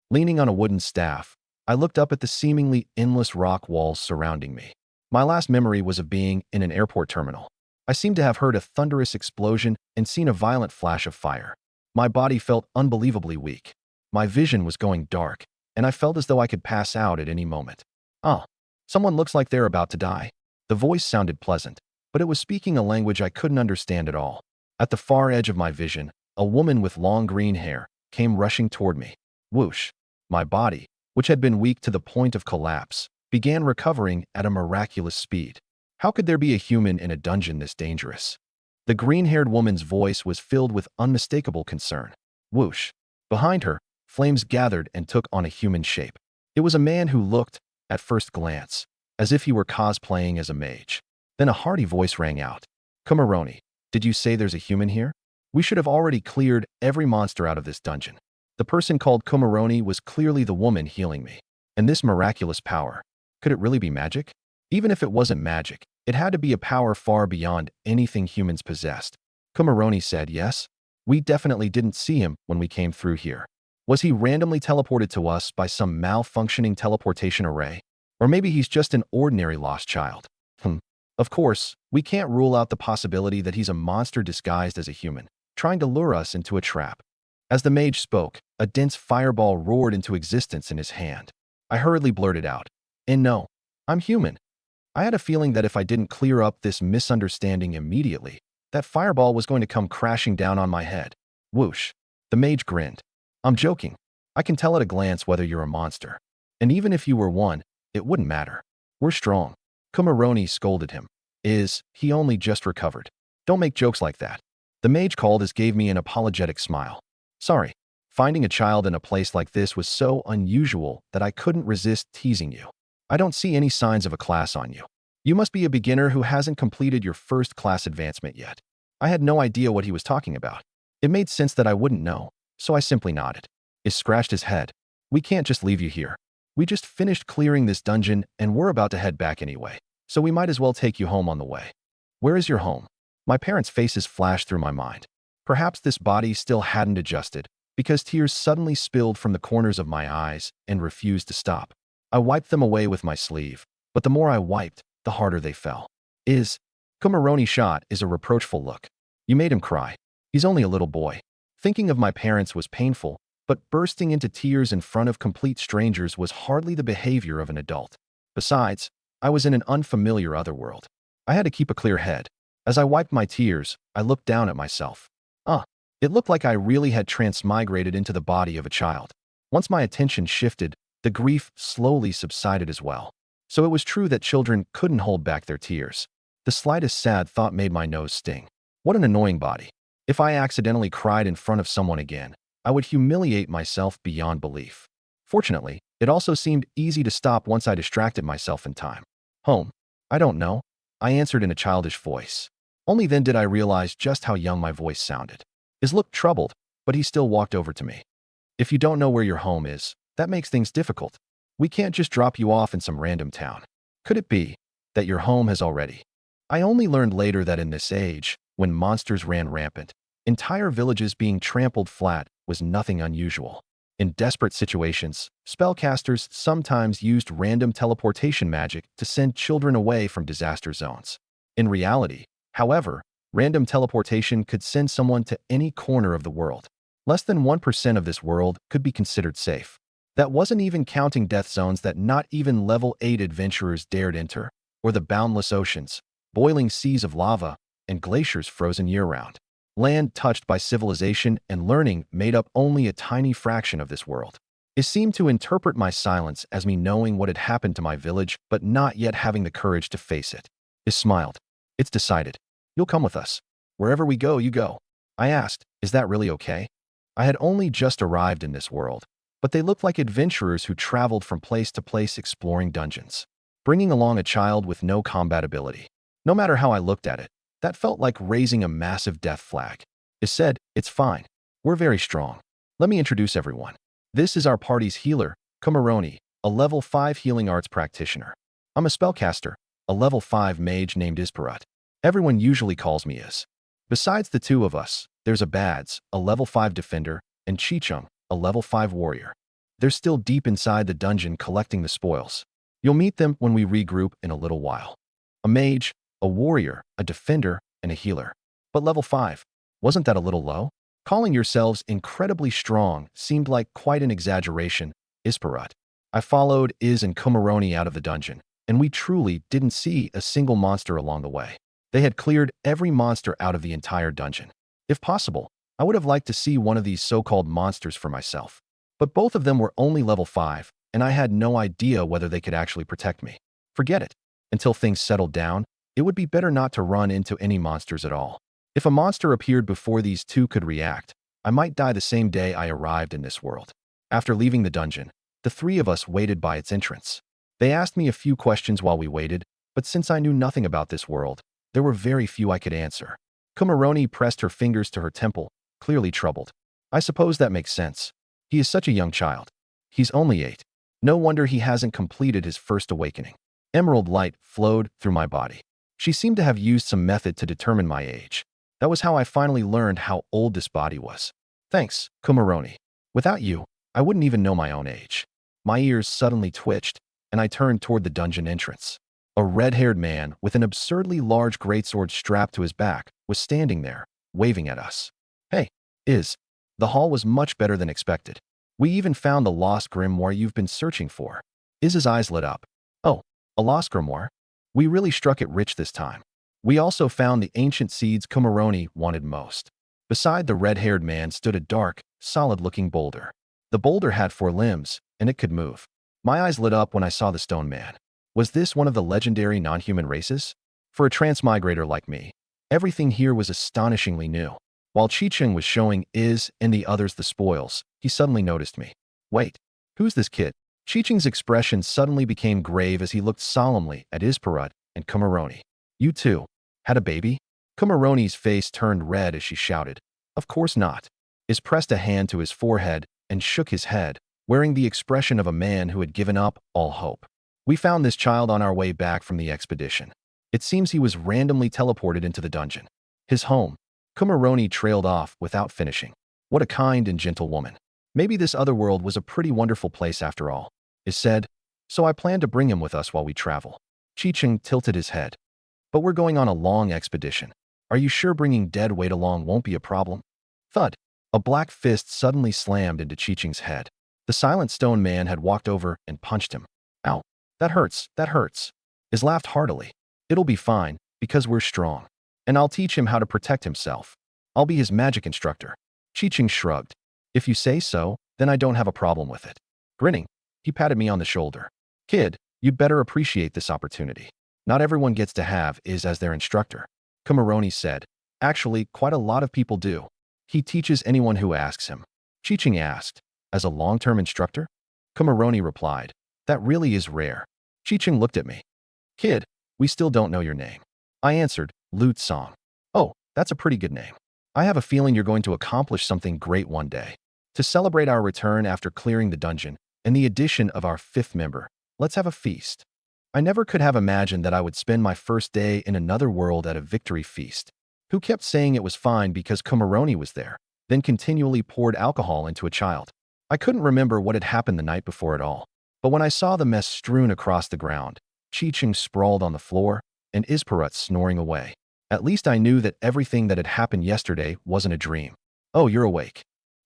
Leaning on a wooden staff, I looked up at the seemingly endless rock walls surrounding me. My last memory was of being in an airport terminal. I seemed to have heard a thunderous explosion and seen a violent flash of fire. My body felt unbelievably weak. My vision was going dark, and I felt as though I could pass out at any moment. "Oh, someone looks like they're about to die." The voice sounded pleasant, but it was speaking a language I couldn't understand at all. At the far edge of my vision, a woman with long green hair came rushing toward me. Whoosh! My body, which had been weak to the point of collapse, began recovering at a miraculous speed. How could there be a human in a dungeon this dangerous? The green-haired woman's voice was filled with unmistakable concern. Whoosh! Behind her, flames gathered and took on a human shape. It was a man who looked, at first glance, as if he were cosplaying as a mage. Then a hearty voice rang out. "Kumaroni, did you say there's a human here? We should have already cleared every monster out of this dungeon." The person called Kumaroni was clearly the woman healing me. And this miraculous power, could it really be magic? Even if it wasn't magic, it had to be a power far beyond anything humans possessed. Kumaroni said yes. We definitely didn't see him when we came through here. Was he randomly teleported to us by some malfunctioning teleportation array? Or maybe he's just an ordinary lost child. Of course, we can't rule out the possibility that he's a monster disguised as a human, trying to lure us into a trap. As the mage spoke, a dense fireball roared into existence in his hand. I hurriedly blurted out, "And no, I'm human." I had a feeling that if I didn't clear up this misunderstanding immediately, that fireball was going to come crashing down on my head. Whoosh! The mage grinned. "I'm joking. I can tell at a glance whether you're a monster. And even if you were one, it wouldn't matter. We're strong." Kumaroni scolded him. "Is he only just recovered? Don't make jokes like that." The mage called as gave me an apologetic smile. "Sorry. Finding a child in a place like this was so unusual that I couldn't resist teasing you. I don't see any signs of a class on you. You must be a beginner who hasn't completed your first class advancement yet." I had no idea what he was talking about. It made sense that I wouldn't know, so I simply nodded. He scratched his head. "We can't just leave you here. We just finished clearing this dungeon and we're about to head back anyway, so we might as well take you home on the way." "Where is your home?" My parents' faces flashed through my mind. Perhaps this body still hadn't adjusted, because tears suddenly spilled from the corners of my eyes and refused to stop. I wiped them away with my sleeve, but the more I wiped, the harder they fell. Kumaroni shot is a reproachful look. "You made him cry. He's only a little boy." Thinking of my parents was painful, but bursting into tears in front of complete strangers was hardly the behavior of an adult. Besides, I was in an unfamiliar otherworld. I had to keep a clear head. As I wiped my tears, I looked down at myself. It looked like I really had transmigrated into the body of a child. Once my attention shifted, the grief slowly subsided as well. So it was true that children couldn't hold back their tears. The slightest sad thought made my nose sting. What an annoying body. If I accidentally cried in front of someone again, I would humiliate myself beyond belief. Fortunately, it also seemed easy to stop once I distracted myself in time. "Home? I don't know," I answered in a childish voice. Only then did I realize just how young my voice sounded. His look troubled, but he still walked over to me. "If you don't know where your home is, that makes things difficult. We can't just drop you off in some random town. Could it be that your home has already?" I only learned later that in this age, when monsters ran rampant, entire villages being trampled flat was nothing unusual. In desperate situations, spellcasters sometimes used random teleportation magic to send children away from disaster zones. In reality, however, random teleportation could send someone to any corner of the world. Less than 1% of this world could be considered safe. That wasn't even counting death zones that not even level 8 adventurers dared enter, or the boundless oceans, boiling seas of lava, and glaciers frozen year-round. Land touched by civilization and learning made up only a tiny fraction of this world. It seemed to interpret my silence as me knowing what had happened to my village, but not yet having the courage to face it. It smiled. "It's decided. You'll come with us. Wherever we go, you go." I asked, "Is that really okay?" I had only just arrived in this world, but they looked like adventurers who traveled from place to place exploring dungeons, bringing along a child with no combat ability. No matter how I looked at it, that felt like raising a massive death flag. It said, "It's fine. We're very strong. Let me introduce everyone. This is our party's healer, Kumaroni, a level 5 healing arts practitioner. I'm a spellcaster, a level 5 mage named Isparut. Everyone usually calls me Is. Besides the two of us, there's a Bads, a level 5 defender, and Chichung, a level 5 warrior. They're still deep inside the dungeon collecting the spoils. You'll meet them when we regroup in a little while. A mage, a warrior, a defender, and a healer. But level 5, wasn't that a little low? Calling yourselves incredibly strong seemed like quite an exaggeration, Isparut. I followed Iz and Kumaroni out of the dungeon, and we truly didn't see a single monster along the way. They had cleared every monster out of the entire dungeon. If possible, I would have liked to see one of these so-called monsters for myself. But both of them were only level 5, and I had no idea whether they could actually protect me. Forget it. Until things settled down, it would be better not to run into any monsters at all. If a monster appeared before these two could react, I might die the same day I arrived in this world. After leaving the dungeon, the three of us waited by its entrance. They asked me a few questions while we waited, but since I knew nothing about this world, there were very few I could answer. Kumaroni pressed her fingers to her temple, clearly troubled. I suppose that makes sense. He is such a young child. He's only 8. No wonder he hasn't completed his first awakening. Emerald light flowed through my body. She seemed to have used some method to determine my age. That was how I finally learned how old this body was. Thanks, Kumaroni. Without you, I wouldn't even know my own age. My ears suddenly twitched, and I turned toward the dungeon entrance. A red-haired man with an absurdly large greatsword strapped to his back was standing there, waving at us. Hey, Iz. The hall was much better than expected. We even found the lost grimoire you've been searching for. Iz's eyes lit up. Oh, a lost grimoire? We really struck it rich this time. We also found the ancient seeds Kumaroni wanted most. Beside the red-haired man stood a dark, solid-looking boulder. The boulder had 4 limbs, and it could move. My eyes lit up when I saw the stone man. Was this one of the legendary non-human races? For a transmigrator like me, everything here was astonishingly new. While Chicheng was showing Iz and the others the spoils, he suddenly noticed me. Wait, who's this kid? Chicheng's expression suddenly became grave as he looked solemnly at Isparut and Kumaroni. You too had a baby? Kumaroni's face turned red as she shouted. Of course not. Iz pressed a hand to his forehead and shook his head, wearing the expression of a man who had given up all hope. We found this child on our way back from the expedition. It seems he was randomly teleported into the dungeon. His home. Kumaroni trailed off without finishing. What a kind and gentle woman. Maybe this other world was a pretty wonderful place after all, Iz said. So I plan to bring him with us while we travel. Chicheng tilted his head. But we're going on a long expedition. Are you sure bringing dead weight along won't be a problem? Thud. A black fist suddenly slammed into Chicheng's head. The silent stone man had walked over and punched him. Ow. That hurts, that hurts. Iz laughed heartily. It'll be fine, because we're strong. And I'll teach him how to protect himself. I'll be his magic instructor. Chicheng shrugged. If you say so, then I don't have a problem with it. Grinning, he patted me on the shoulder. Kid, you'd better appreciate this opportunity. Not everyone gets to have Iz as their instructor. Kumaroni said. Actually, quite a lot of people do. He teaches anyone who asks him. Chicheng asked. As a long-term instructor? Kumaroni replied. That really is rare. Chicheng looked at me. Kid, we still don't know your name. I answered, Lute Song. Oh, that's a pretty good name. I have a feeling you're going to accomplish something great one day. To celebrate our return after clearing the dungeon and the addition of our 5th member, let's have a feast. I never could have imagined that I would spend my first day in another world at a victory feast. Who kept saying it was fine because Kumaroni was there, then continually poured alcohol into a child. I couldn't remember what had happened the night before at all. But when I saw the mess strewn across the ground, Chicheng sprawled on the floor, and Isparut snoring away, at least I knew that everything that had happened yesterday wasn't a dream. Oh, you're awake.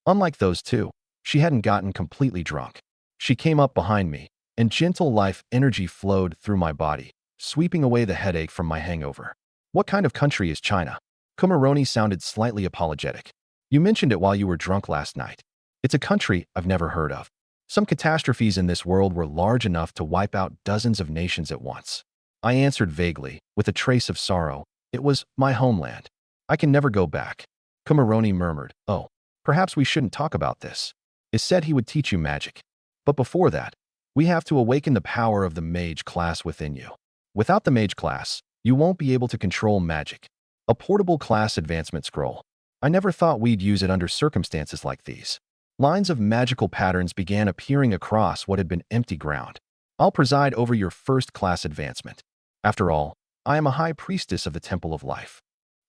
Unlike those two, she hadn't gotten completely drunk. She came up behind me, and gentle life energy flowed through my body, sweeping away the headache from my hangover. What kind of country is China? Kumaroni sounded slightly apologetic. You mentioned it while you were drunk last night. It's a country I've never heard of. Some catastrophes in this world were large enough to wipe out dozens of nations at once. I answered vaguely, with a trace of sorrow. It was my homeland. I can never go back. Kumaroni murmured, Oh, perhaps we shouldn't talk about this. It said he would teach you magic. But before that, we have to awaken the power of the mage class within you. Without the mage class, you won't be able to control magic. A portable class advancement scroll. I never thought we'd use it under circumstances like these. Lines of magical patterns began appearing across what had been empty ground. I'll preside over your first class advancement. After all, I am a high priestess of the Temple of Life.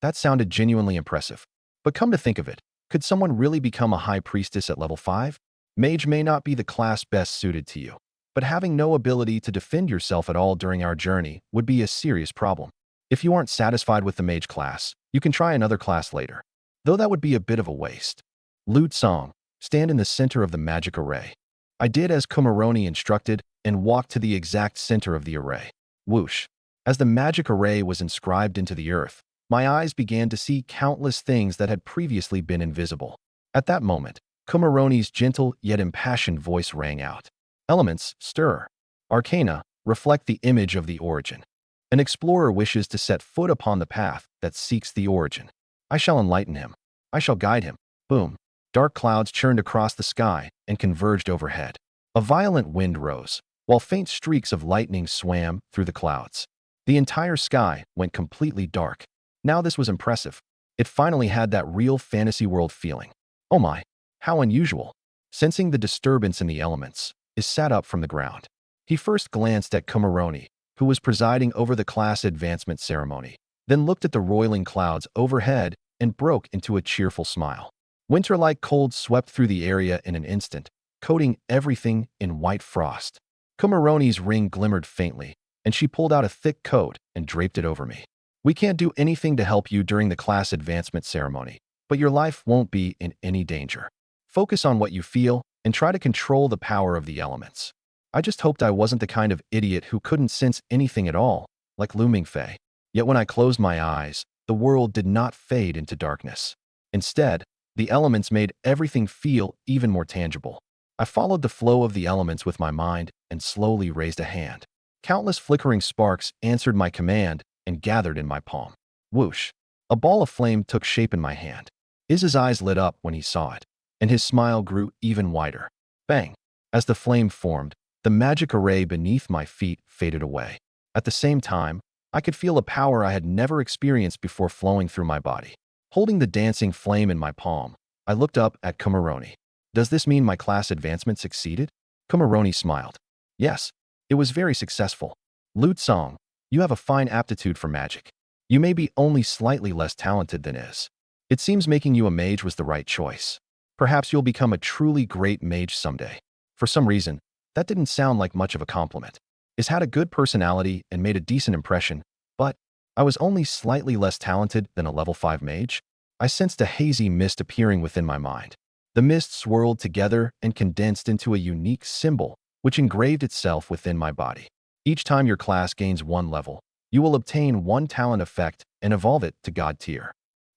That sounded genuinely impressive. But come to think of it, could someone really become a high priestess at level 5? Mage may not be the class best suited to you, but having no ability to defend yourself at all during our journey would be a serious problem. If you aren't satisfied with the mage class, you can try another class later, though that would be a bit of a waste. Lute Song, stand in the center of the magic array. I did as Kumaroni instructed and walked to the exact center of the array. Whoosh. As the magic array was inscribed into the earth, my eyes began to see countless things that had previously been invisible. At that moment, Kumaroni's gentle yet impassioned voice rang out. Elements, stir. Arcana, reflect the image of the origin. An explorer wishes to set foot upon the path that seeks the origin. I shall enlighten him. I shall guide him. Boom. Dark clouds churned across the sky and converged overhead. A violent wind rose, while faint streaks of lightning swam through the clouds. The entire sky went completely dark. Now this was impressive. It finally had that real fantasy world feeling. Oh my, how unusual. Sensing the disturbance in the elements, Is sat up from the ground. He first glanced at Kumaroni, who was presiding over the class advancement ceremony, then looked at the roiling clouds overhead and broke into a cheerful smile. Winter-like cold swept through the area in an instant, coating everything in white frost. Kumaroni's ring glimmered faintly, and she pulled out a thick coat and draped it over me. We can't do anything to help you during the class advancement ceremony, but your life won't be in any danger. Focus on what you feel and try to control the power of the elements. I just hoped I wasn't the kind of idiot who couldn't sense anything at all, like Looming Fae. Yet when I closed my eyes, the world did not fade into darkness. Instead, the elements made everything feel even more tangible. I followed the flow of the elements with my mind and slowly raised a hand. Countless flickering sparks answered my command and gathered in my palm. Whoosh! A ball of flame took shape in my hand. Iz's eyes lit up when he saw it, and his smile grew even wider. Bang! As the flame formed, the magic array beneath my feet faded away. At the same time, I could feel a power I had never experienced before flowing through my body. Holding the dancing flame in my palm, I looked up at Kumaroni. Does this mean my class advancement succeeded? Kumaroni smiled. Yes, it was very successful. Lute Song, you have a fine aptitude for magic. You may be only slightly less talented than Iz. It seems making you a mage was the right choice. Perhaps you'll become a truly great mage someday. For some reason, that didn't sound like much of a compliment. Iz had a good personality and made a decent impression, but I was only slightly less talented than a level 5 mage. I sensed a hazy mist appearing within my mind. The mist swirled together and condensed into a unique symbol, which engraved itself within my body. Each time your class gains one level, you will obtain one talent effect and evolve it to God tier.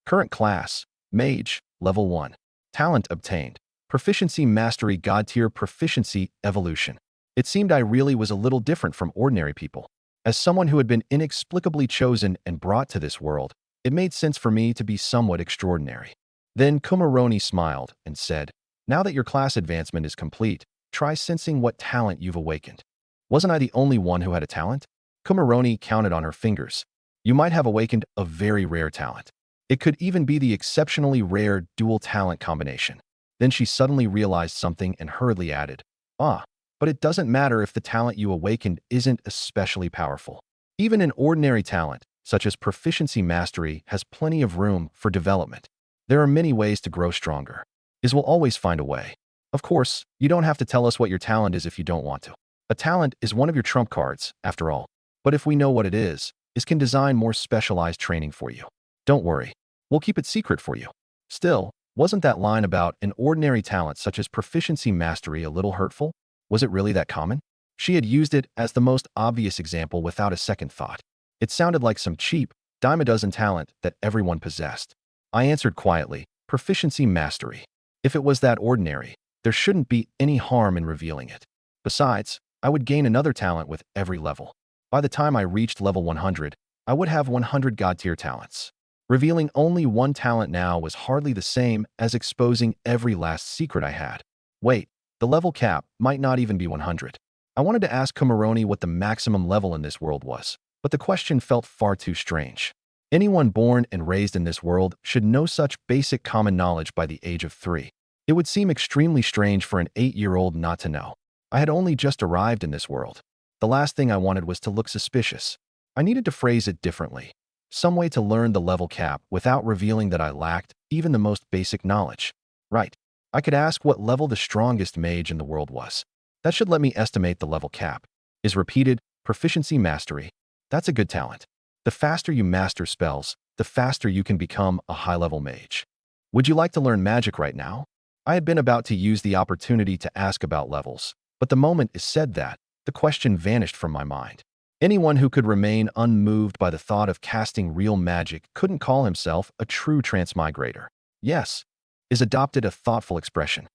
Current class, Mage, level 1. Talent obtained. Proficiency Mastery God tier Proficiency Evolution. It seemed I really was a little different from ordinary people. As someone who had been inexplicably chosen and brought to this world, it made sense for me to be somewhat extraordinary. Then Kumaroni smiled and said, now that your class advancement is complete, try sensing what talent you've awakened. Wasn't I the only one who had a talent? Kumaroni counted on her fingers. You might have awakened a very rare talent. It could even be the exceptionally rare dual talent combination. Then she suddenly realized something and hurriedly added, but it doesn't matter if the talent you awakened isn't especially powerful. Even an ordinary talent, such as Proficiency Mastery, has plenty of room for development. There are many ways to grow stronger. Iz will always find a way. Of course, you don't have to tell us what your talent is if you don't want to. A talent is one of your trump cards, after all. But if we know what it is, Iz can design more specialized training for you. Don't worry, we'll keep it secret for you. Still, wasn't that line about an ordinary talent such as Proficiency Mastery a little hurtful? Was it really that common? She had used it as the most obvious example without a second thought. It sounded like some cheap, dime-a-dozen talent that everyone possessed. I answered quietly, Proficiency Mastery. If it was that ordinary, there shouldn't be any harm in revealing it. Besides, I would gain another talent with every level. By the time I reached level 100, I would have 100 God-tier talents. Revealing only one talent now was hardly the same as exposing every last secret I had. Wait, the level cap might not even be 100. I wanted to ask Kumaroni what the maximum level in this world was, but the question felt far too strange. Anyone born and raised in this world should know such basic common knowledge by the age of 3. It would seem extremely strange for an 8-year-old not to know. I had only just arrived in this world. The last thing I wanted was to look suspicious. I needed to phrase it differently. Some way to learn the level cap without revealing that I lacked even the most basic knowledge. Right. I could ask what level the strongest mage in the world was. That should let me estimate the level cap. Is repeated proficiency mastery. That's a good talent. The faster you master spells, the faster you can become a high-level mage. Would you like to learn magic right now? I had been about to use the opportunity to ask about levels, but the moment it said that, the question vanished from my mind. Anyone who could remain unmoved by the thought of casting real magic couldn't call himself a true transmigrator. Yes, is adopted a thoughtful expression.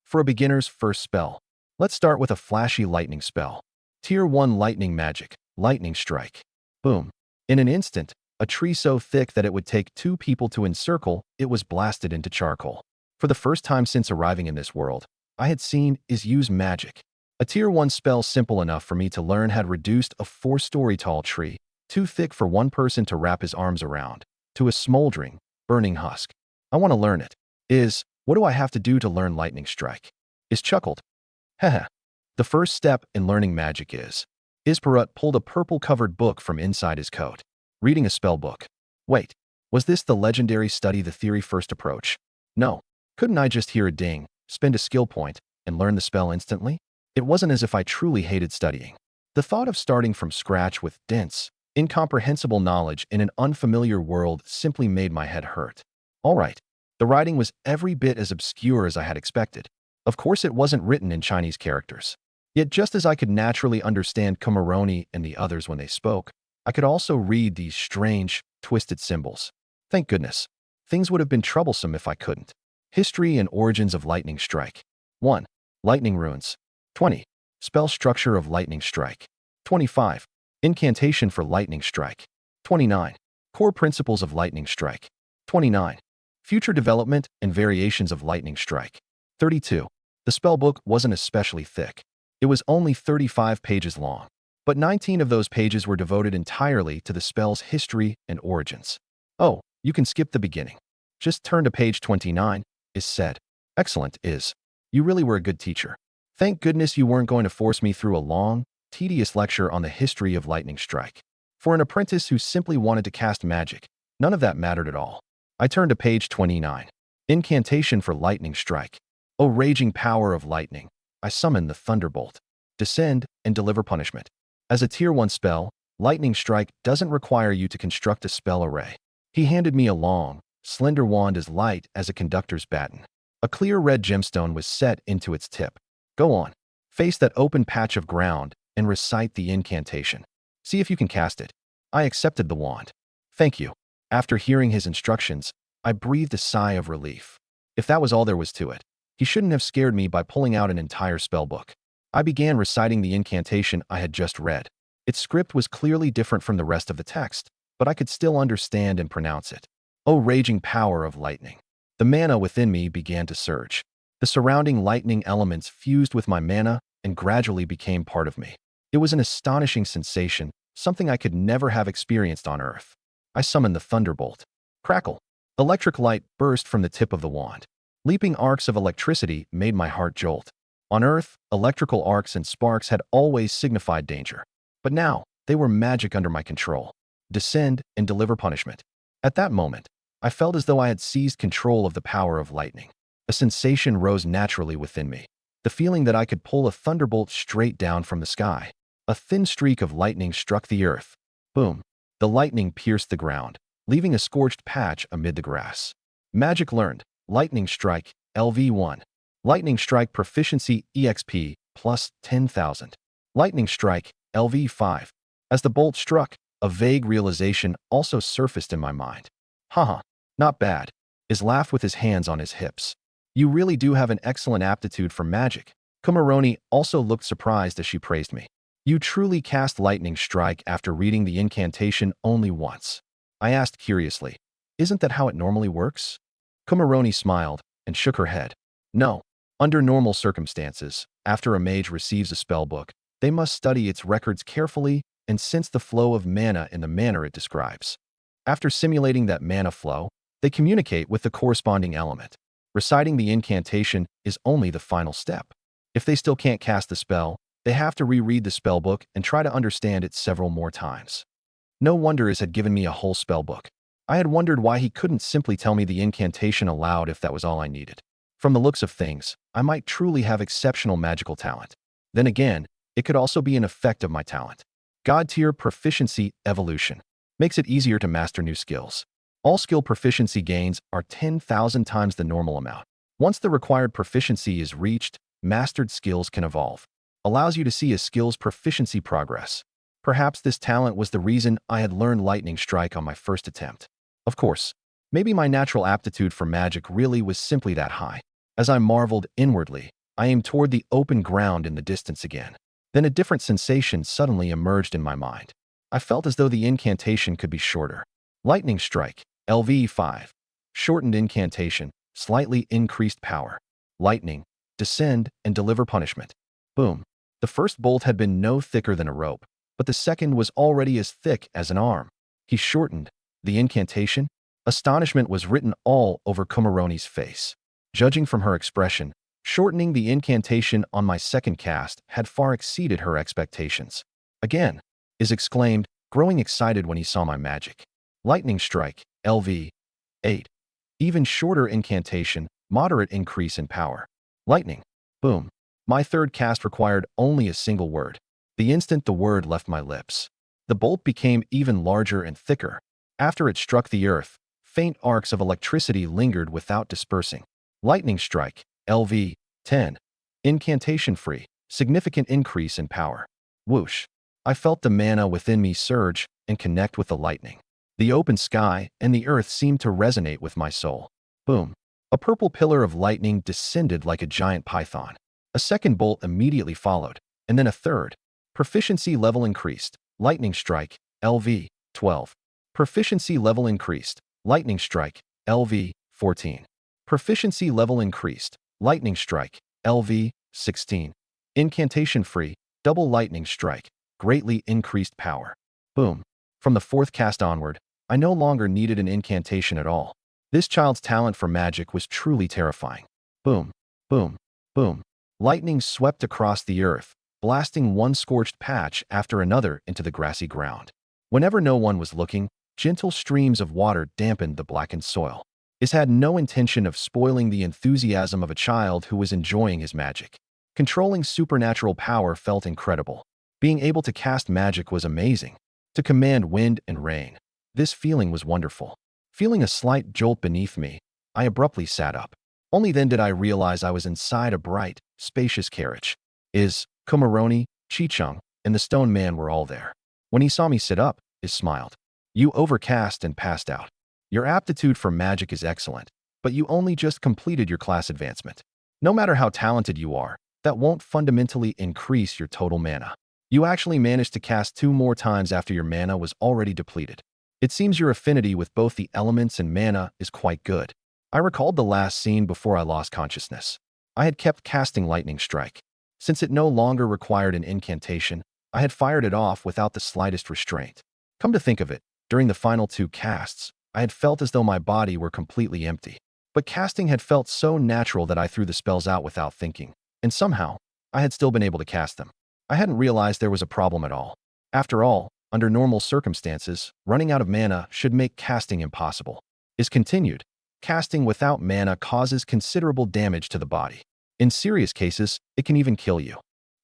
For a beginner's first spell, let's start with a flashy lightning spell. Tier 1 lightning magic, lightning strike. Boom. In an instant, a tree so thick that it would take 2 people to encircle, it was blasted into charcoal. For the first time since arriving in this world, I had seen is use magic. A tier 1 spell simple enough for me to learn had reduced a 4-story tall tree, too thick for one person to wrap his arms around, to a smoldering, burning husk. I want to learn it. What do I have to do to learn lightning strike? Chuckled. Haha. The first step in learning magic is Perut pulled a purple-covered book from inside his coat. Reading a spell book. Wait, was this the legendary study the theory first approach? No. Couldn't I just hear a ding, spend a skill point, and learn the spell instantly? It wasn't as if I truly hated studying. The thought of starting from scratch with dense, incomprehensible knowledge in an unfamiliar world simply made my head hurt. All right, the writing was every bit as obscure as I had expected. Of course, it wasn't written in Chinese characters. Yet just as I could naturally understand Kumaroni and the others when they spoke, I could also read these strange, twisted symbols. Thank goodness. Things would have been troublesome if I couldn't. History and origins of lightning strike. 1. Lightning runes. 20. Spell structure of lightning strike. 25. Incantation for lightning strike. 29. Core principles of lightning strike. 29. Future development and variations of lightning strike. 32. The spellbook wasn't especially thick. It was only 35 pages long, but 19 of those pages were devoted entirely to the spell's history and origins. Oh, you can skip the beginning. Just turn to page 29, is said. Excellent, is. You really were a good teacher. Thank goodness you weren't going to force me through a long, tedious lecture on the history of lightning strike. For an apprentice who simply wanted to cast magic, none of that mattered at all. I turned to page 29. Incantation for lightning strike. O raging power of lightning, I summon the thunderbolt. Descend and deliver punishment. As a tier 1 spell, lightning strike doesn't require you to construct a spell array. He handed me a long, slender wand as light as a conductor's baton. A clear red gemstone was set into its tip. Go on. Face that open patch of ground and recite the incantation. See if you can cast it. I accepted the wand. Thank you. After hearing his instructions, I breathed a sigh of relief. If that was all there was to it, he shouldn't have scared me by pulling out an entire spellbook. I began reciting the incantation I had just read. Its script was clearly different from the rest of the text, but I could still understand and pronounce it. O raging power of lightning. The mana within me began to surge. The surrounding lightning elements fused with my mana and gradually became part of me. It was an astonishing sensation, something I could never have experienced on Earth. I summoned the thunderbolt. Crackle. Electric light burst from the tip of the wand. Leaping arcs of electricity made my heart jolt. On Earth, electrical arcs and sparks had always signified danger. But now, they were magic under my control. Descend and deliver punishment. At that moment, I felt as though I had seized control of the power of lightning. A sensation rose naturally within me. The feeling that I could pull a thunderbolt straight down from the sky. A thin streak of lightning struck the earth. Boom. The lightning pierced the ground, leaving a scorched patch amid the grass. Magic learned. Lightning strike, LV1. Lightning strike proficiency EXP plus 10,000. Lightning strike, LV5. As the bolt struck, a vague realization also surfaced in my mind. Haha, not bad. Is laughed with his hands on his hips. You really do have an excellent aptitude for magic. Kumaroni also looked surprised as she praised me. You truly cast lightning strike after reading the incantation only once. I asked curiously, isn't that how it normally works? Kumaroni smiled and shook her head. No. Under normal circumstances, after a mage receives a spellbook, they must study its records carefully and sense the flow of mana in the manner it describes. After simulating that mana flow, they communicate with the corresponding element. Reciting the incantation is only the final step. If they still can't cast the spell, they have to reread the spellbook and try to understand it several more times. No wonder Is had given me a whole spellbook. I had wondered why he couldn't simply tell me the incantation aloud if that was all I needed. From the looks of things, I might truly have exceptional magical talent. Then again, it could also be an effect of my talent. God tier proficiency evolution makes it easier to master new skills. All skill proficiency gains are 10,000 times the normal amount. Once the required proficiency is reached, mastered skills can evolve. Allows you to see a skill's proficiency progress. Perhaps this talent was the reason I had learned Lightning Strike on my first attempt. Of course, maybe my natural aptitude for magic really was simply that high. As I marveled inwardly, I aimed toward the open ground in the distance again. Then a different sensation suddenly emerged in my mind. I felt as though the incantation could be shorter. Lightning Strike, LV5. Shortened incantation, slightly increased power. Lightning, descend and deliver punishment. Boom. The first bolt had been no thicker than a rope, but the second was already as thick as an arm. He shortened the incantation. Astonishment was written all over Kumaroni's face. Judging from her expression, shortening the incantation on my second cast had far exceeded her expectations. Again, is exclaimed, growing excited when he saw my magic. Lightning Strike, LV. 8. Even shorter incantation, moderate increase in power. Lightning. Boom. My third cast required only a single word. The instant the word left my lips, the bolt became even larger and thicker. After it struck the earth, faint arcs of electricity lingered without dispersing. Lightning Strike, LV. 10. Incantation free, significant increase in power. Whoosh. I felt the mana within me surge and connect with the lightning. The open sky and the earth seemed to resonate with my soul. Boom. A purple pillar of lightning descended like a giant python. A second bolt immediately followed, and then a third. Proficiency level increased. Lightning Strike, LV. 12. Proficiency level increased. Lightning Strike, LV. 14. Proficiency level increased. Lightning Strike, LV. 16. Incantation free, double Lightning Strike, greatly increased power. Boom. From the fourth cast onward, I no longer needed an incantation at all. This child's talent for magic was truly terrifying. Boom, boom, boom. Lightning swept across the earth, blasting one scorched patch after another into the grassy ground. Whenever no one was looking, gentle streams of water dampened the blackened soil. It had no intention of spoiling the enthusiasm of a child who was enjoying his magic. Controlling supernatural power felt incredible. Being able to cast magic was amazing. To command wind and rain. This feeling was wonderful. Feeling a slight jolt beneath me, I abruptly sat up. Only then did I realize I was inside a bright, spacious carriage. Kumaroni, Chichung, and the stone man were all there. When he saw me sit up, he smiled. You overcast and passed out. Your aptitude for magic is excellent, but you only just completed your class advancement. No matter how talented you are, that won't fundamentally increase your total mana. You actually managed to cast 2 more times after your mana was already depleted. It seems your affinity with both the elements and mana is quite good. I recalled the last scene before I lost consciousness. I had kept casting Lightning Strike. Since it no longer required an incantation, I had fired it off without the slightest restraint. Come to think of it, during the final 2 casts, I had felt as though my body were completely empty. But casting had felt so natural that I threw the spells out without thinking, and somehow, I had still been able to cast them. I hadn't realized there was a problem at all. After all, under normal circumstances, running out of mana should make casting impossible. Is continued. Casting without mana causes considerable damage to the body. In serious cases, it can even kill you.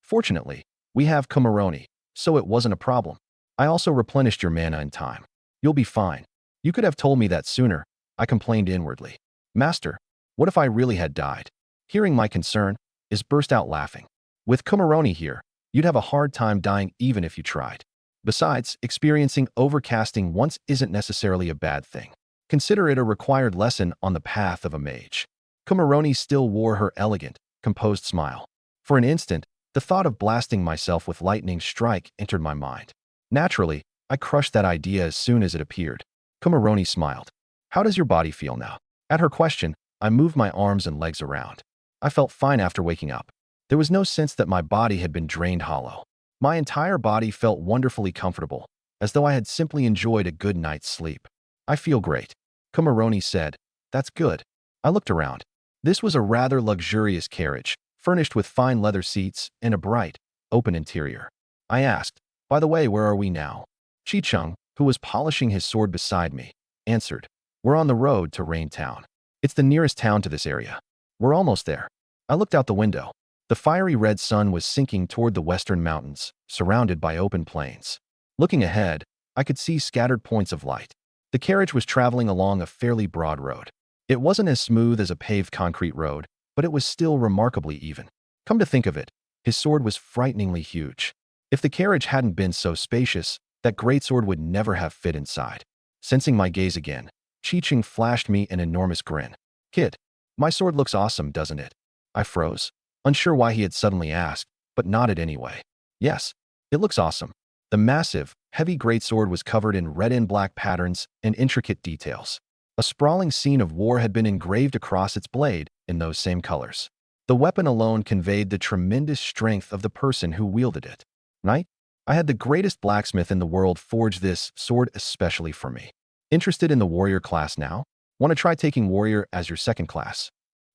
Fortunately, we have Kumaroni, so it wasn't a problem. I also replenished your mana in time. You'll be fine. You could have told me that sooner, I complained inwardly. Master, what if I really had died? Hearing my concern, Is burst out laughing. With Kumaroni here, you'd have a hard time dying even if you tried. Besides, experiencing overcasting once isn't necessarily a bad thing. Consider it a required lesson on the path of a mage. Kumaroni still wore her elegant, composed smile. For an instant, the thought of blasting myself with Lightning Strike entered my mind. Naturally, I crushed that idea as soon as it appeared. Kumaroni smiled. How does your body feel now? At her question, I moved my arms and legs around. I felt fine after waking up. There was no sense that my body had been drained hollow. My entire body felt wonderfully comfortable, as though I had simply enjoyed a good night's sleep. I feel great. Kumaroni said, That's good. I looked around. This was a rather luxurious carriage, furnished with fine leather seats and a bright, open interior. I asked, By the way, where are we now? Chichung, who was polishing his sword beside me, answered, We're on the road to Rain Town. It's the nearest town to this area. We're almost there. I looked out the window. The fiery red sun was sinking toward the western mountains, surrounded by open plains. Looking ahead, I could see scattered points of light. The carriage was traveling along a fairly broad road. It wasn't as smooth as a paved concrete road, but it was still remarkably even. Come to think of it, his sword was frighteningly huge. If the carriage hadn't been so spacious, that greatsword would never have fit inside. Sensing my gaze again, Chi-Ching flashed me an enormous grin. "Kid, my sword looks awesome, doesn't it?" I froze, unsure why he had suddenly asked, but nodded anyway. Yes, it looks awesome. The massive, heavy greatsword was covered in red and black patterns and intricate details. A sprawling scene of war had been engraved across its blade in those same colors. The weapon alone conveyed the tremendous strength of the person who wielded it. Knight, I had the greatest blacksmith in the world forge this sword especially for me. Interested in the warrior class now? Want to try taking warrior as your second class?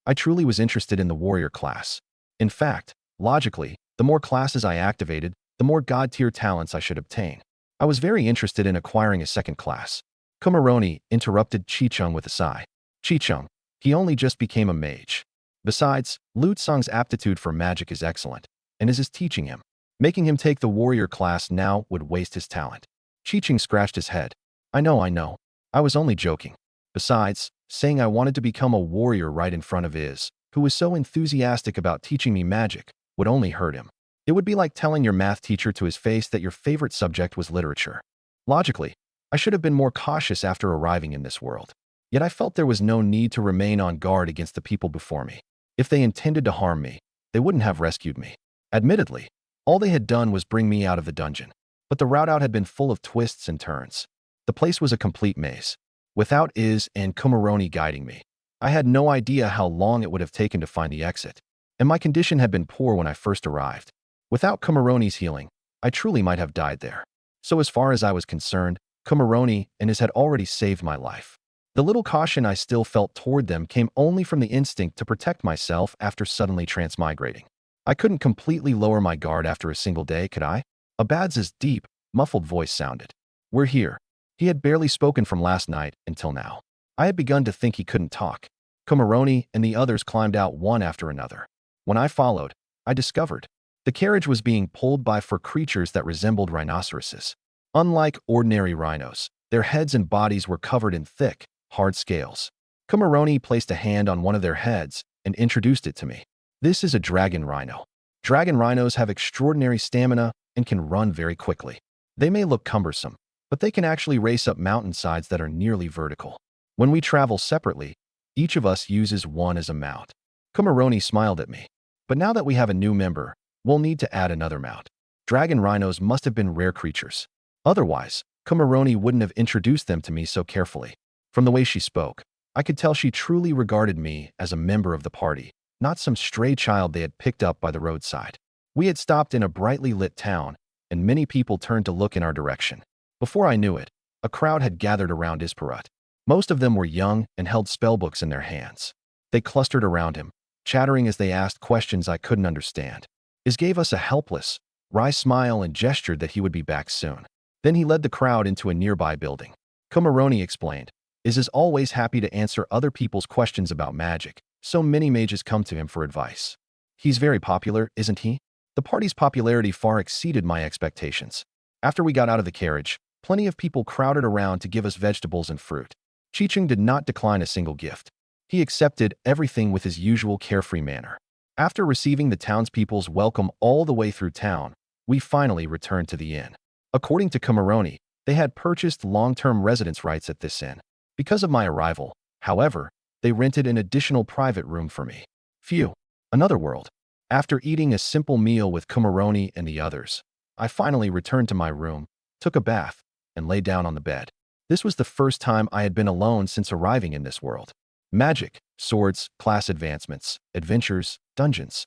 I truly was interested in the warrior class. In fact, logically, the more classes I activated, the more god-tier talents I should obtain. I was very interested in acquiring a second class. Kumaroni interrupted Chi-Chung with a sigh. Chi-Chung, he only just became a mage. Besides, Lu Tsang's aptitude for magic is excellent, and is teaching him. Making him take the warrior class now would waste his talent. Chi-Chung scratched his head. I know. I was only joking. Besides, saying I wanted to become a warrior right in front of Iz, who was so enthusiastic about teaching me magic, would only hurt him. It would be like telling your math teacher to his face that your favorite subject was literature. Logically, I should have been more cautious after arriving in this world. Yet I felt there was no need to remain on guard against the people before me. If they intended to harm me, they wouldn't have rescued me. Admittedly, all they had done was bring me out of the dungeon. But the route out had been full of twists and turns. The place was a complete maze. Without Iz and Kumaroni guiding me, I had no idea how long it would have taken to find the exit. And my condition had been poor when I first arrived. Without Kumaroni's healing, I truly might have died there. So as far as I was concerned, Kumaroni and Iz had already saved my life. The little caution I still felt toward them came only from the instinct to protect myself after suddenly transmigrating. I couldn't completely lower my guard after a single day, could I? Abadz's deep, muffled voice sounded. We're here. He had barely spoken from last night until now. I had begun to think he couldn't talk. Kumaroni and the others climbed out one after another. When I followed, I discovered the carriage was being pulled by four creatures that resembled rhinoceroses. Unlike ordinary rhinos, their heads and bodies were covered in thick, hard scales. Kumaroni placed a hand on one of their heads and introduced it to me. This is a dragon rhino. Dragon rhinos have extraordinary stamina and can run very quickly. They may look cumbersome, but they can actually race up mountainsides that are nearly vertical. When we travel separately, each of us uses one as a mount. Kumaroni smiled at me. But now that we have a new member, we'll need to add another mount. Dragon rhinos must have been rare creatures. Otherwise, Kumaroni wouldn't have introduced them to me so carefully. From the way she spoke, I could tell she truly regarded me as a member of the party, not some stray child they had picked up by the roadside. We had stopped in a brightly lit town, and many people turned to look in our direction. Before I knew it, a crowd had gathered around Isparut. Most of them were young and held spellbooks in their hands. They clustered around him, chattering as they asked questions I couldn't understand. Iz gave us a helpless, wry smile and gestured that he would be back soon. Then he led the crowd into a nearby building. Kumaroni explained, Iz is always happy to answer other people's questions about magic, so many mages come to him for advice. He's very popular, isn't he? The party's popularity far exceeded my expectations. After we got out of the carriage, plenty of people crowded around to give us vegetables and fruit. Chi-Ching did not decline a single gift. He accepted everything with his usual carefree manner. After receiving the townspeople's welcome all the way through town, we finally returned to the inn. According to Kumaroni, they had purchased long-term residence rights at this inn. Because of my arrival, however, they rented an additional private room for me. Phew, another world. After eating a simple meal with Kumaroni and the others, I finally returned to my room, took a bath, and lay down on the bed. This was the first time I had been alone since arriving in this world. Magic, swords, class advancements, adventures, dungeons.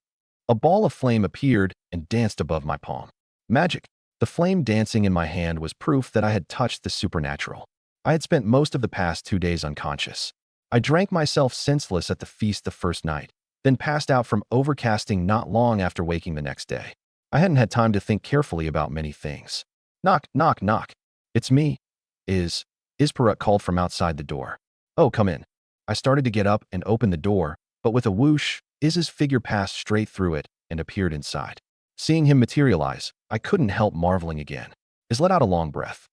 A ball of flame appeared and danced above my palm. Magic. The flame dancing in my hand was proof that I had touched the supernatural. I had spent most of the past 2 days unconscious. I drank myself senseless at the feast the first night, then passed out from overcasting not long after waking the next day. I hadn't had time to think carefully about many things. Knock, knock, knock. It's me. Isparut called from outside the door. Oh, come in. I started to get up and open the door, But with a whoosh, Iz's figure passed straight through it and appeared inside. Seeing him materialize, I couldn't help marveling again. Iz let out a long breath.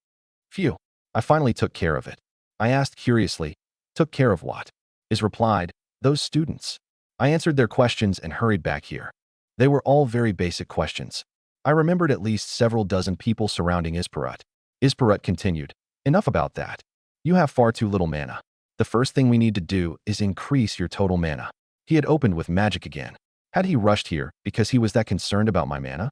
Phew, I finally took care of it. I asked curiously, took care of what? Iz replied, those students. I answered their questions and hurried back here. They were all very basic questions. I remembered at least several dozen people surrounding Isparut. Isparut continued, enough about that. You have far too little mana. The first thing we need to do is increase your total mana. He had opened with magic again. Had he rushed here because he was that concerned about my mana?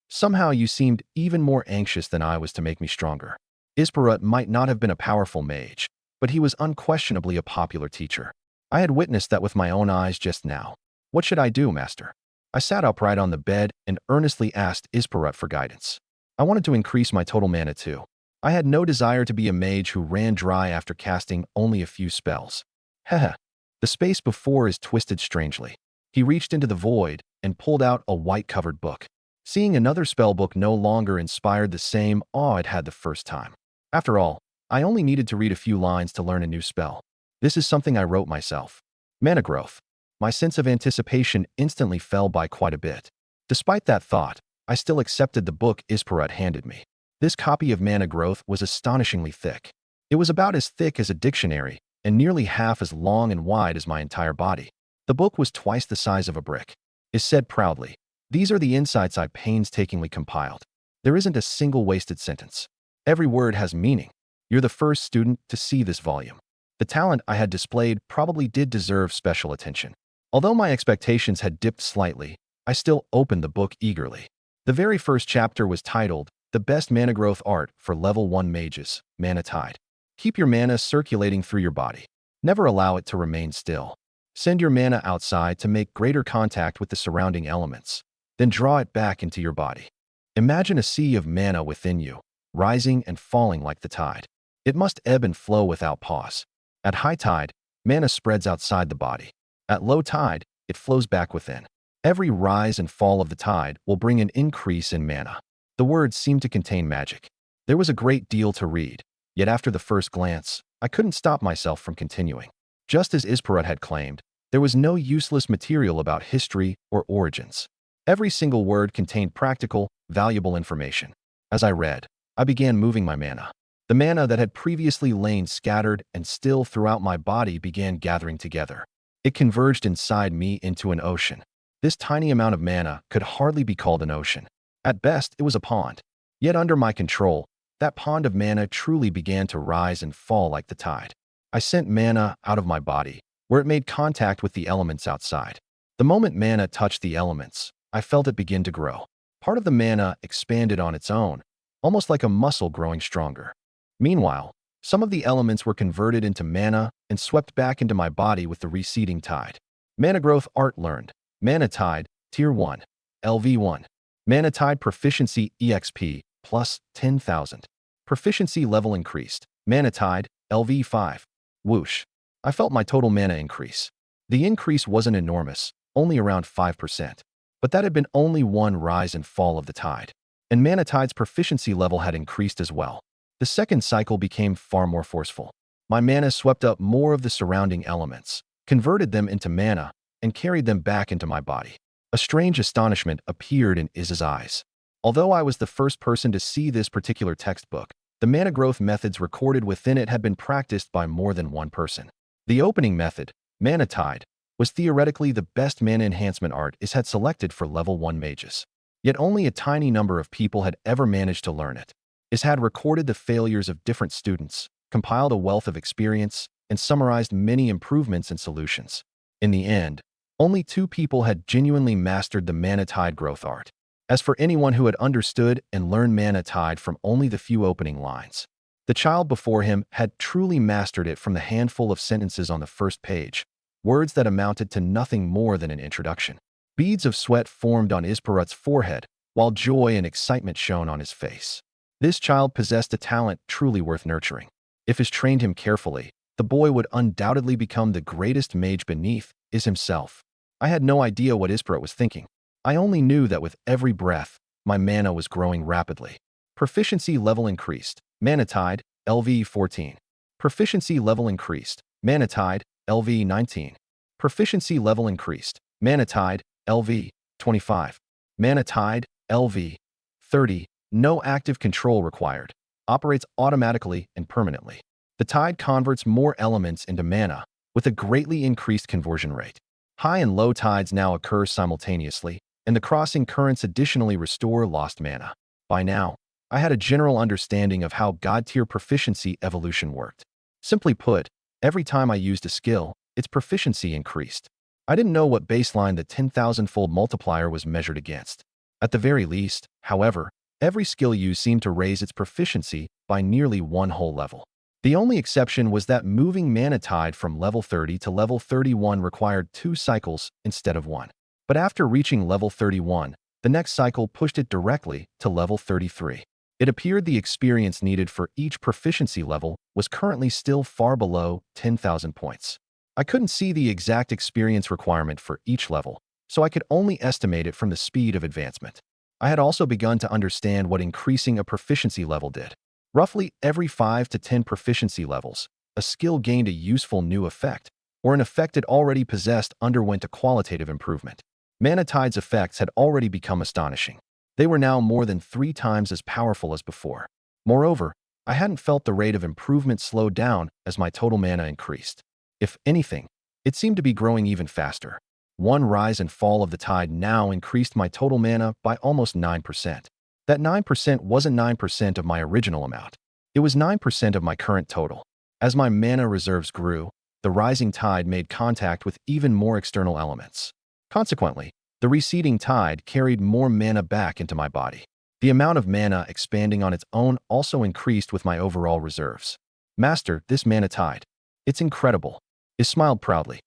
Somehow you seemed even more anxious than I was to make me stronger. Isparut might not have been a powerful mage, but he was unquestionably a popular teacher. I had witnessed that with my own eyes just now. What should I do, master? I sat upright on the bed and earnestly asked Isparut for guidance. I wanted to increase my total mana too. I had no desire to be a mage who ran dry after casting only a few spells. Heh. The space before is twisted strangely. He reached into the void and pulled out a white-covered book. Seeing another spellbook no longer inspired the same awe it had the first time. After all, I only needed to read a few lines to learn a new spell. This is something I wrote myself. Mana growth. My sense of anticipation instantly fell by quite a bit. Despite that thought, I still accepted the book Isparut handed me. This copy of Mana Growth was astonishingly thick. It was about as thick as a dictionary and nearly half as long and wide as my entire body. The book was twice the size of a brick. Is said proudly, these are the insights I painstakingly compiled. There isn't a single wasted sentence. Every word has meaning. You're the first student to see this volume. The talent I had displayed probably did deserve special attention. Although my expectations had dipped slightly, I still opened the book eagerly. The very first chapter was titled, The Best Mana Growth Art for Level 1 Mages, Mana Tide. Keep your mana circulating through your body. Never allow it to remain still. Send your mana outside to make greater contact with the surrounding elements. Then draw it back into your body. Imagine a sea of mana within you, rising and falling like the tide. It must ebb and flow without pause. At high tide, mana spreads outside the body. At low tide, it flows back within. Every rise and fall of the tide will bring an increase in mana. The words seemed to contain magic. There was a great deal to read, yet after the first glance, I couldn't stop myself from continuing. Just as Isparut had claimed, there was no useless material about history or origins. Every single word contained practical, valuable information. As I read, I began moving my mana. The mana that had previously lain scattered and still throughout my body began gathering together. It converged inside me into an ocean. This tiny amount of mana could hardly be called an ocean. At best, it was a pond. Yet under my control, that pond of mana truly began to rise and fall like the tide. I sent mana out of my body, where it made contact with the elements outside. The moment mana touched the elements, I felt it begin to grow. Part of the mana expanded on its own, almost like a muscle growing stronger. Meanwhile, some of the elements were converted into mana and swept back into my body with the receding tide. Mana Growth Art learned. Mana Tide, Tier 1, LV1. Mana Tide Proficiency EXP, plus 10,000. Proficiency level increased. Mana Tide, LV5. Whoosh. I felt my total mana increase. The increase wasn't enormous, only around 5%. But that had been only one rise and fall of the tide. And Mana Tide's proficiency level had increased as well. The second cycle became far more forceful. My mana swept up more of the surrounding elements, converted them into mana, and carried them back into my body. A strange astonishment appeared in Iz's eyes. Although I was the first person to see this particular textbook, the mana growth methods recorded within it had been practiced by more than one person. The opening method, Mana Tide, was theoretically the best mana enhancement art Iz had selected for level 1 mages. Yet only a tiny number of people had ever managed to learn it. Iz had recorded the failures of different students, compiled a wealth of experience, and summarized many improvements and solutions. In the end, only 2 people had genuinely mastered the Mana Tide growth art. As for anyone who had understood and learned Mana Tide from only the few opening lines, the child before him had truly mastered it from the handful of sentences on the first page, words that amounted to nothing more than an introduction. Beads of sweat formed on Isparut's forehead, while joy and excitement shone on his face. This child possessed a talent truly worth nurturing. If Iz trained him carefully, the boy would undoubtedly become the greatest mage beneath Iz himself. I had no idea what Isparut was thinking. I only knew that with every breath, my mana was growing rapidly. Proficiency level increased. Mana Tide, LV 14. Proficiency level increased. Mana Tide, LV 19. Proficiency level increased. Mana Tide, LV, 25. Mana Tide, LV, 30. No active control required. Operates automatically and permanently. The tide converts more elements into mana, with a greatly increased conversion rate. High and low tides now occur simultaneously, and the crossing currents additionally restore lost mana. By now, I had a general understanding of how God-tier proficiency evolution worked. Simply put, every time I used a skill, its proficiency increased. I didn't know what baseline the 10,000-fold multiplier was measured against. At the very least, however, every skill used seemed to raise its proficiency by nearly one whole level. The only exception was that moving Mana Tide from level 30 to level 31 required 2 cycles instead of 1. But after reaching level 31, the next cycle pushed it directly to level 33. It appeared the experience needed for each proficiency level was currently still far below 10,000 points. I couldn't see the exact experience requirement for each level, so I could only estimate it from the speed of advancement. I had also begun to understand what increasing a proficiency level did. Roughly every 5 to 10 proficiency levels, a skill gained a useful new effect, or an effect it already possessed underwent a qualitative improvement. Mana Tide's effects had already become astonishing. They were now more than 3 times as powerful as before. Moreover, I hadn't felt the rate of improvement slow down as my total mana increased. If anything, it seemed to be growing even faster. One rise and fall of the tide now increased my total mana by almost 9%. That 9% wasn't 9% of my original amount. It was 9% of my current total. As my mana reserves grew, the rising tide made contact with even more external elements. Consequently, the receding tide carried more mana back into my body. The amount of mana expanding on its own also increased with my overall reserves. Master, this Mana Tide. It's incredible. I smiled proudly.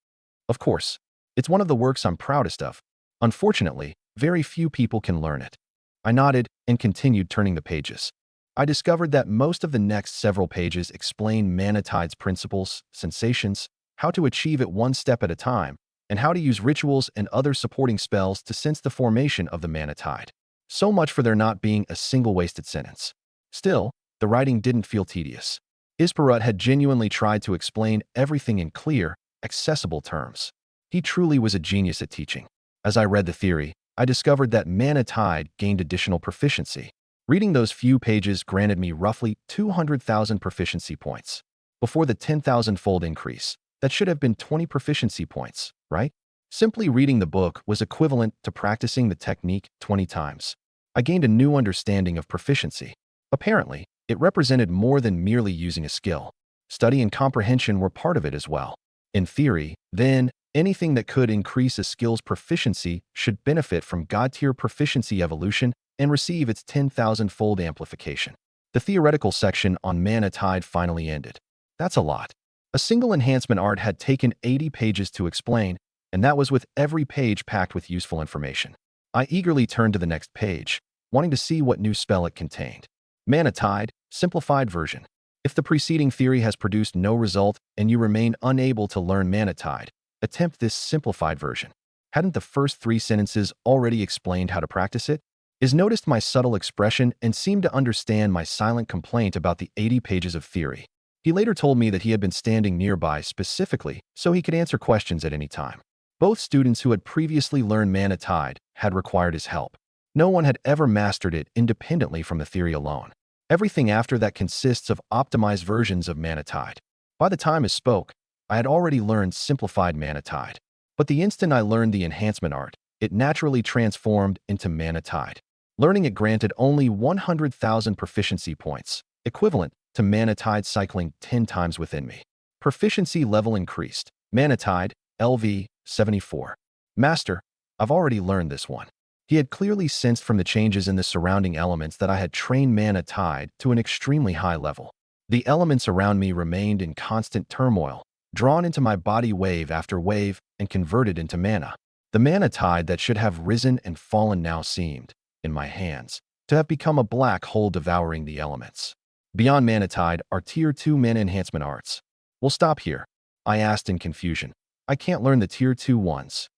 Of course, it's one of the works I'm proudest of. Unfortunately, very few people can learn it. I nodded and continued turning the pages. I discovered that most of the next several pages explain Mana Tide's principles, sensations, how to achieve it one step at a time, and how to use rituals and other supporting spells to sense the formation of the Mana Tide. So much for there not being a single wasted sentence. Still, the writing didn't feel tedious. Isparut had genuinely tried to explain everything in clear, accessible terms. He truly was a genius at teaching. As I read the theory, I discovered that Mana Tide gained additional proficiency. Reading those few pages granted me roughly 200,000 proficiency points. Before the 10,000-fold increase, that should have been 20 proficiency points, right? Simply reading the book was equivalent to practicing the technique 20 times. I gained a new understanding of proficiency. Apparently, it represented more than merely using a skill. Study and comprehension were part of it as well. In theory, then, anything that could increase a skill's proficiency should benefit from God-tier proficiency evolution and receive its 10,000-fold amplification. The theoretical section on Mana Tide finally ended. That's a lot. A single enhancement art had taken 80 pages to explain, and that was with every page packed with useful information. I eagerly turned to the next page, wanting to see what new spell it contained. Mana Tide, simplified version. If the preceding theory has produced no result and you remain unable to learn Mana Tide, attempt this simplified version. Hadn't the first 3 sentences already explained how to practice it? Is noticed my subtle expression and seemed to understand my silent complaint about the 80 pages of theory. He later told me that he had been standing nearby specifically so he could answer questions at any time. Both students who had previously learned Mana Tide had required his help. No one had ever mastered it independently from the theory alone. Everything after that consists of optimized versions of Mana Tide. By the time I spoke, I had already learned simplified Mana Tide. But the instant I learned the enhancement art, it naturally transformed into Mana Tide. Learning it granted only 100,000 proficiency points, equivalent to Mana Tide cycling 10 times within me. Proficiency level increased. Mana Tide, LV, 74. Master, I've already learned this one. He had clearly sensed from the changes in the surrounding elements that I had trained Mana Tide to an extremely high level. The elements around me remained in constant turmoil, drawn into my body wave after wave and converted into mana. The Mana Tide that should have risen and fallen now seemed, in my hands, to have become a black hole devouring the elements. Beyond Mana Tide are Tier 2 mana enhancement arts. We'll stop here, I asked in confusion. I can't learn the Tier 2 ones.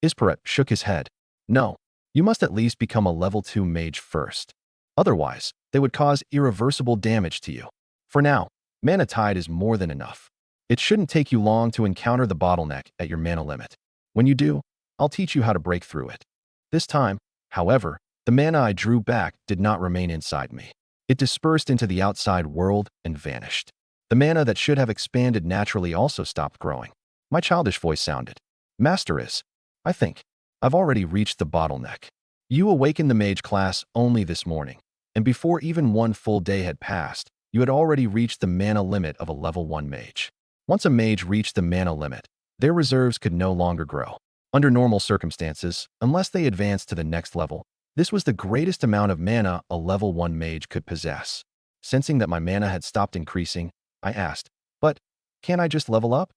Isparut shook his head. No, you must at least become a level 2 mage first. Otherwise, they would cause irreversible damage to you. For now, Mana Tide is more than enough. It shouldn't take you long to encounter the bottleneck at your mana limit. When you do, I'll teach you how to break through it. This time, however, the mana I drew back did not remain inside me. It dispersed into the outside world and vanished. The mana that should have expanded naturally also stopped growing. My childish voice sounded. Master is, I think, I've already reached the bottleneck. You awakened the mage class only this morning, and before even one full day had passed, you had already reached the mana limit of a level 1 mage. Once a mage reached the mana limit, their reserves could no longer grow. Under normal circumstances, unless they advanced to the next level, this was the greatest amount of mana a level 1 mage could possess. Sensing that my mana had stopped increasing, I asked, but can't I just level up?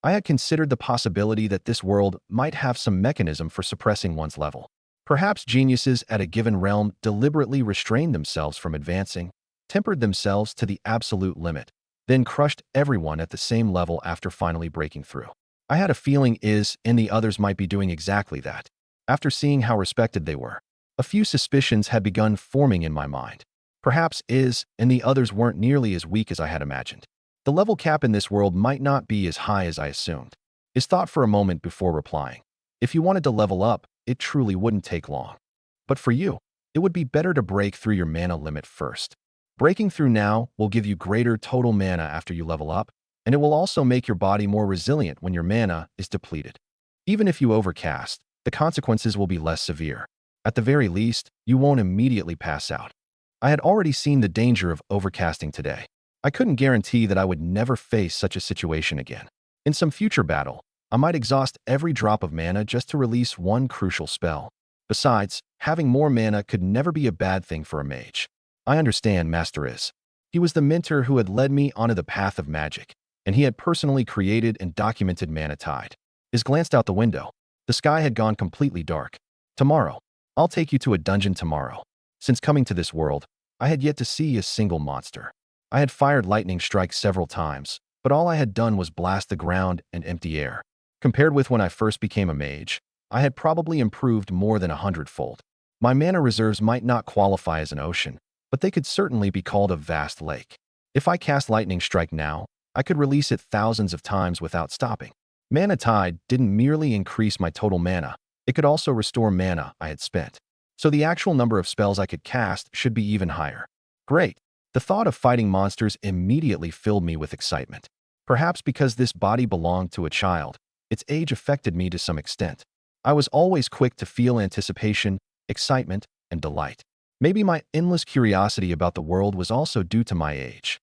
I had considered the possibility that this world might have some mechanism for suppressing one's level. Perhaps geniuses at a given realm deliberately restrained themselves from advancing, tempered themselves to the absolute limit, then crushed everyone at the same level after finally breaking through. I had a feeling Iz and the others might be doing exactly that. After seeing how respected they were, a few suspicions had begun forming in my mind. Perhaps Iz and the others weren't nearly as weak as I had imagined. The level cap in this world might not be as high as I assumed. Iz thought for a moment before replying. If you wanted to level up, it truly wouldn't take long. But for you, it would be better to break through your mana limit first. Breaking through now will give you greater total mana after you level up, and it will also make your body more resilient when your mana is depleted. Even if you overcast, the consequences will be less severe. At the very least, you won't immediately pass out. I had already seen the danger of overcasting today. I couldn't guarantee that I would never face such a situation again. In some future battle, I might exhaust every drop of mana just to release one crucial spell. Besides, having more mana could never be a bad thing for a mage. I understand Master Is. He was the mentor who had led me onto the path of magic, and he had personally created and documented Mana Tide. Is glanced out the window. The sky had gone completely dark. Tomorrow. I'll take you to a dungeon tomorrow. Since coming to this world, I had yet to see a single monster. I had fired lightning strikes several times, but all I had done was blast the ground and empty air. Compared with when I first became a mage, I had probably improved more than 100-fold. My mana reserves might not qualify as an ocean, but they could certainly be called a vast lake. If I cast lightning strike now, I could release it thousands of times without stopping. Mana Tide didn't merely increase my total mana, it could also restore mana I had spent. So the actual number of spells I could cast should be even higher. Great. The thought of fighting monsters immediately filled me with excitement. Perhaps because this body belonged to a child, its age affected me to some extent. I was always quick to feel anticipation, excitement, and delight. Maybe my endless curiosity about the world was also due to my age.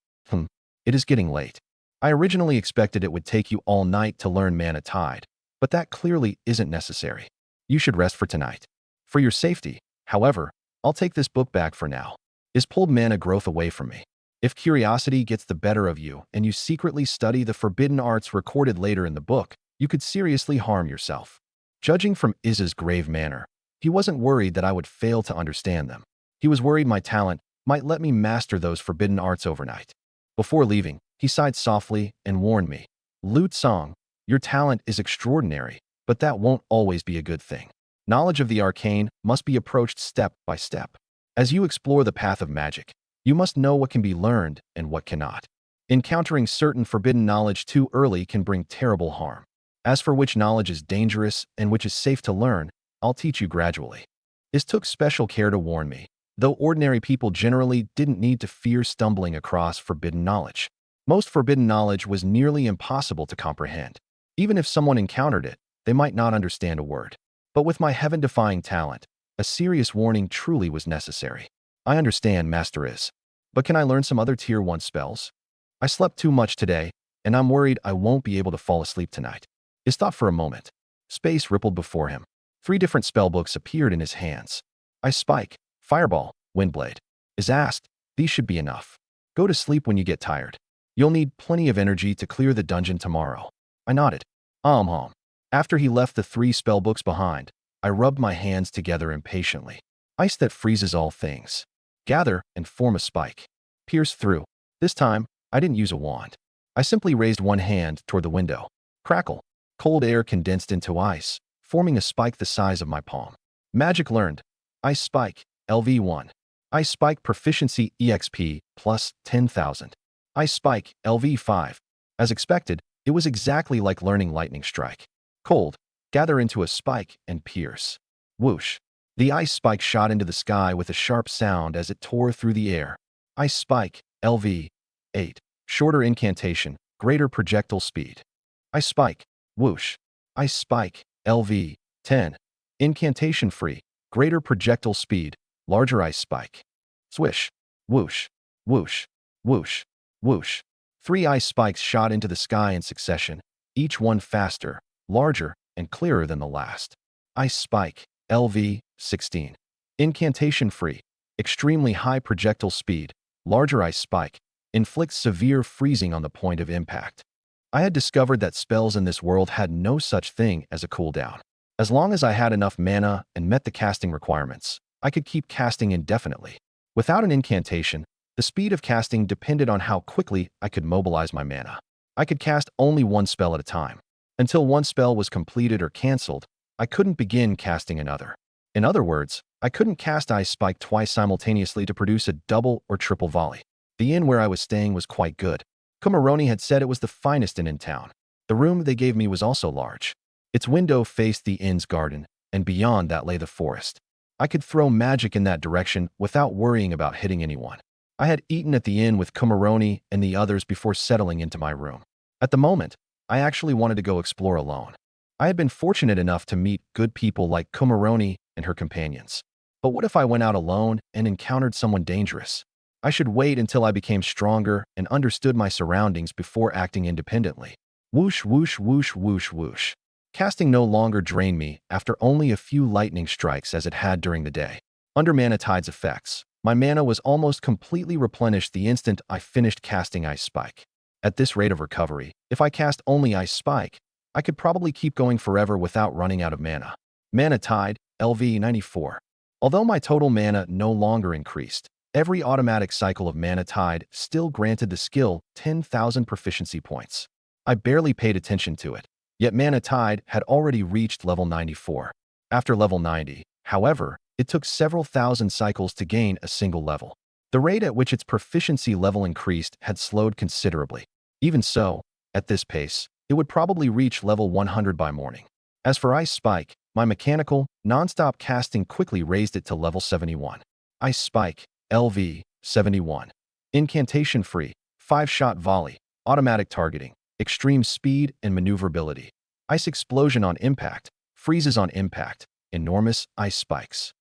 It is getting late. I originally expected it would take you all night to learn Mana Tide, but that clearly isn't necessary. You should rest for tonight. For your safety, however, I'll take this book back for now. Is pulled mana growth away from me. If curiosity gets the better of you and you secretly study the forbidden arts recorded later in the book, you could seriously harm yourself. Judging from Iz's grave manner, he wasn't worried that I would fail to understand them. He was worried my talent might let me master those forbidden arts overnight. Before leaving, he sighed softly and warned me, Lute Song, your talent is extraordinary, but that won't always be a good thing. Knowledge of the arcane must be approached step by step. As you explore the path of magic, you must know what can be learned and what cannot. Encountering certain forbidden knowledge too early can bring terrible harm. As for which knowledge is dangerous and which is safe to learn, I'll teach you gradually. This took special care to warn me, though ordinary people generally didn't need to fear stumbling across forbidden knowledge. Most forbidden knowledge was nearly impossible to comprehend. Even if someone encountered it, they might not understand a word. But with my heaven-defying talent, a serious warning truly was necessary. I understand, Master Is. But can I learn some other Tier 1 spells? I slept too much today, and I'm worried I won't be able to fall asleep tonight. Is thought for a moment. Space rippled before him. 3 different spellbooks appeared in his hands. Ice Spike, Fireball, Windblade. Is asked, these should be enough. Go to sleep when you get tired. You'll need plenty of energy to clear the dungeon tomorrow. I nodded. After he left the 3 spellbooks behind, I rubbed my hands together impatiently. Ice that freezes all things. Gather and form a spike. Pierce through. This time, I didn't use a wand. I simply raised one hand toward the window. Crackle. Cold air condensed into ice, forming a spike the size of my palm. Magic learned. Ice Spike, LV1. Ice Spike Proficiency EXP plus 10,000. Ice Spike, LV5. As expected, It was exactly like learning lightning strike. Cold, gather into a spike and pierce. Whoosh. The ice spike shot into the sky with a sharp sound as it tore through the air. Ice spike, LV. 8. Shorter incantation, greater projectile speed. Ice spike, whoosh. Ice spike, LV. 10. Incantation free, greater projectile speed, larger ice spike. Swish. Whoosh. Whoosh. Whoosh. Whoosh. 3 ice spikes shot into the sky in succession, each one faster, larger, and clearer than the last. Ice spike, LV. 16. Incantation free, extremely high projectile speed, larger ice spike, inflicts severe freezing on the point of impact. I had discovered that spells in this world had no such thing as a cooldown. As long as I had enough mana and met the casting requirements, I could keep casting indefinitely. Without an incantation, the speed of casting depended on how quickly I could mobilize my mana. I could cast only one spell at a time. Until one spell was completed or cancelled, I couldn't begin casting another. In other words, I couldn't cast Ice Spike twice simultaneously to produce a double or triple volley. The inn where I was staying was quite good. Kumaroni had said it was the finest inn in town. The room they gave me was also large. Its window faced the inn's garden, and beyond that lay the forest. I could throw magic in that direction without worrying about hitting anyone. I had eaten at the inn with Kumaroni and the others before settling into my room. At the moment, I actually wanted to go explore alone. I had been fortunate enough to meet good people like Kumaroni and her companions. But what if I went out alone and encountered someone dangerous? I should wait until I became stronger and understood my surroundings before acting independently. Whoosh, whoosh, whoosh, whoosh, whoosh. Casting no longer drained me after only a few lightning strikes as it had during the day. Under Manhwaedit's effects, my mana was almost completely replenished the instant I finished casting Ice Spike. At this rate of recovery, if I cast only Ice Spike, I could probably keep going forever without running out of mana. Manhwaedit, LV 94. Although my total mana no longer increased, every automatic cycle of Manhwaedit still granted the skill 10,000 proficiency points. I barely paid attention to it, yet Manhwaedit had already reached level 94. After level 90, however, it took several thousand cycles to gain a single level. The rate at which its proficiency level increased had slowed considerably. Even so, at this pace, it would probably reach level 100 by morning. As for Ice Spike, my mechanical, non-stop casting quickly raised it to level 71. Ice Spike, LV, 71. Incantation free, 5-shot volley, automatic targeting, extreme speed and maneuverability. Ice explosion on impact, freezes on impact, enormous ice spikes.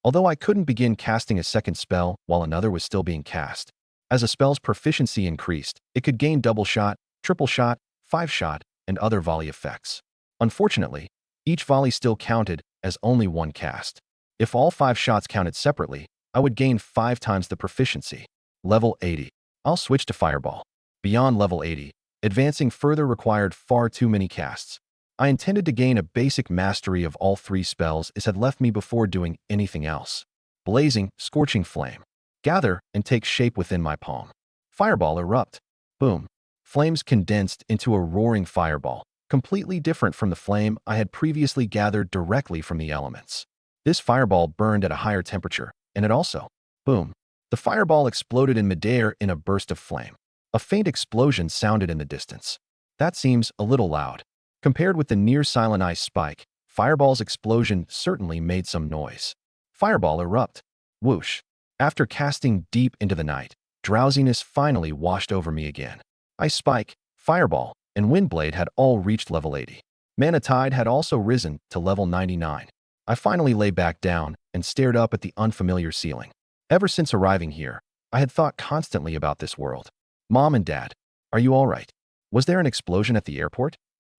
Although I couldn't begin casting a second spell while another was still being cast, as a spell's proficiency increased, it could gain double shot, triple shot, 5-shot, and other volley effects. Unfortunately, each volley still counted as only one cast. If all 5 shots counted separately, I would gain 5 times the proficiency. Level 80. I'll switch to Fireball. Beyond level 80, advancing further required far too many casts. I intended to gain a basic mastery of all 3 spells as had left me before doing anything else. Blazing, Scorching Flame. Gather and take shape within my palm. Fireball erupt. Boom. Flames condensed into a roaring fireball, completely different from the flame I had previously gathered directly from the elements. This fireball burned at a higher temperature, and it also, boom. The fireball exploded in midair in a burst of flame. A faint explosion sounded in the distance. That seems a little loud. Compared with the near-silent Ice Spike, Fireball's explosion certainly made some noise. Fireball erupt. Whoosh. After casting deep into the night, drowsiness finally washed over me again. Ice Spike, Fireball, and Windblade had all reached level 80. Manhwaedit had also risen to level 99. I finally lay back down and stared up at the unfamiliar ceiling. Ever since arriving here, I had thought constantly about this world. Mom and Dad, are you all right? Was there an explosion at the airport?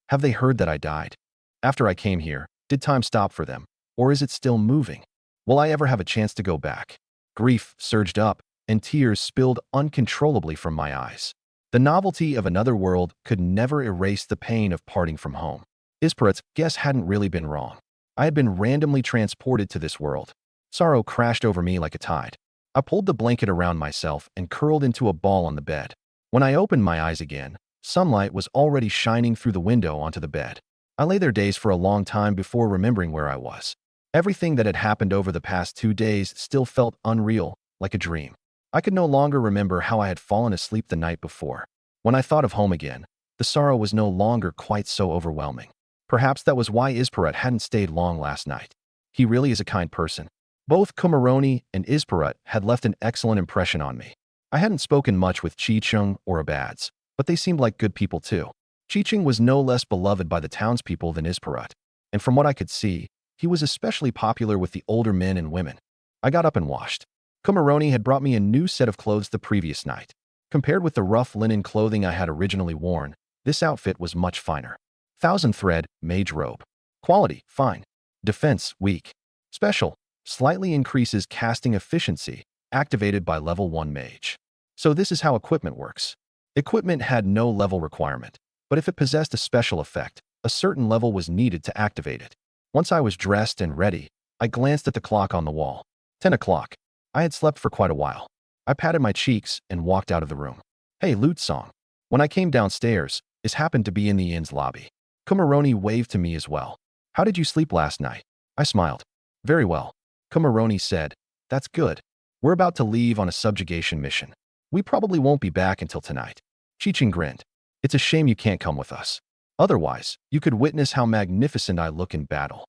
Have they heard that I died? After I came here, did time stop for them, or is it still moving? Will I ever have a chance to go back? Grief surged up, and tears spilled uncontrollably from my eyes. The novelty of another world could never erase the pain of parting from home. Isperat's guess hadn't really been wrong. I had been randomly transported to this world. Sorrow crashed over me like a tide. I pulled the blanket around myself and curled into a ball on the bed. When I opened my eyes again, sunlight was already shining through the window onto the bed. I lay there dazed for a long time before remembering where I was. Everything that had happened over the past 2 days still felt unreal, like a dream. I could no longer remember how I had fallen asleep the night before. When I thought of home again, The sorrow was no longer quite so overwhelming. Perhaps that was why Isparat hadn't stayed long last night. He really is a kind person. Both Kumaroni and Isparat had left an excellent impression on me. I hadn't spoken much with Chi-chung or Abads, but they seemed like good people too. Chi-chung was no less beloved by the townspeople than Isparat, and from what I could see, he was especially popular with the older men and women. I got up and washed. Kumaroni had brought me a new set of clothes the previous night. Compared with the rough linen clothing I had originally worn, this outfit was much finer. 1000-thread, mage robe. Quality, fine. Defense, weak. Special, slightly increases casting efficiency, activated by level 1 mage. So this is how equipment works. Equipment had no level requirement, but if it possessed a special effect, a certain level was needed to activate it. Once I was dressed and ready, I glanced at the clock on the wall. 10 o'clock. I had slept for quite a while. I patted my cheeks and walked out of the room. Hey, Lute Song. When I came downstairs, it happened to be in the inn's lobby. Kumaroni waved to me as well. How did you sleep last night? I smiled. Very well. Kumaroni said, that's good. We're about to leave on a subjugation mission. We probably won't be back until tonight. Chi-chung grinned. It's a shame you can't come with us. Otherwise, you could witness how magnificent I look in battle.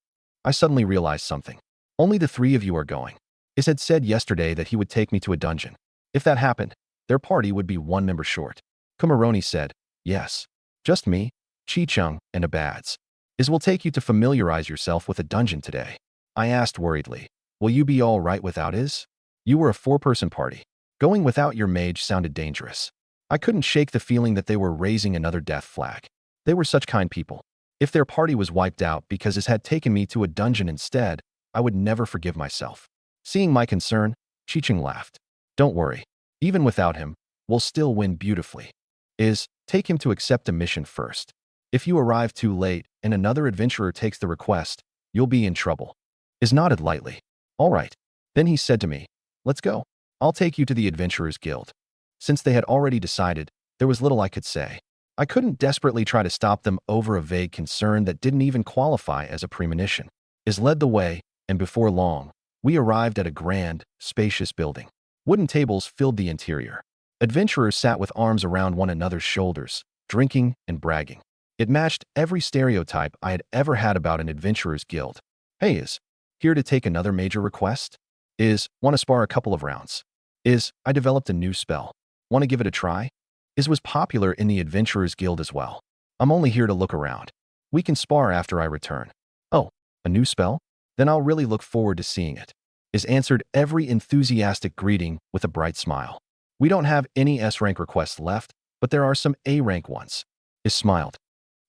I suddenly realized something. Only the 3 of you are going. Is had said yesterday that he would take me to a dungeon. If that happened, their party would be 1 member short. Kumaroni said, yes. Just me, Chi-chung, and Abads. Is will take you to familiarize yourself with a dungeon today. I asked worriedly, will you be all right without Is? You were a 4-person party. Going without your mage sounded dangerous. I couldn't shake the feeling that they were raising another death flag. They were such kind people. If their party was wiped out because Is had taken me to a dungeon instead, I would never forgive myself. Seeing my concern, Chi-chung laughed. Don't worry. Even without him, we'll still win beautifully. Is, take him to accept a mission first. If you arrive too late and another adventurer takes the request, you'll be in trouble. Is nodded lightly. All right. Then he said to me, let's go. I'll take you to the Adventurers Guild. Since they had already decided, there was little I could say. I couldn't desperately try to stop them over a vague concern that didn't even qualify as a premonition. Is led the way, and before long, we arrived at a grand, spacious building. Wooden tables filled the interior. Adventurers sat with arms around one another's shoulders, drinking and bragging. It matched every stereotype I had ever had about an adventurer's guild. Hey, Is, here to take another major request? Is, want to spar a couple of rounds? Is, I developed a new spell. Want to give it a try? Is was popular in the adventurer's guild as well. I'm only here to look around. We can spar after I return. Oh, a new spell? Then I'll really look forward to seeing it. Is answered every enthusiastic greeting with a bright smile. We don't have any S-rank requests left, but there are some A-rank ones. Is smiled.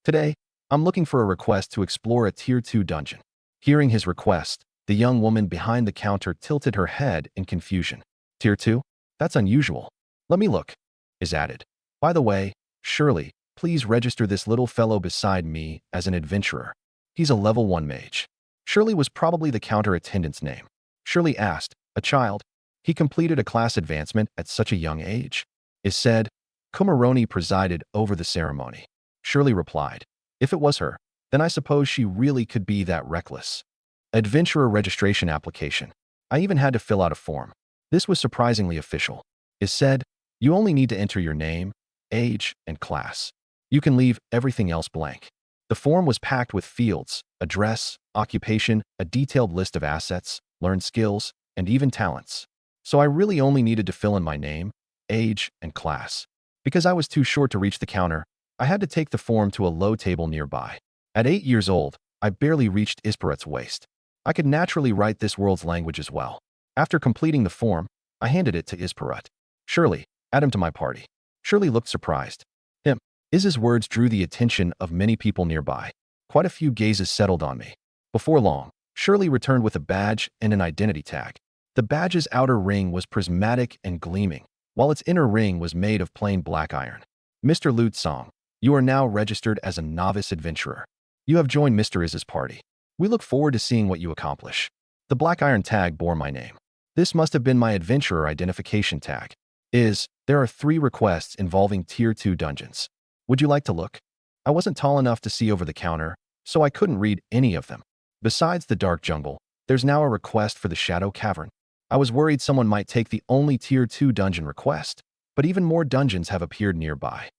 Today, I'm looking for a request to explore a Tier 2 dungeon. Hearing his request, the young woman behind the counter tilted her head in confusion. Tier 2? That's unusual. Let me look. Is added. By the way, Shirley, please register this little fellow beside me as an adventurer. He's a level 1 mage. Shirley was probably the counter attendant's name. Shirley asked, a child? He completed a class advancement at such a young age? Is said, Kumaroni presided over the ceremony. Shirley replied, if it was her, then I suppose she really could be that reckless. Adventurer registration application. I even had to fill out a form. This was surprisingly official. Is said, you only need to enter your name, age, and class. You can leave everything else blank. The form was packed with fields, address, occupation, a detailed list of assets, learned skills, and even talents. So I really only needed to fill in my name, age, and class. Because I was too short to reach the counter, I had to take the form to a low table nearby. At 8 years old, I barely reached Isparat's waist. I could naturally write this world's language as well. After completing the form, I handed it to Isparat. Shirley, add him to my party. Shirley looked surprised. Him. Is's words drew the attention of many people nearby. Quite a few gazes settled on me. Before long, Shirley returned with a badge and an identity tag. The badge's outer ring was prismatic and gleaming, while its inner ring was made of plain black iron. Mr. Lute Song, you are now registered as a novice adventurer. You have joined Mr. Is's party. We look forward to seeing what you accomplish. The black iron tag bore my name. This must have been my adventurer identification tag. There are 3 requests involving Tier 2 dungeons. Would you like to look? I wasn't tall enough to see over the counter, so I couldn't read any of them. Besides the dark jungle, there's now a request for the Shadow Cavern. I was worried someone might take the only Tier 2 dungeon request, but even more dungeons have appeared nearby.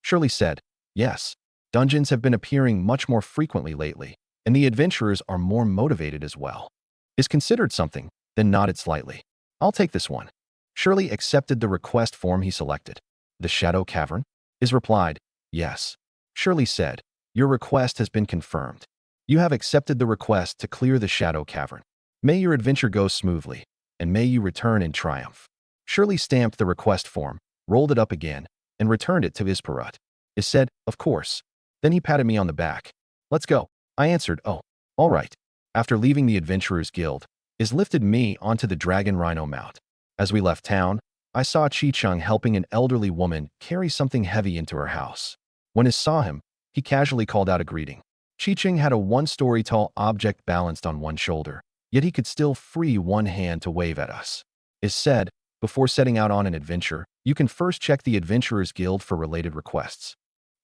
Shirley said, Yes, dungeons have been appearing much more frequently lately, and the adventurers are more motivated as well. Is considered something, then nodded slightly. I'll take this one. Shirley accepted the request form he selected. The Shadow Cavern? Is replied, yes. Shirley said, your request has been confirmed. You have accepted the request to clear the Shadow Cavern. May your adventure go smoothly, and may you return in triumph. Shirley stamped the request form, rolled it up again, and returned it to Isparut. Is said, of course. Then he patted me on the back. Let's go. I answered, oh, all right. After leaving the Adventurers Guild, Is lifted me onto the Dragon Rhino mount. As we left town, I saw Chi-Chung helping an elderly woman carry something heavy into her house. When Is saw him, he casually called out a greeting. Chi-Chung had a one-story tall object balanced on one shoulder, yet he could still free one hand to wave at us. Is said, before setting out on an adventure, you can first check the Adventurers Guild for related requests.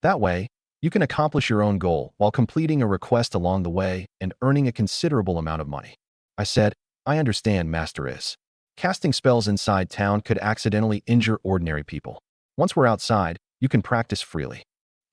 That way, you can accomplish your own goal while completing a request along the way and earning a considerable amount of money. I said, I understand, Master Is. Casting spells inside town could accidentally injure ordinary people. Once we're outside, you can practice freely.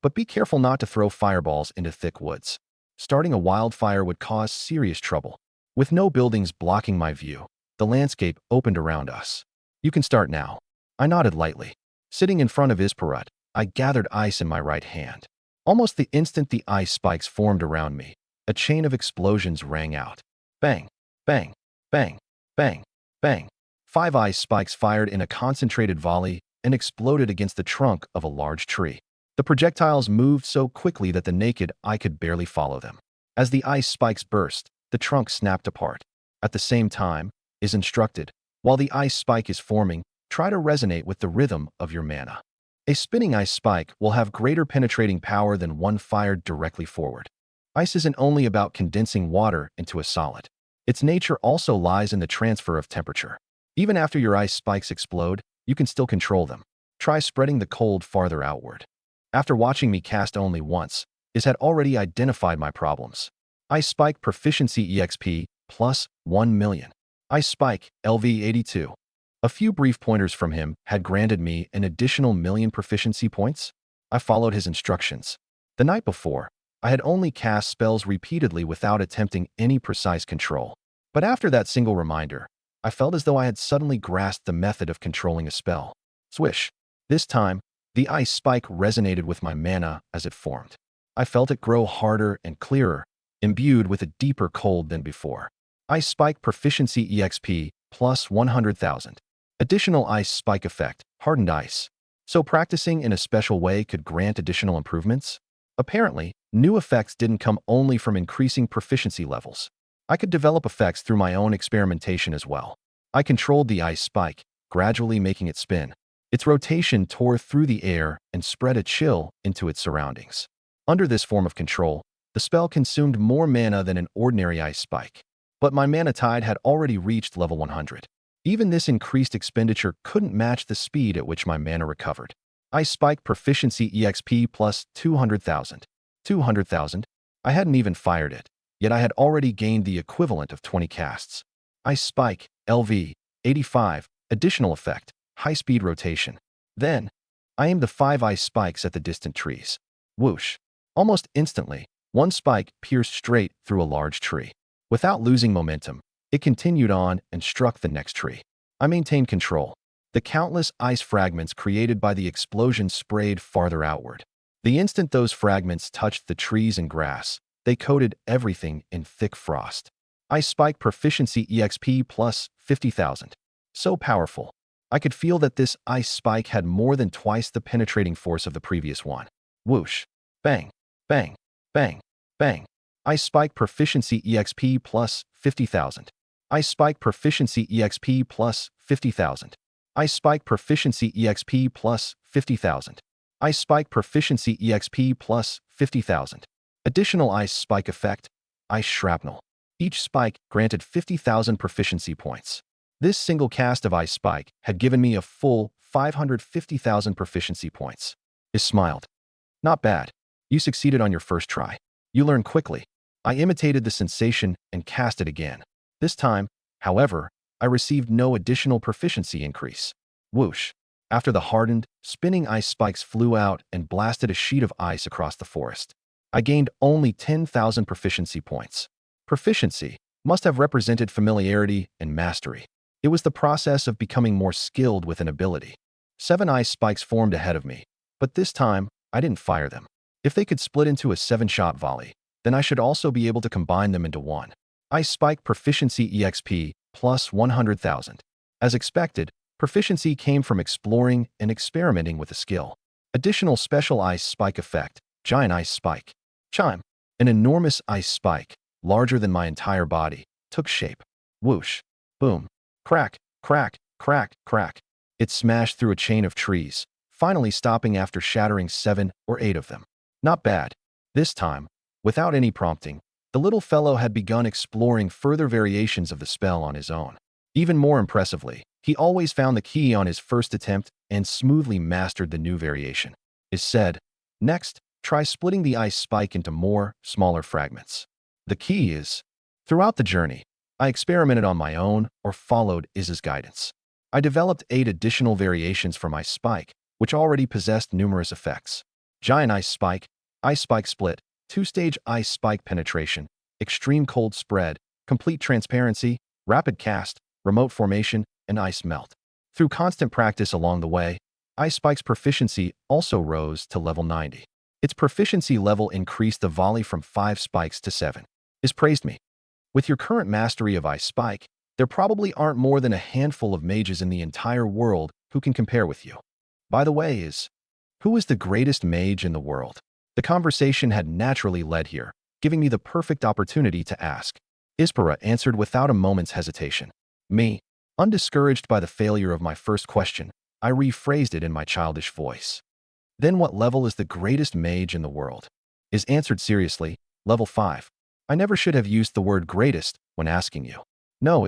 But be careful not to throw fireballs into thick woods. Starting a wildfire would cause serious trouble. With no buildings blocking my view, the landscape opened around us. You can start now. I nodded lightly. Sitting in front of Isparut, I gathered ice in my right hand. Almost the instant the ice spikes formed around me, a chain of explosions rang out. Bang, bang, bang, bang, bang. 5 ice spikes fired in a concentrated volley and exploded against the trunk of a large tree. The projectiles moved so quickly that the naked eye could barely follow them. As the ice spikes burst, the trunk snapped apart. At the same time, Is instructed, while the ice spike is forming, try to resonate with the rhythm of your mana. A spinning ice spike will have greater penetrating power than one fired directly forward. Ice isn't only about condensing water into a solid. Its nature also lies in the transfer of temperature. Even after your ice spikes explode, you can still control them. Try spreading the cold farther outward. After watching me cast only once, Is had already identified my problems. Ice Spike Proficiency EXP plus 1 million. Ice Spike LV 82. A few brief pointers from him had granted me an additional 1,000,000 proficiency points. I followed his instructions. The night before, I had only cast spells repeatedly without attempting any precise control. But after that single reminder, I felt as though I had suddenly grasped the method of controlling a spell. Swish. This time, the ice spike resonated with my mana as it formed. I felt it grow harder and clearer, imbued with a deeper cold than before. Ice Spike Proficiency EXP plus 100,000. Additional Ice Spike Effect, Hardened Ice. So practicing in a special way could grant additional improvements? Apparently, new effects didn't come only from increasing proficiency levels. I could develop effects through my own experimentation as well. I controlled the ice spike, gradually making it spin. Its rotation tore through the air and spread a chill into its surroundings. Under this form of control, the spell consumed more mana than an ordinary ice spike. But my mana tide had already reached level 100. Even this increased expenditure couldn't match the speed at which my mana recovered. Ice Spike Proficiency EXP plus 200,000. 200,000? I hadn't even fired it, yet I had already gained the equivalent of 20 casts. Ice Spike LV 85. Additional effect, high-speed rotation. Then, I aimed the 5 ice spikes at the distant trees. Whoosh. Almost instantly, one spike pierced straight through a large tree. Without losing momentum, it continued on and struck the next tree. I maintained control. The countless ice fragments created by the explosion sprayed farther outward. The instant those fragments touched the trees and grass, they coated everything in thick frost. Ice Spike Proficiency EXP plus 50,000. So powerful. I could feel that this ice spike had more than twice the penetrating force of the previous one. Whoosh. Bang. Bang. Bang. Bang. Ice Spike Proficiency EXP plus 50,000. Ice Spike Proficiency EXP plus 50,000. Ice Spike Proficiency EXP plus 50,000. Ice Spike Proficiency EXP plus 50,000. Additional Ice Spike Effect, Ice Shrapnel. Each spike granted 50,000 proficiency points. This single cast of Ice Spike had given me a full 550,000 proficiency points. Is smiled. Not bad. You succeeded on your first try. You learn quickly. I imitated the sensation and cast it again. This time, however, I received no additional proficiency increase. Whoosh. After the hardened, spinning ice spikes flew out and blasted a sheet of ice across the forest. I gained only 10,000 proficiency points. Proficiency must have represented familiarity and mastery. It was the process of becoming more skilled with an ability. 7 ice spikes formed ahead of me, but this time, I didn't fire them. If they could split into a 7-shot volley, then I should also be able to combine them into one. Ice Spike Proficiency EXP plus 100,000. As expected, proficiency came from exploring and experimenting with a skill. Additional Special Ice Spike Effect, Giant Ice Spike. Chime. An enormous ice spike, larger than my entire body, took shape. Whoosh. Boom. Crack, crack, crack, crack. It smashed through a chain of trees, finally stopping after shattering 7 or 8 of them. Not bad. This time, without any prompting, the little fellow had begun exploring further variations of the spell on his own. Even more impressively, he always found the key on his first attempt and smoothly mastered the new variation. Is said, next, try splitting the ice spike into more, smaller fragments. The key is, throughout the journey, I experimented on my own or followed Iz's guidance. I developed 8 additional variations for my spike, which already possessed numerous effects. Giant Ice Spike, Ice Spike Split, 2-stage Ice Spike Penetration, Extreme Cold Spread, Complete Transparency, Rapid Cast, Remote Formation, and Ice Melt. Through constant practice along the way, Ice Spike's proficiency also rose to level 90. Its proficiency level increased the volley from 5 spikes to 7. Is praised me. With your current mastery of Ice Spike, there probably aren't more than a handful of mages in the entire world who can compare with you. By the way, who is the greatest mage in the world? The conversation had naturally led here, giving me the perfect opportunity to ask. Ispera answered without a moment's hesitation. Me. Undiscouraged by the failure of my first question, I rephrased it in my childish voice. Then what level is the greatest mage in the world? Is answered seriously, level 5. I never should have used the word greatest when asking you. No,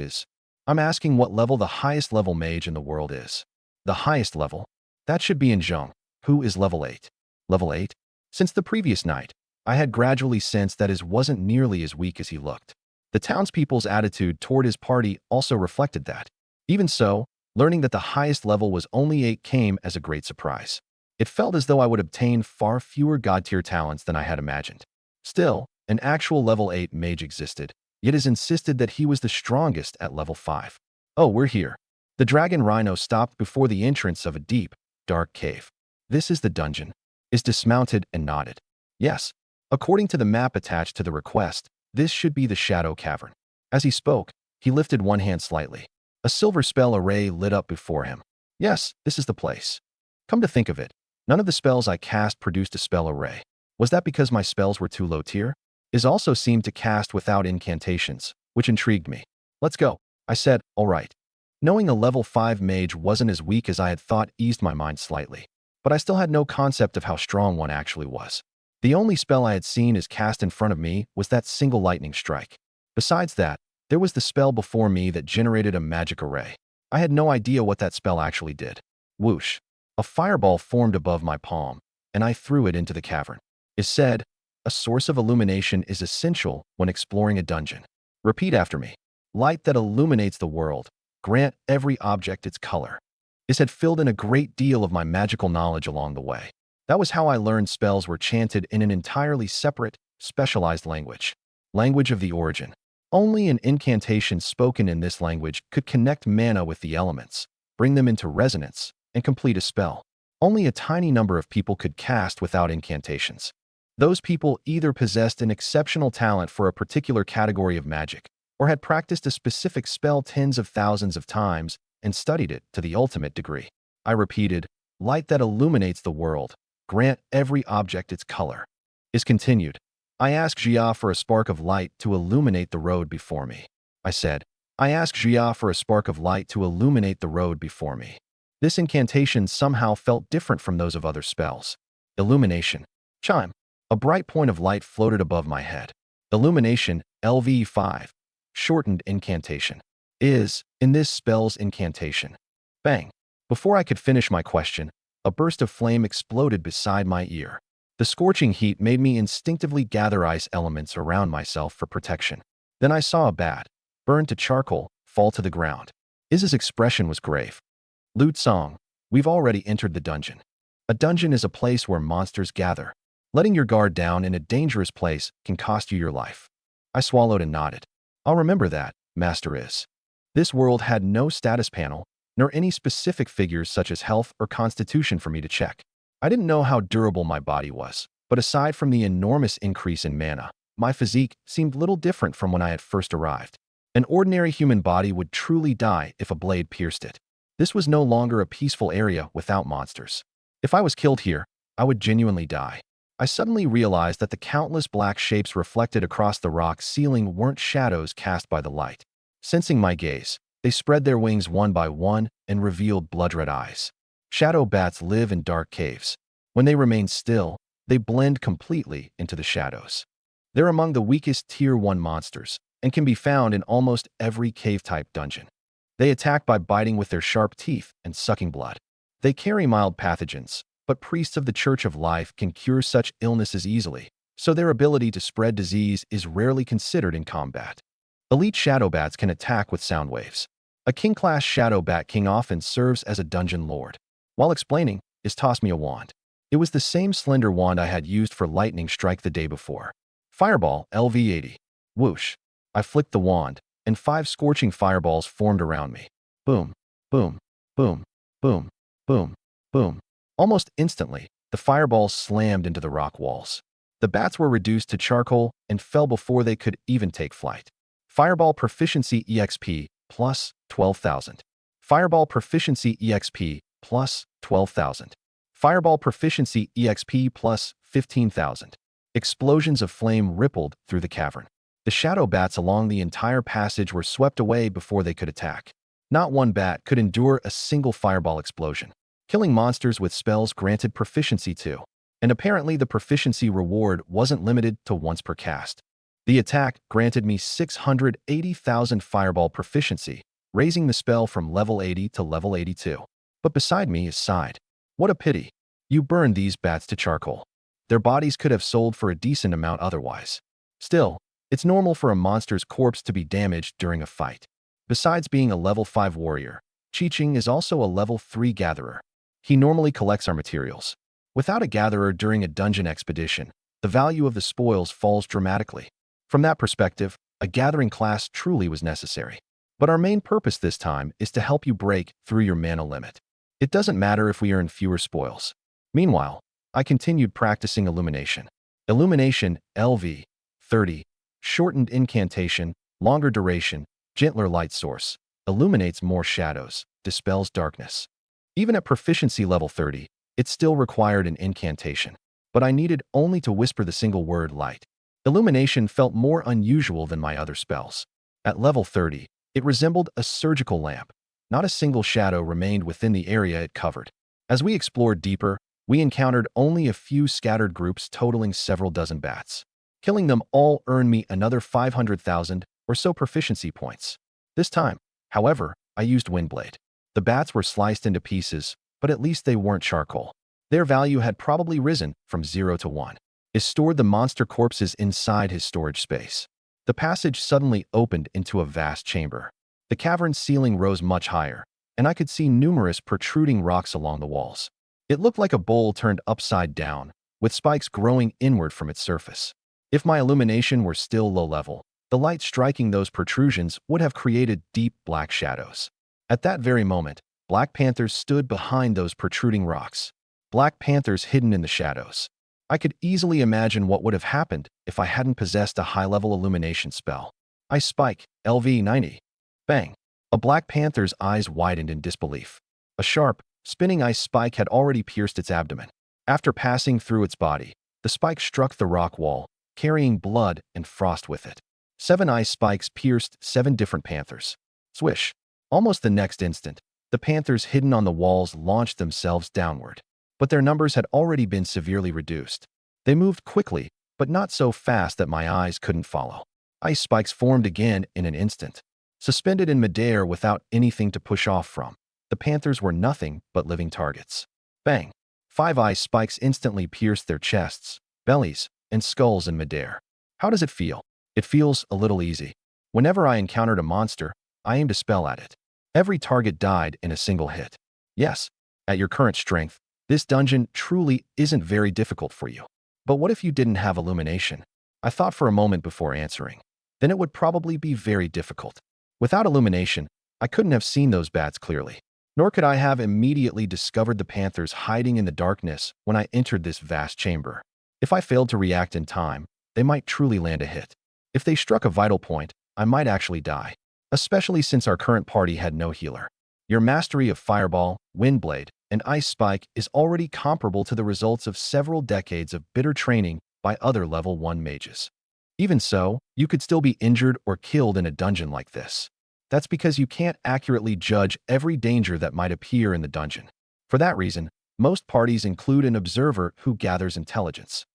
I'm asking what level the highest level mage in the world is. The highest level? That should be in Zhong, who is level 8. Level 8? Since the previous night, I had gradually sensed that Iz wasn't nearly as weak as he looked. The townspeople's attitude toward his party also reflected that. Even so, learning that the highest level was only 8 came as a great surprise. It felt as though I would obtain far fewer god-tier talents than I had imagined. Still, an actual level 8 mage existed, yet Iz insisted that he was the strongest at level 5. Oh, we're here. The dragon rhino stopped before the entrance of a deep, dark cave. This is the dungeon. Iz dismounted and nodded. Yes. According to the map attached to the request, this should be the Shadow Cavern. As he spoke, he lifted one hand slightly. A silver spell array lit up before him. Yes, this is the place. Come to think of it, none of the spells I cast produced a spell array. Was that because my spells were too low tier? Iz also seemed to cast without incantations, which intrigued me. Let's go, I said, all right. Knowing a level 5 mage wasn't as weak as I had thought eased my mind slightly, but I still had no concept of how strong one actually was. The only spell I had seen Iz cast in front of me was that single lightning strike. Besides that, there was the spell before me that generated a magic array. I had no idea what that spell actually did. Whoosh. A fireball formed above my palm, and I threw it into the cavern. Iz said, a source of illumination is essential when exploring a dungeon. Repeat after me. Light that illuminates the world. Grant every object its color. Iz had filled in a great deal of my magical knowledge along the way. That was how I learned spells were chanted in an entirely separate, specialized language. Language of the origin. Only an incantation spoken in this language could connect mana with the elements, bring them into resonance, and complete a spell. Only a tiny number of people could cast without incantations. Those people either possessed an exceptional talent for a particular category of magic, or had practiced a specific spell tens of thousands of times and studied it to the ultimate degree. I repeated, light that illuminates the world. Grant every object its color. Is continued. I asked Jia for a spark of light to illuminate the road before me. I said, I asked Jia for a spark of light to illuminate the road before me. This incantation somehow felt different from those of other spells. Illumination. Chime. A bright point of light floated above my head. Illumination, LV5. Shortened incantation. Is, in this spell's incantation. Bang. Before I could finish my question, a burst of flame exploded beside my ear. The scorching heat made me instinctively gather ice elements around myself for protection. Then I saw a bat, burned to charcoal, fall to the ground. Iz's expression was grave. Lute song. We've already entered the dungeon. A dungeon is a place where monsters gather. Letting your guard down in a dangerous place can cost you your life. I swallowed and nodded. I'll remember that, Master Is. This world had no status panel, nor any specific figures such as health or constitution for me to check. I didn't know how durable my body was, but aside from the enormous increase in mana, my physique seemed little different from when I had first arrived. An ordinary human body would truly die if a blade pierced it. This was no longer a peaceful area without monsters. If I was killed here, I would genuinely die. I suddenly realized that the countless black shapes reflected across the rock ceiling weren't shadows cast by the light. Sensing my gaze, they spread their wings one by one and revealed blood-red eyes. Shadow bats live in dark caves. When they remain still, they blend completely into the shadows. They're among the weakest Tier 1 monsters and can be found in almost every cave-type dungeon. They attack by biting with their sharp teeth and sucking blood. They carry mild pathogens, but priests of the Church of Life can cure such illnesses easily, so their ability to spread disease is rarely considered in combat. Elite shadow bats can attack with sound waves. A king-class shadow bat king often serves as a dungeon lord. While explaining, Is tossed me a wand. It was the same slender wand I had used for lightning strike the day before. Fireball, LV80. Whoosh. I flicked the wand, and 5 scorching fireballs formed around me. Boom, boom, boom, boom, boom, boom. Almost instantly, the fireballs slammed into the rock walls. The bats were reduced to charcoal and fell before they could even take flight. Fireball Proficiency EXP plus 12,000. Fireball Proficiency EXP plus 12,000. Fireball Proficiency EXP plus 15,000. Explosions of flame rippled through the cavern. The shadow bats along the entire passage were swept away before they could attack. Not one bat could endure a single fireball explosion. Killing monsters with spells granted proficiency too, and apparently the proficiency reward wasn't limited to once per cast. The attack granted me 680,000 fireball proficiency, raising the spell from level 80 to level 82. But beside me is sighed. What a pity. You burned these bats to charcoal. Their bodies could have sold for a decent amount otherwise. Still, it's normal for a monster's corpse to be damaged during a fight. Besides being a level 5 warrior, Chi-Ching is also a level 3 gatherer. He normally collects our materials. Without a gatherer during a dungeon expedition, the value of the spoils falls dramatically. From that perspective, a gathering class truly was necessary. But our main purpose this time is to help you break through your mana limit. It doesn't matter if we earn fewer spoils. Meanwhile, I continued practicing Illumination. Illumination, LV, 30, shortened incantation, longer duration, gentler light source, illuminates more shadows, dispels darkness. Even at proficiency level 30, it still required an incantation, but I needed only to whisper the single word light. Illumination felt more unusual than my other spells. At level 30, it resembled a surgical lamp. Not a single shadow remained within the area it covered. As we explored deeper, we encountered only a few scattered groups totaling several dozen bats. Killing them all earned me another 500,000 or so proficiency points. This time, however, I used Windblade. The bats were sliced into pieces, but at least they weren't charcoal. Their value had probably risen from 0 to 1. Is stored the monster corpses inside his storage space. The passage suddenly opened into a vast chamber. The cavern's ceiling rose much higher, and I could see numerous protruding rocks along the walls. It looked like a bowl turned upside down, with spikes growing inward from its surface. If my illumination were still low level, the light striking those protrusions would have created deep black shadows. At that very moment, black panthers stood behind those protruding rocks. Black panthers hidden in the shadows. I could easily imagine what would have happened if I hadn't possessed a high-level illumination spell. Ice Spike, LV 90. Bang! A black panther's eyes widened in disbelief. A sharp, spinning ice spike had already pierced its abdomen. After passing through its body, the spike struck the rock wall, carrying blood and frost with it. 7 ice spikes pierced 7 different panthers. Swish! Almost the next instant, the panthers hidden on the walls launched themselves downward. But their numbers had already been severely reduced. They moved quickly, but not so fast that my eyes couldn't follow. Ice spikes formed again in an instant. Suspended in midair without anything to push off from, the panthers were nothing but living targets. Bang! 5 ice spikes instantly pierced their chests, bellies, and skulls in midair. How does it feel? It feels a little easy. Whenever I encountered a monster, I aimed a spell at it. Every target died in a single hit. Yes, At your current strength, this dungeon truly isn't very difficult for you. But what if you didn't have illumination? I thought for a moment before answering. Then it would probably be very difficult. Without illumination, I couldn't have seen those bats clearly. Nor could I have immediately discovered the panthers hiding in the darkness when I entered this vast chamber. If I failed to react in time, they might truly land a hit. If they struck a vital point, I might actually die, especially since our current party had no healer. Your mastery of Fireball, Windblade, and Ice Spike is already comparable to the results of several decades of bitter training by other level 1 mages. Even so, you could still be injured or killed in a dungeon like this. That's because you can't accurately judge every danger that might appear in the dungeon. For that reason, most parties include an observer who gathers intelligence.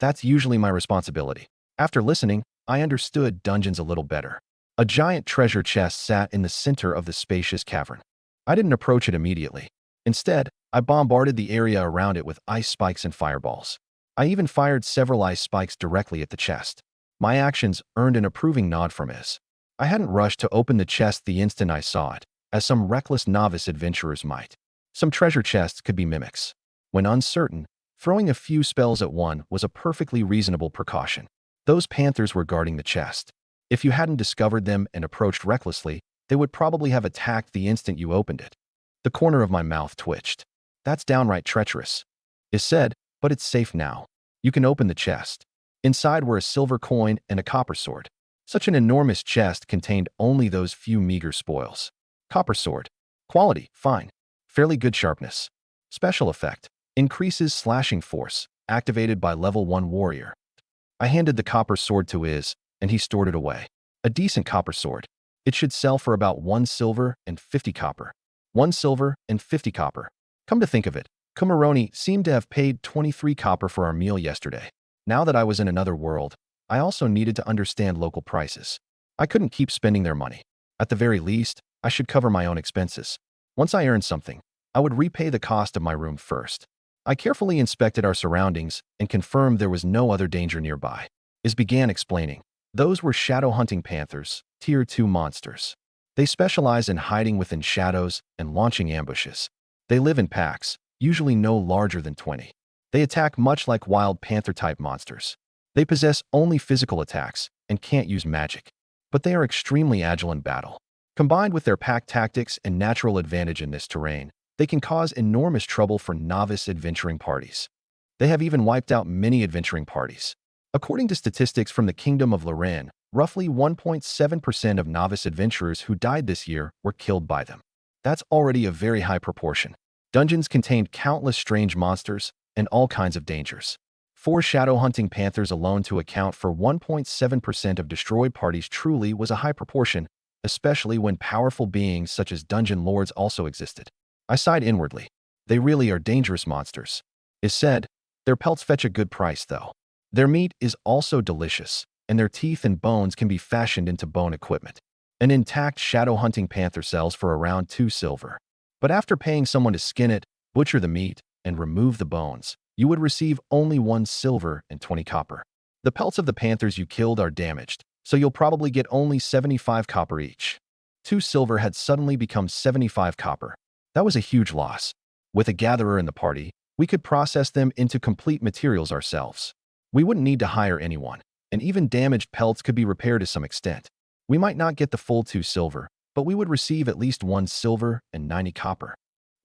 That's usually my responsibility. After listening, I understood dungeons a little better. A giant treasure chest sat in the center of the spacious cavern. I didn't approach it immediately. Instead, I bombarded the area around it with ice spikes and fireballs. I even fired several ice spikes directly at the chest. My actions earned an approving nod from Iz. I hadn't rushed to open the chest the instant I saw it, as some reckless novice adventurers might. Some treasure chests could be mimics. When uncertain, throwing a few spells at one was a perfectly reasonable precaution. Those panthers were guarding the chest. If you hadn't discovered them and approached recklessly, they would probably have attacked the instant you opened it. The corner of my mouth twitched. That's downright treacherous. Iz said, but it's safe now. You can open the chest. Inside were a silver coin and a copper sword. Such an enormous chest contained only those few meager spoils. Copper sword. Quality, fine. Fairly good sharpness. Special effect. Increases slashing force, activated by level 1 warrior. I handed the copper sword to Iz, and he stored it away. A decent copper sword. It should sell for about 1 silver and 50 copper. 1 silver and 50 copper. Come to think of it, Kumaroni seemed to have paid 23 copper for our meal yesterday. Now that I was in another world, I also needed to understand local prices. I couldn't keep spending their money. At the very least, I should cover my own expenses. Once I earned something, I would repay the cost of my room first. I carefully inspected our surroundings and confirmed there was no other danger nearby. Iz began explaining. Those were shadow-hunting panthers, Tier 2 monsters. They specialize in hiding within shadows and launching ambushes. They live in packs, usually no larger than 20. They attack much like wild panther-type monsters. They possess only physical attacks and can't use magic, but they are extremely agile in battle. Combined with their pack tactics and natural advantage in this terrain, they can cause enormous trouble for novice adventuring parties. They have even wiped out many adventuring parties. According to statistics from the Kingdom of Loren, roughly 1.7% of novice adventurers who died this year were killed by them. That's already a very high proportion. Dungeons contained countless strange monsters and all kinds of dangers. 4 shadow-hunting panthers alone to account for 1.7% of destroyed parties truly was a high proportion, especially when powerful beings such as dungeon lords also existed. I sighed inwardly. They really are dangerous monsters. Iz said, their pelts fetch a good price though. Their meat is also delicious, and their teeth and bones can be fashioned into bone equipment. An intact shadow-hunting panther sells for around 2 silver. But after paying someone to skin it, butcher the meat, and remove the bones, you would receive only 1 silver and 20 copper. The pelts of the panthers you killed are damaged, so you'll probably get only 75 copper each. 2 silver had suddenly become 75 copper. That was a huge loss. With a gatherer in the party, we could process them into complete materials ourselves. We wouldn't need to hire anyone, and even damaged pelts could be repaired to some extent. We might not get the full 2 silver, but we would receive at least 1 silver and 90 copper.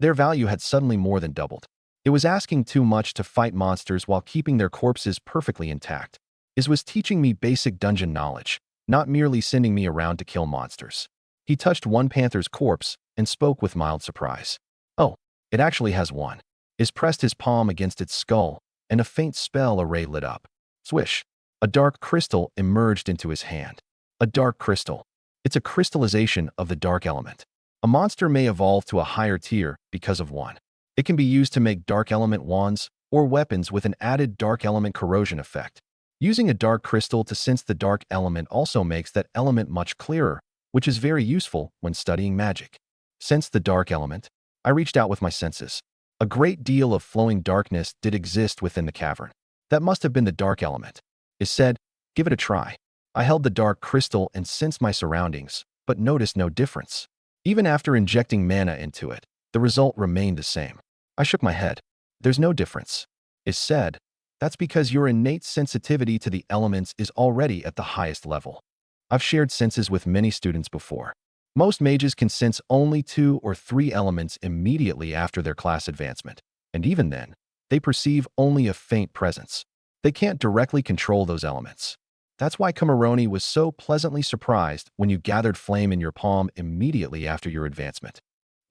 Their value had suddenly more than doubled. It was asking too much to fight monsters while keeping their corpses perfectly intact. Iz was teaching me basic dungeon knowledge, not merely sending me around to kill monsters. He touched one panther's corpse and spoke with mild surprise. Oh, it actually has one. Iz pressed his palm against its skull, and a faint spell array lit up. Swish! A dark crystal emerged into his hand. A dark crystal. It's a crystallization of the dark element. A monster may evolve to a higher tier because of one. It can be used to make dark element wands or weapons with an added dark element corrosion effect. Using a dark crystal to sense the dark element also makes that element much clearer, which is very useful when studying magic. Sense the dark element. I reached out with my senses. A great deal of flowing darkness did exist within the cavern. That must have been the dark element. It said, give it a try. I held the dark crystal and sensed my surroundings, but noticed no difference. Even after injecting mana into it, the result remained the same. I shook my head. There's no difference. Is said, that's because your innate sensitivity to the elements is already at the highest level. I've shared senses with many students before. Most mages can sense only 2 or 3 elements immediately after their class advancement, and even then, they perceive only a faint presence. They can't directly control those elements. That's why Kumaroni was so pleasantly surprised when you gathered flame in your palm immediately after your advancement.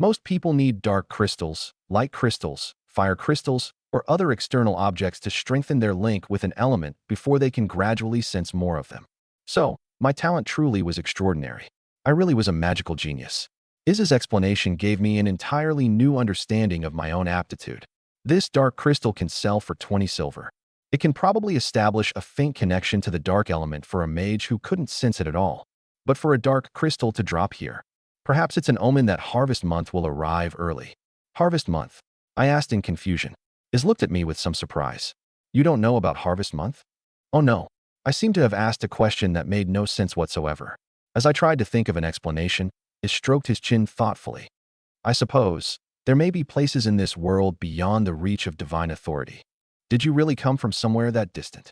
Most people need dark crystals, light crystals, fire crystals, or other external objects to strengthen their link with an element before they can gradually sense more of them. So, my talent truly was extraordinary. I really was a magical genius. Iz's explanation gave me an entirely new understanding of my own aptitude. This dark crystal can sell for 20 silver. It can probably establish a faint connection to the dark element for a mage who couldn't sense it at all. But for a dark crystal to drop here, perhaps it's an omen that harvest month will arrive early. Harvest month? I asked in confusion. Iz looked at me with some surprise. You don't know about harvest month? Oh no. I seemed to have asked a question that made no sense whatsoever. As I tried to think of an explanation, Iz stroked his chin thoughtfully. I suppose there may be places in this world beyond the reach of divine authority. Did you really come from somewhere that distant?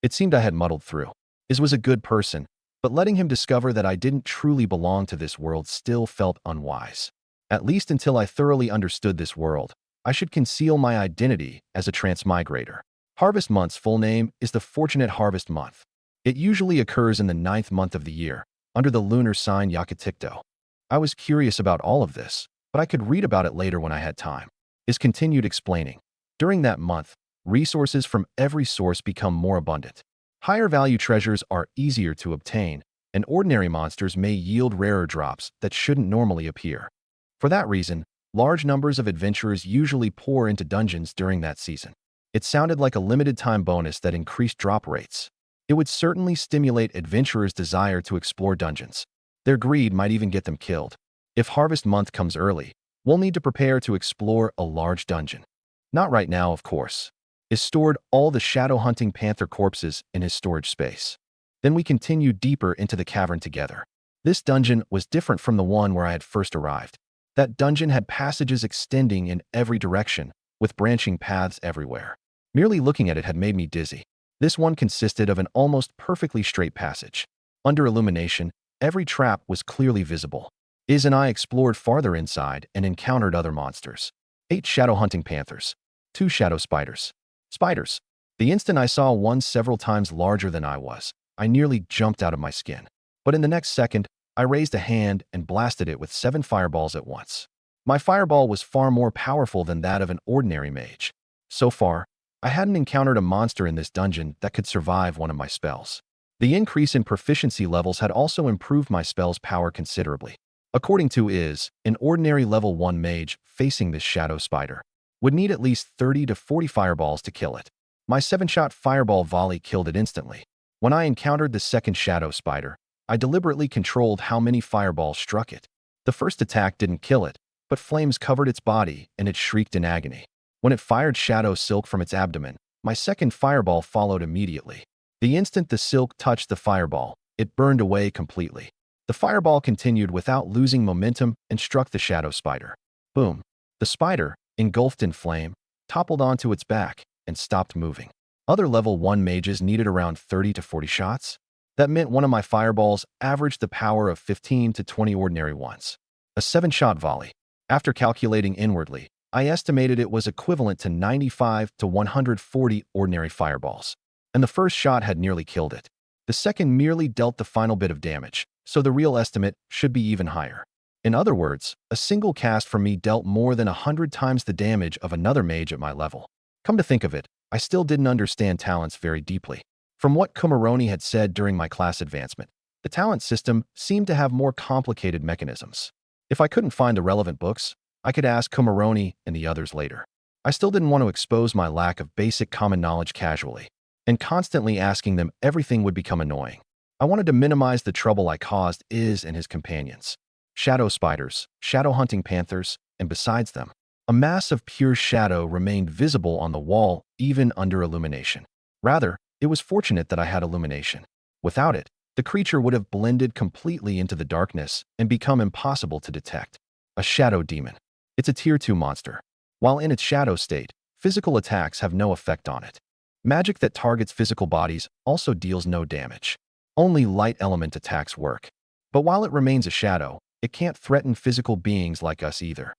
It seemed I had muddled through. Iz was a good person, but letting him discover that I didn't truly belong to this world still felt unwise. At least until I thoroughly understood this world, I should conceal my identity as a transmigrator. Harvest month's full name is the Fortunate Harvest Month. It usually occurs in the 9th month of the year, under the lunar sign Yakatikto. I was curious about all of this, but I could read about it later when I had time. Iz continued explaining. During that month, resources from every source become more abundant. Higher value treasures are easier to obtain, and ordinary monsters may yield rarer drops that shouldn't normally appear. For that reason, large numbers of adventurers usually pour into dungeons during that season. It sounded like a limited-time bonus that increased drop rates. It would certainly stimulate adventurers' desire to explore dungeons. Their greed might even get them killed. If Harvest Month comes early, we'll need to prepare to explore a large dungeon. Not right now, of course. Iz stored all the shadow-hunting panther corpses in his storage space. Then we continued deeper into the cavern together. This dungeon was different from the one where I had first arrived. That dungeon had passages extending in every direction, with branching paths everywhere. Merely looking at it had made me dizzy. This one consisted of an almost perfectly straight passage. Under illumination, every trap was clearly visible. Iz and I explored farther inside and encountered other monsters. 8 shadow-hunting panthers. 2 shadow spiders. Spiders. The instant I saw one several times larger than I was, I nearly jumped out of my skin. But in the next second, I raised a hand and blasted it with 7 fireballs at once. My fireball was far more powerful than that of an ordinary mage. So far, I hadn't encountered a monster in this dungeon that could survive one of my spells. The increase in proficiency levels had also improved my spell's power considerably. According to Iz, an ordinary level 1 mage facing this shadow spider would need at least 30 to 40 fireballs to kill it. My 7-shot fireball volley killed it instantly. When I encountered the second shadow spider, I deliberately controlled how many fireballs struck it. The first attack didn't kill it, but flames covered its body and it shrieked in agony. When it fired shadow silk from its abdomen, my second fireball followed immediately. The instant the silk touched the fireball, it burned away completely. The fireball continued without losing momentum and struck the shadow spider. Boom. The spider, engulfed in flame, toppled onto its back and stopped moving. Other level 1 mages needed around 30 to 40 shots. That meant one of my fireballs averaged the power of 15 to 20 ordinary ones. A 7-shot volley. After calculating inwardly, I estimated it was equivalent to 95 to 140 ordinary fireballs. And the first shot had nearly killed it. The second merely dealt the final bit of damage, so the real estimate should be even higher. In other words, a single cast from me dealt more than 100 times the damage of another mage at my level. Come to think of it, I still didn't understand talents very deeply. From what Kumaroni had said during my class advancement, the talent system seemed to have more complicated mechanisms. If I couldn't find the relevant books, I could ask Kumaroni and the others later. I still didn't want to expose my lack of basic common knowledge casually, and constantly asking them everything would become annoying. I wanted to minimize the trouble I caused Iz and his companions. Shadow spiders, shadow-hunting panthers, and besides them, a mass of pure shadow remained visible on the wall even under illumination. Rather, it was fortunate that I had illumination. Without it, the creature would have blended completely into the darkness and become impossible to detect. A shadow demon. It's a tier 2 monster. While in its shadow state, physical attacks have no effect on it. Magic that targets physical bodies also deals no damage. Only light element attacks work. But while it remains a shadow, it can't threaten physical beings like us either.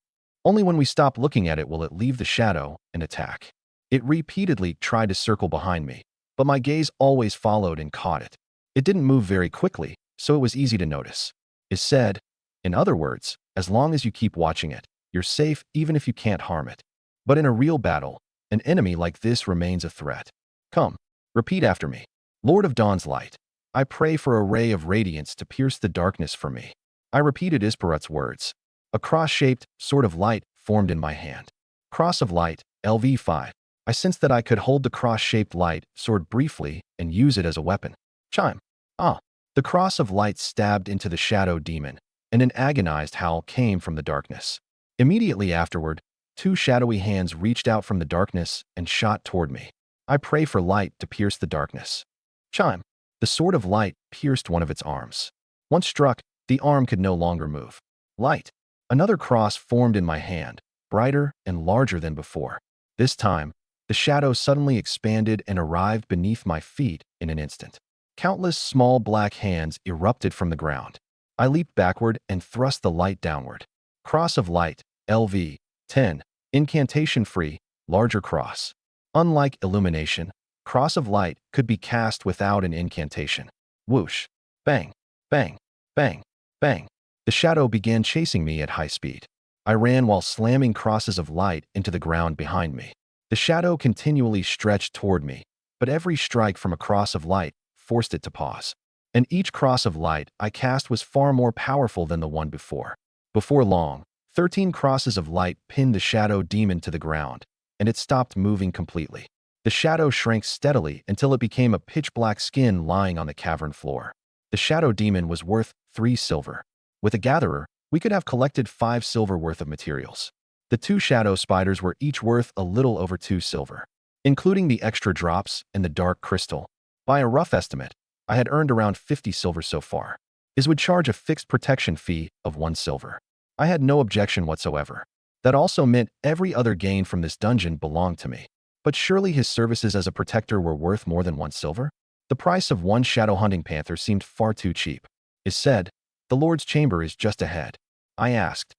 Only when we stop looking at it will it leave the shadow and attack. It repeatedly tried to circle behind me, but my gaze always followed and caught it. It didn't move very quickly, so it was easy to notice. It said, in other words, as long as you keep watching it, you're safe even if you can't harm it. But in a real battle, an enemy like this remains a threat. Come, repeat after me. Lord of Dawn's light, I pray for a ray of radiance to pierce the darkness for me. I repeated Isparut's words. A cross-shaped sword of light formed in my hand. Cross of light, LV5. I sensed that I could hold the cross-shaped light sword briefly and use it as a weapon. Chime. Ah. The cross of light stabbed into the shadow demon, and an agonized howl came from the darkness. Immediately afterward, two shadowy hands reached out from the darkness and shot toward me. I pray for light to pierce the darkness. Chime. The sword of light pierced one of its arms. Once struck, the arm could no longer move. Light. Another cross formed in my hand, brighter and larger than before. This time, the shadow suddenly expanded and arrived beneath my feet in an instant. Countless small black hands erupted from the ground. I leaped backward and thrust the light downward. Cross of light, LV, 10. Incantation-free, larger cross. Unlike illumination, cross of light could be cast without an incantation. Whoosh. Bang. Bang. Bang. Bang. The shadow began chasing me at high speed. I ran while slamming crosses of light into the ground behind me. The shadow continually stretched toward me, but every strike from a cross of light forced it to pause. And each cross of light I cast was far more powerful than the one before. Before long, 13 crosses of light pinned the shadow demon to the ground, and it stopped moving completely. The shadow shrank steadily until it became a pitch-black skin lying on the cavern floor. The shadow demon was worth 3 silver. With a gatherer, we could have collected 5 silver worth of materials. The 2 shadow spiders were each worth a little over 2 silver. Including the extra drops and the dark crystal, by a rough estimate, I had earned around 50 silver so far. Is would charge a fixed protection fee of 1 silver. I had no objection whatsoever. That also meant every other gain from this dungeon belonged to me. But surely his services as a protector were worth more than 1 silver? The price of 1 shadow hunting panther seemed far too cheap. Is said, the Lord's chamber is just ahead. I asked,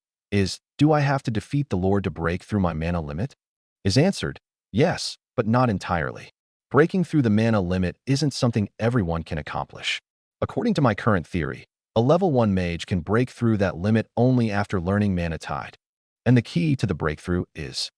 do I have to defeat the Lord to break through my mana limit? Is answered, yes, but not entirely. Breaking through the mana limit isn't something everyone can accomplish. According to my current theory, a level 1 mage can break through that limit only after learning Mana Tide. And the key to the breakthrough is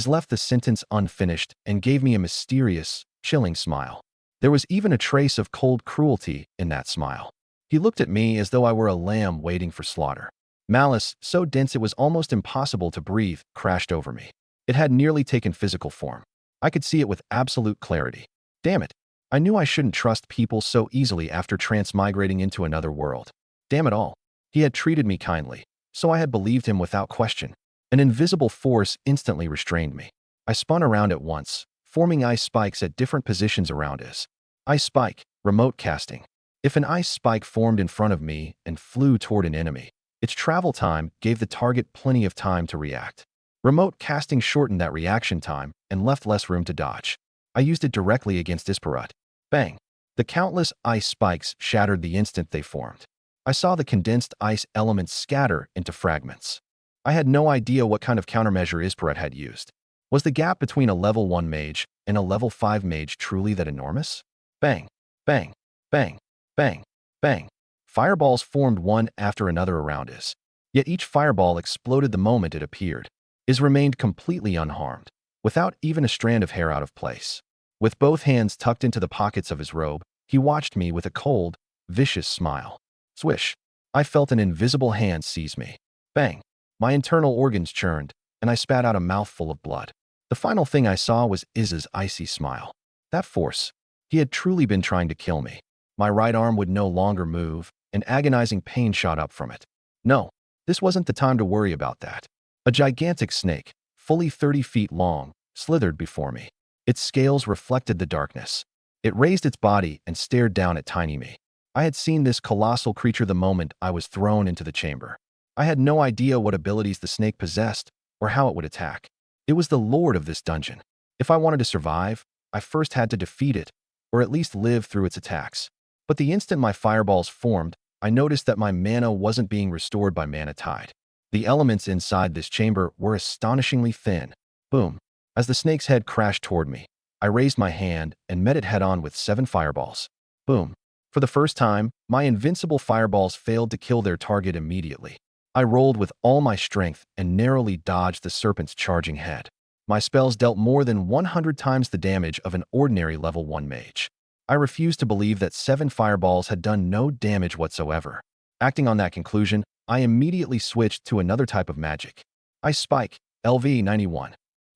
left the sentence unfinished and gave me a mysterious, chilling smile. There was even a trace of cold cruelty in that smile. He looked at me as though I were a lamb waiting for slaughter. Malice, so dense it was almost impossible to breathe, crashed over me. It had nearly taken physical form. I could see it with absolute clarity. Damn it. I knew I shouldn't trust people so easily after transmigrating into another world. Damn it all. He had treated me kindly, so I had believed him without question. An invisible force instantly restrained me. I spun around at once, forming ice spikes at different positions around us. Ice spike, remote casting. If an ice spike formed in front of me and flew toward an enemy, its travel time gave the target plenty of time to react. Remote casting shortened that reaction time and left less room to dodge. I used it directly against Isparut. Bang! The countless ice spikes shattered the instant they formed. I saw the condensed ice elements scatter into fragments. I had no idea what kind of countermeasure Isparut had used. Was the gap between a level 1 mage and a level 5 mage truly that enormous? Bang! Bang! Bang! Bang! Bang! Fireballs formed one after another around us. Yet each fireball exploded the moment it appeared. Is remained completely unharmed, without even a strand of hair out of place. With both hands tucked into the pockets of his robe, he watched me with a cold, vicious smile. Swish! I felt an invisible hand seize me. Bang! My internal organs churned, and I spat out a mouthful of blood. The final thing I saw was Iz's icy smile. That force. He had truly been trying to kill me. My right arm would no longer move, and agonizing pain shot up from it. No, this wasn't the time to worry about that. A gigantic snake, fully 30 feet long, slithered before me. Its scales reflected the darkness. It raised its body and stared down at tiny me. I had seen this colossal creature the moment I was thrown into the chamber. I had no idea what abilities the snake possessed or how it would attack. It was the lord of this dungeon. If I wanted to survive, I first had to defeat it, or at least live through its attacks. But the instant my fireballs formed, I noticed that my mana wasn't being restored by mana tide. The elements inside this chamber were astonishingly thin. Boom. As the snake's head crashed toward me, I raised my hand and met it head-on with 7 fireballs. Boom. For the first time, my invincible fireballs failed to kill their target immediately. I rolled with all my strength and narrowly dodged the serpent's charging head. My spells dealt more than 100 times the damage of an ordinary level 1 mage. I refused to believe that 7 fireballs had done no damage whatsoever. Acting on that conclusion, I immediately switched to another type of magic. Ice Spike, LV 91.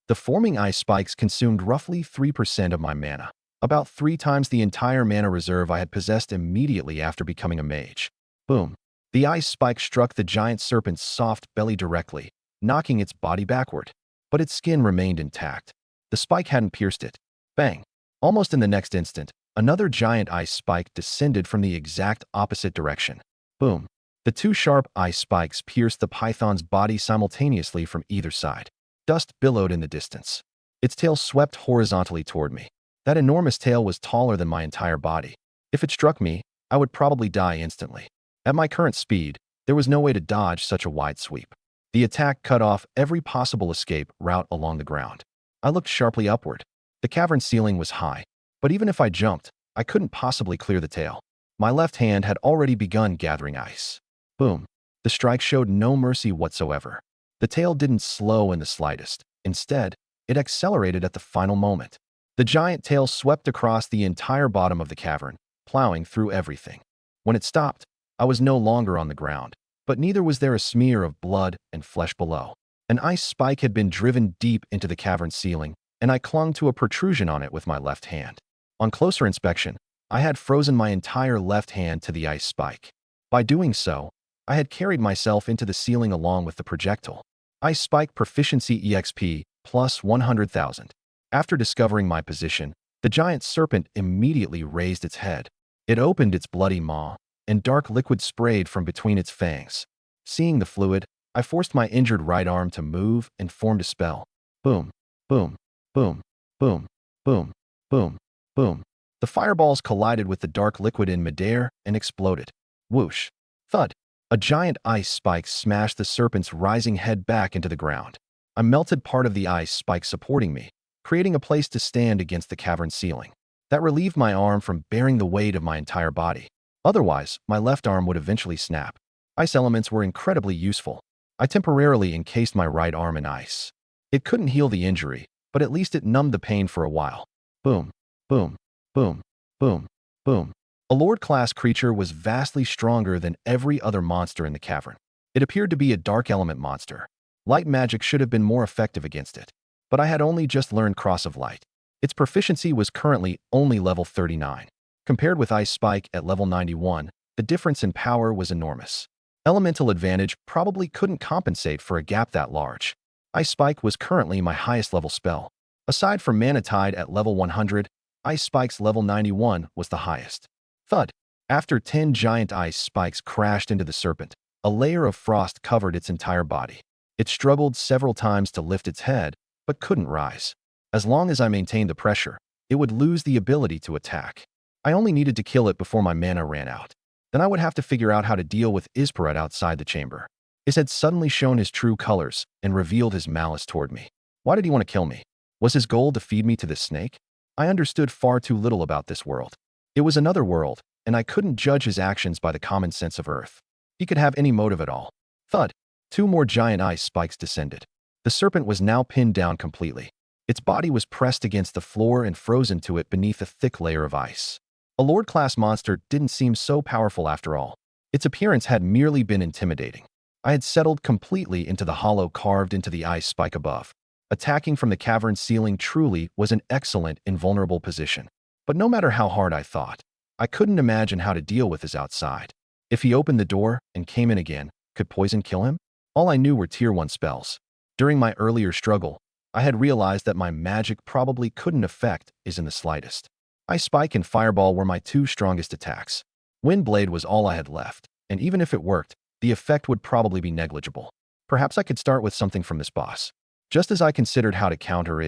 The forming ice spikes consumed roughly 3% of my mana, about 3 times the entire mana reserve I had possessed immediately after becoming a mage. Boom. The ice spike struck the giant serpent's soft belly directly, knocking its body backward. But its skin remained intact. The spike hadn't pierced it. Bang. Almost in the next instant, another giant ice spike descended from the exact opposite direction. Boom. The 2 sharp ice spikes pierced the python's body simultaneously from either side. Dust billowed in the distance. Its tail swept horizontally toward me. That enormous tail was taller than my entire body. If it struck me, I would probably die instantly. At my current speed, there was no way to dodge such a wide sweep. The attack cut off every possible escape route along the ground. I looked sharply upward. The cavern ceiling was high, but even if I jumped, I couldn't possibly clear the tail. My left hand had already begun gathering ice. Boom. The strike showed no mercy whatsoever. The tail didn't slow in the slightest. Instead, it accelerated at the final moment. The giant tail swept across the entire bottom of the cavern, plowing through everything. When it stopped, I was no longer on the ground, but neither was there a smear of blood and flesh below. An ice spike had been driven deep into the cavern ceiling, and I clung to a protrusion on it with my left hand. On closer inspection, I had frozen my entire left hand to the ice spike. By doing so, I had carried myself into the ceiling along with the projectile. Ice Spike Proficiency EXP plus 100,000. After discovering my position, the giant serpent immediately raised its head. It opened its bloody maw, and dark liquid sprayed from between its fangs. Seeing the fluid, I forced my injured right arm to move and formed a spell. Boom, boom, boom, boom, boom, boom, boom. The fireballs collided with the dark liquid in midair and exploded. Whoosh. Thud. A giant ice spike smashed the serpent's rising head back into the ground. I melted part of the ice spike supporting me, creating a place to stand against the cavern ceiling. That relieved my arm from bearing the weight of my entire body. Otherwise, my left arm would eventually snap. Ice elements were incredibly useful. I temporarily encased my right arm in ice. It couldn't heal the injury, but at least it numbed the pain for a while. Boom, boom, boom, boom, boom. A Lord-class creature was vastly stronger than every other monster in the cavern. It appeared to be a dark element monster. Light magic should have been more effective against it, but I had only just learned Cross of Light. Its proficiency was currently only level 39. Compared with Ice Spike at level 91, the difference in power was enormous. Elemental Advantage probably couldn't compensate for a gap that large. Ice Spike was currently my highest level spell. Aside from Mana Tide at level 100, Ice Spike's level 91 was the highest. Thud. After 10 giant ice spikes crashed into the serpent, a layer of frost covered its entire body. It struggled several times to lift its head, but couldn't rise. As long as I maintained the pressure, it would lose the ability to attack. I only needed to kill it before my mana ran out. Then I would have to figure out how to deal with Isperat outside the chamber. His had suddenly shown his true colors and revealed his malice toward me. Why did he want to kill me? Was his goal to feed me to this snake? I understood far too little about this world. It was another world, and I couldn't judge his actions by the common sense of Earth. He could have any motive at all. Thud. 2 more giant ice spikes descended. The serpent was now pinned down completely. Its body was pressed against the floor and frozen to it beneath a thick layer of ice. A Lord-class monster didn't seem so powerful after all. Its appearance had merely been intimidating. I had settled completely into the hollow carved into the ice spike above. Attacking from the cavern ceiling truly was an excellent invulnerable position. But no matter how hard I thought, I couldn't imagine how to deal with his outside. If he opened the door and came in again, could poison kill him? All I knew were tier 1 spells. During my earlier struggle, I had realized that my magic probably couldn't affect is in the slightest. Ice Spike and Fireball were my 2 strongest attacks. Windblade was all I had left, and even if it worked, the effect would probably be negligible. Perhaps I could start with something from this boss. Just as I considered how to counter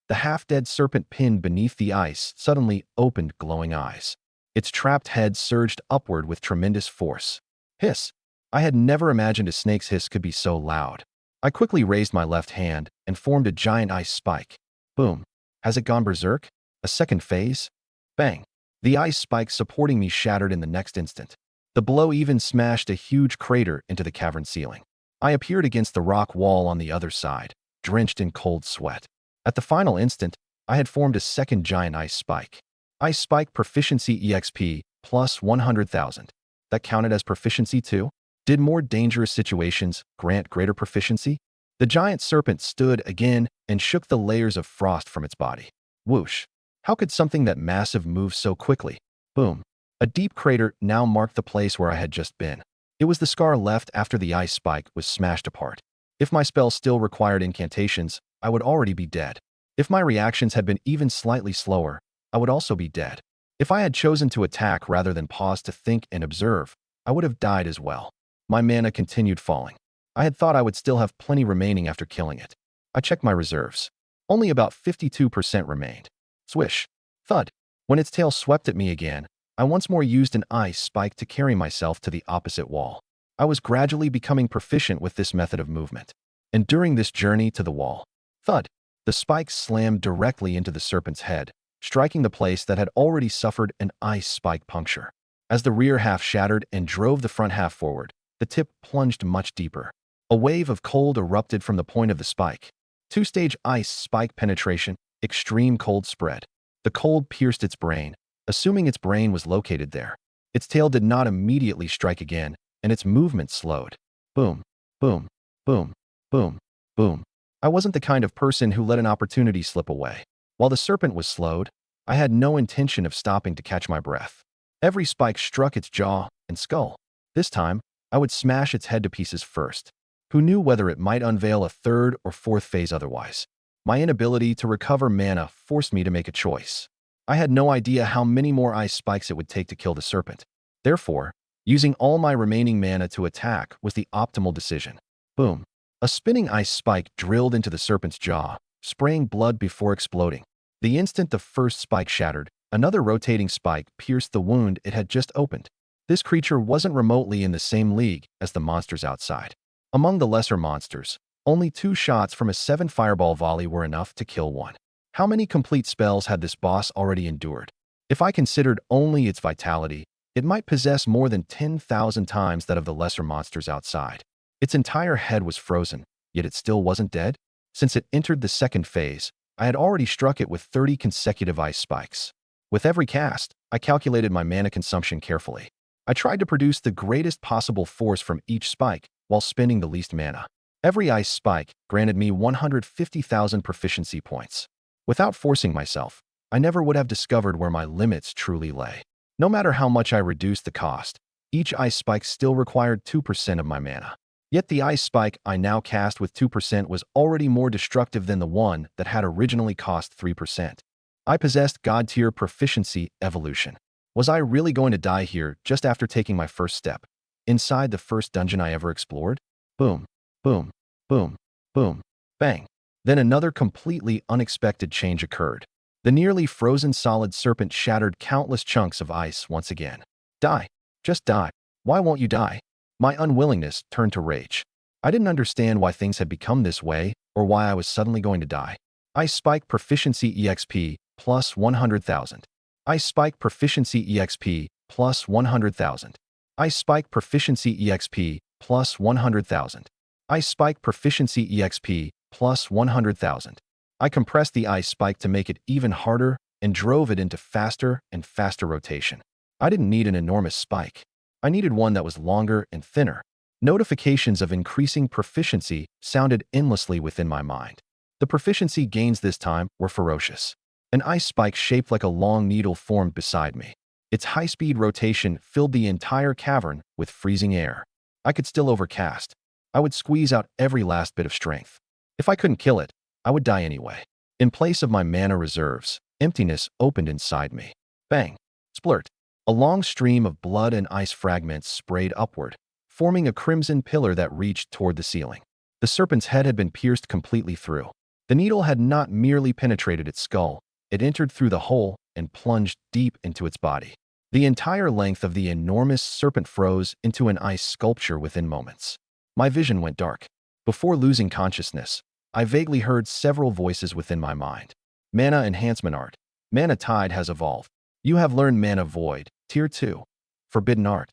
the half-dead serpent pinned beneath the ice suddenly opened glowing eyes. Its trapped head surged upward with tremendous force. Hiss! I had never imagined a snake's hiss could be so loud. I quickly raised my left hand and formed a giant ice spike. Boom. Has it gone berserk? A second phase? Bang. The ice spike supporting me shattered in the next instant. The blow even smashed a huge crater into the cavern ceiling. I appeared against the rock wall on the other side, drenched in cold sweat. At the final instant, I had formed a second giant ice spike. Ice spike proficiency EXP plus 100,000. That counted as proficiency too? Did more dangerous situations grant greater proficiency? The giant serpent stood again and shook the layers of frost from its body. Whoosh! How could something that massive move so quickly? Boom! A deep crater now marked the place where I had just been. It was the scar left after the ice spike was smashed apart. If my spell still required incantations, I would already be dead. If my reactions had been even slightly slower, I would also be dead. If I had chosen to attack rather than pause to think and observe, I would have died as well. My mana continued falling. I had thought I would still have plenty remaining after killing it. I checked my reserves. Only about 52% remained. Swish. Thud. When its tail swept at me again, I once more used an ice spike to carry myself to the opposite wall. I was gradually becoming proficient with this method of movement. And during this journey to the wall, thud, the spike slammed directly into the serpent's head, striking the place that had already suffered an ice spike puncture. As the rear half shattered and drove the front half forward, the tip plunged much deeper. A wave of cold erupted from the point of the spike. Two-stage ice spike penetration, extreme cold spread. The cold pierced its brain, assuming its brain was located there. Its tail did not immediately strike again, and its movement slowed. Boom, boom, boom, boom, boom. I wasn't the kind of person who let an opportunity slip away. While the serpent was slowed, I had no intention of stopping to catch my breath. Every spike struck its jaw and skull. This time, I would smash its head to pieces first. Who knew whether it might unveil a third or fourth phase otherwise? My inability to recover mana forced me to make a choice. I had no idea how many more ice spikes it would take to kill the serpent. Therefore, using all my remaining mana to attack was the optimal decision. Boom. A spinning ice spike drilled into the serpent's jaw, spraying blood before exploding. The instant the first spike shattered, another rotating spike pierced the wound it had just opened. This creature wasn't remotely in the same league as the monsters outside. Among the lesser monsters, only 2 shots from a 7 fireball volley were enough to kill one. How many complete spells had this boss already endured? If I considered only its vitality, it might possess more than 10,000 times that of the lesser monsters outside. Its entire head was frozen, yet it still wasn't dead. Since it entered the second phase, I had already struck it with 30 consecutive ice spikes. With every cast, I calculated my mana consumption carefully. I tried to produce the greatest possible force from each spike while spending the least mana. Every ice spike granted me 150,000 proficiency points. Without forcing myself, I never would have discovered where my limits truly lay. No matter how much I reduced the cost, each ice spike still required 2% of my mana. Yet the ice spike I now cast with 2% was already more destructive than the one that had originally cost 3%. I possessed God-tier proficiency evolution. Was I really going to die here just after taking my first step? Inside the first dungeon I ever explored? Boom, boom, boom, boom, bang. Then another completely unexpected change occurred. The nearly frozen solid serpent shattered countless chunks of ice once again. Die. Just die. Why won't you die? My unwillingness turned to rage. I didn't understand why things had become this way or why I was suddenly going to die. Ice Spike Proficiency EXP plus 100,000. Ice Spike Proficiency EXP plus 100,000. Ice Spike Proficiency EXP plus 100,000. Ice Spike Proficiency EXP plus 100,000. I compressed the ice spike to make it even harder and drove it into faster and faster rotation. I didn't need an enormous spike. I needed one that was longer and thinner. Notifications of increasing proficiency sounded endlessly within my mind. The proficiency gains this time were ferocious. An ice spike shaped like a long needle formed beside me. Its high-speed rotation filled the entire cavern with freezing air. I could still overcast. I would squeeze out every last bit of strength. If I couldn't kill it, I would die anyway. In place of my mana reserves, emptiness opened inside me. Bang! Splurt! A long stream of blood and ice fragments sprayed upward, forming a crimson pillar that reached toward the ceiling. The serpent's head had been pierced completely through. The needle had not merely penetrated its skull, it entered through the hole and plunged deep into its body. The entire length of the enormous serpent froze into an ice sculpture within moments. My vision went dark. Before losing consciousness, I vaguely heard several voices within my mind. Mana Enhancement Art. Mana Tide has evolved. You have learned Mana Void, Tier 2. Forbidden Art.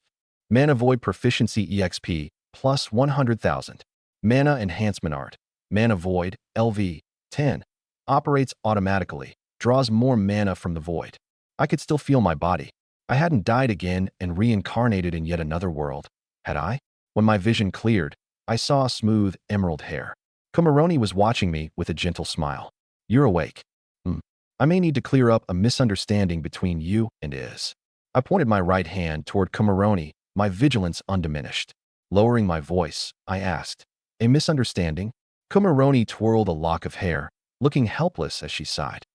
Mana Void Proficiency EXP, plus 100,000. Mana Enhancement Art. Mana Void, LV, 10. Operates automatically, draws more mana from the void. I could still feel my body. I hadn't died again and reincarnated in yet another world, had I? When my vision cleared, I saw smooth, emerald hair. Kumaroni was watching me with a gentle smile. You're awake. I may need to clear up a misunderstanding between you and Iz. I pointed my right hand toward Kumaroni, my vigilance undiminished. Lowering my voice, I asked, a misunderstanding? Kumaroni twirled a lock of hair, looking helpless as she sighed.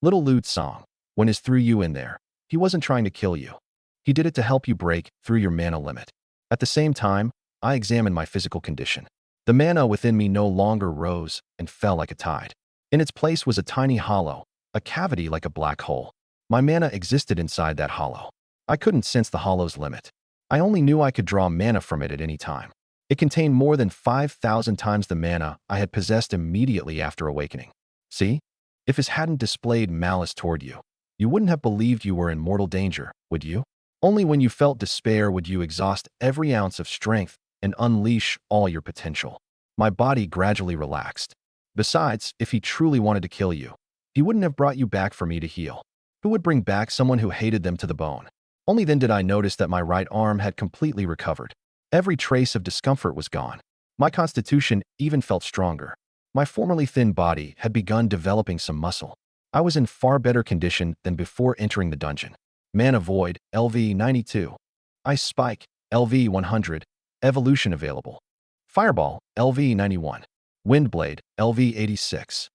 Little lewd song. When Iz threw you in there, he wasn't trying to kill you. He did it to help you break through your mana limit. At the same time, I examined my physical condition. The mana within me no longer rose and fell like a tide. In its place was a tiny hollow, a cavity like a black hole. My mana existed inside that hollow. I couldn't sense the hollow's limit. I only knew I could draw mana from it at any time. It contained more than 5,000 times the mana I had possessed immediately after awakening. See? If Iz hadn't displayed malice toward you, you wouldn't have believed you were in mortal danger, would you? Only when you felt despair would you exhaust every ounce of strength and unleash all your potential. My body gradually relaxed. Besides, if he truly wanted to kill you, he wouldn't have brought you back for me to heal. Who would bring back someone who hated them to the bone? Only then did I notice that my right arm had completely recovered. Every trace of discomfort was gone. My constitution even felt stronger. My formerly thin body had begun developing some muscle. I was in far better condition than before entering the dungeon. Mana Void, LV 92. Ice Spike, LV 100. Evolution available. Fireball, LV 91. Windblade, LV 86.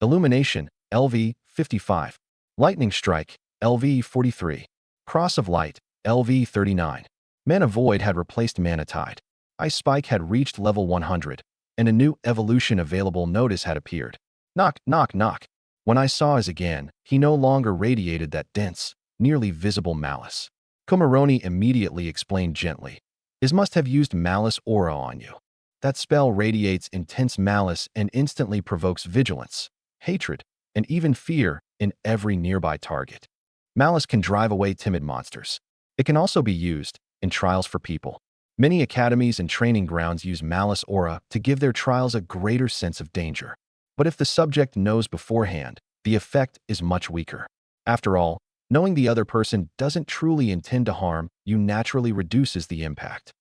Illumination, LV 55. Lightning Strike, LV 43. Cross of Light, LV 39. Mana Void had replaced Mana Tide. Ice Spike had reached level 100, and a new evolution available notice had appeared. Knock, knock, knock. When I saw Iz again, he no longer radiated that dense, nearly visible malice. Kumaroni immediately explained gently. Iz must have used Malice Aura on you. That spell radiates intense malice and instantly provokes vigilance, hatred, and even fear in every nearby target. Malice can drive away timid monsters. It can also be used in trials for people. Many academies and training grounds use Malice Aura to give their trials a greater sense of danger. But if the subject knows beforehand, the effect is much weaker. After all, knowing the other person doesn't truly intend to harm you naturally reduces the impact.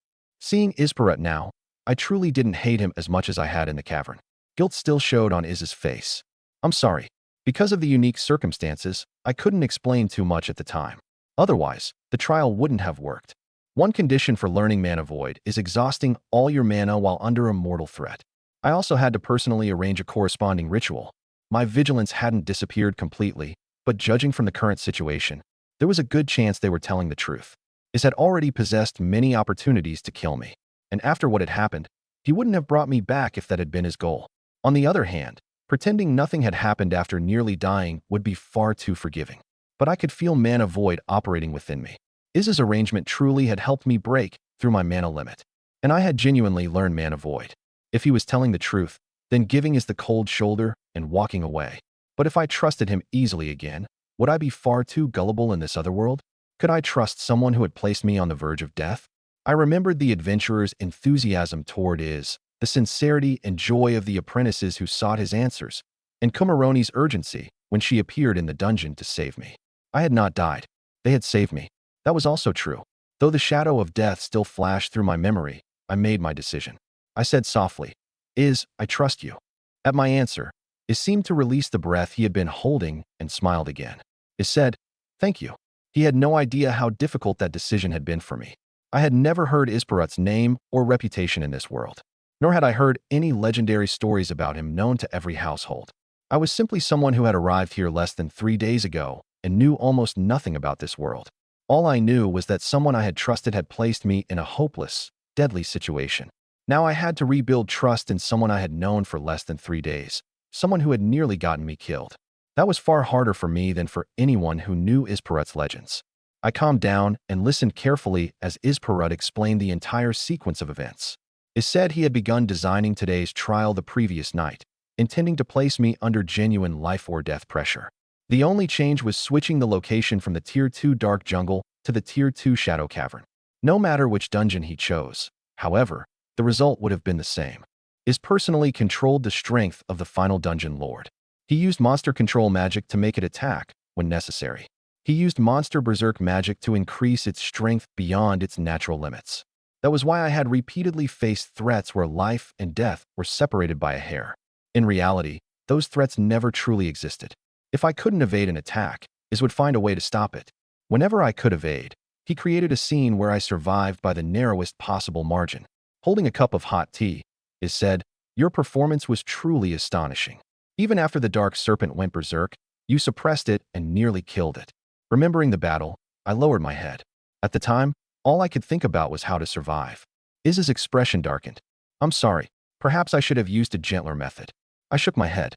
Seeing Izparut now, I truly didn't hate him as much as I had in the cavern. Guilt still showed on Iz's face. I'm sorry. Because of the unique circumstances, I couldn't explain too much at the time. Otherwise, the trial wouldn't have worked. One condition for learning Mana Void is exhausting all your mana while under a mortal threat. I also had to personally arrange a corresponding ritual. My vigilance hadn't disappeared completely, but judging from the current situation, there was a good chance they were telling the truth. Iz had already possessed many opportunities to kill me, and after what had happened, he wouldn't have brought me back if that had been his goal. On the other hand, pretending nothing had happened after nearly dying would be far too forgiving. But I could feel Mana Void operating within me. Iz's arrangement truly had helped me break through my mana limit, and I had genuinely learned Mana Void. If he was telling the truth, then giving Iz the cold shoulder and walking away. But if I trusted him easily again, would I be far too gullible in this other world? Could I trust someone who had placed me on the verge of death? I remembered the adventurer's enthusiasm toward Iz, the sincerity and joy of the apprentices who sought his answers, and Kumaroni's urgency when she appeared in the dungeon to save me. I had not died. They had saved me. That was also true. Though the shadow of death still flashed through my memory, I made my decision. I said softly, Iz, I trust you. At my answer, Iz seemed to release the breath he had been holding and smiled again. Iz said, thank you. He had no idea how difficult that decision had been for me. I had never heard Izparut's name or reputation in this world, nor had I heard any legendary stories about him known to every household. I was simply someone who had arrived here less than 3 days ago and knew almost nothing about this world. All I knew was that someone I had trusted had placed me in a hopeless, deadly situation. Now I had to rebuild trust in someone I had known for less than 3 days, someone who had nearly gotten me killed. That was far harder for me than for anyone who knew Isperut's legends. I calmed down and listened carefully as Isperut explained the entire sequence of events. It said he had begun designing today's trial the previous night, intending to place me under genuine life or death pressure. The only change was switching the location from the Tier 2 Dark Jungle to the Tier 2 Shadow Cavern. No matter which dungeon he chose, however, the result would have been the same. Is personally controlled the strength of the final dungeon lord. He used monster control magic to make it attack when necessary. He used monster berserk magic to increase its strength beyond its natural limits. That was why I had repeatedly faced threats where life and death were separated by a hair. In reality, those threats never truly existed. If I couldn't evade an attack, Is would find a way to stop it. Whenever I could evade, he created a scene where I survived by the narrowest possible margin. Holding a cup of hot tea, Is said, "Your performance was truly astonishing. Even after the dark serpent went berserk, you suppressed it and nearly killed it." Remembering the battle, I lowered my head. At the time, all I could think about was how to survive. Iz's expression darkened. "I'm sorry. Perhaps I should have used a gentler method." I shook my head.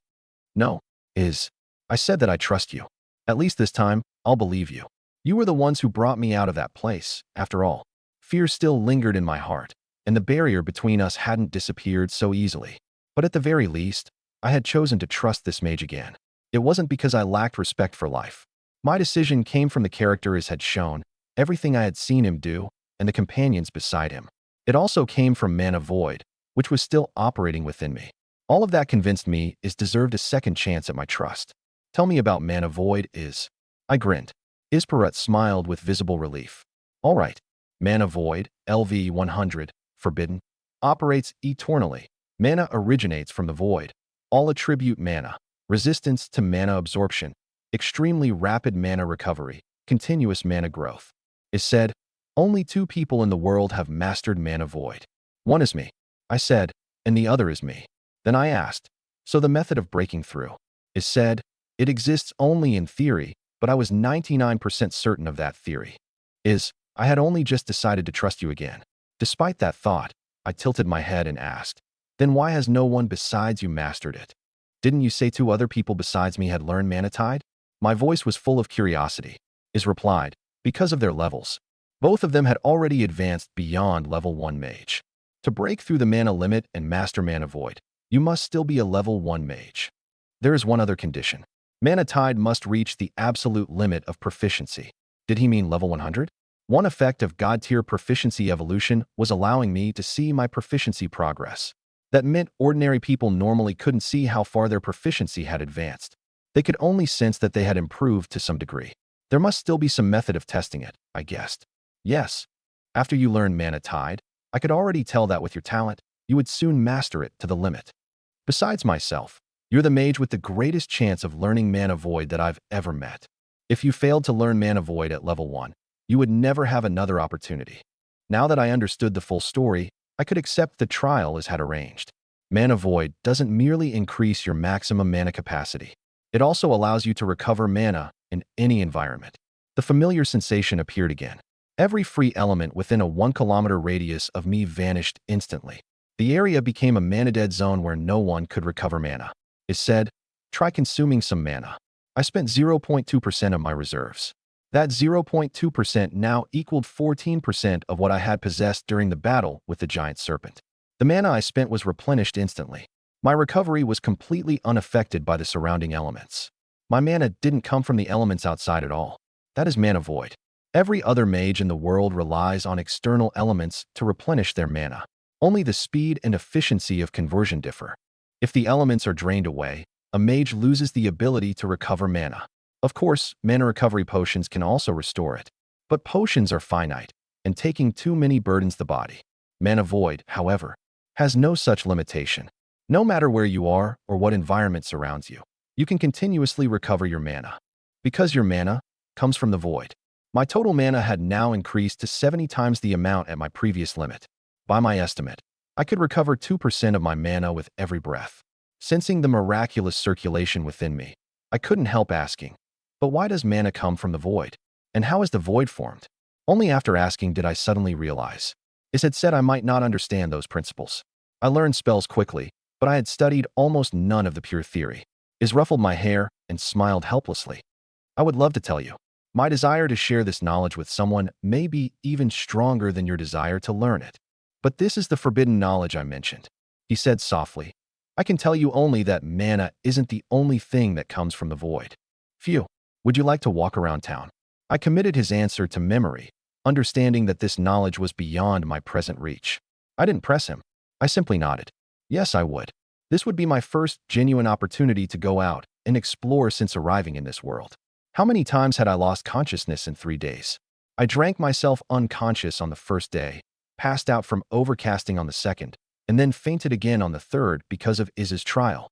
"No, Iz. I said that I trust you. At least this time, I'll believe you. You were the ones who brought me out of that place, after all." Fear still lingered in my heart, and the barrier between us hadn't disappeared so easily. But at the very least, I had chosen to trust this mage again. It wasn't because I lacked respect for life. My decision came from the character Iz had shown, everything I had seen him do, and the companions beside him. It also came from manhwaedit, which was still operating within me. All of that convinced me Iz deserved a second chance at my trust. "Tell me about manhwaedit, Iz." I grinned. Isperut smiled with visible relief. "All right. Manhwaedit, LV 100, forbidden, operates eternally. Mana originates from the void. All attribute mana, resistance to mana absorption, extremely rapid mana recovery, continuous mana growth." Is said, "Only 2 people in the world have mastered manhwaedit. One is me," I said, "and the other is me." Then I asked, "So the method of breaking through?" Is said, "It exists only in theory, but I was 99% certain of that theory." I had only just decided to trust you again. Despite that thought, I tilted my head and asked, "Then why has no one besides you mastered it? Didn't you say 2 other people besides me had learned Mana Tide?" My voice was full of curiosity. Is replied, "Because of their levels. Both of them had already advanced beyond level 1 mage. To break through the mana limit and master manhwaedit, you must still be a level 1 mage. There is one other condition. Mana Tide must reach the absolute limit of proficiency." Did he mean level 100? One effect of God-tier proficiency evolution was allowing me to see my proficiency progress. That meant ordinary people normally couldn't see how far their proficiency had advanced. They could only sense that they had improved to some degree. There must still be some method of testing it, I guessed. Yes. After you learned Mana Tide, I could already tell that with your talent, you would soon master it to the limit. Besides myself, you're the mage with the greatest chance of learning manhwaedit that I've ever met. If you failed to learn manhwaedit at level 1, you would never have another opportunity. Now that I understood the full story, I could accept the trial as had arranged. Manhwaedit doesn't merely increase your maximum mana capacity. It also allows you to recover mana in any environment. The familiar sensation appeared again. Every free element within a 1-kilometer radius of me vanished instantly. The area became a mana-dead zone where no one could recover mana. Is said, "Try consuming some mana." I spent 0.2% of my reserves. That 0.2% now equaled 14% of what I had possessed during the battle with the giant serpent. The mana I spent was replenished instantly. My recovery was completely unaffected by the surrounding elements. My mana didn't come from the elements outside at all. That is manhwaedit. Every other mage in the world relies on external elements to replenish their mana. Only the speed and efficiency of conversion differ. If the elements are drained away, a mage loses the ability to recover mana. Of course, mana recovery potions can also restore it. But potions are finite, and taking too many burdens the body. Manhwaedit, however, has no such limitation. No matter where you are or what environment surrounds you, you can continuously recover your mana. Because your mana comes from the void. My total mana had now increased to 70 times the amount at my previous limit. By my estimate, I could recover 2% of my mana with every breath. Sensing the miraculous circulation within me, I couldn't help asking, "But why does mana come from the void? And how is the void formed?" Only after asking did I suddenly realize. It had said I might not understand those principles. I learned spells quickly, but I had studied almost none of the pure theory. Is ruffled my hair and smiled helplessly. I would love to tell you. My desire to share this knowledge with someone may be even stronger than your desire to learn it. But this is the forbidden knowledge I mentioned. He said softly. I can tell you only that mana isn't the only thing that comes from the void. Phew. Would you like to walk around town? I committed his answer to memory, understanding that this knowledge was beyond my present reach. I didn't press him. I simply nodded. Yes, I would. This would be my first genuine opportunity to go out and explore since arriving in this world. How many times had I lost consciousness in 3 days? I drank myself unconscious on the first day, passed out from overcasting on the second, and then fainted again on the third because of Iz's trial.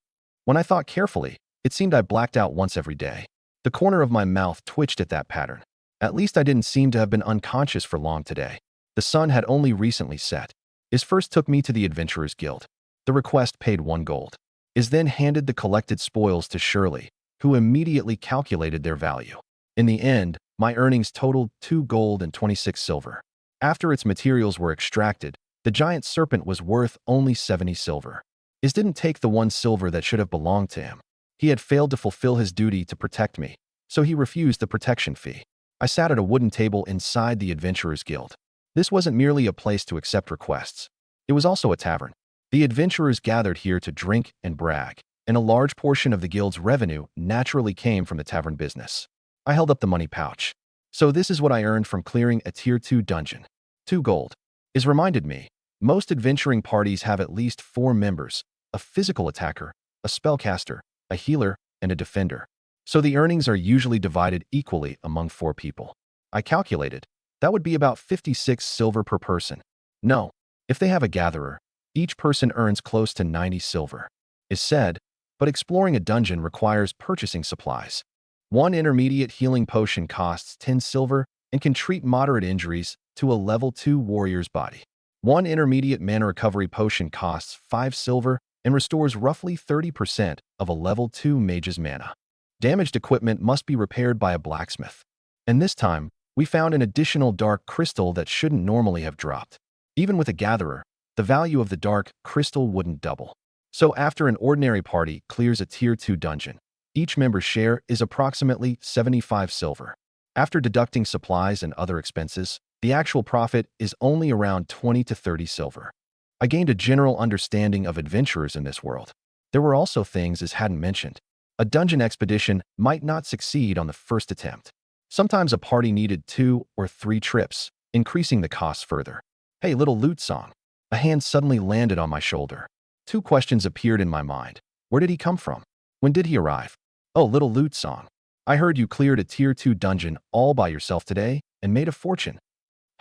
When I thought carefully, it seemed I blacked out once every day. The corner of my mouth twitched at that pattern. At least I didn't seem to have been unconscious for long today. The sun had only recently set. Iz first took me to the Adventurers Guild. The request paid 1 gold. Iz then handed the collected spoils to Shirley, who immediately calculated their value. In the end, my earnings totaled 2 gold and 26 silver. After its materials were extracted, the giant serpent was worth only 70 silver. Iz didn't take the 1 silver that should have belonged to him. He had failed to fulfill his duty to protect me, so he refused the protection fee. I sat at a wooden table inside the Adventurers Guild. This wasn't merely a place to accept requests. It was also a tavern. The adventurers gathered here to drink and brag, and a large portion of the guild's revenue naturally came from the tavern business. I held up the money pouch. So this is what I earned from clearing a Tier 2 dungeon. 2 gold. Is reminded me, most adventuring parties have at least 4 members, a physical attacker, a spellcaster, a healer, and a defender. So the earnings are usually divided equally among 4 people. I calculated, that would be about 56 silver per person. No, if they have a gatherer, each person earns close to 90 silver. Is said, but exploring a dungeon requires purchasing supplies. 1 intermediate healing potion costs 10 silver and can treat moderate injuries to a level 2 warrior's body. 1 intermediate mana recovery potion costs 5 silver and restores roughly 30% of a level 2 mage's mana. Damaged equipment must be repaired by a blacksmith. And this time, we found an additional dark crystal that shouldn't normally have dropped. Even with a gatherer, the value of the dark crystal wouldn't double. So after an ordinary party clears a Tier 2 dungeon, each member's share is approximately 75 silver. After deducting supplies and other expenses, the actual profit is only around 20 to 30 silver. I gained a general understanding of adventurers in this world. There were also things Iz hadn't mentioned. A dungeon expedition might not succeed on the first attempt. Sometimes a party needed 2 or 3 trips, increasing the costs further. Hey, little lute song. A hand suddenly landed on my shoulder. 2 questions appeared in my mind. Where did he come from? When did he arrive? Oh, little lute song. I heard you cleared a Tier 2 dungeon all by yourself today and made a fortune.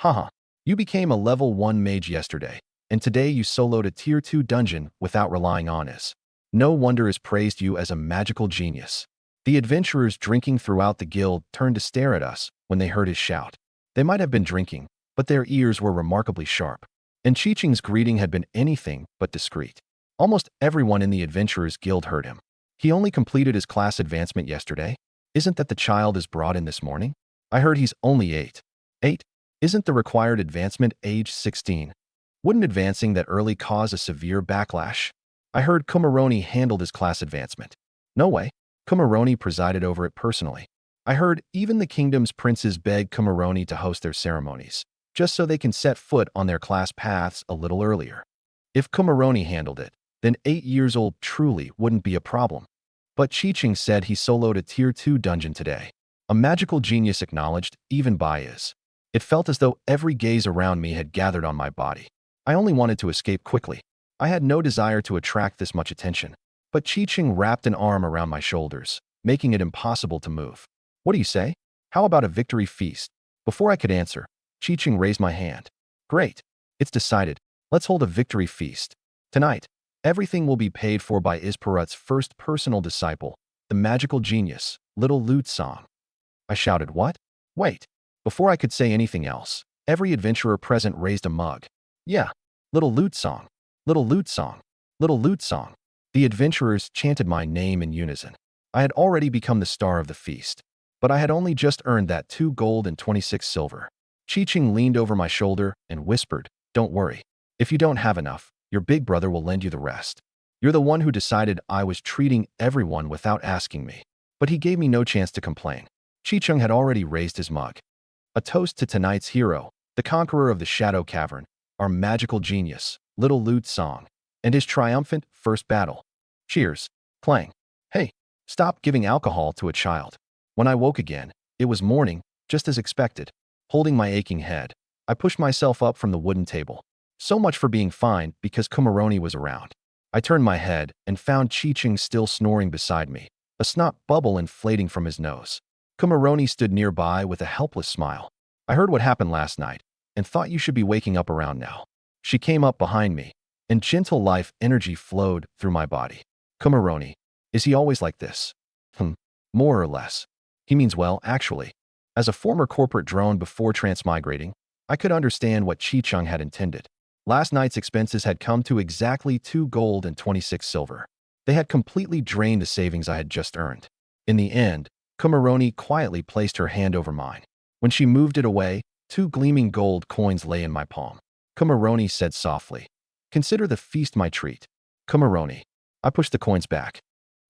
Haha. You became a level 1 mage yesterday, and today you soloed a Tier 2 dungeon without relying on Iz. No wonder Iz praised you as a magical genius. The adventurers drinking throughout the guild turned to stare at us when they heard his shout. They might have been drinking, but their ears were remarkably sharp. And Chi-Ching's greeting had been anything but discreet. Almost everyone in the Adventurers Guild heard him. He only completed his class advancement yesterday. Isn't that the child is brought in this morning? I heard he's only 8. 8? Isn't the required advancement age 16? Wouldn't advancing that early cause a severe backlash? I heard Kumaroni handled his class advancement. No way. Kumaroni presided over it personally. I heard even the kingdom's princes beg Kumaroni to host their ceremonies, just so they can set foot on their class paths a little earlier. If Kumaroni handled it, then 8 years old truly wouldn't be a problem. But Chi-Ching said he soloed a Tier 2 dungeon today. A magical genius acknowledged, even by Iz. It felt as though every gaze around me had gathered on my body. I only wanted to escape quickly. I had no desire to attract this much attention. But Chi-Ching wrapped an arm around my shoulders, making it impossible to move. What do you say? How about a victory feast? Before I could answer, Chi-Ching raised my hand. Great. It's decided. Let's hold a victory feast. Tonight, everything will be paid for by Isparut's first personal disciple, the magical genius, little lute song. I shouted, what? Wait. Before I could say anything else, every adventurer present raised a mug. Yeah. Little lute song. Little lute song. Little lute song. The adventurers chanted my name in unison. I had already become the star of the feast, but I had only just earned that 2 gold and 26 silver. Chi-Ching leaned over my shoulder and whispered, Don't worry. If you don't have enough, your big brother will lend you the rest. You're the one who decided I was treating everyone without asking me. But he gave me no chance to complain. Chi-Chung had already raised his mug. A toast to tonight's hero, the conqueror of the Shadow Cavern, our magical genius, Little Lute Song, and his triumphant first battle. Cheers. Clang. Hey, stop giving alcohol to a child. When I woke again, it was morning, just as expected. Holding my aching head, I pushed myself up from the wooden table. So much for being fine because Kumaroni was around. I turned my head and found Chi-Chung still snoring beside me, a snot bubble inflating from his nose. Kumaroni stood nearby with a helpless smile. I heard what happened last night and thought you should be waking up around now. She came up behind me, and gentle life energy flowed through my body. Kumaroni, is he always like this? More or less. He means well, actually. As a former corporate drone before transmigrating, I could understand what Chi-Chung had intended. Last night's expenses had come to exactly 2 gold and 26 silver. They had completely drained the savings I had just earned. In the end, Kumaroni quietly placed her hand over mine. When she moved it away, 2 gleaming gold coins lay in my palm. Kumaroni said softly, "Consider the feast my treat." Kumaroni. I pushed the coins back.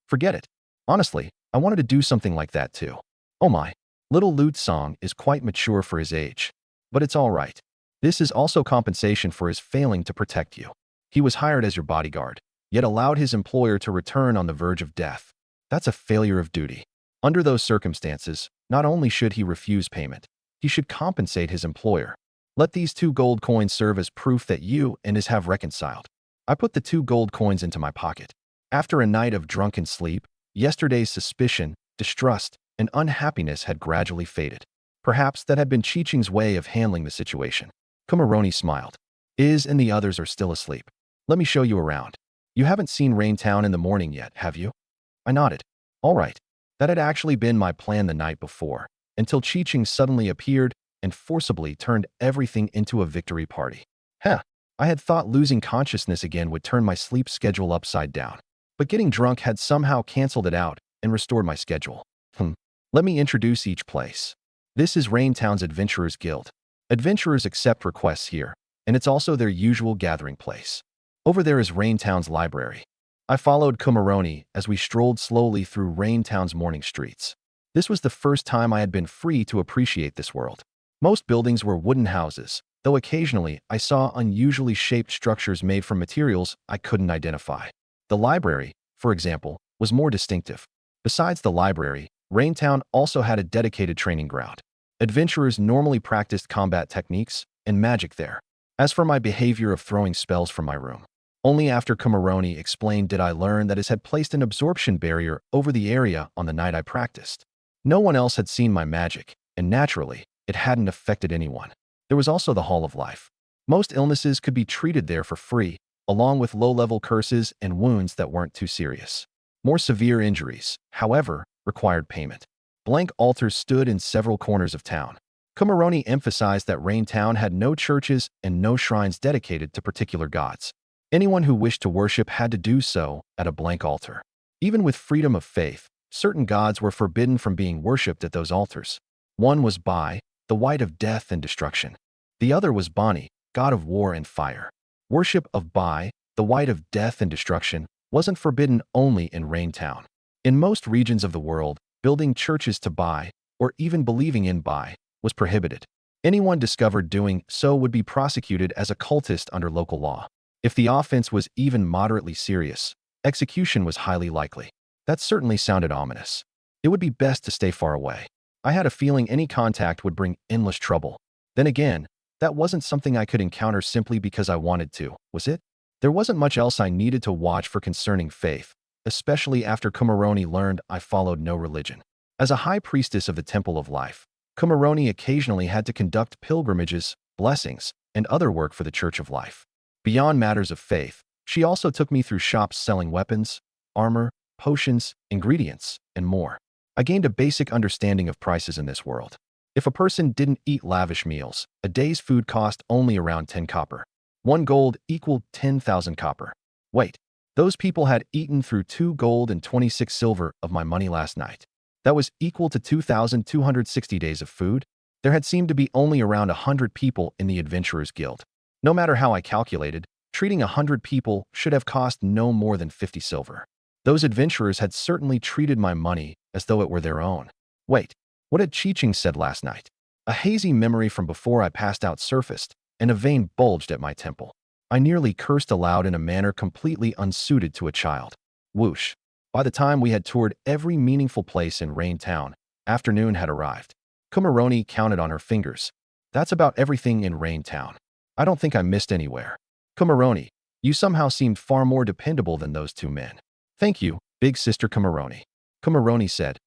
Forget it. Honestly, I wanted to do something like that too. Oh my. Little Lute Song is quite mature for his age. But it's all right. This is also compensation for his failing to protect you. He was hired as your bodyguard, yet allowed his employer to return on the verge of death. That's a failure of duty. Under those circumstances, not only should he refuse payment, he should compensate his employer. Let these 2 gold coins serve as proof that you and his have reconciled. I put the 2 gold coins into my pocket. After a night of drunken sleep, yesterday's suspicion, distrust, and unhappiness had gradually faded. Perhaps that had been Chi-Chung's way of handling the situation. Kumaroni smiled. Iz and the others are still asleep. Let me show you around. You haven't seen Raintown in the morning yet, have you? I nodded. All right. That had actually been my plan the night before, until Chi-Chung suddenly appeared and forcibly turned everything into a victory party. I had thought losing consciousness again would turn my sleep schedule upside down. But getting drunk had somehow canceled it out and restored my schedule. Let me introduce each place. This is Raintown's Adventurers Guild. Adventurers accept requests here, and it's also their usual gathering place. Over there is Raintown's library. I followed Kumaroni as we strolled slowly through Raintown's morning streets. This was the first time I had been free to appreciate this world. Most buildings were wooden houses, though occasionally I saw unusually shaped structures made from materials I couldn't identify. The library, for example, was more distinctive. Besides the library, Raintown also had a dedicated training ground. Adventurers normally practiced combat techniques and magic there. As for my behavior of throwing spells from my room, only after Kumaroni explained did I learn that it had placed an absorption barrier over the area on the night I practiced. No one else had seen my magic, and naturally, it hadn't affected anyone. There was also the Hall of Life. Most illnesses could be treated there for free, along with low-level curses and wounds that weren't too serious. More severe injuries, however, required payment. Blank altars stood in several corners of town. Kumaroni emphasized that Raintown had no churches and no shrines dedicated to particular gods. Anyone who wished to worship had to do so at a blank altar. Even with freedom of faith, certain gods were forbidden from being worshipped at those altars. One was Bai, the white of death and destruction. The other was Bani, god of war and fire. Worship of Bai, the white of death and destruction, wasn't forbidden only in Raintown. In most regions of the world, building churches to Bai, or even believing in Bai, was prohibited. Anyone discovered doing so would be prosecuted as a cultist under local law. If the offense was even moderately serious, execution was highly likely. That certainly sounded ominous. It would be best to stay far away. I had a feeling any contact would bring endless trouble. Then again, that wasn't something I could encounter simply because I wanted to, was it? There wasn't much else I needed to watch for concerning faith, especially after Kumaroni learned I followed no religion. As a high priestess of the Temple of Life, Kumaroni occasionally had to conduct pilgrimages, blessings, and other work for the Church of Life. Beyond matters of faith, she also took me through shops selling weapons, armor, potions, ingredients, and more. I gained a basic understanding of prices in this world. If a person didn't eat lavish meals, a day's food cost only around 10 copper. 1 gold equaled 10,000 copper. Wait, those people had eaten through 2 gold and 26 silver of my money last night. That was equal to 2,260 days of food. There had seemed to be only around 100 people in the Adventurers Guild. No matter how I calculated, treating 100 people should have cost no more than 50 silver. Those adventurers had certainly treated my money as though it were their own. Wait, what had Chi-Ching said last night? A hazy memory from before I passed out surfaced, and a vein bulged at my temple. I nearly cursed aloud in a manner completely unsuited to a child. Whoosh. By the time we had toured every meaningful place in Rain Town, afternoon had arrived. Kumaroni counted on her fingers. That's about everything in Rain Town. I don't think I missed anywhere. Kumaroni, you somehow seemed far more dependable than those two men. Thank you, big sister Kumaroni. Kumaroni said,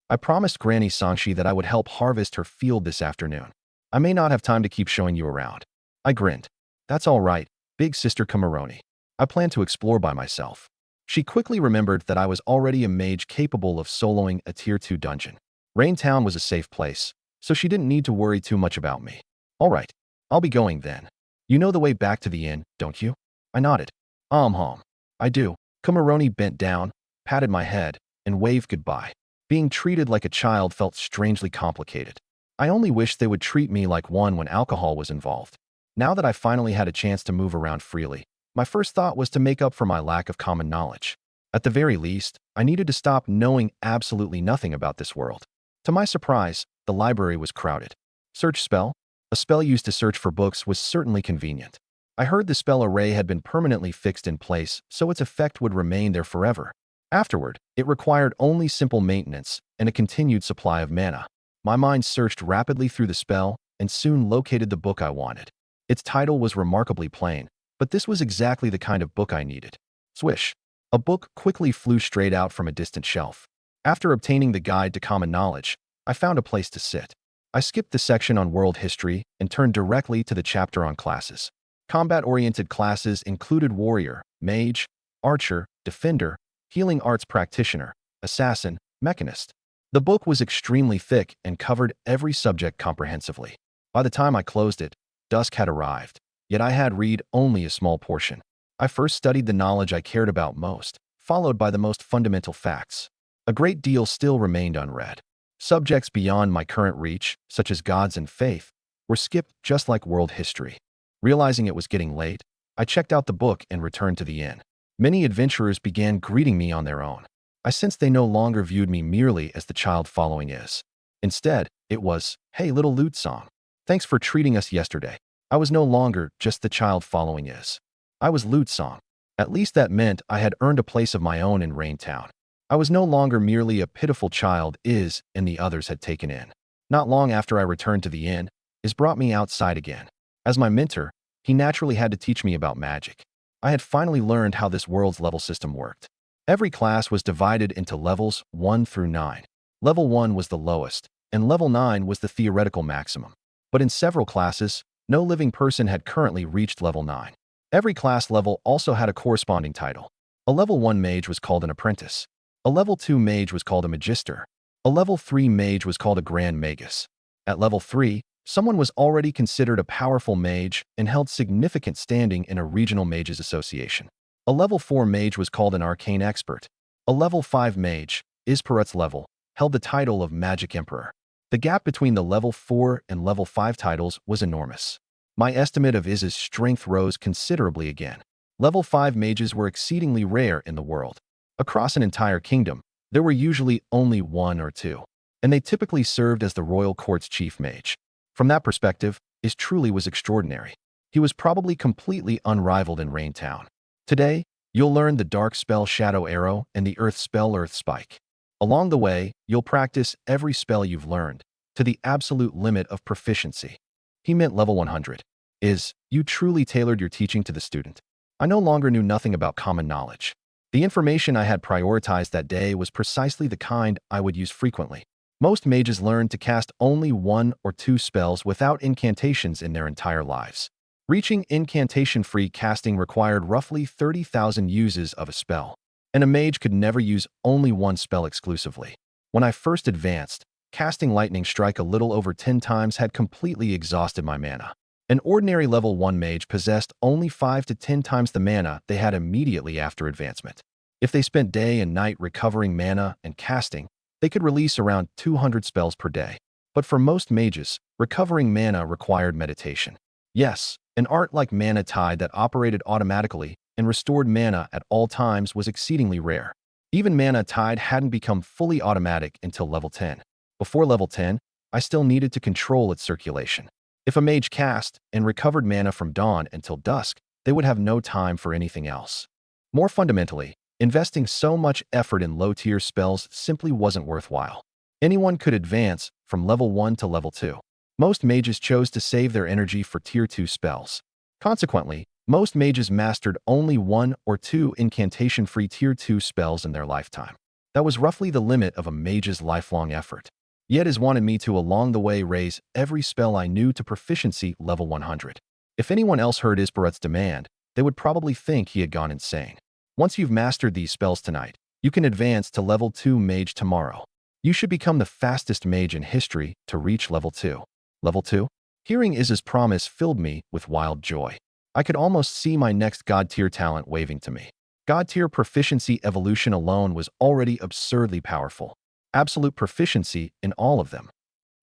I promised Granny Sangshi that I would help harvest her field this afternoon. I may not have time to keep showing you around. I grinned. That's all right, big sister Kumaroni. I plan to explore by myself. She quickly remembered that I was already a mage capable of soloing a Tier 2 dungeon. Rain Town was a safe place, so she didn't need to worry too much about me. All right, I'll be going then. You know the way back to the inn, don't you? I nodded. I do. Kumaroni bent down, patted my head, and waved goodbye. Being treated like a child felt strangely complicated. I only wished they would treat me like one when alcohol was involved. Now that I finally had a chance to move around freely, my first thought was to make up for my lack of common knowledge. At the very least, I needed to stop knowing absolutely nothing about this world. To my surprise, the library was crowded. Search spell? A spell used to search for books was certainly convenient. I heard the spell array had been permanently fixed in place, so its effect would remain there forever. Afterward, it required only simple maintenance and a continued supply of mana. My mind searched rapidly through the spell and soon located the book I wanted. Its title was remarkably plain, but this was exactly the kind of book I needed. Swish. A book quickly flew straight out from a distant shelf. After obtaining the guide to common knowledge, I found a place to sit. I skipped the section on world history and turned directly to the chapter on classes. Combat-oriented classes included warrior, mage, archer, defender, healing arts practitioner, assassin, mechanist. The book was extremely thick and covered every subject comprehensively. By the time I closed it, dusk had arrived, yet I had read only a small portion. I first studied the knowledge I cared about most, followed by the most fundamental facts. A great deal still remained unread. Subjects beyond my current reach, such as gods and faith, were skipped just like world history. Realizing it was getting late, I checked out the book and returned to the inn. Many adventurers began greeting me on their own. I sensed they no longer viewed me merely as the child following is. Instead, it was, hey little lute song. Thanks for treating us yesterday. I was no longer just the child following is. I was lute song. At least that meant I had earned a place of my own in Rain Town. I was no longer merely a pitiful child Is and the others had taken in. Not long after I returned to the inn, Is brought me outside again. As my mentor, he naturally had to teach me about magic. I had finally learned how this world's level system worked. Every class was divided into levels 1 through 9. Level 1 was the lowest, and level 9 was the theoretical maximum. But in several classes, no living person had currently reached level 9. Every class level also had a corresponding title. A level 1 mage was called an apprentice. A level 2 mage was called a magister. A level 3 mage was called a grand magus. At level 3, someone was already considered a powerful mage and held significant standing in a regional mages association. A level 4 mage was called an arcane expert. A level 5 mage, Isparut's level, held the title of magic emperor. The gap between the level 4 and level 5 titles was enormous. My estimate of Iz's strength rose considerably again. Level 5 mages were exceedingly rare in the world. Across an entire kingdom, there were usually only 1 or 2, and they typically served as the royal court's chief mage. From that perspective, Iz truly was extraordinary. He was probably completely unrivaled in Rain Town. Today, you'll learn the dark spell Shadow Arrow and the earth spell Earth Spike. Along the way, you'll practice every spell you've learned, to the absolute limit of proficiency. He meant level 100. Iz, you truly tailored your teaching to the student. I no longer knew nothing about common knowledge. The information I had prioritized that day was precisely the kind I would use frequently. Most mages learned to cast only 1 or 2 spells without incantations in their entire lives. Reaching incantation-free casting required roughly 30,000 uses of a spell, and a mage could never use only 1 spell exclusively. When I first advanced, casting Lightning Strike a little over 10 times had completely exhausted my mana. An ordinary level 1 mage possessed only 5 to 10 times the mana they had immediately after advancement. If they spent day and night recovering mana and casting, they could release around 200 spells per day. But for most mages, recovering mana required meditation. Yes, An art like Mana Tide that operated automatically and restored mana at all times was exceedingly rare. Even Mana Tide hadn't become fully automatic until level 10. Before level 10, I still needed to control its circulation. If a mage cast and recovered mana from dawn until dusk, they would have no time for anything else. More fundamentally, investing so much effort in low-tier spells simply wasn't worthwhile. Anyone could advance from level 1 to level 2. Most mages chose to save their energy for tier 2 spells. Consequently, most mages mastered only 1 or 2 incantation-free tier 2 spells in their lifetime. That was roughly the limit of a mage's lifelong effort. Yet wanted me to along the way raise every spell I knew to proficiency level 100. If anyone else heard Isparut's demand, they would probably think he had gone insane. Once you've mastered these spells tonight, you can advance to level 2 mage tomorrow. You should become the fastest mage in history to reach level 2. Level 2? Hearing Iz's promise filled me with wild joy. I could almost see my next god-tier talent waving to me. God-tier proficiency evolution alone was already absurdly powerful. Absolute proficiency in all of them.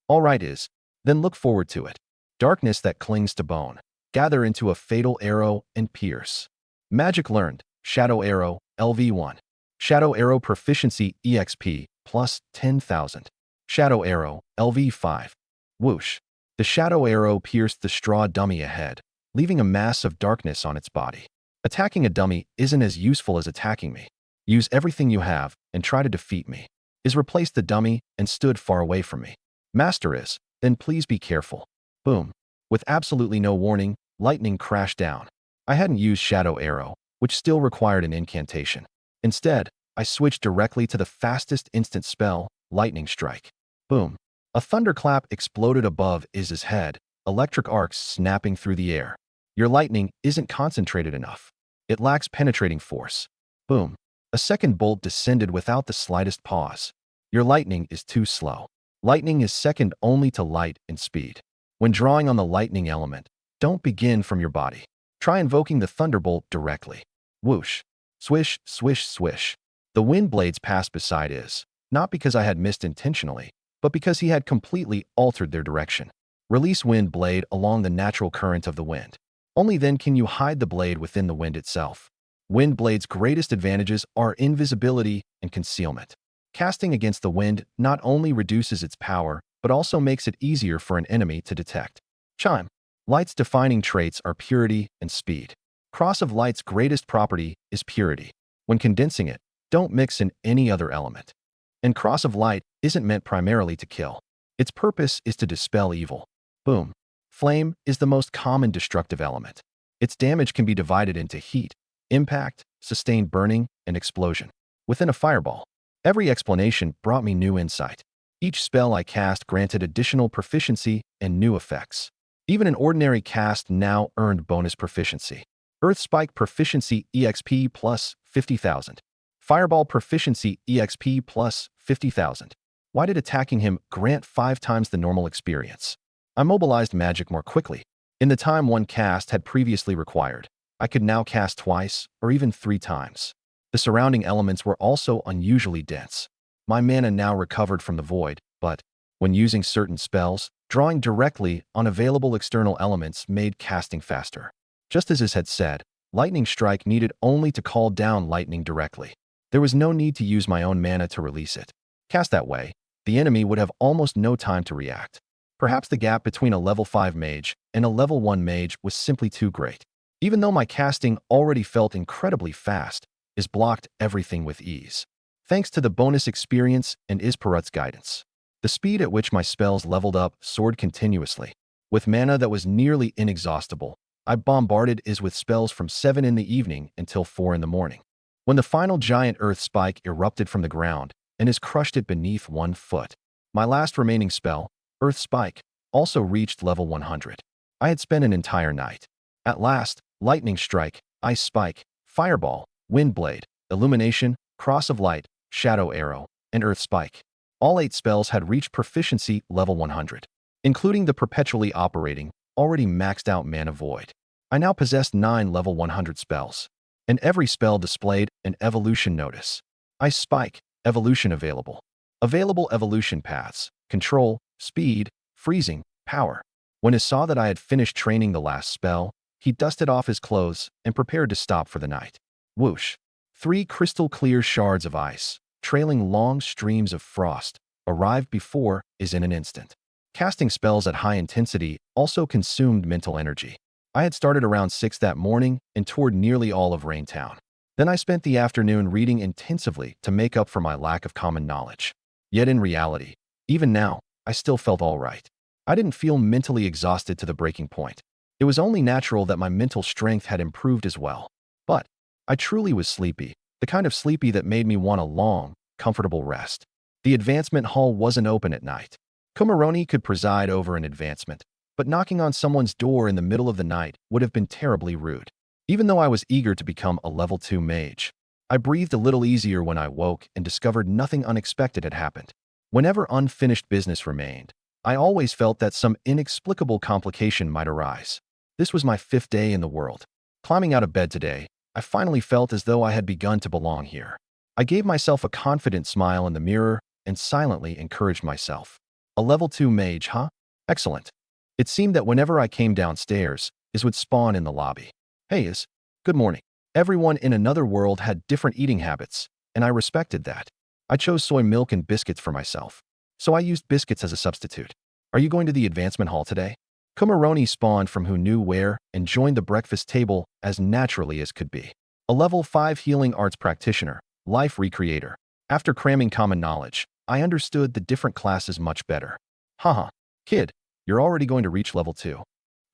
All right, Iz. Then look forward to it. Darkness that clings to bone. Gather into a fatal arrow and pierce. Magic learned. Shadow Arrow, LV1. Shadow Arrow proficiency EXP plus 10,000. Shadow Arrow, LV5. Whoosh. The shadow arrow pierced the straw dummy ahead, leaving a mass of darkness on its body. Attacking a dummy isn't as useful as attacking me. Use everything you have and try to defeat me. Iz replaced the dummy and stood far away from me. Master Iz, then please be careful. Boom. With absolutely no warning, lightning crashed down. I hadn't used Shadow Arrow, which still required an incantation. Instead, I switched directly to the fastest instant spell, Lightning Strike. Boom. A thunderclap exploded above Iz's head, electric arcs snapping through the air. Your lightning isn't concentrated enough. It lacks penetrating force. Boom. A second bolt descended without the slightest pause. Your lightning is too slow. Lightning is second only to light in speed. When drawing on the lightning element, don't begin from your body. Try invoking the thunderbolt directly. Whoosh. Swish, swish, swish. The wind blades passed beside Iz, not because I had missed intentionally, but because he had completely altered their direction. Release wind blade along the natural current of the wind. Only then can you hide the blade within the wind itself. Wind blade's greatest advantages are invisibility and concealment. Casting against the wind not only reduces its power, but also makes it easier for an enemy to detect. Chime. Light's defining traits are purity and speed. Cross of Light's greatest property is purity. When condensing it, don't mix in any other element. And Cross of Light isn't meant primarily to kill. Its purpose is to dispel evil. Boom. Flame is the most common destructive element. Its damage can be divided into heat, impact, sustained burning, and explosion. Within a fireball, every explanation brought me new insight. Each spell I cast granted additional proficiency and new effects. Even an ordinary cast now earned bonus proficiency. Earth Spike proficiency EXP plus 50,000. Fireball proficiency EXP plus 50,000. Why did attacking him grant 5 times the normal experience? I mobilized magic more quickly. In the time one cast had previously required, I could now cast twice or even 3 times. The surrounding elements were also unusually dense. My mana now recovered from the void, but when using certain spells, drawing directly on available external elements made casting faster. Just as Iz had said, Lightning Strike needed only to call down lightning directly. There was no need to use my own mana to release it. Cast that way, the enemy would have almost no time to react. Perhaps the gap between a level 5 mage and a level 1 mage was simply too great. Even though my casting already felt incredibly fast, Iz blocked everything with ease. Thanks to the bonus experience and Isparut's guidance, the speed at which my spells leveled up soared continuously. With mana that was nearly inexhaustible, I bombarded Iz with spells from 7 in the evening until 4 in the morning. When the final giant earth spike erupted from the ground and Iz crushed it beneath 1 foot, my last remaining spell, Earth Spike, also reached level 100. I had spent an entire night. At last, Lightning Strike, Ice Spike, Fireball, Wind Blade, Illumination, Cross of Light, Shadow Arrow, and Earth Spike. All 8 spells had reached proficiency level 100, including the perpetually operating, already maxed out Mana Void. I now possessed 9 level 100 spells, and every spell displayed an evolution notice. Ice Spike, evolution available. Available evolution paths, control, speed, freezing, power. When Iz saw that I had finished training the last spell, He dusted off his clothes and prepared to stop for the night. Whoosh! 3 crystal-clear shards of ice, trailing long streams of frost, arrived before is in an instant. Casting spells at high intensity also consumed mental energy. I had started around 6 that morning and toured nearly all of Raintown. Then I spent the afternoon reading intensively to make up for my lack of common knowledge. Yet in reality, even now, I still felt all right. I didn't feel mentally exhausted to the breaking point. It was only natural that my mental strength had improved as well. But I truly was sleepy, the kind of sleepy that made me want a long, comfortable rest. The advancement hall wasn't open at night. Kumaroni could preside over an advancement, but knocking on someone's door in the middle of the night would have been terribly rude. Even though I was eager to become a level 2 mage, I breathed a little easier when I woke and discovered nothing unexpected had happened. Whenever unfinished business remained, I always felt that some inexplicable complication might arise. This was my 5th day in the world. Climbing out of bed today, I finally felt as though I had begun to belong here. I gave myself a confident smile in the mirror and silently encouraged myself. A level 2 mage, huh? Excellent. It seemed that whenever I came downstairs, Is would spawn in the lobby. Hey Is, good morning. Everyone in another world had different eating habits, and I respected that. I chose soy milk and biscuits for myself, so I used biscuits as a substitute. Are you going to the advancement hall today? Kumaroni spawned from who knew where and joined the breakfast table as naturally as could be. A level 5 healing arts practitioner, life recreator. After cramming common knowledge, I understood the different classes much better. Haha, kid, you're already going to reach level 2.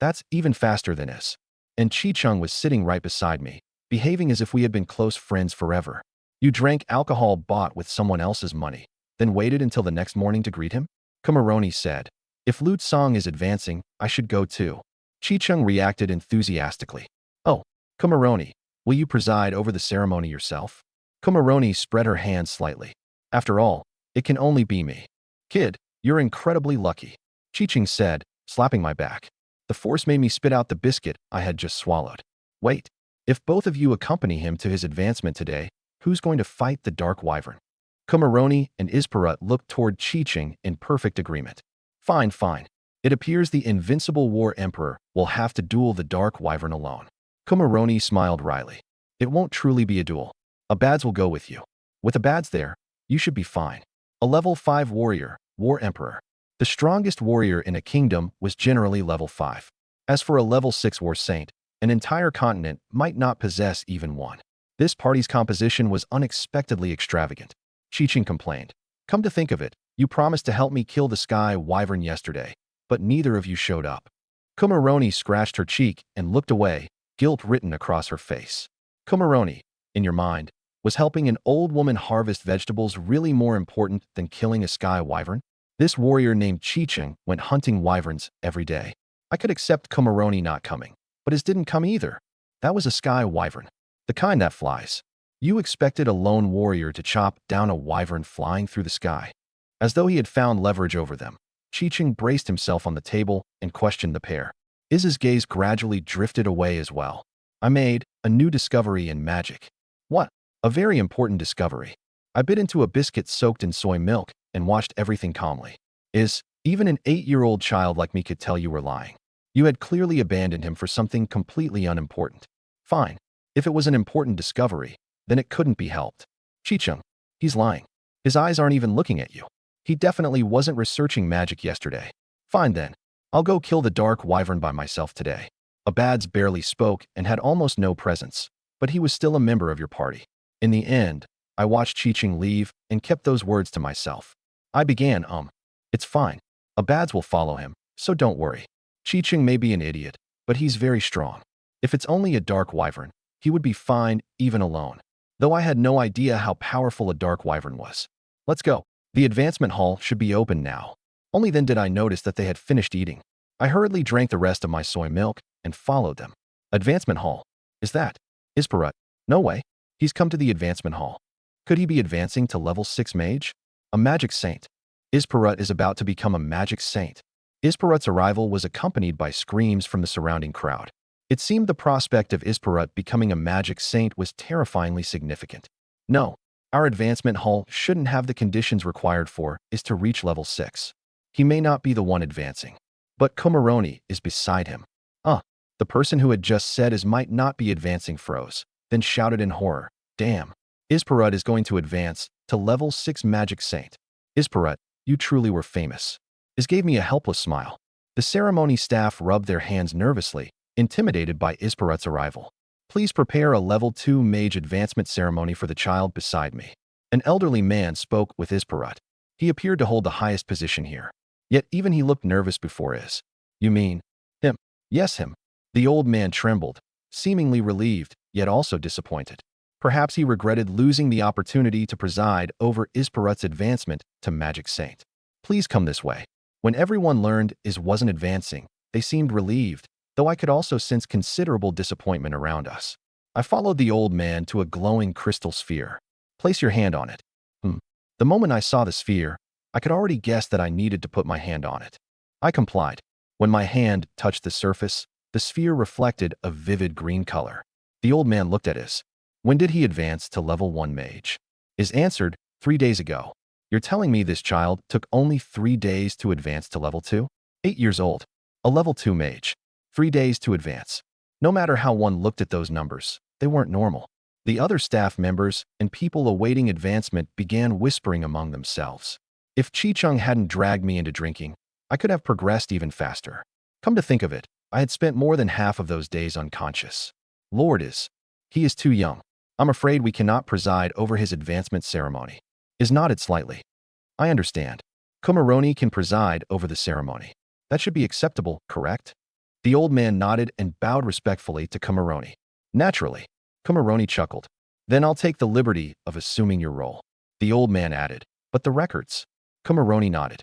That's even faster than Is. And Chi-Chung was sitting right beside me, behaving as if we had been close friends forever. You drank alcohol bought with someone else's money, then waited until the next morning to greet him? Kumaroni said. If Lute Song is advancing, I should go too. Chi-Chung reacted enthusiastically. Oh, Kumaroni, will you preside over the ceremony yourself? Kumaroni spread her hands slightly. After all, it can only be me. Kid, you're incredibly lucky, Chi-Chung said, slapping my back. The force made me spit out the biscuit I had just swallowed. Wait, if both of you accompany him to his advancement today, who's going to fight the Dark Wyvern? Kumaroni and Isparut looked toward Chi-Chung in perfect agreement. Fine, fine. It appears the invincible War Emperor will have to duel the Dark Wyvern alone. Kumaroni smiled wryly. It won't truly be a duel. Abads will go with you. With Abads there, you should be fine. A level 5 warrior, War Emperor. The strongest warrior in a kingdom was generally level 5. As for a level 6 war saint, an entire continent might not possess even one. This party's composition was unexpectedly extravagant. Chi-Chung complained. Come to think of it, you promised to help me kill the Sky Wyvern yesterday, but neither of you showed up. Kumaroni scratched her cheek and looked away, guilt written across her face. Kumaroni, in your mind, was helping an old woman harvest vegetables really more important than killing a Sky Wyvern? This warrior named Chi-Chung went hunting wyverns every day. I could accept Kumaroni not coming, but Is didn't come either. That was a Sky Wyvern, the kind that flies. You expected a lone warrior to chop down a wyvern flying through the sky. As though he had found leverage over them, Chi-Chung braced himself on the table and questioned the pair. Iz's gaze gradually drifted away as well. I made a new discovery in magic. What? A very important discovery. I bit into a biscuit soaked in soy milk and watched everything calmly. Is, even an 8-year-old child like me could tell you were lying. You had clearly abandoned him for something completely unimportant. Fine. If it was an important discovery, then it couldn't be helped. Chi-Chung, he's lying. His eyes aren't even looking at you. He definitely wasn't researching magic yesterday. Fine then. I'll go kill the Dark Wyvern by myself today. Abads barely spoke and had almost no presence, but he was still a member of your party. In the end, I watched Chi-Chung leave and kept those words to myself. I began, It's fine. Abads will follow him, so don't worry. Chi-Chung may be an idiot, but he's very strong. If it's only a Dark Wyvern, he would be fine even alone. Though I had no idea how powerful a Dark Wyvern was. Let's go. The advancement hall should be open now. Only then did I notice that they had finished eating. I hurriedly drank the rest of my soy milk and followed them. Advancement hall. Is that Isparut? No way. He's come to the advancement hall. Could he be advancing to level 6 mage? A magic saint. Isparut is about to become a magic saint. Isparut's arrival was accompanied by screams from the surrounding crowd. It seemed the prospect of Isparut becoming a magic saint was terrifyingly significant. No, our advancement hall shouldn't have the conditions required for Is to reach level 6. He may not be the one advancing, but Kumaroni is beside him. The person who had just said his might not be advancing froze, then shouted in horror, "Damn! Isperut is going to advance to level 6 Magic Saint. Isperut, you truly were famous." Is gave me a helpless smile. The ceremony staff rubbed their hands nervously, intimidated by Isperut's arrival. "Please prepare a level 2 mage advancement ceremony for the child beside me." An elderly man spoke with Isperut. He appeared to hold the highest position here. Yet even he looked nervous before Is. "You mean him?" "Yes, him." The old man trembled, seemingly relieved, yet also disappointed. Perhaps he regretted losing the opportunity to preside over Isperut's advancement to Magic Saint. "Please come this way." When everyone learned Is wasn't advancing, they seemed relieved, though I could also sense considerable disappointment around us. I followed the old man to a glowing crystal sphere. "Place your hand on it." The moment I saw the sphere, I could already guess that I needed to put my hand on it. I complied. When my hand touched the surface, the sphere reflected a vivid green color. The old man looked at Is. "When did he advance to level 1 mage?" Is answered, 3 days ago." You're telling me this child took only 3 days to advance to level 2? 8 years old. A level 2 mage. 3 days to advance. No matter how one looked at those numbers, they weren't normal. The other staff members and people awaiting advancement began whispering among themselves. If Chi-Chung hadn't dragged me into drinking, I could have progressed even faster. Come to think of it, I had spent more than half of those days unconscious. Lord Is. He is too young. I'm afraid we cannot preside over his advancement ceremony. Is nodded slightly. I understand. Kumaroni can preside over the ceremony. That should be acceptable, correct? The old man nodded and bowed respectfully to Kumaroni. Naturally. Kumaroni chuckled. Then I'll take the liberty of assuming your role. The old man added. But the records? Kumaroni nodded.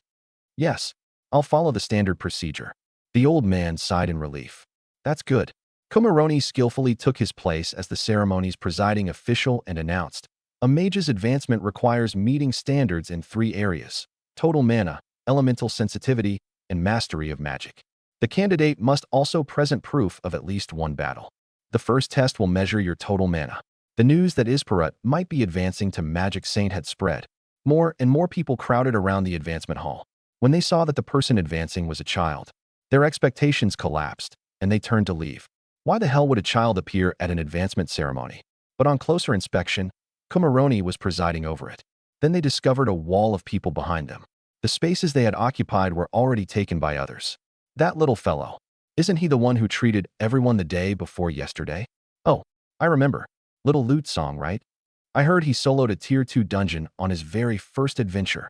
Yes, I'll follow the standard procedure. The old man sighed in relief. That's good. Kumaroni skillfully took his place as the ceremony's presiding official and announced, a mage's advancement requires meeting standards in 3 areas: total mana, elemental sensitivity, and mastery of magic. The candidate must also present proof of at least 1 battle. The first test will measure your total mana. The news that Isperut might be advancing to Magic Saint had spread. More and more people crowded around the advancement hall. When they saw that the person advancing was a child, their expectations collapsed, and they turned to leave. Why the hell would a child appear at an advancement ceremony? But on closer inspection, Kumaroni was presiding over it. Then they discovered a wall of people behind them. The spaces they had occupied were already taken by others. That little fellow. Isn't he the one who treated everyone the day before yesterday? Oh, I remember. Little Lute Song, right? I heard he soloed a Tier 2 dungeon on his very first adventure.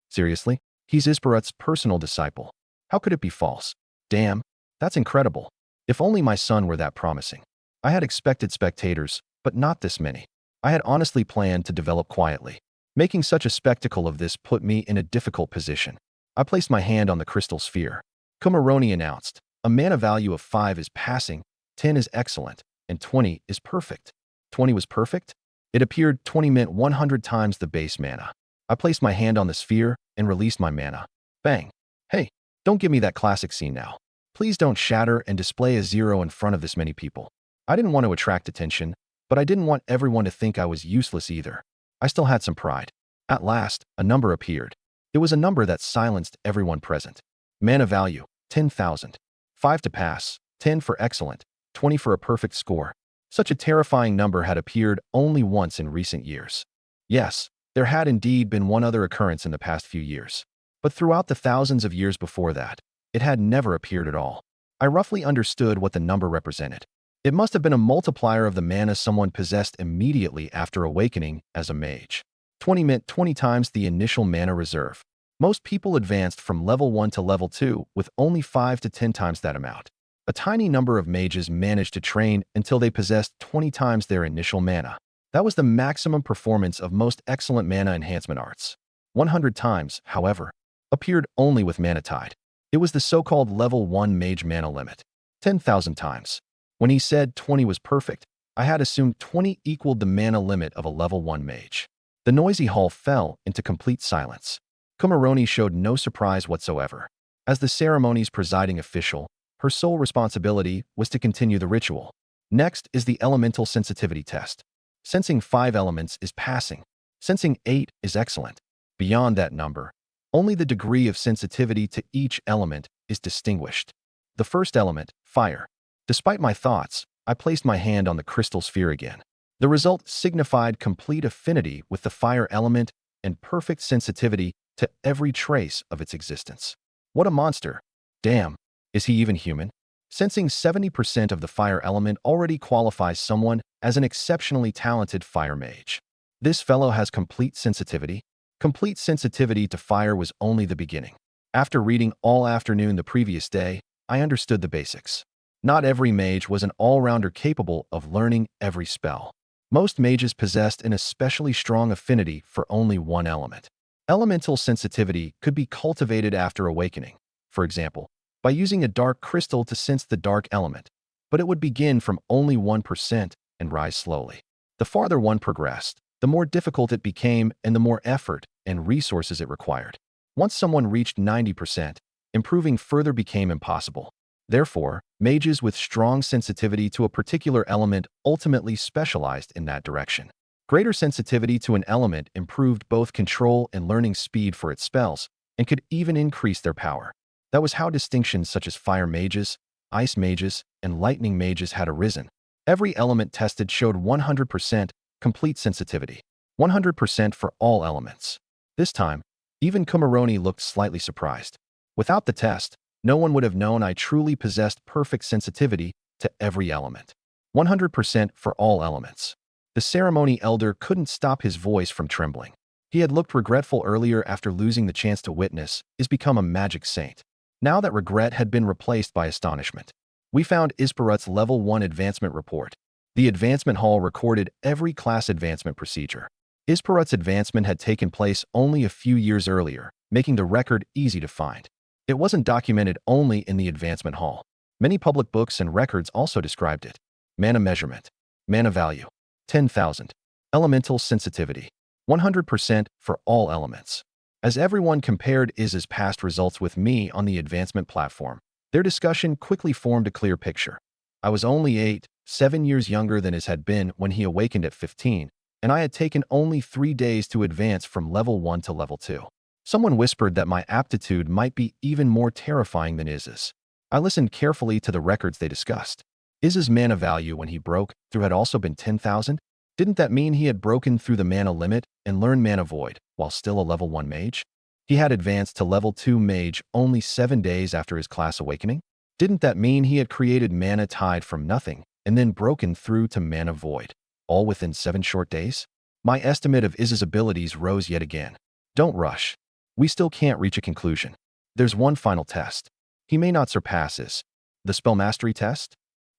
Seriously? He's Isperut's personal disciple. How could it be false? Damn, that's incredible. If only my son were that promising. I had expected spectators, but not this many. I had honestly planned to develop quietly. Making such a spectacle of this put me in a difficult position. I placed my hand on the crystal sphere. Kumaroni announced, a mana value of 5 is passing, 10 is excellent, and 20 is perfect. 20 was perfect? It appeared 20 meant 100 times the base mana. I placed my hand on the sphere and released my mana. Bang. Hey, don't give me that classic scene now. Please don't shatter and display a 0 in front of this many people. I didn't want to attract attention, but I didn't want everyone to think I was useless either. I still had some pride. At last, a number appeared. It was a number that silenced everyone present. Mana value, 10,000. 5 to pass, 10 for excellent, 20 for a perfect score. Such a terrifying number had appeared only once in recent years. Yes, there had indeed been one other occurrence in the past few years. But throughout the thousands of years before that, it had never appeared at all. I roughly understood what the number represented. It must have been a multiplier of the mana someone possessed immediately after awakening as a mage. 20 meant 20 times the initial mana reserve. Most people advanced from level 1 to level 2 with only 5 to 10 times that amount. A tiny number of mages managed to train until they possessed 20 times their initial mana. That was the maximum performance of most excellent mana enhancement arts. 100 times, however, appeared only with Mana Tide. It was the so-called level 1 mage mana limit. 10,000 times. When he said 20 was perfect, I had assumed 20 equaled the mana limit of a level 1 mage. The noisy hall fell into complete silence. Kumaroni showed no surprise whatsoever. As the ceremony's presiding official, her sole responsibility was to continue the ritual. Next is the elemental sensitivity test. Sensing 5 elements is passing. Sensing 8 is excellent. Beyond that number, only the degree of sensitivity to each element is distinguished. The first element, fire. Despite my thoughts, I placed my hand on the crystal sphere again. The result signified complete affinity with the fire element and perfect sensitivity to every trace of its existence. What a monster! Damn, is he even human? Sensing 70% of the fire element already qualifies someone as an exceptionally talented fire mage. This fellow has complete sensitivity. Complete sensitivity to fire was only the beginning. After reading all afternoon the previous day, I understood the basics. Not every mage was an all-rounder capable of learning every spell. Most mages possessed an especially strong affinity for only one element. Elemental sensitivity could be cultivated after awakening, for example, by using a dark crystal to sense the dark element, but it would begin from only 1% and rise slowly. The farther one progressed, the more difficult it became and the more effort and resources it required. Once someone reached 90%, improving further became impossible. Therefore, mages with strong sensitivity to a particular element ultimately specialized in that direction. Greater sensitivity to an element improved both control and learning speed for its spells, and could even increase their power. That was how distinctions such as fire mages, ice mages, and lightning mages had arisen. Every element tested showed 100% complete sensitivity. 100% for all elements. This time, even Kumaroni looked slightly surprised. Without the test, no one would have known I truly possessed perfect sensitivity to every element. 100% for all elements. The ceremony elder couldn't stop his voice from trembling. He had looked regretful earlier after losing the chance to witness is become a magic saint. Now that regret had been replaced by astonishment. We found Isparut's Level 1 advancement report. The advancement hall recorded every class advancement procedure. Isparut's advancement had taken place only a few years earlier, making the record easy to find. It wasn't documented only in the advancement hall. Many public books and records also described it. Mana measurement. Mana value. 10,000. Elemental sensitivity. 100% for all elements. As everyone compared Iz's past results with me on the advancement platform, their discussion quickly formed a clear picture. I was only 7 years younger than Iz had been when he awakened at 15, and I had taken only 3 days to advance from level 1 to level 2. Someone whispered that my aptitude might be even more terrifying than Iz's. I listened carefully to the records they discussed. Iz's mana value when he broke through had also been 10,000. Didn't that mean he had broken through the mana limit and learned Mana Void while still a level 1 mage? He had advanced to level 2 mage only 7 days after his class awakening? Didn't that mean he had created Mana Tide from nothing and then broken through to Mana Void, all within 7 short days? My estimate of Iz's abilities rose yet again. Don't rush. We still can't reach a conclusion. There's one final test. He may not surpass Iz. The spell mastery test?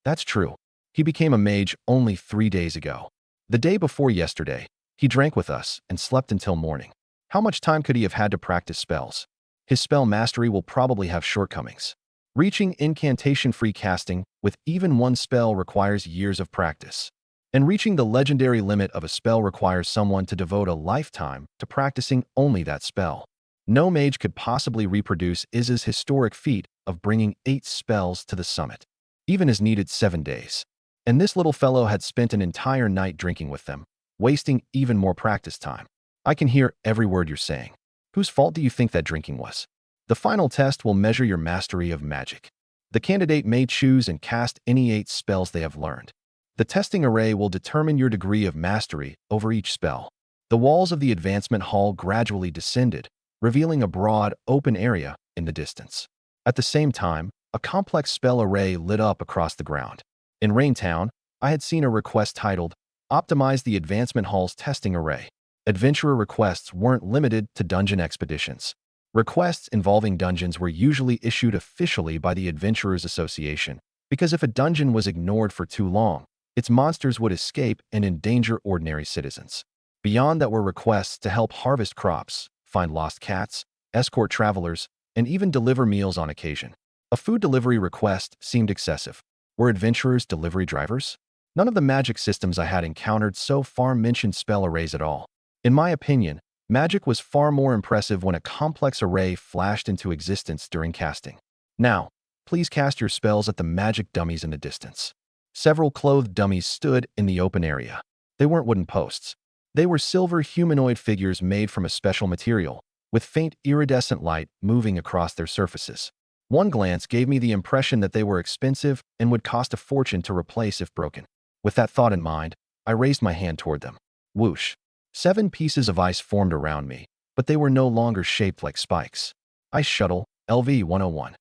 That's true. He became a mage only 3 days ago. The day before yesterday, he drank with us and slept until morning. How much time could he have had to practice spells? His spell mastery will probably have shortcomings. Reaching incantation-free casting with even one spell requires years of practice. And reaching the legendary limit of a spell requires someone to devote a lifetime to practicing only that spell. No mage could possibly reproduce Iz's historic feat of bringing 8 spells to the summit. Even Iz needed 7 days. And this little fellow had spent an entire night drinking with them, wasting even more practice time. I can hear every word you're saying. Whose fault do you think that drinking was? The final test will measure your mastery of magic. The candidate may choose and cast any 8 spells they have learned. The testing array will determine your degree of mastery over each spell. The walls of the advancement hall gradually descended, revealing a broad, open area in the distance. At the same time, a complex spell array lit up across the ground. In Raintown, I had seen a request titled, "Optimize the Advancement Hall's Testing Array." Adventurer requests weren't limited to dungeon expeditions. Requests involving dungeons were usually issued officially by the Adventurers Association, because if a dungeon was ignored for too long, its monsters would escape and endanger ordinary citizens. Beyond that were requests to help harvest crops, find lost cats, escort travelers, and even deliver meals on occasion. A food delivery request seemed excessive. Were adventurers delivery drivers? None of the magic systems I had encountered so far mentioned spell arrays at all. In my opinion, magic was far more impressive when a complex array flashed into existence during casting. Now, please cast your spells at the magic dummies in the distance. Several clothed dummies stood in the open area. They weren't wooden posts. They were silver humanoid figures made from a special material, with faint iridescent light moving across their surfaces. One glance gave me the impression that they were expensive and would cost a fortune to replace if broken. With that thought in mind, I raised my hand toward them. Whoosh. 7 pieces of ice formed around me, but they were no longer shaped like spikes. Ice Shuttle, LV-101.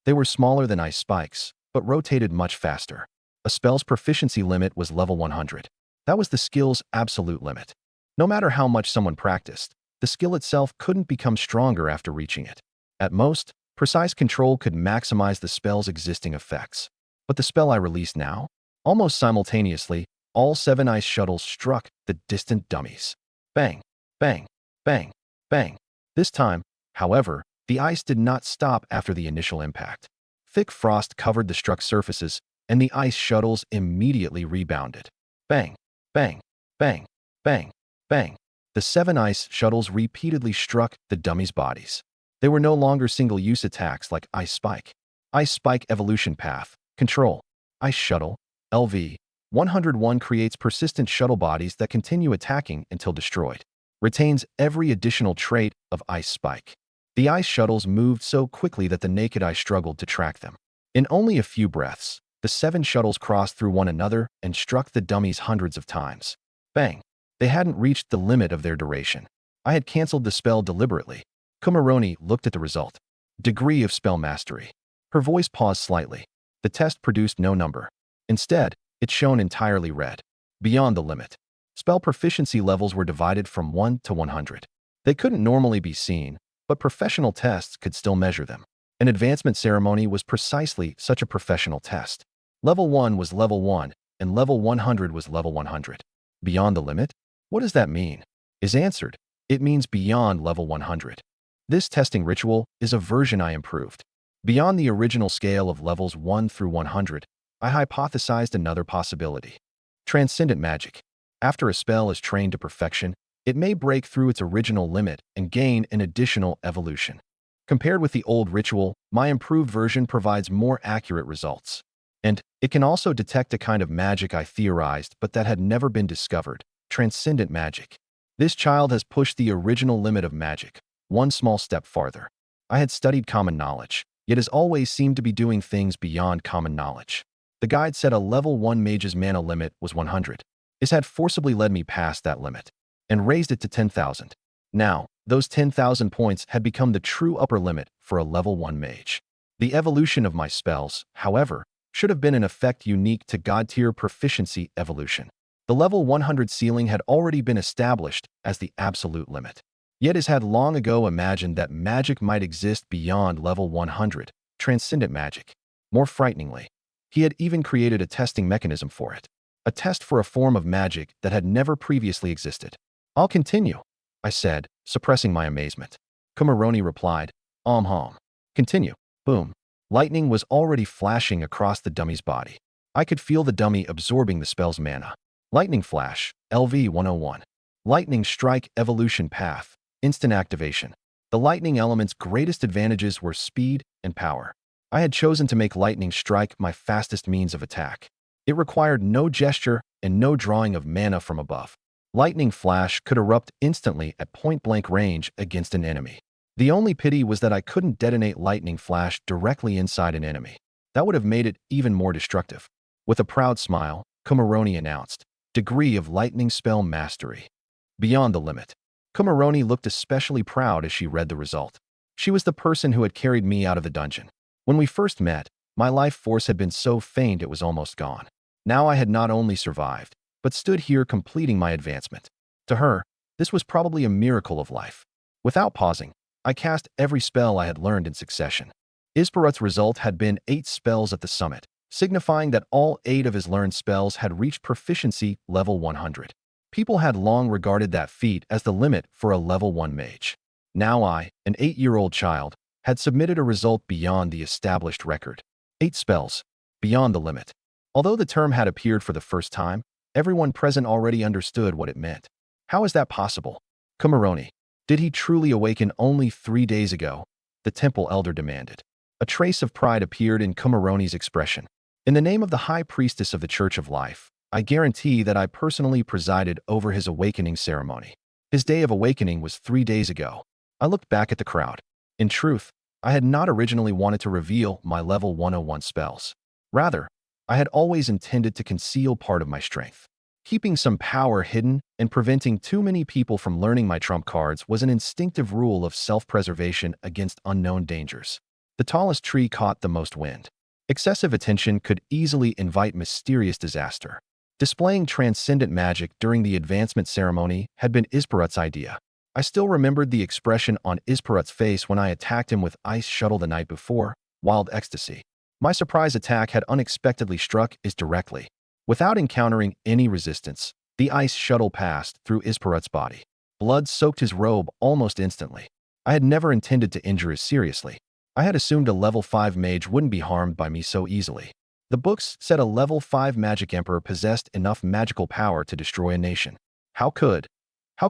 They were smaller than ice spikes, but rotated much faster. A spell's proficiency limit was level 100. That was the skill's absolute limit. No matter how much someone practiced, the skill itself couldn't become stronger after reaching it. At most, precise control could maximize the spell's existing effects. But the spell I released now? Almost simultaneously, all 7 ice shuttles struck the distant dummies. Bang, bang, bang, bang. This time, however, the ice did not stop after the initial impact. Thick frost covered the struck surfaces, and the ice shuttles immediately rebounded. Bang, bang, bang, bang, bang. The 7 ice shuttles repeatedly struck the dummies' bodies. They were no longer single-use attacks like Ice Spike. Ice Spike Evolution Path. Control. Ice Shuttle, LV-101 creates persistent shuttle bodies that continue attacking until destroyed. Retains every additional trait of Ice Spike. The ice shuttles moved so quickly that the naked eye struggled to track them. In only a few breaths, the 7 shuttles crossed through one another and struck the dummies hundreds of times. Bang! They hadn't reached the limit of their duration. I had canceled the spell deliberately. Kumaroni looked at the result. Degree of spell mastery. Her voice paused slightly. The test produced no number. Instead, it shone entirely red. Beyond the limit. Spell proficiency levels were divided from 1 to 100. They couldn't normally be seen, but professional tests could still measure them. An advancement ceremony was precisely such a professional test. Level 1 was level 1, and level 100 was level 100. Beyond the limit? What does that mean? Is answered. It means beyond level 100. This testing ritual is a version I improved. Beyond the original scale of levels 1 through 100, I hypothesized another possibility. Transcendent magic. After a spell is trained to perfection, it may break through its original limit and gain an additional evolution. Compared with the old ritual, my improved version provides more accurate results. And it can also detect a kind of magic I theorized but that had never been discovered, transcendent magic. This child has pushed the original limit of magic one small step farther. I had studied common knowledge, yet has always seemed to be doing things beyond common knowledge. The guide said a level 1 mage's mana limit was 100. This had forcibly led me past that limit and raised it to 10,000. Now, those 10,000 points had become the true upper limit for a level 1 mage. The evolution of my spells, however, should have been an effect unique to God-tier proficiency evolution. The level 100 ceiling had already been established as the absolute limit. Yet it had long ago imagined that magic might exist beyond level 100, transcendent magic. More frighteningly, he had even created a testing mechanism for it. A test for a form of magic that had never previously existed. I'll continue, I said, suppressing my amazement. Kumaroni replied, Continue. Boom. Lightning was already flashing across the dummy's body. I could feel the dummy absorbing the spell's mana. Lightning Flash, LV-101. Lightning Strike Evolution Path. Instant activation. The lightning element's greatest advantages were speed and power. I had chosen to make lightning strike my fastest means of attack. It required no gesture and no drawing of mana from above. Lightning Flash could erupt instantly at point-blank range against an enemy. The only pity was that I couldn't detonate Lightning Flash directly inside an enemy. That would have made it even more destructive. With a proud smile, Kumaroni announced, Degree of Lightning Spell Mastery. Beyond the limit. Kumaroni looked especially proud as she read the result. She was the person who had carried me out of the dungeon. When we first met, my life force had been so faint it was almost gone. Now I had not only survived, but stood here completing my advancement. To her, this was probably a miracle of life. Without pausing, I cast every spell I had learned in succession. Isparut's result had been 8 spells at the summit, signifying that all 8 of his learned spells had reached proficiency level 100. People had long regarded that feat as the limit for a level 1 mage. Now I, an 8-year-old child, had submitted a result beyond the established record. 8 spells. Beyond the limit. Although the term had appeared for the first time, everyone present already understood what it meant. How is that possible? Kumaroni. Did he truly awaken only 3 days ago? The temple elder demanded. A trace of pride appeared in Kumaroni's expression. In the name of the high priestess of the Church of Life, I guarantee that I personally presided over his awakening ceremony. His day of awakening was 3 days ago. I looked back at the crowd. In truth, I had not originally wanted to reveal my level 101 spells. Rather, I had always intended to conceal part of my strength. Keeping some power hidden and preventing too many people from learning my trump cards was an instinctive rule of self-preservation against unknown dangers. The tallest tree caught the most wind. Excessive attention could easily invite mysterious disaster. Displaying transcendent magic during the advancement ceremony had been Isparut's idea. I still remembered the expression on Isparut's face when I attacked him with Ice Shuttle the night before, wild ecstasy. My surprise attack had unexpectedly struck Is directly. Without encountering any resistance, the Ice Shuttle passed through Isparut's body. Blood soaked his robe almost instantly. I had never intended to injure Is seriously. I had assumed a level 5 mage wouldn't be harmed by me so easily. The books said a level 5 magic emperor possessed enough magical power to destroy a nation. How could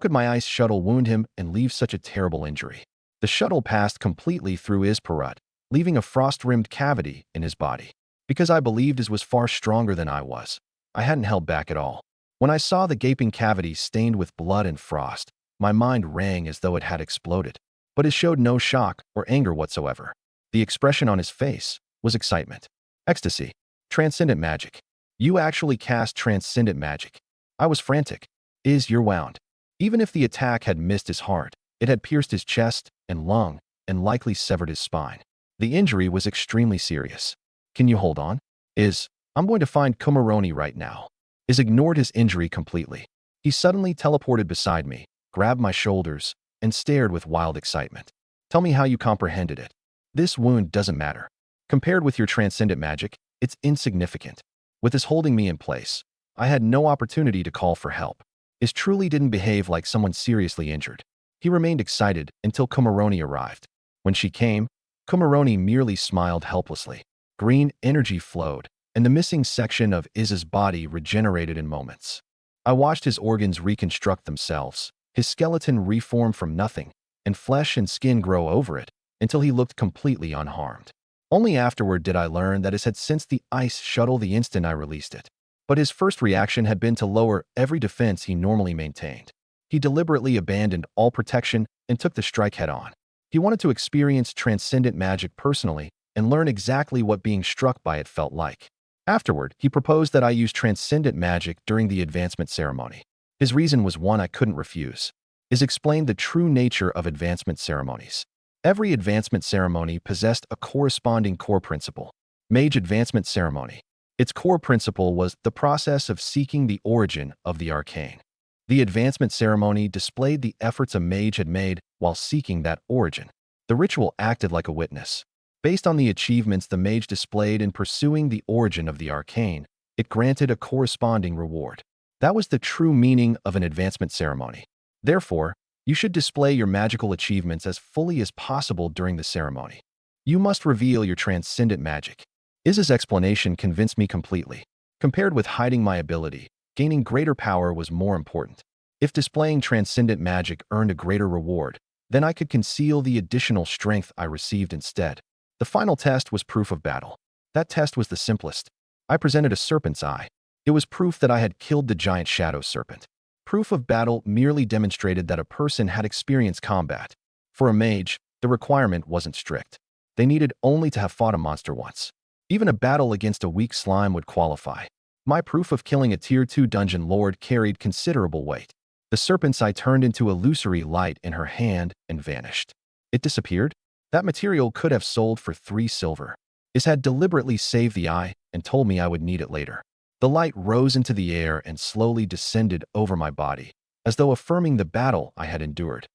my ice shuttle wound him and leave such a terrible injury? The shuttle passed completely through Isparut, leaving a frost-rimmed cavity in his body. Because I believed Is was far stronger than I was, I hadn't held back at all. When I saw the gaping cavity stained with blood and frost, my mind rang as though it had exploded. But Is showed no shock or anger whatsoever. The expression on his face was excitement. Ecstasy. Transcendent magic. You actually cast transcendent magic. I was frantic. Is, you're wound. Even if the attack had missed his heart, it had pierced his chest and lung and likely severed his spine. The injury was extremely serious. Can you hold on? Is, I'm going to find Kumaroni right now. Is ignored his injury completely. He suddenly teleported beside me, grabbed my shoulders, and stared with wild excitement. Tell me how you comprehended it. This wound doesn't matter. Compared with your transcendent magic, it's insignificant. With Is holding me in place, I had no opportunity to call for help. Is truly didn't behave like someone seriously injured. He remained excited until Kumaroni arrived. When she came, Kumaroni merely smiled helplessly. Green energy flowed, and the missing section of Is's body regenerated in moments. I watched his organs reconstruct themselves, his skeleton reform from nothing, and flesh and skin grow over it, until he looked completely unharmed. Only afterward did I learn that Is had sensed the ice shuttle the instant I released it. But his first reaction had been to lower every defense he normally maintained. He deliberately abandoned all protection and took the strike head-on. He wanted to experience transcendent magic personally and learn exactly what being struck by it felt like. Afterward, he proposed that I use transcendent magic during the advancement ceremony. His reason was one I couldn't refuse. Is explained the true nature of advancement ceremonies. Every advancement ceremony possessed a corresponding core principle. Mage Advancement Ceremony. Its core principle was the process of seeking the origin of the arcane. The advancement ceremony displayed the efforts a mage had made while seeking that origin. The ritual acted like a witness. Based on the achievements the mage displayed in pursuing the origin of the arcane, it granted a corresponding reward. That was the true meaning of an advancement ceremony. Therefore, you should display your magical achievements as fully as possible during the ceremony. You must reveal your transcendent magic. Is's explanation convinced me completely. Compared with hiding my ability, gaining greater power was more important. If displaying transcendent magic earned a greater reward, then I could conceal the additional strength I received instead. The final test was proof of battle. That test was the simplest. I presented a serpent's eye. It was proof that I had killed the giant shadow serpent. Proof of battle merely demonstrated that a person had experienced combat. For a mage, the requirement wasn't strict. They needed only to have fought a monster once. Even a battle against a weak slime would qualify. My proof of killing a Tier 2 dungeon lord carried considerable weight. The serpent's eye turned into illusory light in her hand and vanished. It disappeared? That material could have sold for 3 silver. Is had deliberately saved the eye and told me I would need it later. The light rose into the air and slowly descended over my body, as though affirming the battle I had endured.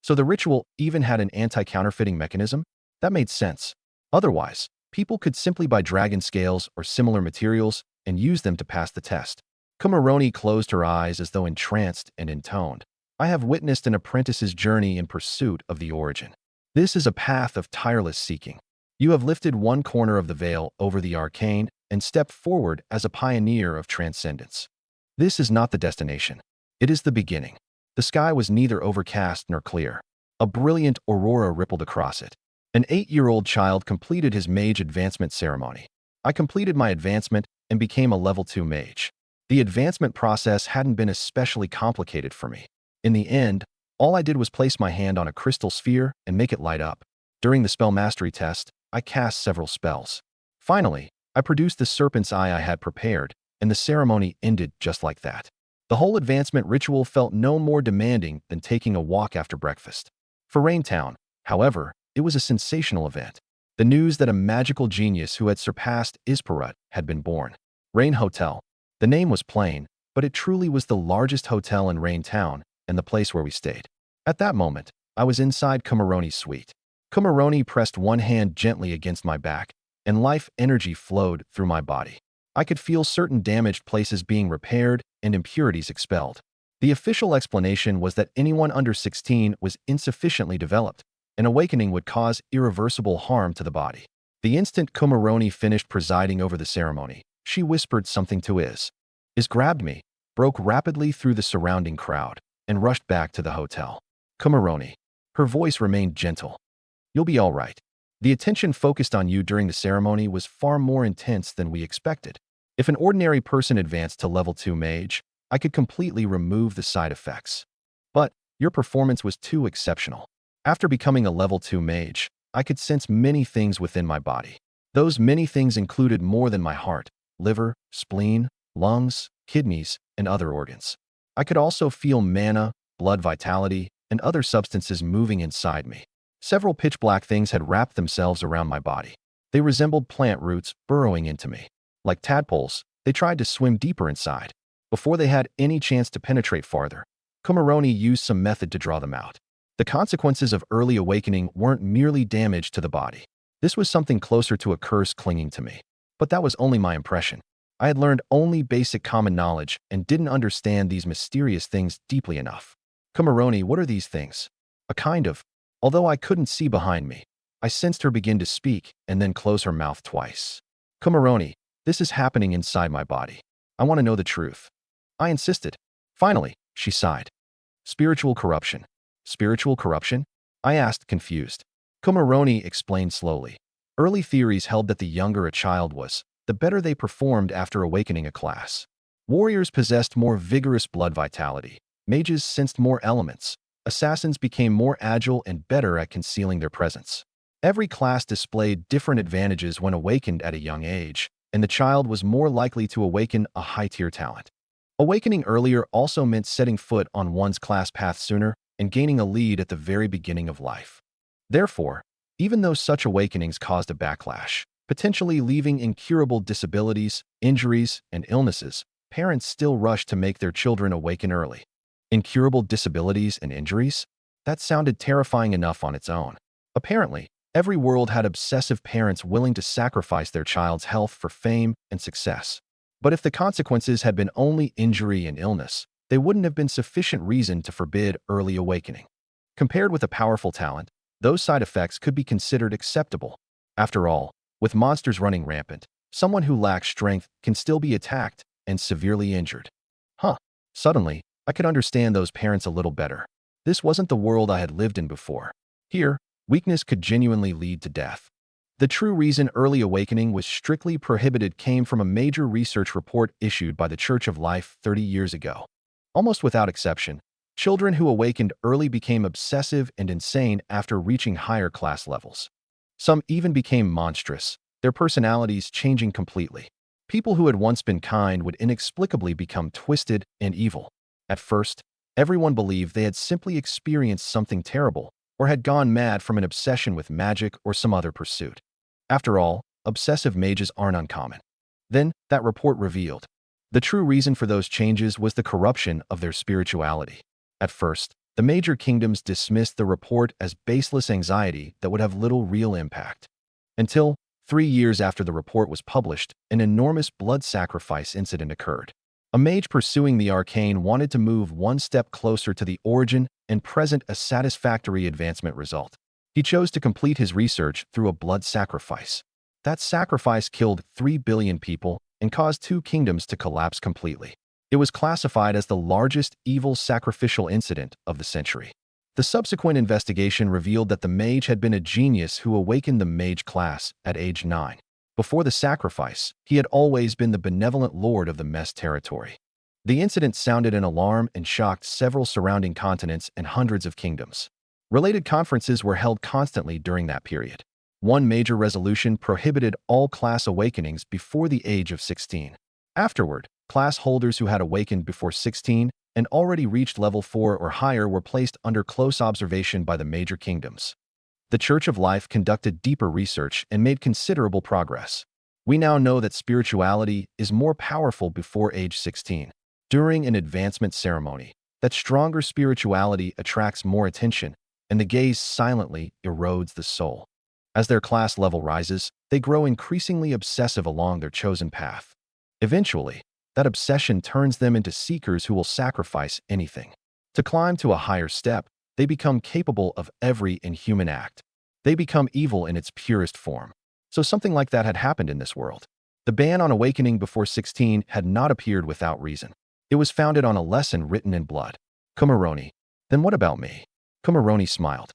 So the ritual even had an anti-counterfeiting mechanism? That made sense. Otherwise, people could simply buy dragon scales or similar materials and use them to pass the test. Kumaroni closed her eyes as though entranced and intoned. I have witnessed an apprentice's journey in pursuit of the origin. This is a path of tireless seeking. You have lifted one corner of the veil over the arcane and stepped forward as a pioneer of transcendence. This is not the destination. It is the beginning. The sky was neither overcast nor clear. A brilliant aurora rippled across it. An 8-year-old child completed his mage advancement ceremony. I completed my advancement and became a level 2 mage. The advancement process hadn't been especially complicated for me. In the end, all I did was place my hand on a crystal sphere and make it light up. During the spell mastery test, I cast several spells. Finally, I produced the serpent's eye I had prepared, and the ceremony ended just like that. The whole advancement ritual felt no more demanding than taking a walk after breakfast. For Raintown, however, it was a sensational event. The news that a magical genius who had surpassed Isparut had been born. Rain Hotel. The name was plain, but it truly was the largest hotel in Raintown and the place where we stayed. At that moment, I was inside Kumaroni's suite. Kumaroni pressed one hand gently against my back, and life energy flowed through my body. I could feel certain damaged places being repaired and impurities expelled. The official explanation was that anyone under 16 was insufficiently developed. An awakening would cause irreversible harm to the body. The instant Kumaroni finished presiding over the ceremony, she whispered something to Is. Is grabbed me, broke rapidly through the surrounding crowd, and rushed back to the hotel. Kumaroni. Her voice remained gentle. You'll be all right. The attention focused on you during the ceremony was far more intense than we expected. If an ordinary person advanced to level 2 mage, I could completely remove the side effects. But your performance was too exceptional. After becoming a level 2 mage, I could sense many things within my body. Those many things included more than my heart, liver, spleen, lungs, kidneys, and other organs. I could also feel mana, blood vitality, and other substances moving inside me. Several pitch-black things had wrapped themselves around my body. They resembled plant roots burrowing into me. Like tadpoles, they tried to swim deeper inside. Before they had any chance to penetrate farther, Kumaroni used some method to draw them out. The consequences of early awakening weren't merely damage to the body. This was something closer to a curse clinging to me. But that was only my impression. I had learned only basic common knowledge and didn't understand these mysterious things deeply enough. Kumaroni, what are these things? A kind of. Although I couldn't see behind me, I sensed her begin to speak and then close her mouth twice. Kumaroni, this is happening inside my body. I want to know the truth. I insisted. Finally, she sighed. Spiritual corruption. Spiritual corruption? I asked, confused. Kumaroni explained slowly. Early theories held that the younger a child was, the better they performed after awakening a class. Warriors possessed more vigorous blood vitality. Mages sensed more elements. Assassins became more agile and better at concealing their presence. Every class displayed different advantages when awakened at a young age, and the child was more likely to awaken a high-tier talent. Awakening earlier also meant setting foot on one's class path sooner and gaining a lead at the very beginning of life. Therefore, even though such awakenings caused a backlash, potentially leaving incurable disabilities, injuries, and illnesses, parents still rushed to make their children awaken early. Incurable disabilities and injuries? That sounded terrifying enough on its own. Apparently, every world had obsessive parents willing to sacrifice their child's health for fame and success. But if the consequences had been only injury and illness, they wouldn't have been sufficient reason to forbid early awakening. Compared with a powerful talent, those side effects could be considered acceptable. After all, with monsters running rampant, someone who lacks strength can still be attacked and severely injured. Suddenly, I could understand those parents a little better. This wasn't the world I had lived in before. Here, weakness could genuinely lead to death. The true reason early awakening was strictly prohibited came from a major research report issued by the Church of Life 30 years ago. Almost without exception, children who awakened early became obsessive and insane after reaching higher class levels. Some even became monstrous, their personalities changing completely. People who had once been kind would inexplicably become twisted and evil. At first, everyone believed they had simply experienced something terrible or had gone mad from an obsession with magic or some other pursuit. After all, obsessive mages aren't uncommon. Then, that report revealed. The true reason for those changes was the corruption of their spirituality. At first, the major kingdoms dismissed the report as baseless anxiety that would have little real impact. Until, 3 years after the report was published, an enormous blood sacrifice incident occurred. A mage pursuing the arcane wanted to move one step closer to the origin and present a satisfactory advancement result. He chose to complete his research through a blood sacrifice. That sacrifice killed 3 billion people and caused 2 kingdoms to collapse completely. It was classified as the largest evil sacrificial incident of the century. The subsequent investigation revealed that the mage had been a genius who awakened the mage class at age 9. Before the sacrifice, he had always been the benevolent lord of the Mess territory. The incident sounded an alarm and shocked several surrounding continents and hundreds of kingdoms. Related conferences were held constantly during that period. One major resolution prohibited all class awakenings before the age of 16. Afterward, class holders who had awakened before 16 and already reached level 4 or higher were placed under close observation by the major kingdoms. The Church of Life conducted deeper research and made considerable progress. We now know that spirituality is more powerful before age 16. During an advancement ceremony, that stronger spirituality attracts more attention, and the gaze silently erodes the soul. As their class level rises, they grow increasingly obsessive along their chosen path. Eventually, that obsession turns them into seekers who will sacrifice anything. To climb to a higher step, they become capable of every inhuman act. They become evil in its purest form. So something like that had happened in this world. The ban on awakening before 16 had not appeared without reason. It was founded on a lesson written in blood. Kumaroni. Then what about me? Kumaroni smiled.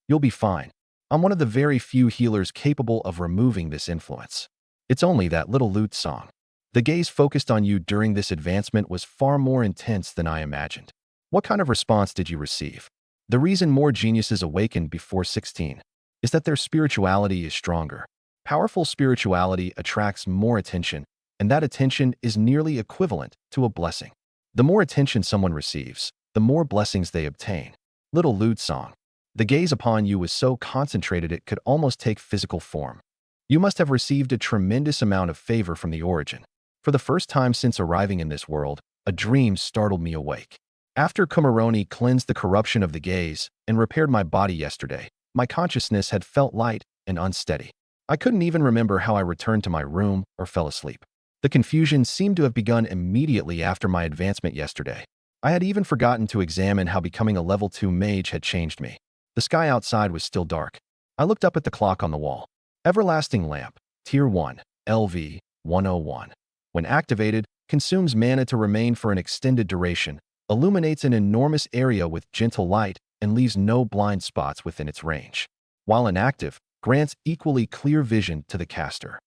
You'll be fine. I'm one of the very few healers capable of removing this influence. It's only that little lute song. The gaze focused on you during this advancement was far more intense than I imagined. What kind of response did you receive? The reason more geniuses awaken before 16 is that their spirituality is stronger. Powerful spirituality attracts more attention, and that attention is nearly equivalent to a blessing. The more attention someone receives, the more blessings they obtain. Little lute song. The gaze upon you was so concentrated it could almost take physical form. You must have received a tremendous amount of favor from the origin. For the first time since arriving in this world, a dream startled me awake. After Kumaroni cleansed the corruption of the gaze and repaired my body yesterday, my consciousness had felt light and unsteady. I couldn't even remember how I returned to my room or fell asleep. The confusion seemed to have begun immediately after my advancement yesterday. I had even forgotten to examine how becoming a level 2 mage had changed me. The sky outside was still dark. I looked up at the clock on the wall. Everlasting Lamp, Tier 1, LV 101. When activated, consumes mana to remain for an extended duration, illuminates an enormous area with gentle light, and leaves no blind spots within its range. While inactive, grants equally clear vision to the caster.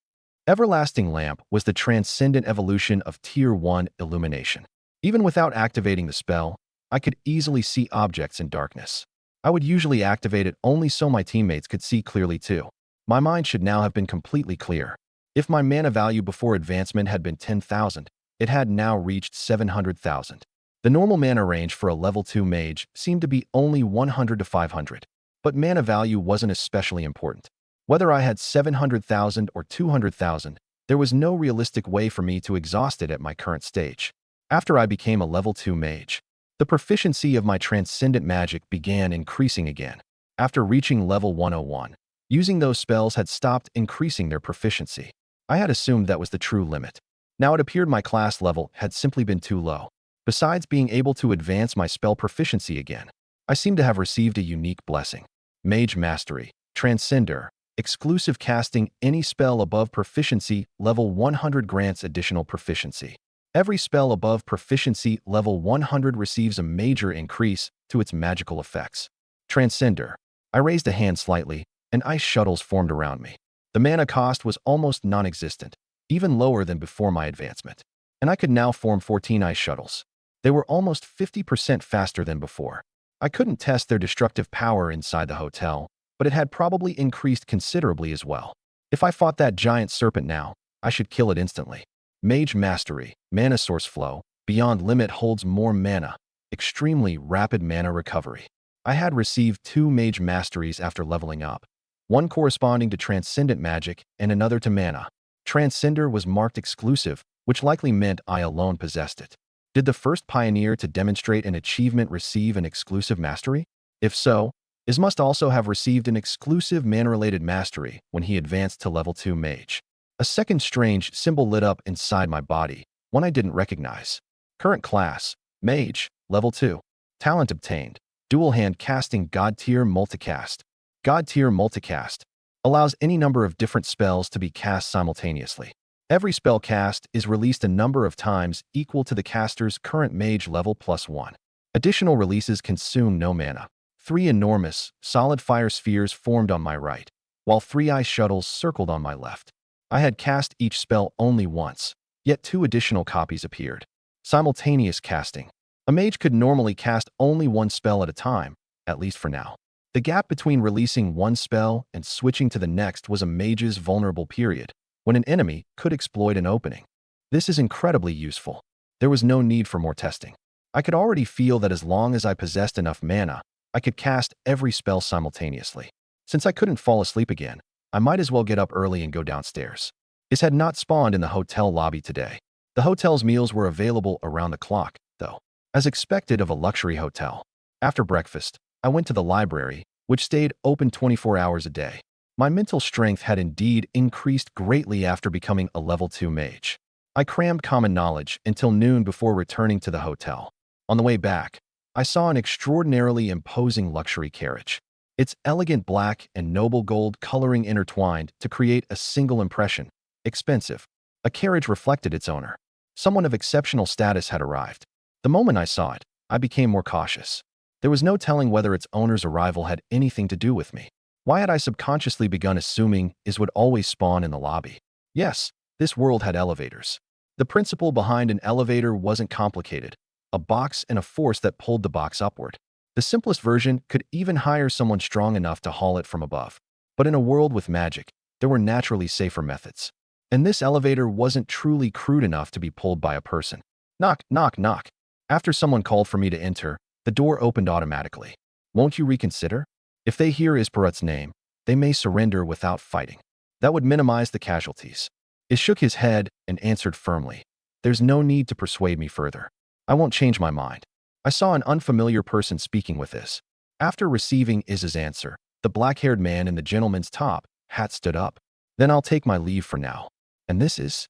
Everlasting Lamp was the transcendent evolution of Tier 1 illumination. Even without activating the spell, I could easily see objects in darkness. I would usually activate it only so my teammates could see clearly too. My mind should now have been completely clear. If my mana value before advancement had been 10,000, it had now reached 700,000. The normal mana range for a level 2 mage seemed to be only 100 to 500, but mana value wasn't especially important. Whether I had 700,000 or 200,000, there was no realistic way for me to exhaust it at my current stage. After I became a level 2 mage, the proficiency of my transcendent magic began increasing again. After reaching level 101, using those spells had stopped increasing their proficiency. I had assumed that was the true limit. Now it appeared my class level had simply been too low. Besides being able to advance my spell proficiency again, I seem to have received a unique blessing. Mage Mastery, Transcender, exclusive casting any spell above proficiency level 100 grants additional proficiency. Every spell above proficiency level 100 receives a major increase to its magical effects. Transcender. I raised a hand slightly, and ice shuttles formed around me. The mana cost was almost non-existent, even lower than before my advancement, and I could now form 14 ice shuttles. They were almost 50% faster than before. I couldn't test their destructive power inside the hotel, but it had probably increased considerably as well. If I fought that giant serpent now, I should kill it instantly. Mage Mastery, Mana Source Flow, Beyond Limit holds more mana, extremely rapid mana recovery. I had received 2 Mage Masteries after leveling up, one corresponding to Transcendent Magic and another to Mana. Transcender was marked exclusive, which likely meant I alone possessed it. Did the first pioneer to demonstrate an achievement receive an exclusive mastery? If so, Is must also have received an exclusive mana-related mastery when he advanced to level 2 mage. A second strange symbol lit up inside my body, one I didn't recognize. Current class, Mage, Level 2. Talent obtained, Dual Hand Casting God Tier Multicast. God Tier Multicast allows any number of different spells to be cast simultaneously. Every spell cast is released a number of times equal to the caster's current mage level +1. Additional releases consume no mana. 3 enormous, solid fire spheres formed on my right, while 3 ice shuttles circled on my left. I had cast each spell only once, yet 2 additional copies appeared. Simultaneous casting. A mage could normally cast only 1 spell at a time, at least for now. The gap between releasing one spell and switching to the next was a mage's vulnerable period, when an enemy could exploit an opening. This is incredibly useful. There was no need for more testing. I could already feel that as long as I possessed enough mana, I could cast every spell simultaneously. Since I couldn't fall asleep again, I might as well get up early and go downstairs. This had not spawned in the hotel lobby today. The hotel's meals were available around the clock, though, as expected of a luxury hotel. After breakfast, I went to the library, which stayed open 24 hours a day. My mental strength had indeed increased greatly after becoming a level 2 mage. I crammed common knowledge until noon before returning to the hotel. On the way back, I saw an extraordinarily imposing luxury carriage. Its elegant black and noble gold coloring intertwined to create a single impression. Expensive. A carriage reflected its owner. Someone of exceptional status had arrived. The moment I saw it, I became more cautious. There was no telling whether its owner's arrival had anything to do with me. Why had I subconsciously begun assuming is would always spawn in the lobby? Yes, this world had elevators. The principle behind an elevator wasn't complicated. A box and a force that pulled the box upward. The simplest version could even hire someone strong enough to haul it from above. But in a world with magic, there were naturally safer methods. And this elevator wasn't truly crude enough to be pulled by a person. Knock, knock, knock. After someone called for me to enter, the door opened automatically. Won't you reconsider? If they hear Isparut's name, they may surrender without fighting. That would minimize the casualties. Is shook his head and answered firmly. There's no need to persuade me further. I won't change my mind. I saw an unfamiliar person speaking with Is. After receiving Is's answer, the black-haired man in the gentleman's top hat stood up. Then I'll take my leave for now. And this is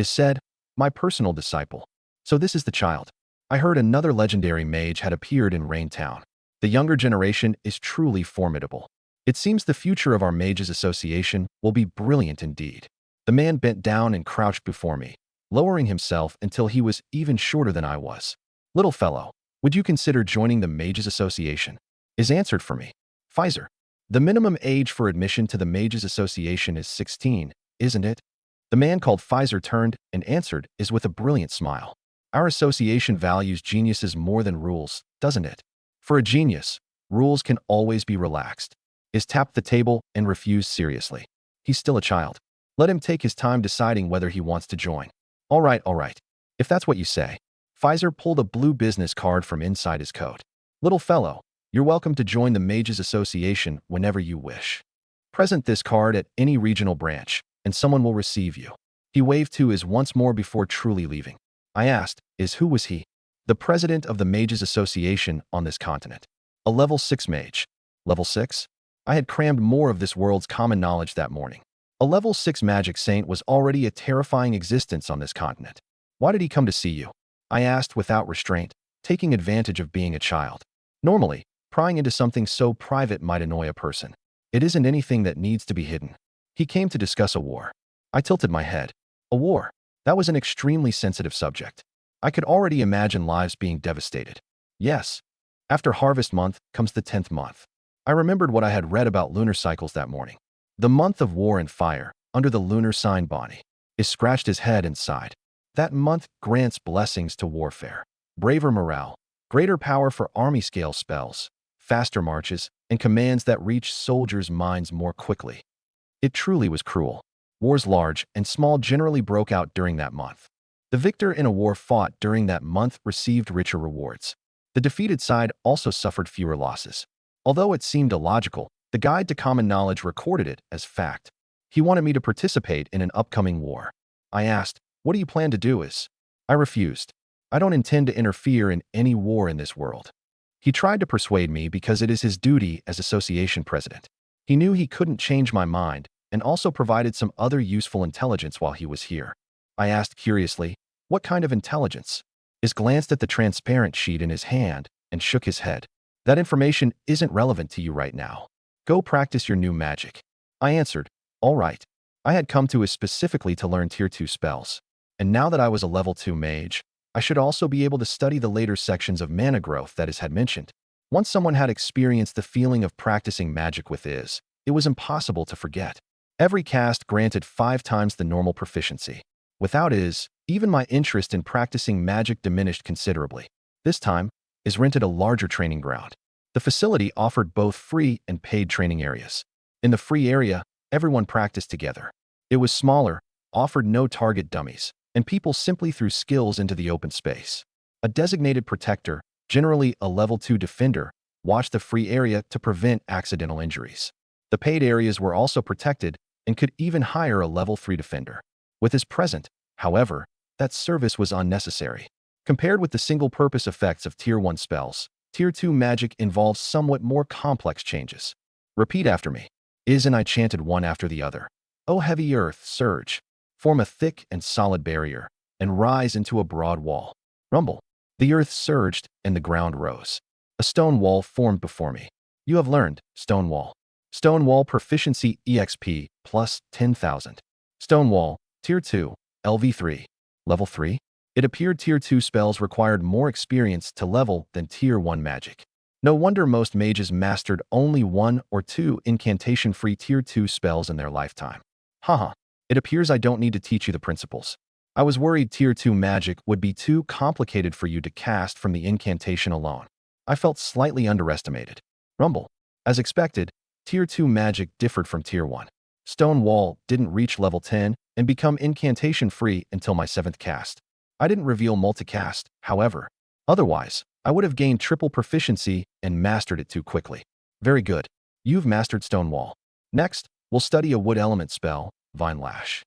said, my personal disciple. So this is the child. I heard another legendary mage had appeared in Raintown. The younger generation is truly formidable. It seems the future of our Mages Association will be brilliant indeed. The man bent down and crouched before me, lowering himself until he was even shorter than I was. Little fellow, would you consider joining the Mages Association? Is answered for me. Pfizer. The minimum age for admission to the Mages Association is 16, isn't it? The man called Pfizer turned and answered Is with a brilliant smile. Our association values geniuses more than rules, doesn't it? For a genius, rules can always be relaxed. Is tapped the table and refused seriously. He's still a child. Let him take his time deciding whether he wants to join. All right. If that's what you say. Pfizer pulled a blue business card from inside his coat. Little fellow, you're welcome to join the Mages Association whenever you wish. Present this card at any regional branch, and someone will receive you. He waved to Is once more before truly leaving. I asked, Is who was he? The president of the Mages Association on this continent. A level 6 mage. Level 6? I had crammed more of this world's common knowledge that morning. A level 6 magic saint was already a terrifying existence on this continent. Why did he come to see you? I asked without restraint, taking advantage of being a child. Normally, prying into something so private might annoy a person. It isn't anything that needs to be hidden. He came to discuss a war. I tilted my head. A war? That was an extremely sensitive subject. I could already imagine lives being devastated. Yes. After harvest month comes the 10th month. I remembered what I had read about lunar cycles that morning. The month of war and fire, under the lunar sign Bonnie. Is scratched his head and sighed. That month grants blessings to warfare. Braver morale, greater power for army-scale spells, faster marches, and commands that reach soldiers' minds more quickly. It truly was cruel. Wars large and small generally broke out during that month. The victor in a war fought during that month received richer rewards. The defeated side also suffered fewer losses. Although it seemed illogical, the Guide to Common Knowledge recorded it as fact. He wanted me to participate in an upcoming war. I asked, what do you plan to do? I refused. I don't intend to interfere in any war in this world. He tried to persuade me because it is his duty as association president. He knew he couldn't change my mind and also provided some other useful intelligence while he was here. I asked curiously, what kind of intelligence? Is glanced at the transparent sheet in his hand and shook his head. That information isn't relevant to you right now. Go practice your new magic. I answered, all right. I had come to Is specifically to learn Tier 2 spells. And now that I was a level 2 mage, I should also be able to study the later sections of mana growth that Is had mentioned. Once someone had experienced the feeling of practicing magic with Is, it was impossible to forget. Every cast granted 5 times the normal proficiency. Without Is, even my interest in practicing magic diminished considerably. This time, Is rented a larger training ground. The facility offered both free and paid training areas. In the free area, everyone practiced together. It was smaller, offered no target dummies, and people simply threw skills into the open space. A designated protector, generally a level 2 defender, watched the free area to prevent accidental injuries. The paid areas were also protected and could even hire a level 3 defender. With his present, however, that service was unnecessary. Compared with the single-purpose effects of Tier 1 spells, Tier 2 magic involves somewhat more complex changes. Repeat after me. Is and I chanted one after the other. O heavy earth, surge. Form a thick and solid barrier, and rise into a broad wall. Rumble. The earth surged, and the ground rose. A stone wall formed before me. You have learned, stone wall. Stone wall proficiency EXP plus 10,000. Stone wall, Tier 2, LV3. Level 3? It appeared Tier 2 spells required more experience to level than Tier 1 magic. No wonder most mages mastered only 1 or 2 incantation-free Tier 2 spells in their lifetime. Haha, it appears I don't need to teach you the principles. I was worried Tier 2 magic would be too complicated for you to cast from the incantation alone. I felt slightly underestimated. Rumble. As expected, Tier 2 magic differed from Tier 1. Stone Wall didn't reach level 10 and become incantation-free until my 7th cast. I didn't reveal multicast, however. Otherwise, I would have gained triple proficiency and mastered it too quickly. Very good. You've mastered Stone Wall. Next, we'll study a wood element spell, Vine Lash.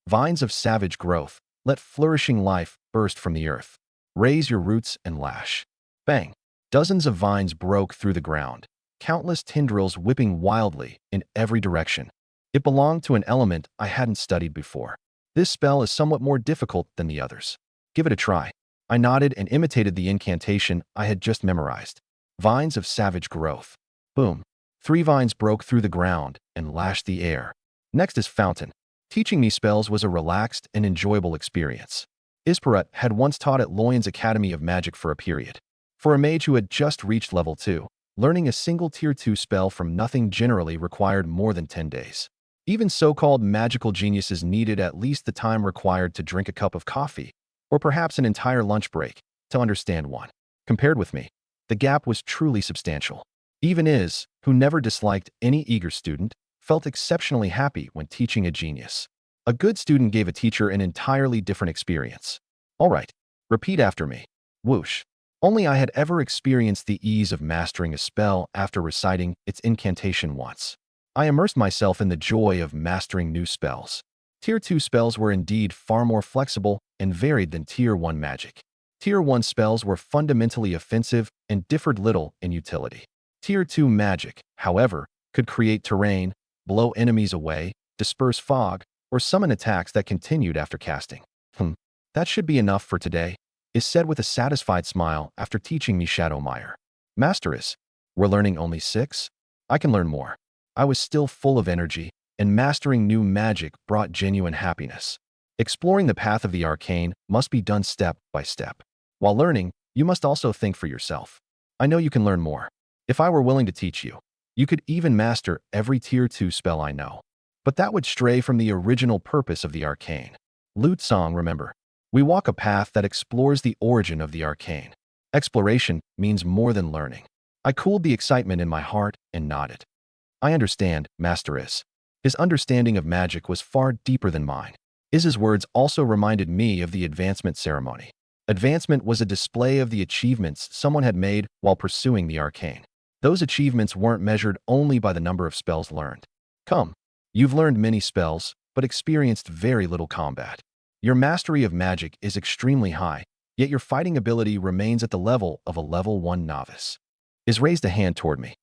Vines of savage growth, let flourishing life burst from the earth. Raise your roots and lash. Bang! Dozens of vines broke through the ground, countless tendrils whipping wildly in every direction. It belonged to an element I hadn't studied before. This spell is somewhat more difficult than the others. Give it a try. I nodded and imitated the incantation I had just memorized. Vines of savage growth. Boom. 3 vines broke through the ground and lashed the air. Next is Fountain. Teaching me spells was a relaxed and enjoyable experience. Isparat had once taught at Loyan's Academy of Magic for a period. For a mage who had just reached level 2, learning a single Tier 2 spell from nothing generally required more than 10 days. Even so-called magical geniuses needed at least the time required to drink a cup of coffee, or perhaps an entire lunch break, to understand one. Compared with me, the gap was truly substantial. Even Is, who never disliked any eager student, felt exceptionally happy when teaching a genius. A good student gave a teacher an entirely different experience. All right, repeat after me. Whoosh. Only I had ever experienced the ease of mastering a spell after reciting its incantation once. I immersed myself in the joy of mastering new spells. Tier 2 spells were indeed far more flexible and varied than Tier 1 magic. Tier 1 spells were fundamentally offensive and differed little in utility. Tier 2 magic, however, could create terrain, blow enemies away, disperse fog, or summon attacks that continued after casting. That should be enough for today, Is said with a satisfied smile after teaching me Shadowmire. Master Is, we're learning only 6? I can learn more. I was still full of energy, and mastering new magic brought genuine happiness. Exploring the path of the arcane must be done step by step. While learning, you must also think for yourself. I know you can learn more. If I were willing to teach you, you could even master every Tier 2 spell I know. But that would stray from the original purpose of the arcane. Lute Song, remember. We walk a path that explores the origin of the arcane. Exploration means more than learning. I cooled the excitement in my heart and nodded. I understand, Master Is. His understanding of magic was far deeper than mine. Is's words also reminded me of the advancement ceremony. Advancement was a display of the achievements someone had made while pursuing the arcane. Those achievements weren't measured only by the number of spells learned. Come, you've learned many spells, but experienced very little combat. Your mastery of magic is extremely high, yet your fighting ability remains at the level of a level 1 novice. Is raised a hand toward me.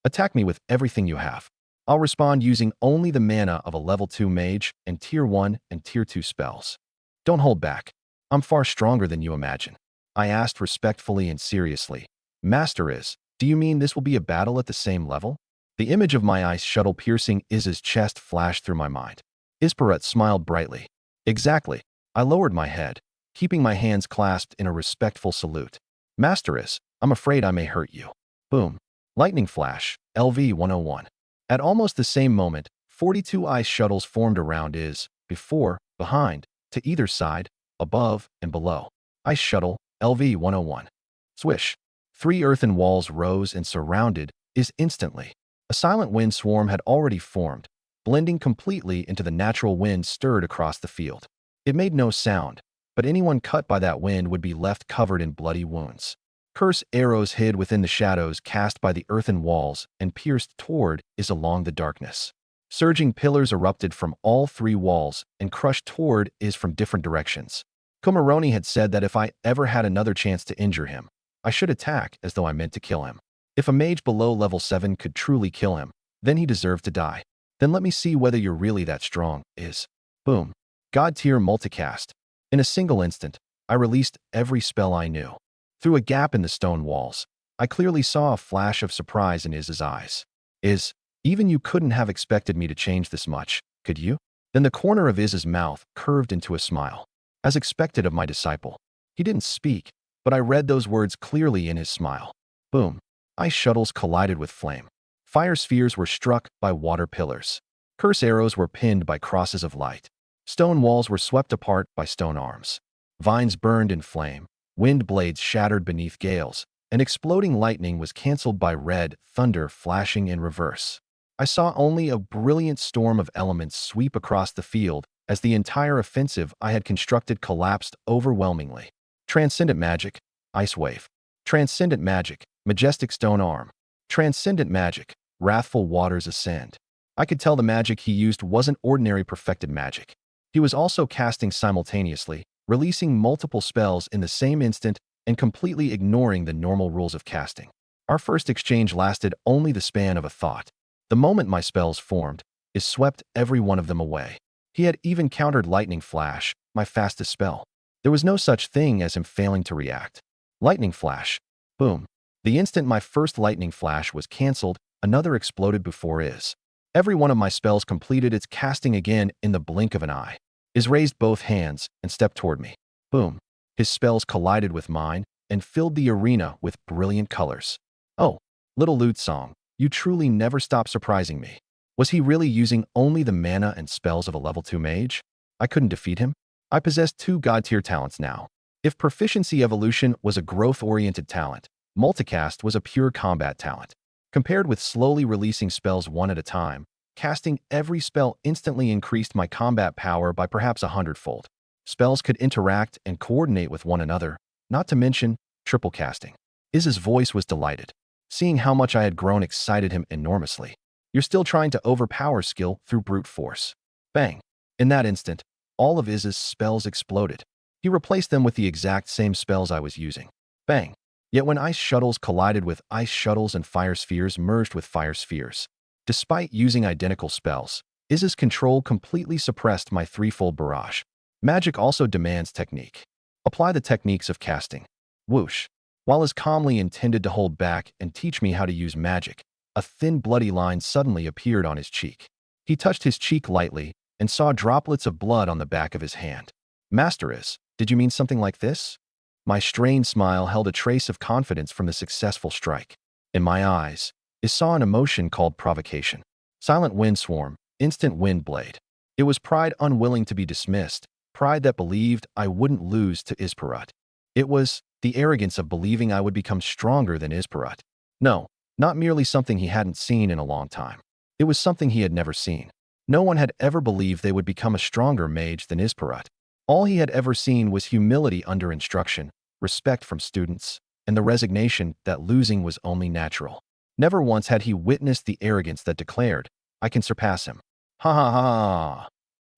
Attack me with everything you have. I'll respond using only the mana of a level 2 mage and Tier 1 and Tier 2 spells. Don't hold back. I'm far stronger than you imagine. I asked respectfully and seriously. Master Is, do you mean this will be a battle at the same level? The image of my ice shuttle piercing Is's chest flashed through my mind. Isparat smiled brightly. Exactly. I lowered my head, keeping my hands clasped in a respectful salute. Master Is, I'm afraid I may hurt you. Boom. Lightning flash, LV 101. At almost the same moment, 42 ice shuttles formed around Is, before, behind, to either side, above, and below. Ice shuttle, LV 101. Swish. 3 earthen walls rose and surrounded Is instantly. A silent wind swarm had already formed, blending completely into the natural wind stirred across the field. It made no sound, but anyone cut by that wind would be left covered in bloody wounds. Curse arrows hid within the shadows cast by the earthen walls and pierced toward Is along the darkness. Surging pillars erupted from all 3 walls and crushed toward Is from different directions. Kumaroni had said that if I ever had another chance to injure him, I should attack as though I meant to kill him. If a mage below level 7 could truly kill him, then he deserved to die. Then let me see whether you're really that strong. Is. Boom. God tier multicast. In a single instant, I released every spell I knew. Through a gap in the stone walls, I clearly saw a flash of surprise in Iz's eyes. Is. Even you couldn't have expected me to change this much, could you? Then the corner of Iz's mouth curved into a smile. As expected of my disciple. He didn't speak, but I read those words clearly in his smile. Boom. Ice shuttles collided with flame. Fire spheres were struck by water pillars. Curse arrows were pinned by crosses of light. Stone walls were swept apart by stone arms. Vines burned in flame. Wind blades shattered beneath gales, and exploding lightning was cancelled by red thunder flashing in reverse. I saw only a brilliant storm of elements sweep across the field as the entire offensive I had constructed collapsed overwhelmingly. Transcendent magic, ice wave. Transcendent magic, majestic stone arm. Transcendent magic, wrathful waters ascend. I could tell the magic he used wasn't ordinary perfected magic. He was also casting simultaneously, releasing multiple spells in the same instant and completely ignoring the normal rules of casting. Our first exchange lasted only the span of a thought. The moment my spells formed, Is swept every one of them away. He had even countered Lightning Flash, my fastest spell. There was no such thing as him failing to react. Lightning Flash. Boom. The instant my first Lightning Flash was cancelled, another exploded before Is. Every one of my spells completed its casting again in the blink of an eye. Is raised both hands and stepped toward me. Boom. His spells collided with mine and filled the arena with brilliant colors. Oh, little lute song, you truly never stop surprising me. Was he really using only the mana and spells of a level 2 mage? I couldn't defeat him. I possessed 2 god-tier talents now. If proficiency evolution was a growth-oriented talent, multicast was a pure combat talent. Compared with slowly releasing spells one at a time, casting every spell instantly increased my combat power by perhaps 100-fold. Spells could interact and coordinate with one another, not to mention triple casting. Iz's voice was delighted. Seeing how much I had grown excited him enormously. You're still trying to overpower skill through brute force. Bang. In that instant, all of Iz's spells exploded. He replaced them with the exact same spells I was using. Bang. Yet when ice shuttles collided with ice shuttles and fire spheres merged with fire spheres. Despite using identical spells, Iz's control completely suppressed my threefold barrage. Magic also demands technique. Apply the techniques of casting. Whoosh. While Iz calmly intended to hold back and teach me how to use magic, a thin bloody line suddenly appeared on his cheek. He touched his cheek lightly and saw droplets of blood on the back of his hand. Master Iz, did you mean something like this? My strained smile held a trace of confidence from the successful strike. In my eyes, Iz saw an emotion called provocation. Silent wind swarm, instant wind blade. It was pride unwilling to be dismissed, pride that believed I wouldn't lose to Isparut. It was the arrogance of believing I would become stronger than Isparut. No, not merely something he hadn't seen in a long time. It was something he had never seen. No one had ever believed they would become a stronger mage than Isparut. All he had ever seen was humility under instruction, respect from students, and the resignation that losing was only natural. Never once had he witnessed the arrogance that declared, I can surpass him. Ha ha ha.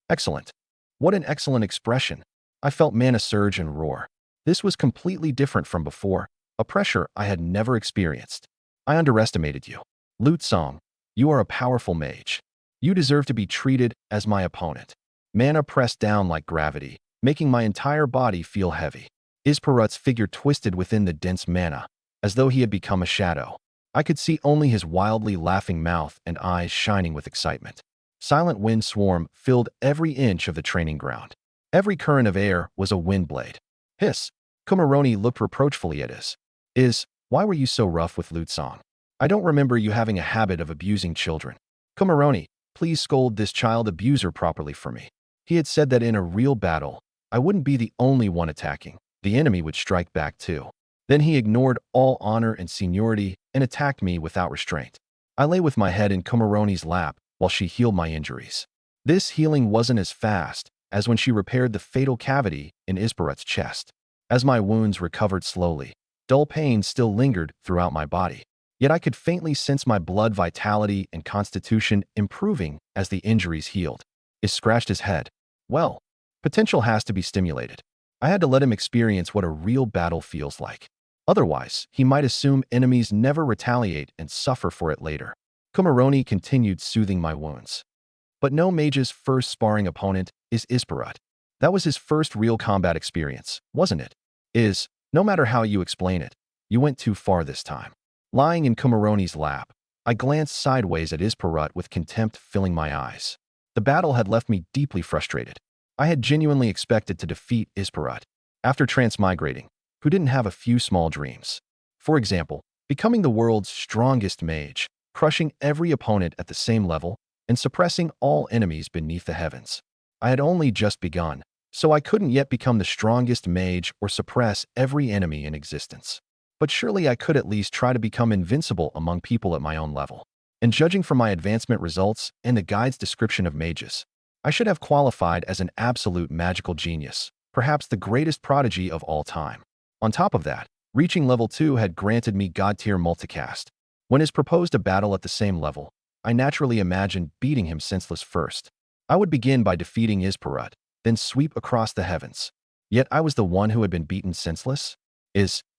Excellent. What an excellent expression. I felt mana surge and roar. This was completely different from before, a pressure I had never experienced. I underestimated you. Lute Song, you are a powerful mage. You deserve to be treated as my opponent. Mana pressed down like gravity, making my entire body feel heavy. Isparut's figure twisted within the dense mana, as though he had become a shadow. I could see only his wildly laughing mouth and eyes shining with excitement. Silent wind swarm filled every inch of the training ground. Every current of air was a wind blade. Hiss. Kumaroni looked reproachfully at Iz, why were you so rough with Lute Song? I don't remember you having a habit of abusing children. Kumaroni, please scold this child abuser properly for me. He had said that in a real battle, I wouldn't be the only one attacking. The enemy would strike back too. Then he ignored all honor and seniority and attacked me without restraint. I lay with my head in Komaroni's lap while she healed my injuries. This healing wasn't as fast as when she repaired the fatal cavity in Isparut's chest. As my wounds recovered slowly, dull pain still lingered throughout my body. Yet I could faintly sense my blood vitality and constitution improving as the injuries healed. Is scratched his head. Well, potential has to be stimulated. I had to let him experience what a real battle feels like. Otherwise, he might assume enemies never retaliate and suffer for it later. Komaroni continued soothing my wounds. But no mage's first sparring opponent is Isparut. That was his first real combat experience, wasn't it? No matter how you explain it, you went too far this time. Lying in Komaroni's lap, I glanced sideways at Isparut with contempt filling my eyes. The battle had left me deeply frustrated. I had genuinely expected to defeat Isparut after transmigrating, who didn't have a few small dreams. For example, becoming the world's strongest mage, crushing every opponent at the same level, and suppressing all enemies beneath the heavens. I had only just begun, so I couldn't yet become the strongest mage or suppress every enemy in existence. But surely I could at least try to become invincible among people at my own level. And judging from my advancement results and the guide's description of mages, I should have qualified as an absolute magical genius, perhaps the greatest prodigy of all time. On top of that, reaching level 2 had granted me god-tier multicast. When is proposed a battle at the same level, I naturally imagined beating him senseless first. I would begin by defeating Isparut, then sweep across the heavens. Yet I was the one who had been beaten senseless?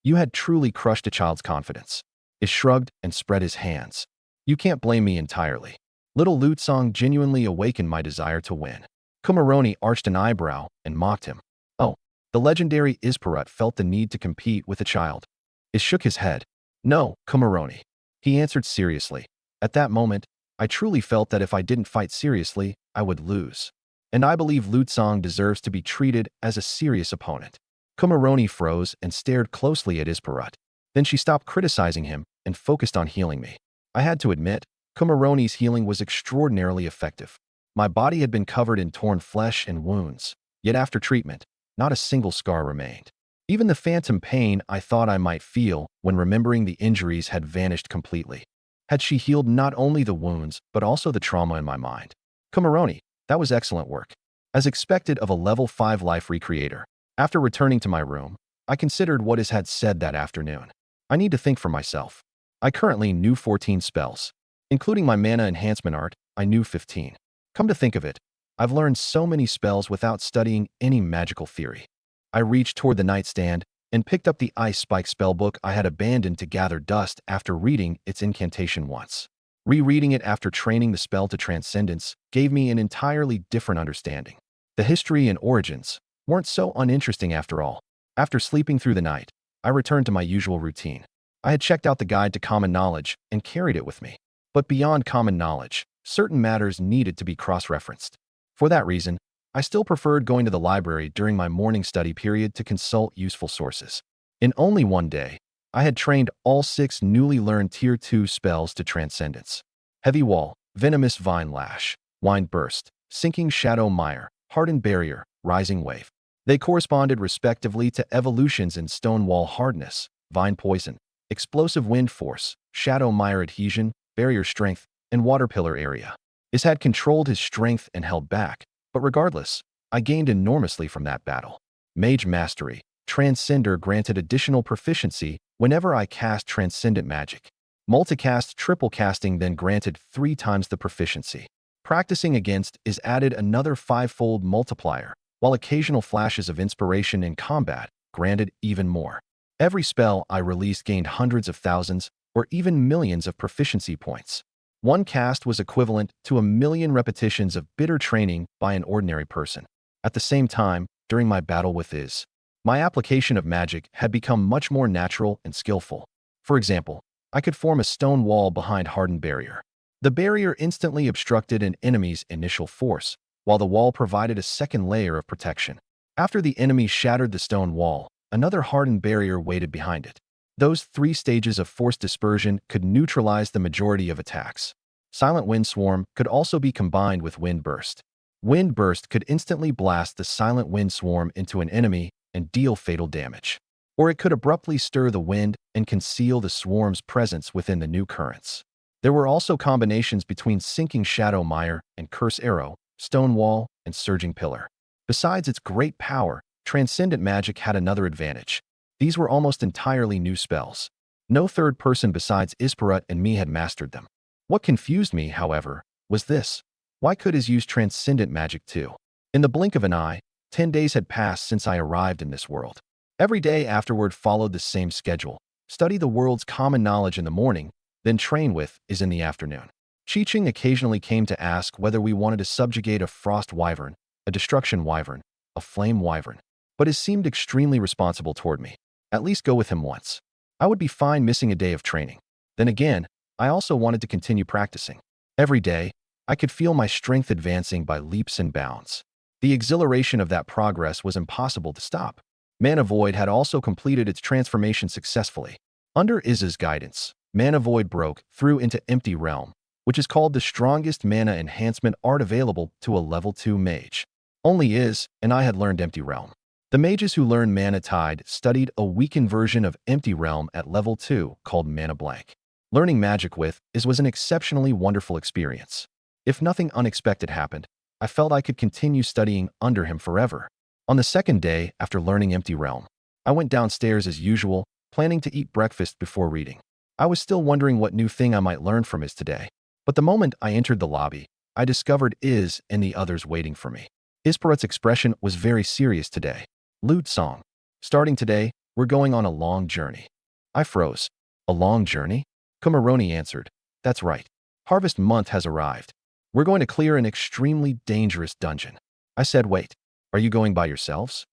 You had truly crushed a child's confidence. Is shrugged and spread his hands. You can't blame me entirely. Little Lutsong genuinely awakened my desire to win. Komaroni arched an eyebrow and mocked him. Oh, the legendary Isparut felt the need to compete with a child. Is shook his head. No, Komaroni. He answered seriously. At that moment, I truly felt that if I didn't fight seriously, I would lose. And I believe Lutsong deserves to be treated as a serious opponent. Komaroni froze and stared closely at Isparut. Then she stopped criticizing him and focused on healing me. I had to admit, Komaroni's healing was extraordinarily effective. My body had been covered in torn flesh and wounds, yet after treatment, not a single scar remained. Even the phantom pain I thought I might feel when remembering the injuries had vanished completely. Had she healed not only the wounds, but also the trauma in my mind? Komaroni, that was excellent work. As expected of a level 5 life recreator, after returning to my room, I considered what Is had said that afternoon. I need to think for myself. I currently knew 14 spells. Including my mana enhancement art, I knew 15. Come to think of it, I've learned so many spells without studying any magical theory. I reached toward the nightstand and picked up the Ice Spike spellbook I had abandoned to gather dust after reading its incantation once. Rereading it after training the spell to Transcendence gave me an entirely different understanding. The history and origins weren't so uninteresting after all. After sleeping through the night, I returned to my usual routine. I had checked out the guide to common knowledge and carried it with me. But beyond common knowledge, certain matters needed to be cross-referenced. For that reason, I still preferred going to the library during my morning study period to consult useful sources. In only one day, I had trained all 6 newly learned Tier 2 spells to Transcendence. Heavy Wall, Venomous Vine Lash, Wind Burst, Sinking Shadow Mire, Hardened Barrier, Rising Wave. They corresponded respectively to evolutions in Stone Wall Hardness, Vine Poison, Explosive Wind Force, Shadow Mire Adhesion, Barrier Strength, and Water Pillar Area. Is had controlled his strength and held back, but regardless, I gained enormously from that battle. Mage Mastery, Transcender granted additional proficiency whenever I cast Transcendent Magic. Multicast Triple Casting then granted 3 times the proficiency. Practicing Against is added another 5-fold multiplier, while occasional flashes of inspiration in combat granted even more. Every spell I released gained hundreds of thousands or even millions of proficiency points. One cast was equivalent to 1,000,000 repetitions of bitter training by an ordinary person. At the same time, during my battle with Is, my application of magic had become much more natural and skillful. For example, I could form a stone wall behind Hardened Barrier. The barrier instantly obstructed an enemy's initial force, while the wall provided a second layer of protection. After the enemy shattered the stone wall, another hardened barrier waited behind it. Those 3 stages of force dispersion could neutralize the majority of attacks. Silent Wind Swarm could also be combined with Wind Burst. Wind Burst could instantly blast the Silent Wind Swarm into an enemy and deal fatal damage. or it could abruptly stir the wind and conceal the swarm's presence within the new currents. There were also combinations between sinking shadow mire and curse arrow, stone wall, and surging pillar. Besides its great power, transcendent magic had another advantage. These were almost entirely new spells. No third person besides Isparut and me had mastered them. What confused me, however, was this. Why could Is use transcendent magic too? In the blink of an eye, 10 days had passed since I arrived in this world. Every day afterward followed the same schedule. Study the world's common knowledge in the morning, then train with Is in the afternoon. Chi-Ching occasionally came to ask whether we wanted to subjugate a frost wyvern, a destruction wyvern, a flame wyvern. But Is seemed extremely responsible toward me. At least go with him once. I would be fine missing a day of training. Then again, I also wanted to continue practicing. Every day, I could feel my strength advancing by leaps and bounds. The exhilaration of that progress was impossible to stop. Mana Void had also completed its transformation successfully. Under Iz's guidance, Mana Void broke through into Empty Realm, which is called the strongest mana enhancement art available to a level 2 mage. Only Iz and I had learned Empty Realm. The mages who learned Mana Tide studied a weakened version of Empty Realm at level 2 called Mana Blank. Learning magic with Iz was an exceptionally wonderful experience. If nothing unexpected happened, I felt I could continue studying under him forever. On the second day after learning Empty Realm, I went downstairs as usual, planning to eat breakfast before reading. I was still wondering what new thing I might learn from Iz today. But the moment I entered the lobby, I discovered Iz and the others waiting for me. Isparut's expression was very serious today. Lute song. Starting today, we're going on a long journey. I froze. A long journey? Kumaroni answered. That's right. Harvest month has arrived. We're going to clear an extremely dangerous dungeon. I said, wait, are you going by yourselves?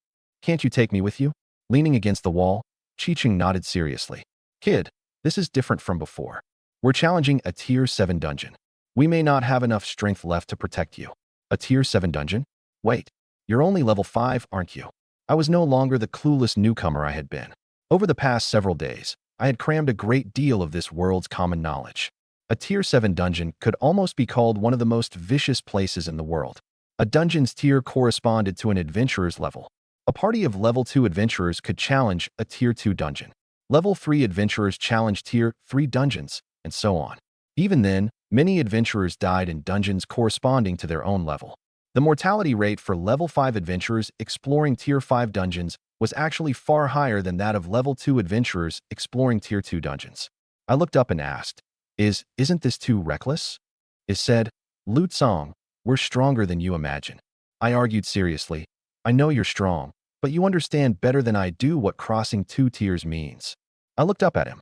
Can't you take me with you? Leaning against the wall, Chi-Ching nodded seriously. Kid, this is different from before. We're challenging a tier 7 dungeon. We may not have enough strength left to protect you. A tier 7 dungeon? Wait, you're only level 5, aren't you? I was no longer the clueless newcomer I had been. Over the past several days, I had crammed a great deal of this world's common knowledge. A tier 7 dungeon could almost be called one of the most vicious places in the world. A dungeon's tier corresponded to an adventurer's level. A party of level 2 adventurers could challenge a tier 2 dungeon. Level 3 adventurers challenged tier 3 dungeons, and so on. Even then, many adventurers died in dungeons corresponding to their own level. The mortality rate for level 5 adventurers exploring tier 5 dungeons was actually far higher than that of level 2 adventurers exploring tier 2 dungeons. I looked up and asked, Isn't this too reckless? Is said, Lute Song, we're stronger than you imagine. I argued seriously, I know you're strong, but you understand better than I do what crossing 2 tiers means. I looked up at him.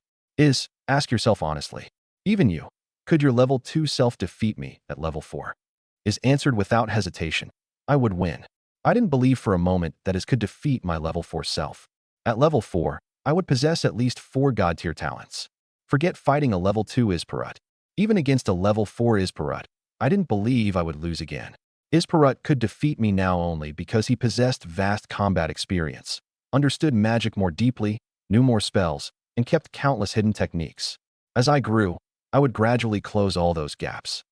Ask yourself honestly. Even you, could your level 2 self defeat me at level 4? Is answered without hesitation. I would win. I didn't believe for a moment that Is could defeat my level 4 self. At level 4, I would possess at least 4 god tier talents. Forget fighting a level 2 Isparut. Even against a level 4 Isparut, I didn't believe I would lose again. Isparut could defeat me now only because he possessed vast combat experience, understood magic more deeply, knew more spells, and kept countless hidden techniques. As I grew, I would gradually close all those gaps.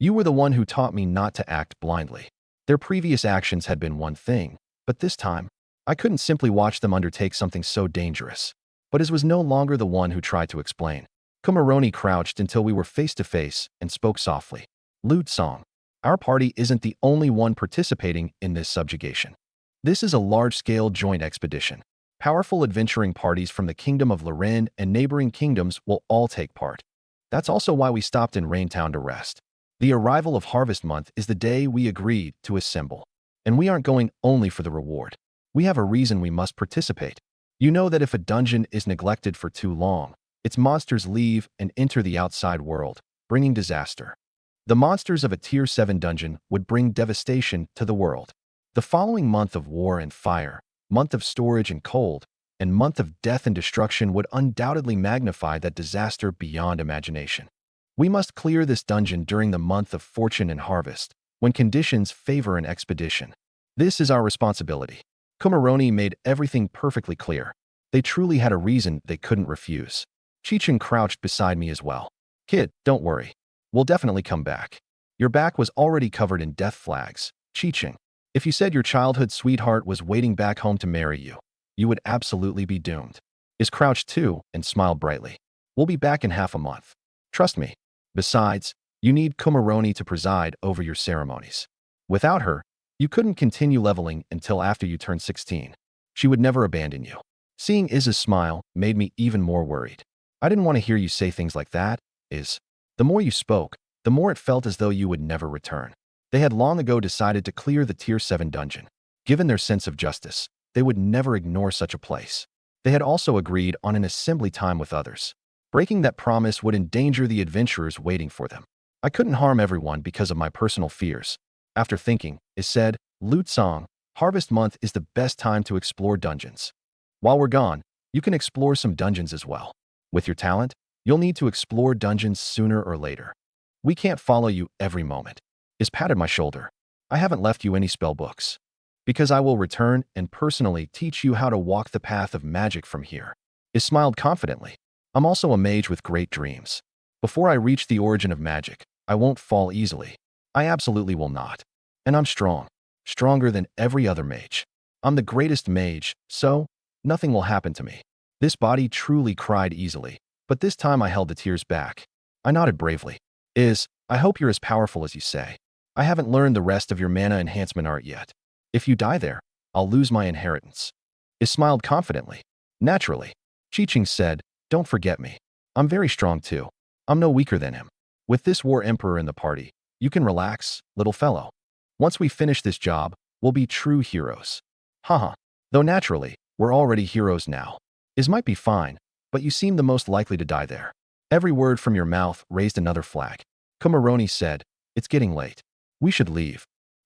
You were the one who taught me not to act blindly. Their previous actions had been one thing, but this time, I couldn't simply watch them undertake something so dangerous. But Is was no longer the one who tried to explain. Kumaroni crouched until we were face to face and spoke softly. Lute Song. Our party isn't the only one participating in this subjugation. This is a large-scale joint expedition. Powerful adventuring parties from the Kingdom of Loren and neighboring kingdoms will all take part. That's also why we stopped in Raintown to rest. The arrival of Harvest Month is the day we agreed to assemble. And we aren't going only for the reward. We have a reason we must participate. You know that if a dungeon is neglected for too long, its monsters leave and enter the outside world, bringing disaster. The monsters of a tier 7 dungeon would bring devastation to the world. The following month of war and fire, month of storage and cold, and month of death and destruction would undoubtedly magnify that disaster beyond imagination. We must clear this dungeon during the month of fortune and harvest, when conditions favor an expedition. This is our responsibility. Kumaroni made everything perfectly clear. They truly had a reason they couldn't refuse. Chi-Ching crouched beside me as well. Kid, don't worry. We'll definitely come back. Your back was already covered in death flags. Chi-Ching, if you said your childhood sweetheart was waiting back home to marry you, you would absolutely be doomed. Is crouched too and smiled brightly. We'll be back in half a month. Trust me. Besides, you need Kumaroni to preside over your ceremonies. Without her, you couldn't continue leveling until after you turn 16. She would never abandon you. Seeing Iz's smile made me even more worried. I didn't want to hear you say things like that, Iz. The more you spoke, the more it felt as though you would never return. They had long ago decided to clear the Tier 7 dungeon. Given their sense of justice, they would never ignore such a place. They had also agreed on an assembly time with others. Breaking that promise would endanger the adventurers waiting for them. I couldn't harm everyone because of my personal fears. After thinking, Iz said, Loot Song, Harvest Month is the best time to explore dungeons. While we're gone, you can explore some dungeons as well. With your talent, you'll need to explore dungeons sooner or later. We can't follow you every moment. Iz patted my shoulder. I haven't left you any spell books. Because I will return and personally teach you how to walk the path of magic from here. Iz smiled confidently. I'm also a mage with great dreams. Before I reach the origin of magic, I won't fall easily. I absolutely will not. And I'm strong. Stronger than every other mage. I'm the greatest mage, so nothing will happen to me. This body truly cried easily, but this time I held the tears back. I nodded bravely. Iz, I hope you're as powerful as you say. I haven't learned the rest of your mana enhancement art yet. If you die there, I'll lose my inheritance. Iz smiled confidently. Naturally. Chi-Ching said, don't forget me. I'm very strong too. I'm no weaker than him. With this war emperor in the party, you can relax, little fellow. Once we finish this job, we'll be true heroes. Haha. Though naturally, we're already heroes now. Iz might be fine, but you seem the most likely to die there. Every word from your mouth raised another flag. Kumaroni said, it's getting late. We should leave.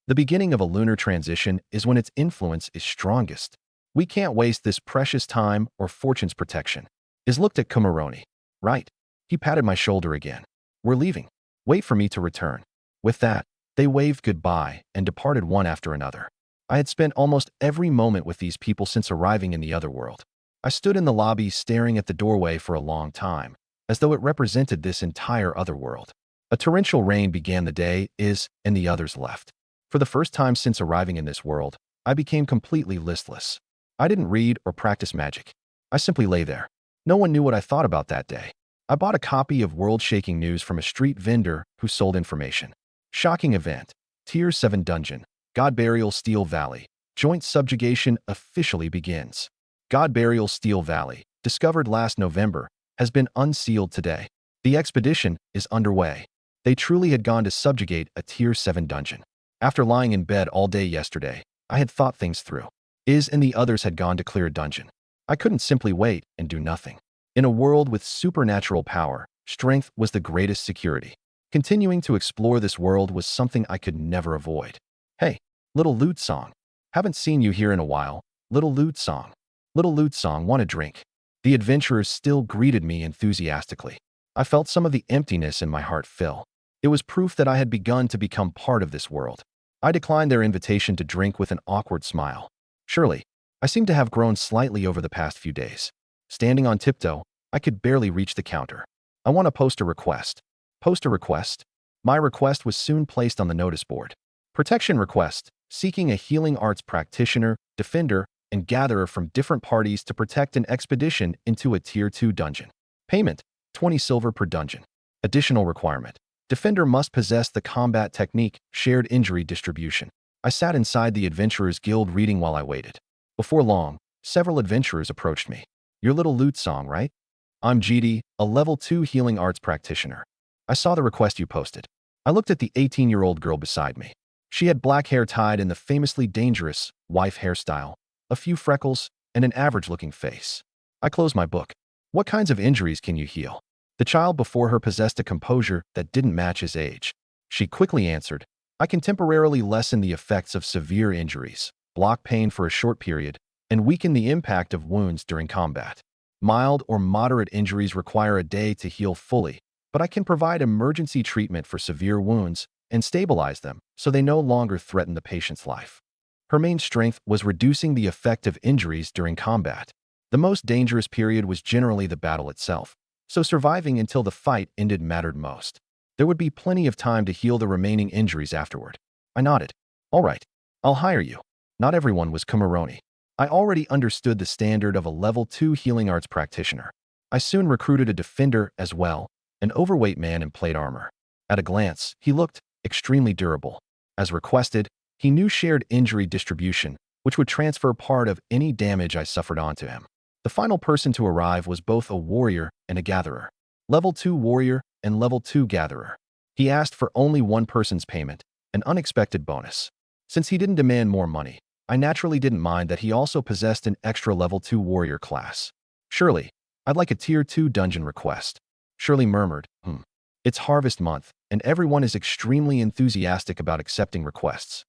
The beginning of a lunar transition is when its influence is strongest. We can't waste this precious time or fortune's protection. Iz looked at Kumaroni. Right. He patted my shoulder again. We're leaving. Wait for me to return. With that, they waved goodbye and departed one after another. I had spent almost every moment with these people since arriving in the other world. I stood in the lobby staring at the doorway for a long time, as though it represented this entire other world. A torrential rain began the day, Iz and the others left. For the first time since arriving in this world, I became completely listless. I didn't read or practice magic. I simply lay there. No one knew what I thought about that day. I bought a copy of world-shaking news from a street vendor who sold information. Shocking event. Tier 7 dungeon. God Burial Steel Valley. Joint subjugation officially begins. God Burial Steel Valley, discovered last November, has been unsealed today. The expedition is underway. They truly had gone to subjugate a Tier 7 dungeon. After lying in bed all day yesterday, I had thought things through. Iz and the others had gone to clear a dungeon. I couldn't simply wait and do nothing. In a world with supernatural power, strength was the greatest security. Continuing to explore this world was something I could never avoid. Hey, little lute song. Haven't seen you here in a while. Little lute song. Little lute song, want a drink? The adventurers still greeted me enthusiastically. I felt some of the emptiness in my heart fill. It was proof that I had begun to become part of this world. I declined their invitation to drink with an awkward smile. Surely, I seemed to have grown slightly over the past few days. Standing on tiptoe, I could barely reach the counter. I want to post a request. Post a request? My request was soon placed on the notice board. Protection request, seeking a healing arts practitioner, defender, and gatherer from different parties to protect an expedition into a Tier 2 dungeon. Payment, 20 silver per dungeon. Additional requirement. Defender must possess the combat technique, shared injury distribution. I sat inside the Adventurers Guild reading while I waited. Before long, several adventurers approached me. Your little lute song, right? I'm GD, a level 2 healing arts practitioner. I saw the request you posted. I looked at the 18-year-old girl beside me. She had black hair tied in the famously dangerous wife hairstyle, a few freckles, and an average-looking face. I closed my book. What kinds of injuries can you heal? The child before her possessed a composure that didn't match his age. She quickly answered, I can temporarily lessen the effects of severe injuries, block pain for a short period, and weaken the impact of wounds during combat. Mild or moderate injuries require a day to heal fully, but I can provide emergency treatment for severe wounds and stabilize them so they no longer threaten the patient's life. Her main strength was reducing the effect of injuries during combat. The most dangerous period was generally the battle itself, so surviving until the fight ended mattered most. There would be plenty of time to heal the remaining injuries afterward. I nodded. All right, I'll hire you. Not everyone was Kumaroni. I already understood the standard of a level 2 healing arts practitioner. I soon recruited a defender as well, an overweight man in plate armor. At a glance, he looked extremely durable. As requested, he knew shared injury distribution, which would transfer part of any damage I suffered onto him. The final person to arrive was both a warrior and a gatherer. Level 2 warrior and level 2 gatherer. He asked for only one person's payment, an unexpected bonus. Since he didn't demand more money, I naturally didn't mind that he also possessed an extra level 2 warrior class. Surely, I'd like a tier 2 dungeon request. Shirley murmured, It's harvest month, and everyone is extremely enthusiastic about accepting requests.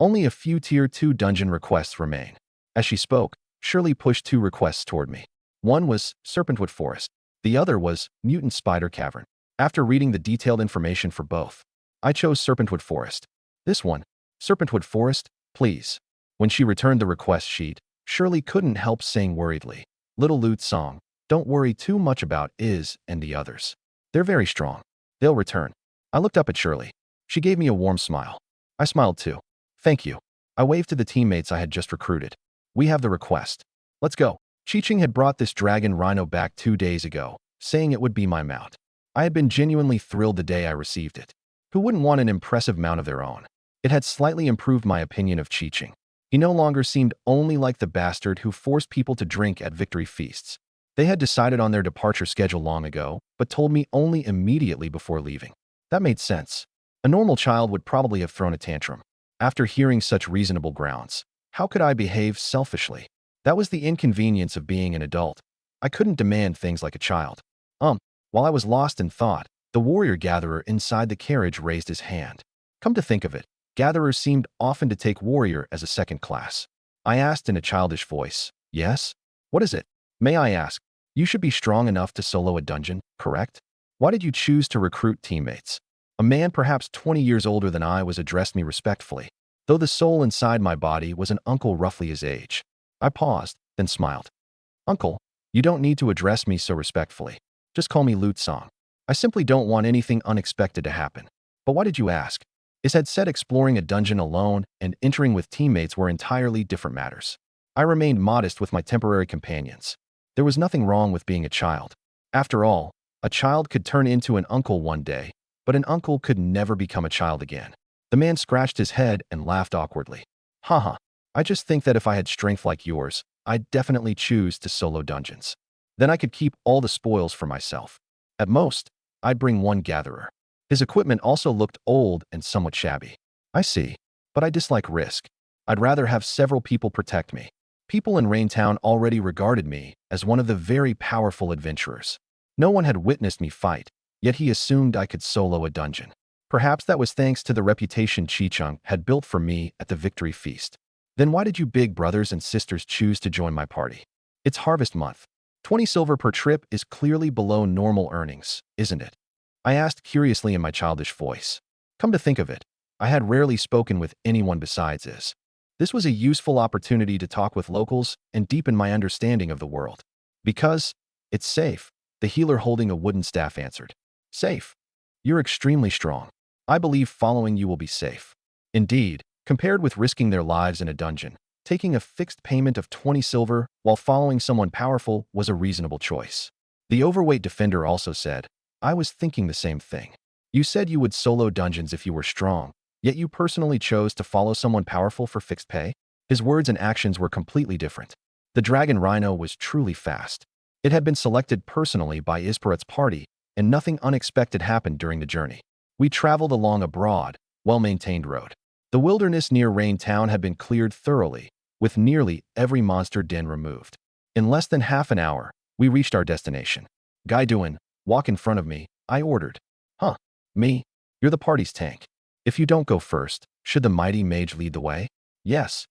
Only a few tier 2 dungeon requests remain. As she spoke, Shirley pushed 2 requests toward me. One was Serpentwood Forest. The other was Mutant Spider Cavern. After reading the detailed information for both, I chose Serpentwood Forest. This one, Serpentwood Forest, please. When she returned the request sheet, Shirley couldn't help saying worriedly, Little Lute Song, don't worry too much about Iz and the others. They're very strong. They'll return. I looked up at Shirley. She gave me a warm smile. I smiled too. Thank you. I waved to the teammates I had just recruited. We have the request. Let's go. Chi-Ching had brought this dragon rhino back 2 days ago, saying it would be my mount. I had been genuinely thrilled the day I received it. Who wouldn't want an impressive mount of their own? It had slightly improved my opinion of Chi-Ching. He no longer seemed only like the bastard who forced people to drink at victory feasts. They had decided on their departure schedule long ago, but told me only immediately before leaving. That made sense. A normal child would probably have thrown a tantrum. After hearing such reasonable grounds, how could I behave selfishly? That was the inconvenience of being an adult. I couldn't demand things like a child. While I was lost in thought, the warrior gatherer inside the carriage raised his hand. Come to think of it, gatherers seemed often to take warrior as a second class. I asked in a childish voice, Yes? What is it? May I ask? You should be strong enough to solo a dungeon, correct? Why did you choose to recruit teammates? A man perhaps 20 years older than I was addressed me respectfully, though the soul inside my body was an uncle roughly his age. I paused, then smiled. Uncle, you don't need to address me so respectfully. Just call me Lute Song. I simply don't want anything unexpected to happen. But why did you ask? Is had said exploring a dungeon alone and entering with teammates were entirely different matters. I remained modest with my temporary companions. There was nothing wrong with being a child. After all, a child could turn into an uncle one day, but an uncle could never become a child again. The man scratched his head and laughed awkwardly. Haha, I just think that if I had strength like yours, I'd definitely choose to solo dungeons. Then I could keep all the spoils for myself. At most, I'd bring one gatherer. His equipment also looked old and somewhat shabby. I see, but I dislike risk. I'd rather have several people protect me. People in Raintown already regarded me as one of the very powerful adventurers. No one had witnessed me fight, yet he assumed I could solo a dungeon. Perhaps that was thanks to the reputation Chi-Chung had built for me at the victory feast. Then why did you big brothers and sisters choose to join my party? It's harvest month. 20 silver per trip is clearly below normal earnings, isn't it? I asked curiously in my childish voice. Come to think of it, I had rarely spoken with anyone besides Iz. This was a useful opportunity to talk with locals and deepen my understanding of the world. Because it's safe, the healer holding a wooden staff answered. Safe? You're extremely strong. I believe following you will be safe. Indeed, compared with risking their lives in a dungeon, taking a fixed payment of 20 silver while following someone powerful was a reasonable choice. The overweight defender also said, I was thinking the same thing. You said you would solo dungeons if you were strong, yet you personally chose to follow someone powerful for fixed pay? His words and actions were completely different. The dragon rhino was truly fast. It had been selected personally by Isparat's party, and nothing unexpected happened during the journey. We traveled along a broad, well-maintained road. The wilderness near Rain Town had been cleared thoroughly, with nearly every monster den removed. In less than half an hour, we reached our destination. Gaiduan, walk in front of me, I ordered. Huh, me? You're the party's tank. If you don't go first, should the mighty mage lead the way? Yes.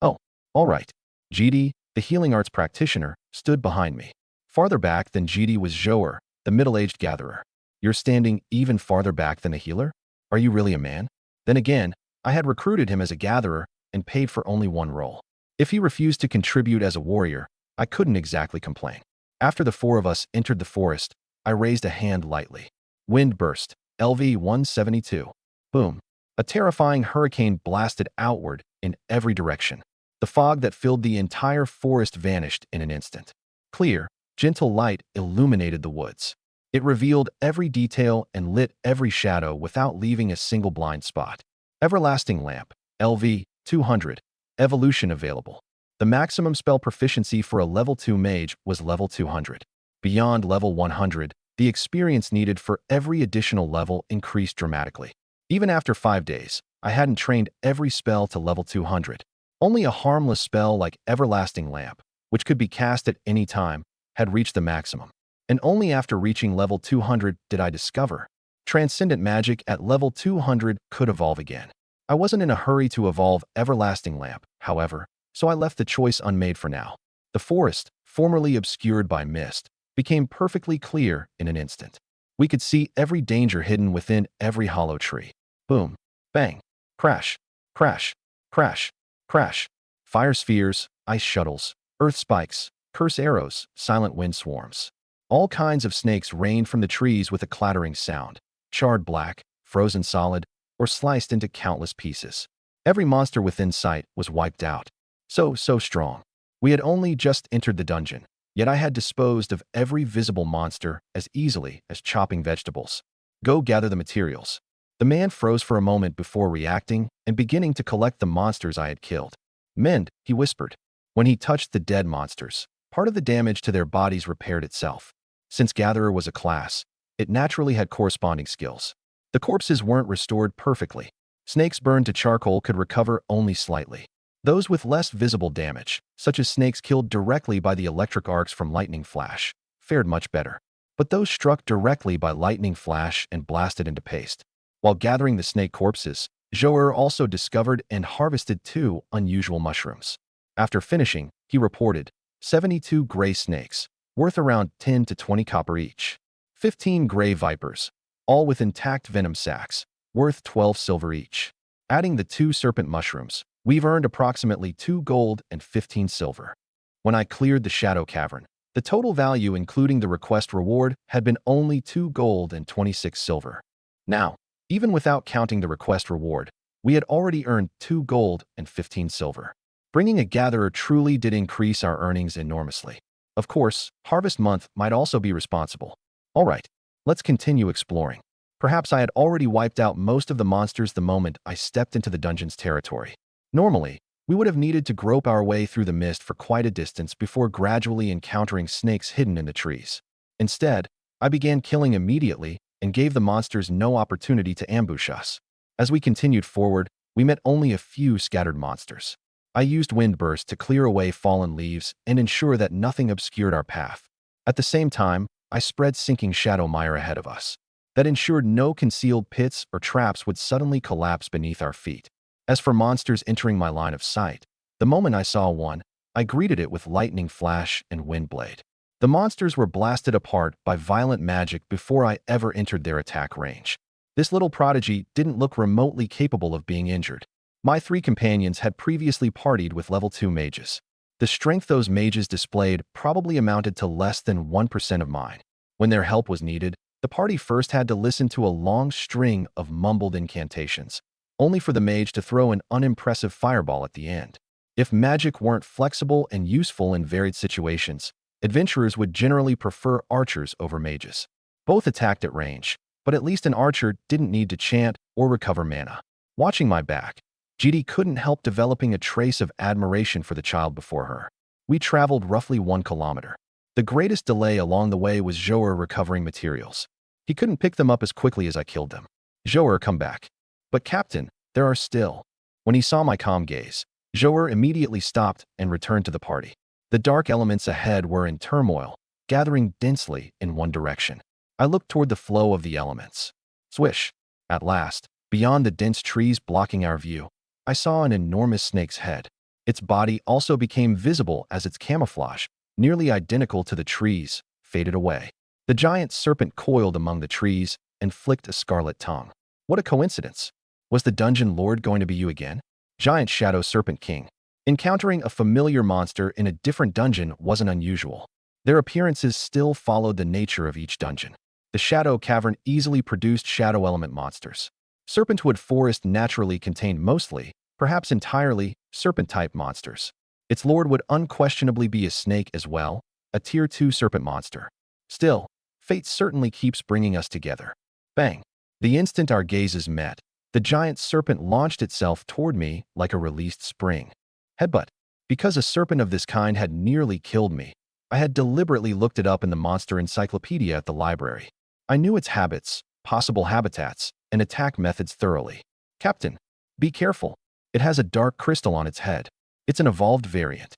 Oh, all right. GD, the healing arts practitioner, stood behind me. Farther back than GD was Zhoer, the middle-aged gatherer. You're standing even farther back than the healer? Are you really a man? Then again, I had recruited him as a gatherer and paid for only one role. If he refused to contribute as a warrior, I couldn't exactly complain. After the 4 of us entered the forest, I raised a hand lightly. Wind burst, LV 172. Boom. A terrifying hurricane blasted outward in every direction. The fog that filled the entire forest vanished in an instant. Clear, gentle light illuminated the woods. It revealed every detail and lit every shadow without leaving a single blind spot. Everlasting Lamp, LV 200, Evolution available. The maximum spell proficiency for a level 2 mage was level 200. Beyond level 100, the experience needed for every additional level increased dramatically. Even after 5 days, I hadn't trained every spell to level 200. Only a harmless spell like Everlasting Lamp, which could be cast at any time, had reached the maximum. And only after reaching level 200 did I discover Transcendent Magic at level 200 could evolve again. I wasn't in a hurry to evolve Everlasting Lamp, however, so I left the choice unmade for now. The forest, formerly obscured by mist, became perfectly clear in an instant. We could see every danger hidden within every hollow tree. Boom, bang, crash, crash, crash, crash. Fire spheres, ice shuttles, earth spikes, curse arrows, silent wind swarms. All kinds of snakes rained from the trees with a clattering sound, charred black, frozen solid, or sliced into countless pieces. Every monster within sight was wiped out. So strong. We had only just entered the dungeon, yet I had disposed of every visible monster as easily as chopping vegetables. Go gather the materials. The man froze for a moment before reacting and beginning to collect the monsters I had killed. Mend, he whispered. When he touched the dead monsters, part of the damage to their bodies repaired itself. Since Gatherer was a class, it naturally had corresponding skills. The corpses weren't restored perfectly. Snakes burned to charcoal could recover only slightly. Those with less visible damage, such as snakes killed directly by the electric arcs from lightning flash, fared much better. But those struck directly by lightning flash and blasted into paste. While gathering the snake corpses, Joer also discovered and harvested 2 unusual mushrooms. After finishing, he reported 72 gray snakes, worth around 10 to 20 copper each. 15 gray vipers, all with intact venom sacs, worth 12 silver each. Adding the 2 serpent mushrooms, we've earned approximately 2 gold and 15 silver. When I cleared the Shadow Cavern, the total value including the request reward had been only 2 gold and 26 silver. Now, even without counting the request reward, we had already earned 2 gold and 15 silver. Bringing a gatherer truly did increase our earnings enormously. Of course, Harvest Month might also be responsible. All right, let's continue exploring. Perhaps I had already wiped out most of the monsters the moment I stepped into the dungeon's territory. Normally, we would have needed to grope our way through the mist for quite a distance before gradually encountering snakes hidden in the trees. Instead, I began killing immediately and gave the monsters no opportunity to ambush us. As we continued forward, we met only a few scattered monsters. I used Wind Burst to clear away fallen leaves and ensure that nothing obscured our path. At the same time, I spread sinking shadow mire ahead of us. That ensured no concealed pits or traps would suddenly collapse beneath our feet. As for monsters entering my line of sight, the moment I saw one, I greeted it with lightning flash and wind blade. The monsters were blasted apart by violent magic before I ever entered their attack range. This little prodigy didn't look remotely capable of being injured. My 3 companions had previously partied with level 2 mages. The strength those mages displayed probably amounted to less than 1% of mine. When their help was needed, the party first had to listen to a long string of mumbled incantations, only for the mage to throw an unimpressive fireball at the end. If magic weren't flexible and useful in varied situations, adventurers would generally prefer archers over mages. Both attacked at range, but at least an archer didn't need to chant or recover mana. Watching my back, GD couldn't help developing a trace of admiration for the child before her. We traveled roughly 1 kilometer. The greatest delay along the way was Joer recovering materials. He couldn't pick them up as quickly as I killed them. Joer, come back. But Captain, there are still. When he saw my calm gaze, Joer immediately stopped and returned to the party. The dark elements ahead were in turmoil, gathering densely in one direction. I looked toward the flow of the elements. Swish! At last, beyond the dense trees blocking our view, I saw an enormous snake's head. Its body also became visible as its camouflage, nearly identical to the trees, faded away. The giant serpent coiled among the trees and flicked a scarlet tongue. What a coincidence! Was the dungeon lord going to be you again? Giant Shadow Serpent King. Encountering a familiar monster in a different dungeon wasn't unusual. Their appearances still followed the nature of each dungeon. The Shadow Cavern easily produced shadow element monsters. Serpentwood Forest naturally contained mostly, perhaps entirely, serpent-type monsters. Its lord would unquestionably be a snake as well, a Tier 2 serpent monster. Still, fate certainly keeps bringing us together. Bang! The instant our gazes met, the giant serpent launched itself toward me like a released spring. Headbutt. Because a serpent of this kind had nearly killed me, I had deliberately looked it up in the monster encyclopedia at the library. I knew its habits, possible habitats, and attack methods thoroughly. Captain, be careful. It has a dark crystal on its head. It's an evolved variant.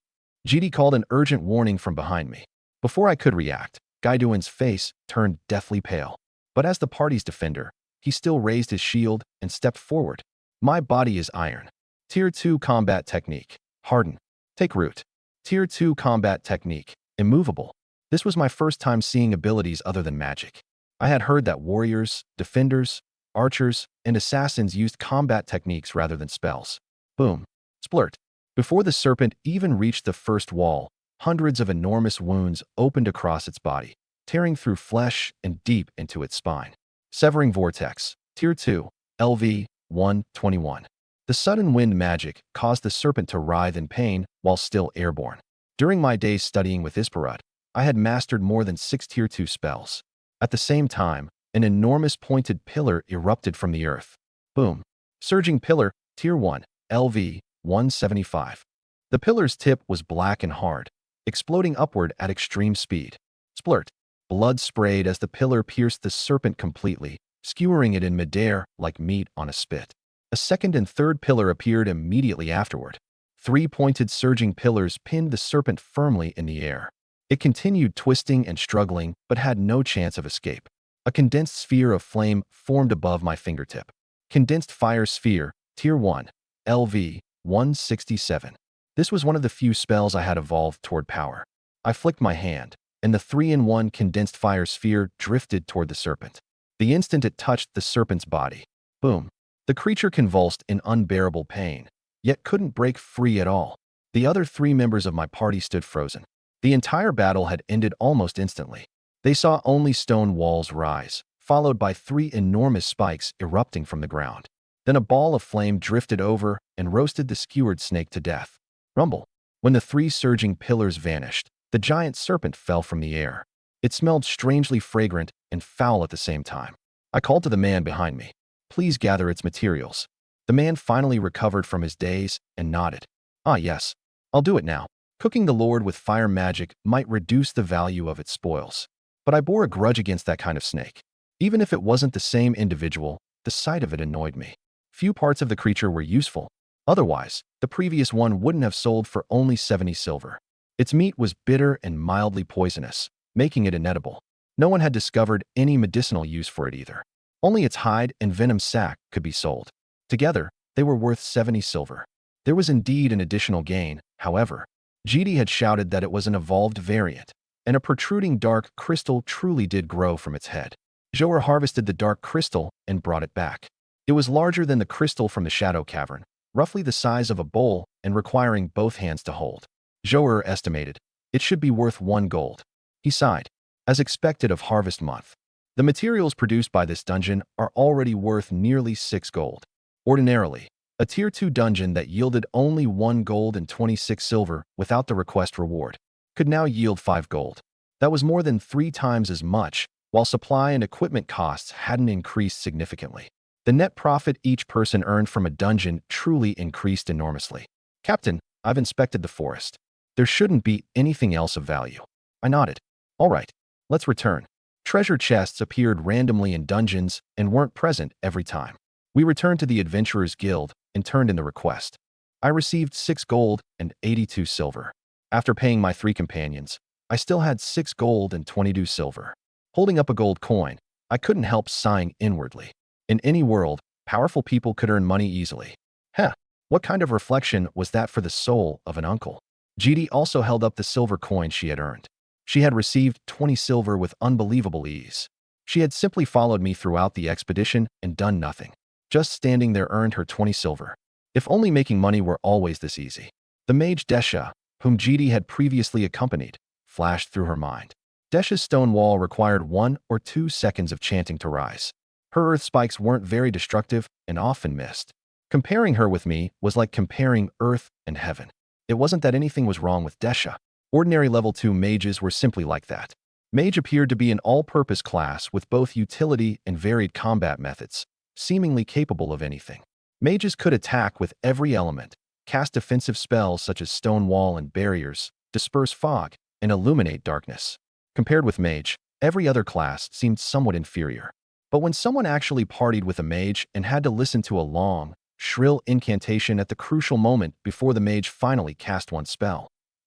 GD called an urgent warning from behind me. Before I could react, Gaiduan's face turned deathly pale. But as the party's defender, he still raised his shield and stepped forward. My body is iron. Tier 2 combat technique. Harden. Take root. Tier 2 combat technique. Immovable. This was my first time seeing abilities other than magic. I had heard that warriors, defenders, archers, and assassins used combat techniques rather than spells. Boom. Splurt. Before the serpent even reached the first wall, hundreds of enormous wounds opened across its body, tearing through flesh and deep into its spine. Severing Vortex. Tier 2. LV 121. The sudden wind magic caused the serpent to writhe in pain while still airborne. During my days studying with Isparut, I had mastered more than 6 Tier 2 spells. At the same time, an enormous pointed pillar erupted from the earth. Boom. Surging Pillar, Tier 1, LV 175. The pillar's tip was black and hard, exploding upward at extreme speed. Splurt. Blood sprayed as the pillar pierced the serpent completely, skewering it in midair like meat on a spit. A second and third pillar appeared immediately afterward. 3 pointed surging pillars pinned the serpent firmly in the air. It continued twisting and struggling, but had no chance of escape. A condensed sphere of flame formed above my fingertip. Condensed Fire Sphere, Tier 1, LV 167. This was one of the few spells I had evolved toward power. I flicked my hand, and the 3-in-1 condensed fire sphere drifted toward the serpent. The instant it touched the serpent's body, boom, the creature convulsed in unbearable pain, yet couldn't break free at all. The other 3 members of my party stood frozen. The entire battle had ended almost instantly. They saw only stone walls rise, followed by 3 enormous spikes erupting from the ground. Then a ball of flame drifted over and roasted the skewered snake to death. Rumble. When the 3 surging pillars vanished, the giant serpent fell from the air. It smelled strangely fragrant and foul at the same time. I called to the man behind me. Please gather its materials. The man finally recovered from his daze and nodded. Ah yes, I'll do it now. Cooking the Lord with fire magic might reduce the value of its spoils. But I bore a grudge against that kind of snake. Even if it wasn't the same individual, the sight of it annoyed me. Few parts of the creature were useful. Otherwise, the previous one wouldn't have sold for only 70 silver. Its meat was bitter and mildly poisonous, making it inedible. No one had discovered any medicinal use for it either. Only its hide and venom sac could be sold. Together, they were worth 70 silver. There was indeed an additional gain, however. GD had shouted that it was an evolved variant, and a protruding dark crystal truly did grow from its head. Joer harvested the dark crystal and brought it back. It was larger than the crystal from the Shadow Cavern, roughly the size of a bowl and requiring both hands to hold. Joer estimated, it should be worth 1 gold. He sighed. As expected of harvest month, the materials produced by this dungeon are already worth nearly 6 gold. Ordinarily, a Tier 2 dungeon that yielded only 1 gold and 26 silver without the request reward could now yield 5 gold. That was more than 3 times as much, while supply and equipment costs hadn't increased significantly. The net profit each person earned from a dungeon truly increased enormously. Captain, I've inspected the forest. There shouldn't be anything else of value. I nodded. All right, let's return. Treasure chests appeared randomly in dungeons and weren't present every time. We returned to the Adventurers Guild and turned in the request. I received 6 gold and 82 silver. After paying my 3 companions, I still had 6 gold and 22 silver. Holding up a gold coin, I couldn't help sighing inwardly. In any world, powerful people could earn money easily. Heh, what kind of reflection was that for the soul of an uncle? GD also held up the silver coin she had earned. She had received 20 silver with unbelievable ease. She had simply followed me throughout the expedition and done nothing. Just standing there earned her 20 silver. If only making money were always this easy. The mage Desha, whom GD had previously accompanied, flashed through her mind. Desha's stone wall required 1 or 2 seconds of chanting to rise. Her earth spikes weren't very destructive and often missed. Comparing her with me was like comparing earth and heaven. It wasn't that anything was wrong with Desha. Ordinary level 2 mages were simply like that. Mage appeared to be an all-purpose class with both utility and varied combat methods, seemingly capable of anything. Mages could attack with every element, cast defensive spells such as stone wall and barriers, disperse fog, and illuminate darkness. Compared with mage, every other class seemed somewhat inferior. But when someone actually partied with a mage and had to listen to a long, shrill incantation at the crucial moment before the mage finally cast one spell,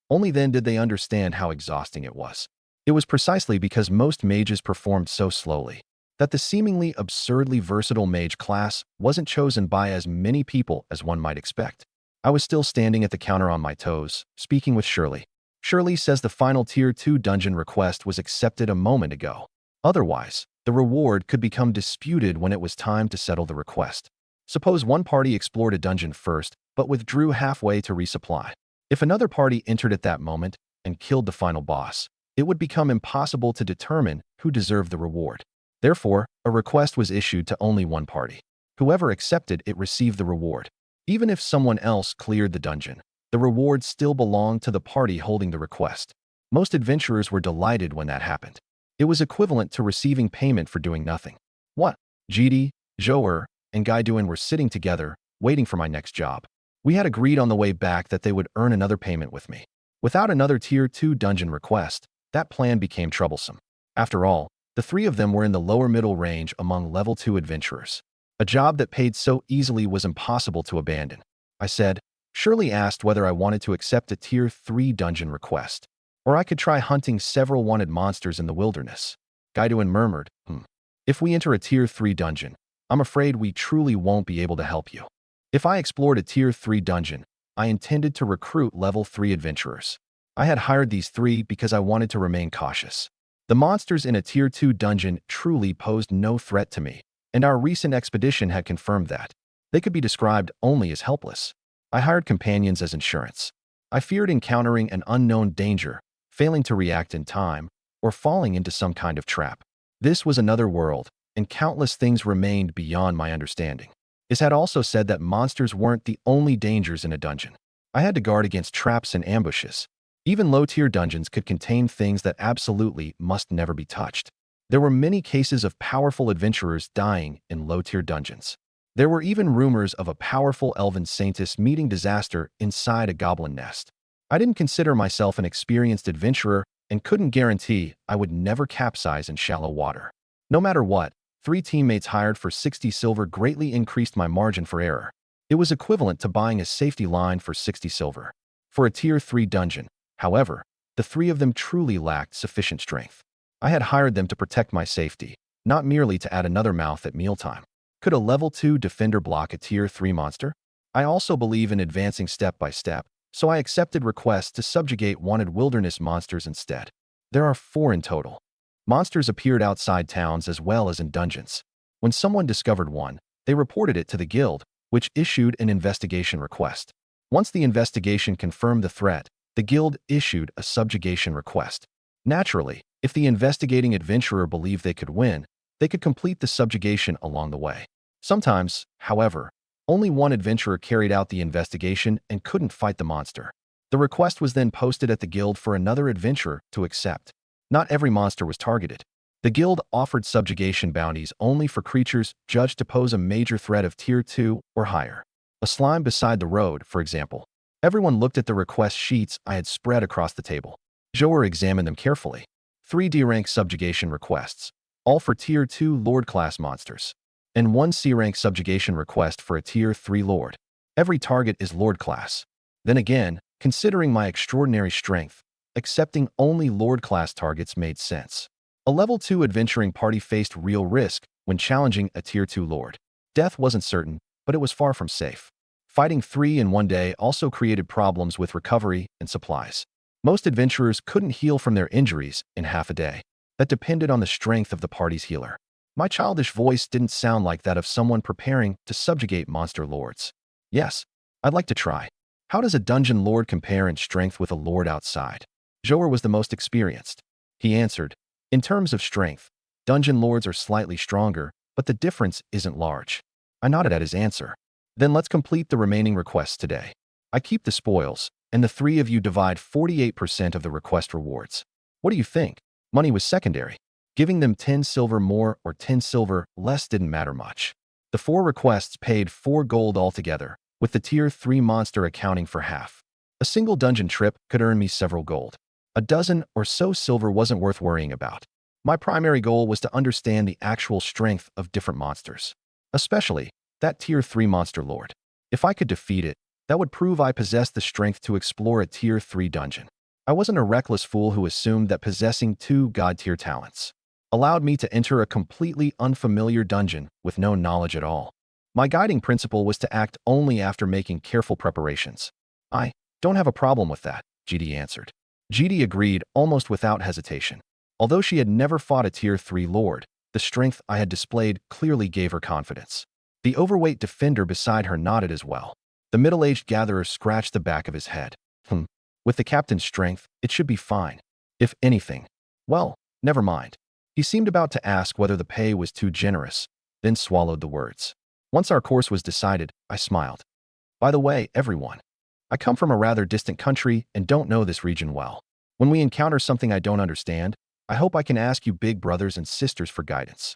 only then did they understand how exhausting it was. It was precisely because most mages performed so slowly that the seemingly absurdly versatile mage class wasn't chosen by as many people as one might expect. I was still standing at the counter on my toes, speaking with Shirley. Shirley says the final Tier 2 dungeon request was accepted a moment ago. Otherwise, the reward could become disputed when it was time to settle the request. Suppose one party explored a dungeon first, but withdrew halfway to resupply. If another party entered at that moment and killed the final boss, it would become impossible to determine who deserved the reward. Therefore, a request was issued to only one party. Whoever accepted it received the reward. Even if someone else cleared the dungeon, the reward still belonged to the party holding the request. Most adventurers were delighted when that happened. It was equivalent to receiving payment for doing nothing. What? GD, Zhou'er, and Gaiduan were sitting together, waiting for my next job. We had agreed on the way back that they would earn another payment with me. Without another Tier 2 dungeon request, that plan became troublesome. After all, the three of them were in the lower middle range among level 2 adventurers. A job that paid so easily was impossible to abandon. I said. Shirley asked whether I wanted to accept a Tier 3 dungeon request, or I could try hunting several wanted monsters in the wilderness. Gaiduan murmured, If we enter a Tier 3 dungeon, I'm afraid we truly won't be able to help you. If I explored a Tier 3 dungeon, I intended to recruit level 3 adventurers. I had hired these three because I wanted to remain cautious. The monsters in a Tier 2 dungeon truly posed no threat to me, and our recent expedition had confirmed that. They could be described only as helpless. I hired companions as insurance. I feared encountering an unknown danger, failing to react in time, or falling into some kind of trap. This was another world, and countless things remained beyond my understanding. Is had also said that monsters weren't the only dangers in a dungeon. I had to guard against traps and ambushes. Even low-tier dungeons could contain things that absolutely must never be touched. There were many cases of powerful adventurers dying in low-tier dungeons. There were even rumors of a powerful elven saintess meeting disaster inside a goblin nest. I didn't consider myself an experienced adventurer and couldn't guarantee I would never capsize in shallow water. No matter what, 3 teammates hired for 60 silver greatly increased my margin for error. It was equivalent to buying a safety line for 60 silver. For a Tier 3 dungeon, however, the 3 of them truly lacked sufficient strength. I had hired them to protect my safety, not merely to add another mouth at mealtime. Could a level 2 defender block a Tier 3 monster? I also believe in advancing step by step, so I accepted requests to subjugate wanted wilderness monsters instead. There are 4 in total. Monsters appeared outside towns as well as in dungeons. When someone discovered one, they reported it to the guild, which issued an investigation request. Once the investigation confirmed the threat, the guild issued a subjugation request. Naturally, if the investigating adventurer believed they could win, they could complete the subjugation along the way. Sometimes, however, only one adventurer carried out the investigation and couldn't fight the monster. The request was then posted at the guild for another adventurer to accept. Not every monster was targeted. The guild offered subjugation bounties only for creatures judged to pose a major threat of Tier 2 or higher. A slime beside the road, for example. Everyone looked at the request sheets I had spread across the table. Zhou'er examined them carefully. 3 D-rank subjugation requests, all for Tier 2 Lord-class monsters, and 1 C-rank subjugation request for a Tier 3 Lord. Every target is Lord-class. Then again, considering my extraordinary strength, accepting only Lord-class targets made sense. A level 2 adventuring party faced real risk when challenging a Tier 2 Lord. Death wasn't certain, but it was far from safe. Fighting 3 in one day also created problems with recovery and supplies. Most adventurers couldn't heal from their injuries in half a day. That depended on the strength of the party's healer. My childish voice didn't sound like that of someone preparing to subjugate monster lords. Yes, I'd like to try. How does a dungeon lord compare in strength with a lord outside? Zhou'er was the most experienced. He answered, in terms of strength, dungeon lords are slightly stronger, but the difference isn't large. I nodded at his answer. Then let's complete the remaining requests today. I keep the spoils, and the three of you divide 48% of the request rewards. What do you think? Money was secondary. Giving them 10 silver more or 10 silver less didn't matter much. The four requests paid 4 gold altogether, with the tier 3 monster accounting for half. A single dungeon trip could earn me several gold. A dozen or so silver wasn't worth worrying about. My primary goal was to understand the actual strength of different monsters, especially that tier 3 monster lord. If I could defeat it, that would prove I possessed the strength to explore a tier 3 dungeon. I wasn't a reckless fool who assumed that possessing 2 god-tier talents allowed me to enter a completely unfamiliar dungeon with no knowledge at all. My guiding principle was to act only after making careful preparations. I don't have a problem with that, GD answered. GD agreed almost without hesitation. Although she had never fought a tier 3 lord, the strength I had displayed clearly gave her confidence. The overweight defender beside her nodded as well. The middle-aged gatherer scratched the back of his head. With the captain's strength, it should be fine. If anything. Well, never mind. He seemed about to ask whether the pay was too generous, then swallowed the words. Once our course was decided, I smiled. By the way, everyone, I come from a rather distant country and don't know this region well. When we encounter something I don't understand, I hope I can ask you big brothers and sisters for guidance.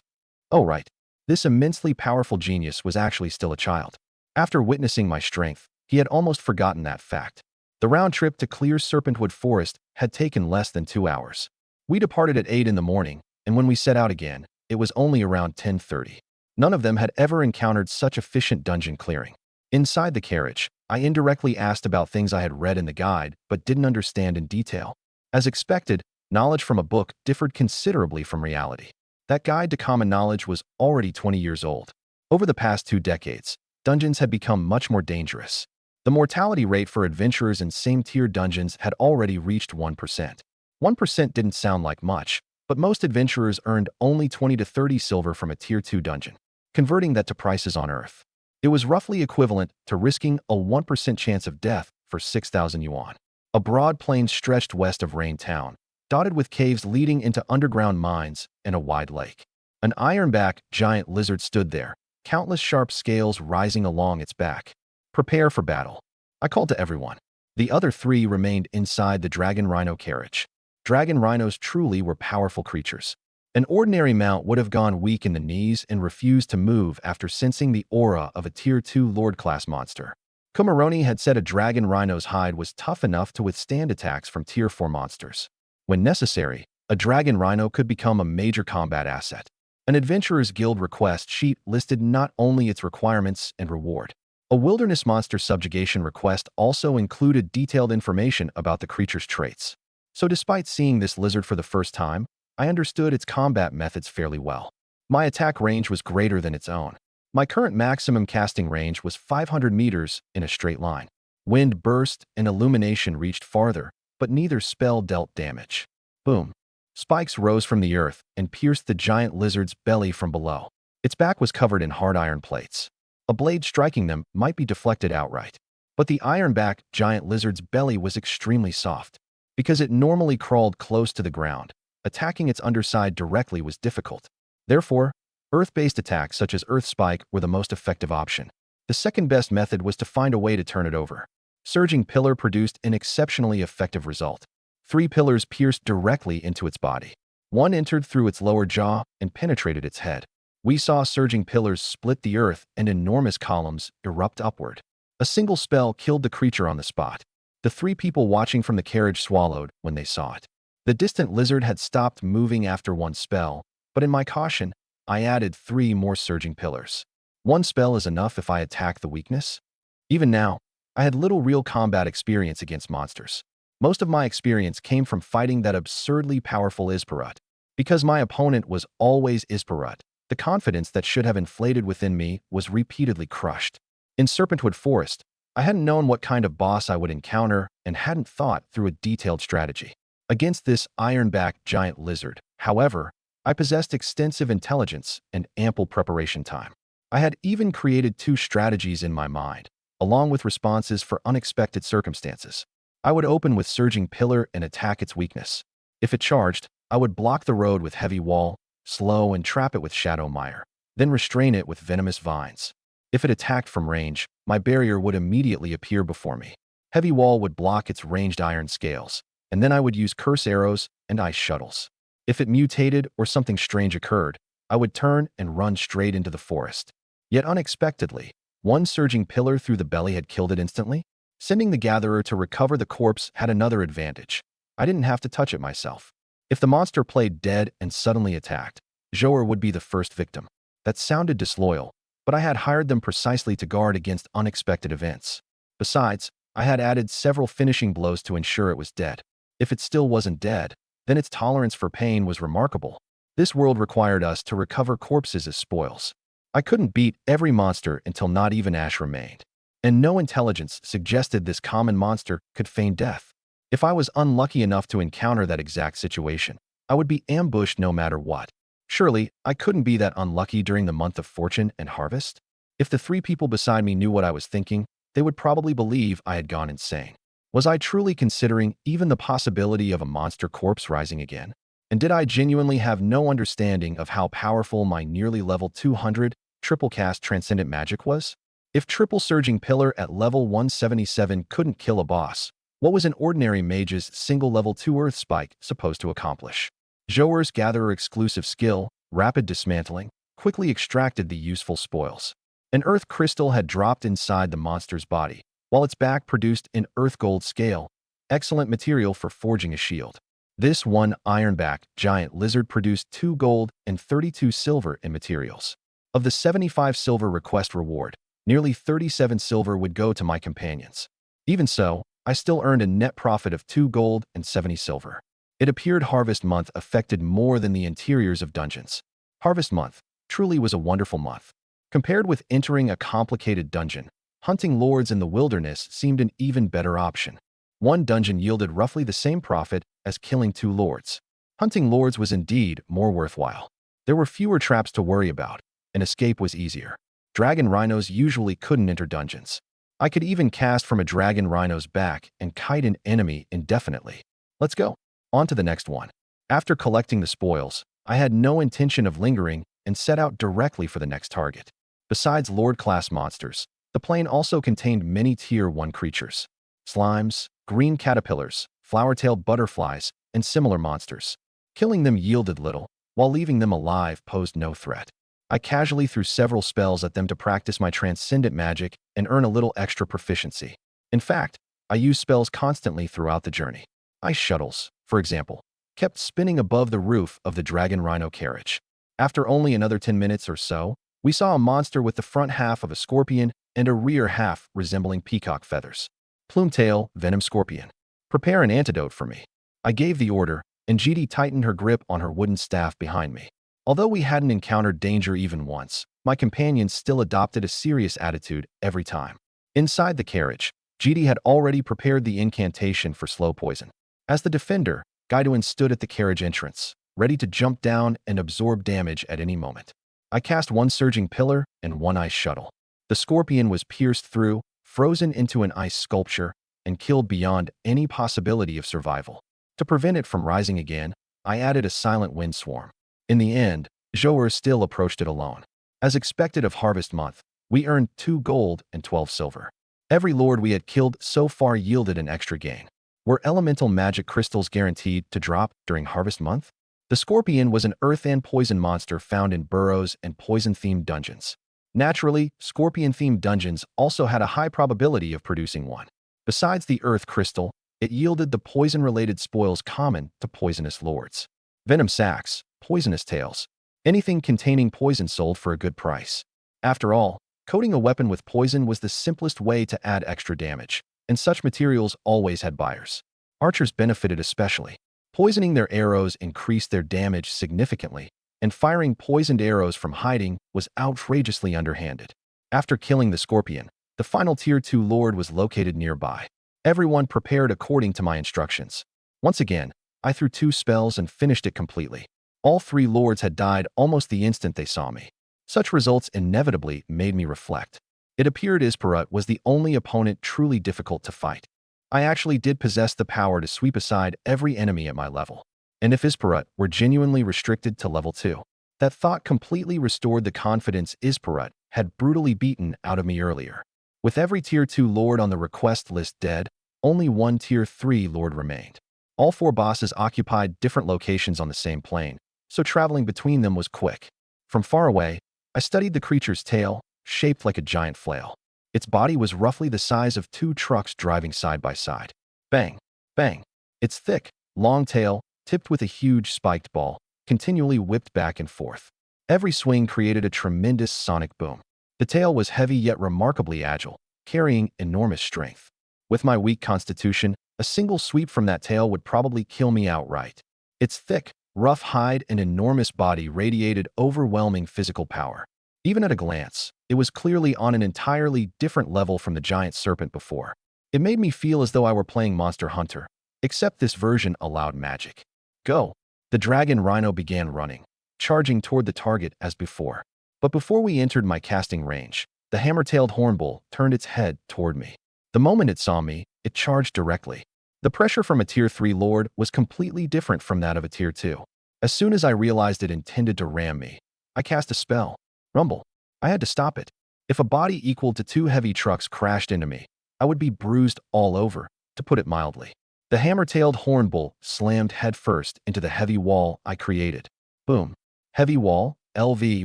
Oh right, this immensely powerful genius was actually still a child. After witnessing my strength, he had almost forgotten that fact. The round trip to clear Serpentwood Forest had taken less than 2 hours. We departed at 8 in the morning, and when we set out again, it was only around 10:30. None of them had ever encountered such efficient dungeon clearing. Inside the carriage, I indirectly asked about things I had read in the guide but didn't understand in detail. As expected, knowledge from a book differed considerably from reality. That guide to common knowledge was already 20 years old. Over the past 2 decades, dungeons had become much more dangerous. The mortality rate for adventurers in same-tier dungeons had already reached 1%. 1% didn't sound like much, but most adventurers earned only 20 to 30 silver from a tier 2 dungeon. Converting that to prices on Earth, it was roughly equivalent to risking a 1% chance of death for 6,000 yuan. A broad plain stretched west of Rain Town, dotted with caves leading into underground mines and a wide lake. An ironback giant lizard stood there, countless sharp scales rising along its back. Prepare for battle. I called to everyone. The other 3 remained inside the dragon rhino carriage. Dragon rhinos truly were powerful creatures. An ordinary mount would have gone weak in the knees and refused to move after sensing the aura of a tier 2 lord-class monster. Kumaroni had said a dragon rhino's hide was tough enough to withstand attacks from tier 4 monsters. When necessary, a dragon rhino could become a major combat asset. An Adventurer's Guild request sheet listed not only its requirements and reward. A wilderness monster subjugation request also included detailed information about the creature's traits. So despite seeing this lizard for the first time, I understood its combat methods fairly well. My attack range was greater than its own. My current maximum casting range was 500 meters in a straight line. Wind burst and illumination reached farther, but neither spell dealt damage. Boom. Spikes rose from the earth and pierced the giant lizard's belly from below. Its back was covered in hard iron plates. A blade striking them might be deflected outright. But the ironback giant lizard's belly was extremely soft. Because it normally crawled close to the ground, attacking its underside directly was difficult. Therefore, earth-based attacks such as Earth Spike were the most effective option. The second best method was to find a way to turn it over. Surging Pillar produced an exceptionally effective result. 3 pillars pierced directly into its body. One entered through its lower jaw and penetrated its head. We saw surging pillars split the earth and enormous columns erupt upward. A single spell killed the creature on the spot. The 3 people watching from the carriage swallowed when they saw it. The distant lizard had stopped moving after 1 spell, but in my caution, I added 3 more surging pillars. 1 spell is enough if I attack the weakness. Even now, I had little real combat experience against monsters. Most of my experience came from fighting that absurdly powerful Isparut. Because my opponent was always Isparut, the confidence that should have inflated within me was repeatedly crushed. In Serpentwood Forest, I hadn't known what kind of boss I would encounter and hadn't thought through a detailed strategy. Against this ironback giant lizard, however, I possessed extensive intelligence and ample preparation time. I had even created 2 strategies in my mind, along with responses for unexpected circumstances. I would open with Surging Pillar and attack its weakness. If it charged, I would block the road with Heavy Wall, slow and trap it with Shadow Mire, then restrain it with Venomous Vines. If it attacked from range, my barrier would immediately appear before me. Heavy wall would block its ranged iron scales, and then I would use curse arrows and ice shuttles. If it mutated or something strange occurred, I would turn and run straight into the forest. Yet unexpectedly, one surging pillar through the belly had killed it instantly. Sending the gatherer to recover the corpse had another advantage. I didn't have to touch it myself. If the monster played dead and suddenly attacked, Joer would be the first victim. That sounded disloyal, but I had hired them precisely to guard against unexpected events. Besides, I had added several finishing blows to ensure it was dead. If it still wasn't dead, then its tolerance for pain was remarkable. This world required us to recover corpses as spoils. I couldn't beat every monster until not even ash remained, and no intelligence suggested this common monster could feign death. If I was unlucky enough to encounter that exact situation, I would be ambushed no matter what. Surely, I couldn't be that unlucky during the month of fortune and harvest? If the three people beside me knew what I was thinking, they would probably believe I had gone insane. Was I truly considering even the possibility of a monster corpse rising again? And did I genuinely have no understanding of how powerful my nearly level 200 triple cast transcendent magic was? If triple surging pillar at level 177 couldn't kill a boss, what was an ordinary mage's single level 2 earth spike supposed to accomplish? Joer's gatherer exclusive skill, rapid dismantling, quickly extracted the useful spoils. An earth crystal had dropped inside the monster's body, while its back produced an earth gold scale, excellent material for forging a shield. This one ironback giant lizard produced 2 gold and 32 silver in materials. Of the 75 silver request reward, nearly 37 silver would go to my companions. Even so, I still earned a net profit of 2 gold and 70 silver. It appeared Harvest Month affected more than the interiors of dungeons. Harvest Month truly was a wonderful month. Compared with entering a complicated dungeon, hunting lords in the wilderness seemed an even better option. One dungeon yielded roughly the same profit as killing 2 lords. Hunting lords was indeed more worthwhile. There were fewer traps to worry about, and escape was easier. Dragon rhinos usually couldn't enter dungeons. I could even cast from a dragon rhino's back and kite an enemy indefinitely. Let's go. On to the next one. After collecting the spoils, I had no intention of lingering and set out directly for the next target. Besides Lord-class monsters, the plane also contained many Tier 1 creatures. Slimes, green caterpillars, flower-tailed butterflies, and similar monsters. Killing them yielded little, while leaving them alive posed no threat. I casually threw several spells at them to practice my transcendent magic and earn a little extra proficiency. In fact, I used spells constantly throughout the journey. Ice shuttles, for example, kept spinning above the roof of the dragon rhino carriage. After only another 10 minutes or so, we saw a monster with the front half of a scorpion and a rear half resembling peacock feathers. Plumetail, venom scorpion. Prepare an antidote for me. I gave the order, and GD tightened her grip on her wooden staff behind me. Although we hadn't encountered danger even once, my companions still adopted a serious attitude every time. Inside the carriage, GD had already prepared the incantation for slow poison. As the defender, Gaiduin stood at the carriage entrance, ready to jump down and absorb damage at any moment. I cast 1 surging pillar and 1 ice shuttle. The scorpion was pierced through, frozen into an ice sculpture, and killed beyond any possibility of survival. To prevent it from rising again, I added a silent wind swarm. In the end, Joer still approached it alone. As expected of Harvest Month, we earned 2 gold and 12 silver. Every lord we had killed so far yielded an extra gain. Were elemental magic crystals guaranteed to drop during Harvest Month? The scorpion was an earth and poison monster found in burrows and poison-themed dungeons. Naturally, scorpion-themed dungeons also had a high probability of producing one. Besides the earth crystal, it yielded the poison-related spoils common to poisonous lords. Venom sacks, poisonous tails, anything containing poison sold for a good price. After all, coating a weapon with poison was the simplest way to add extra damage, and such materials always had buyers. Archers benefited especially. Poisoning their arrows increased their damage significantly, and firing poisoned arrows from hiding was outrageously underhanded. After killing the scorpion, the final Tier 2 lord was located nearby. Everyone prepared according to my instructions. Once again, I threw 2 spells and finished it completely. All 3 lords had died almost the instant they saw me. Such results inevitably made me reflect. It appeared Isparut was the only opponent truly difficult to fight. I actually did possess the power to sweep aside every enemy at my level. And if Isparut were genuinely restricted to level 2, That thought completely restored the confidence Isperut had brutally beaten out of me earlier. With every Tier 2 Lord on the request list dead, only one Tier 3 Lord remained. All 4 bosses occupied different locations on the same plane, so traveling between them was quick. From far away, I studied the creature's tail, shaped like a giant flail. Its body was roughly the size of 2 trucks driving side by side. Bang! Bang! Its thick, long tail, tipped with a huge spiked ball, continually whipped back and forth. Every swing created a tremendous sonic boom. The tail was heavy yet remarkably agile, carrying enormous strength. With my weak constitution, a single sweep from that tail would probably kill me outright. Its thick, rough hide and enormous body radiated overwhelming physical power. Even at a glance, it was clearly on an entirely different level from the giant serpent before. It made me feel as though I were playing Monster Hunter, except this version allowed magic. Go! The dragon rhino began running, charging toward the target as before. But before we entered my casting range, the hammer-tailed hornbull turned its head toward me. The moment it saw me, it charged directly. The pressure from a Tier 3 Lord was completely different from that of a Tier 2. As soon as I realized it intended to ram me, I cast a spell. Rumble. I had to stop it. If a body equal to 2 heavy trucks crashed into me, I would be bruised all over, to put it mildly. The hammer-tailed hornbull slammed headfirst into the heavy wall I created. Boom. Heavy wall, LV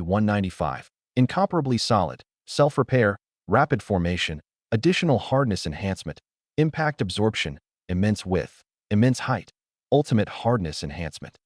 195. Incomparably solid, self-repair, rapid formation, additional hardness enhancement, impact absorption, immense width, immense height, ultimate hardness enhancement.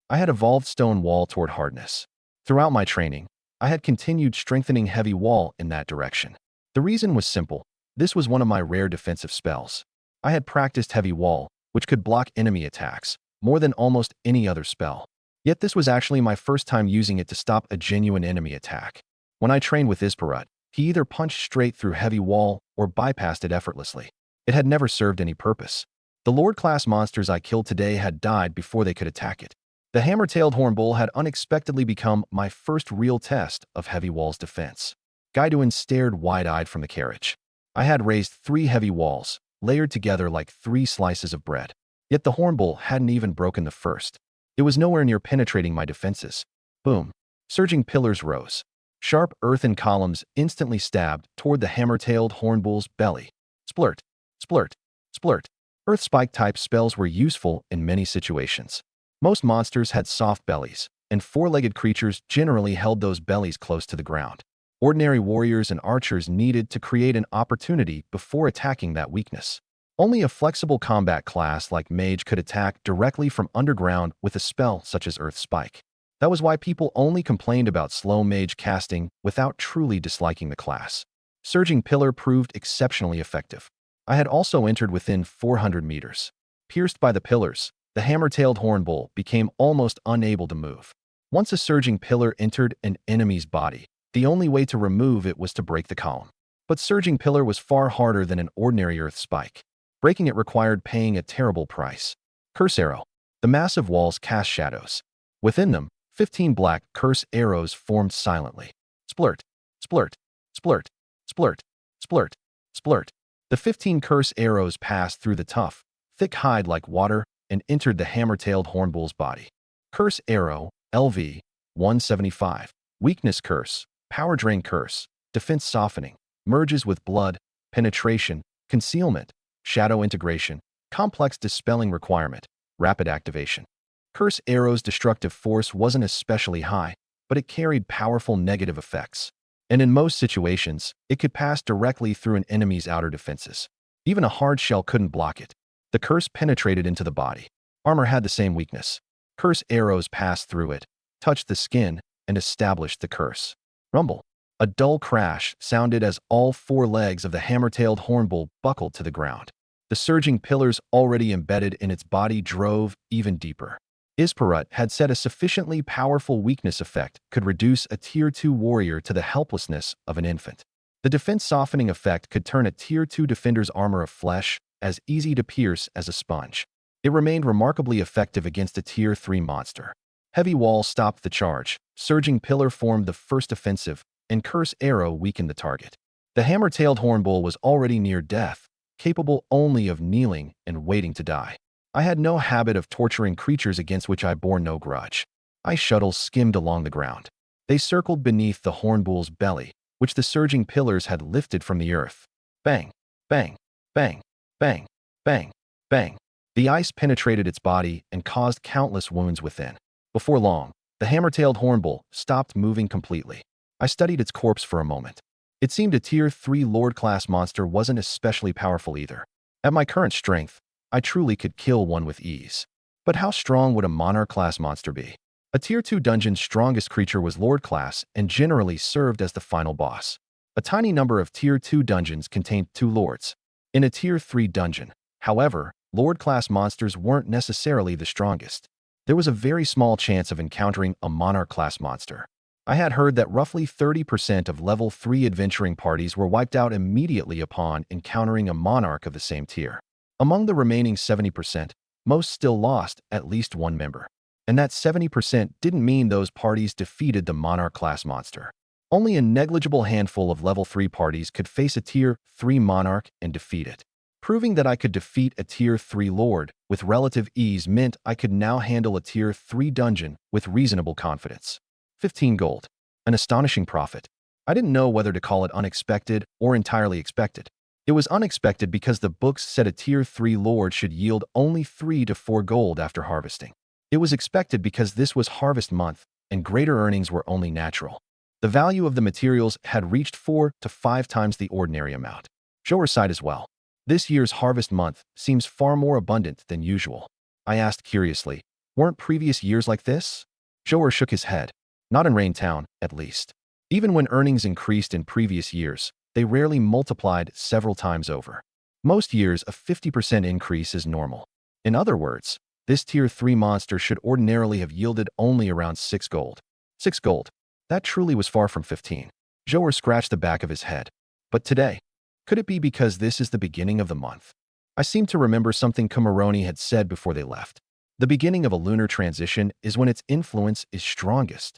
I had evolved stone wall toward hardness. Throughout my training, I had continued strengthening heavy wall in that direction. The reason was simple. This was one of my rare defensive spells. I had practiced heavy wall, which could block enemy attacks, more than almost any other spell. Yet this was actually my first time using it to stop a genuine enemy attack. When I trained with Isperut, he either punched straight through heavy wall or bypassed it effortlessly. It had never served any purpose. The Lord-class monsters I killed today had died before they could attack it. The hammer-tailed hornbull had unexpectedly become my first real test of heavy wall's defense. Gaiduin stared wide-eyed from the carriage. I had raised 3 heavy walls, layered together like 3 slices of bread. Yet the hornbull hadn't even broken the first. It was nowhere near penetrating my defenses. Boom. Surging pillars rose. Sharp earthen columns instantly stabbed toward the hammer-tailed hornbull's belly. Splurt. Splurt. Splurt. Earth spike-type spells were useful in many situations. Most monsters had soft bellies, and 4-legged creatures generally held those bellies close to the ground. Ordinary warriors and archers needed to create an opportunity before attacking that weakness. Only a flexible combat class like Mage could attack directly from underground with a spell such as Earth Spike. That was why people only complained about slow Mage casting without truly disliking the class. Surging Pillar proved exceptionally effective. I had also entered within 400 meters. Pierced by the pillars, the hammer-tailed hornbull became almost unable to move. Once a surging pillar entered an enemy's body, the only way to remove it was to break the column. But surging pillar was far harder than an ordinary earth spike. Breaking it required paying a terrible price. Curse arrow. The massive walls cast shadows. Within them, 15 black curse arrows formed silently. Splurt, splurt, splurt, splurt, splurt, splurt. The 15 curse arrows passed through the tough, thick hide like water and entered the hammer-tailed hornbull's body. Curse arrow, LV, 175. Weakness curse, power drain curse, defense softening, merges with blood, penetration, concealment, shadow integration, complex dispelling requirement, rapid activation. Curse arrow's destructive force wasn't especially high, but it carried powerful negative effects. And in most situations, it could pass directly through an enemy's outer defenses. Even a hard shell couldn't block it. The curse penetrated into the body. Armor had the same weakness. Curse arrows passed through it, touched the skin, and established the curse. Rumble. A dull crash sounded as all 4 legs of the hammer-tailed hornbull buckled to the ground. The surging pillars already embedded in its body drove even deeper. Isperut had said a sufficiently powerful weakness effect could reduce a Tier 2 warrior to the helplessness of an infant. The defense softening effect could turn a Tier 2 defender's armor of flesh as easy to pierce as a sponge. It remained remarkably effective against a Tier 3 monster. Heavy wall stopped the charge, surging pillar formed the first offensive, and curse arrow weakened the target. The hammer-tailed hornbull was already near death, capable only of kneeling and waiting to die. I had no habit of torturing creatures against which I bore no grudge. Ice shuttles skimmed along the ground. They circled beneath the hornbull's belly, which the surging pillars had lifted from the earth. Bang, bang, bang, bang, bang, bang. The ice penetrated its body and caused countless wounds within. Before long, the hammer-tailed hornbull stopped moving completely. I studied its corpse for a moment. It seemed a Tier 3 Lord-class monster wasn't especially powerful either. At my current strength, I truly could kill one with ease. But how strong would a Monarch-class monster be? A Tier 2 dungeon's strongest creature was Lord-class and generally served as the final boss. A tiny number of Tier 2 dungeons contained 2 lords. In a Tier 3 dungeon, however, Lord-class monsters weren't necessarily the strongest. There was a very small chance of encountering a Monarch-class monster. I had heard that roughly 30% of level 3 adventuring parties were wiped out immediately upon encountering a monarch of the same tier. Among the remaining 70%, most still lost at least one member. And that 70% didn't mean those parties defeated the monarch-class monster. Only a negligible handful of level 3 parties could face a tier 3 monarch and defeat it. Proving that I could defeat a tier 3 lord with relative ease meant I could now handle a tier 3 dungeon with reasonable confidence. 15 gold. An astonishing profit. I didn't know whether to call it unexpected or entirely expected. It was unexpected because the books said a tier 3 lord should yield only 3 to 4 gold after harvesting. It was expected because this was harvest month and greater earnings were only natural. The value of the materials had reached 4 to 5 times the ordinary amount. Joer sighed as well. This year's harvest month seems far more abundant than usual. I asked curiously, weren't previous years like this? Joer shook his head. Not in Raintown, at least. Even when earnings increased in previous years, they rarely multiplied several times over. Most years, a 50% increase is normal. In other words, this tier 3 monster should ordinarily have yielded only around 6 gold. 6 gold. That truly was far from 15. Joer scratched the back of his head. But today, could it be because this is the beginning of the month? I seem to remember something Kumaroni had said before they left. The beginning of a lunar transition is when its influence is strongest.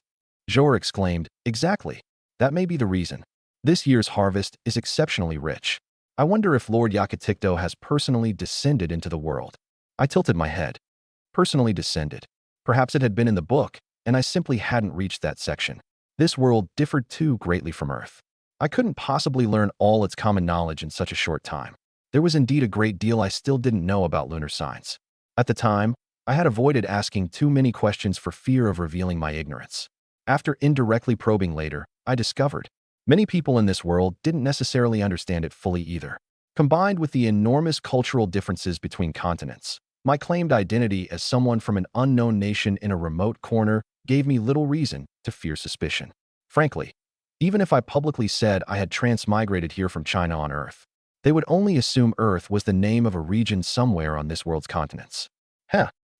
Joer exclaimed, exactly. That may be the reason. This year's harvest is exceptionally rich. I wonder if Lord Yakitikto has personally descended into the world. I tilted my head. Personally descended. Perhaps it had been in the book, and I simply hadn't reached that section. This world differed too greatly from Earth. I couldn't possibly learn all its common knowledge in such a short time. There was indeed a great deal I still didn't know about lunar signs. At the time, I had avoided asking too many questions for fear of revealing my ignorance. After indirectly probing later, I discovered many people in this world didn't necessarily understand it fully either. Combined with the enormous cultural differences between continents, my claimed identity as someone from an unknown nation in a remote corner gave me little reason to fear suspicion. Frankly, even if I publicly said I had transmigrated here from China on Earth, they would only assume Earth was the name of a region somewhere on this world's continents.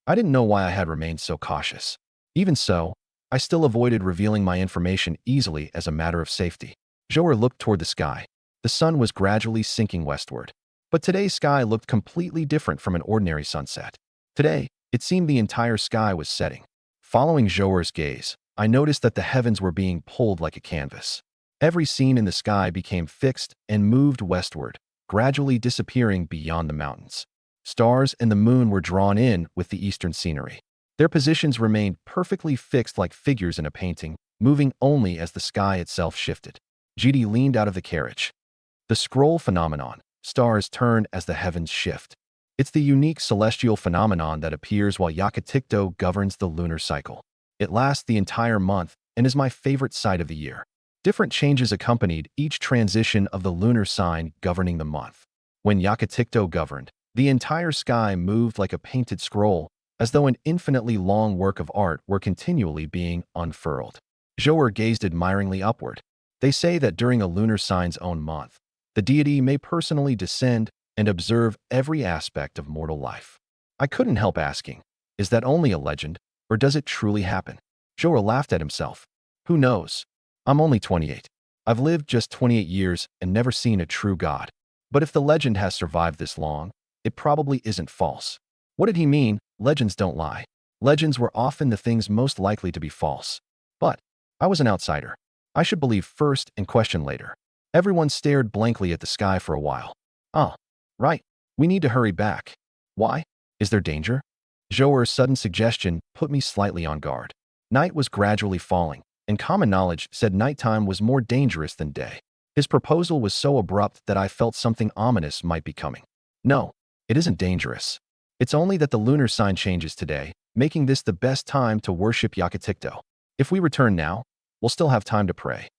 I didn't know why I had remained so cautious. Even so, I still avoided revealing my information easily as a matter of safety. Joer looked toward the sky. The sun was gradually sinking westward. But today's sky looked completely different from an ordinary sunset. Today, it seemed the entire sky was setting. Following Joer's gaze, I noticed that the heavens were being pulled like a canvas. Every scene in the sky became fixed and moved westward, gradually disappearing beyond the mountains. Stars and the moon were drawn in with the eastern scenery. Their positions remained perfectly fixed like figures in a painting, moving only as the sky itself shifted. GD leaned out of the carriage. The scroll phenomenon. Stars turn as the heavens shift. It's the unique celestial phenomenon that appears while Yakitikto governs the lunar cycle. It lasts the entire month and is my favorite sight of the year. Different changes accompanied each transition of the lunar sign governing the month. When Yakitikto governed, the entire sky moved like a painted scroll, as though an infinitely long work of art were continually being unfurled. Joer gazed admiringly upward. They say that during a lunar sign's own month, the deity may personally descend and observe every aspect of mortal life. I couldn't help asking, is that only a legend, or does it truly happen? Joer laughed at himself. Who knows? I'm only 28. I've lived just 28 years and never seen a true god. But if the legend has survived this long, it probably isn't false. What did he mean? Legends don't lie. Legends were often the things most likely to be false. But I was an outsider. I should believe first and question later. Everyone stared blankly at the sky for a while. Ah, right. We need to hurry back. Why? Is there danger? Joer's sudden suggestion put me slightly on guard. Night was gradually falling, and common knowledge said nighttime was more dangerous than day. His proposal was so abrupt that I felt something ominous might be coming. No, it isn't dangerous. It's only that the lunar sign changes today, making this the best time to worship Yakutikto. If we return now, we'll still have time to pray.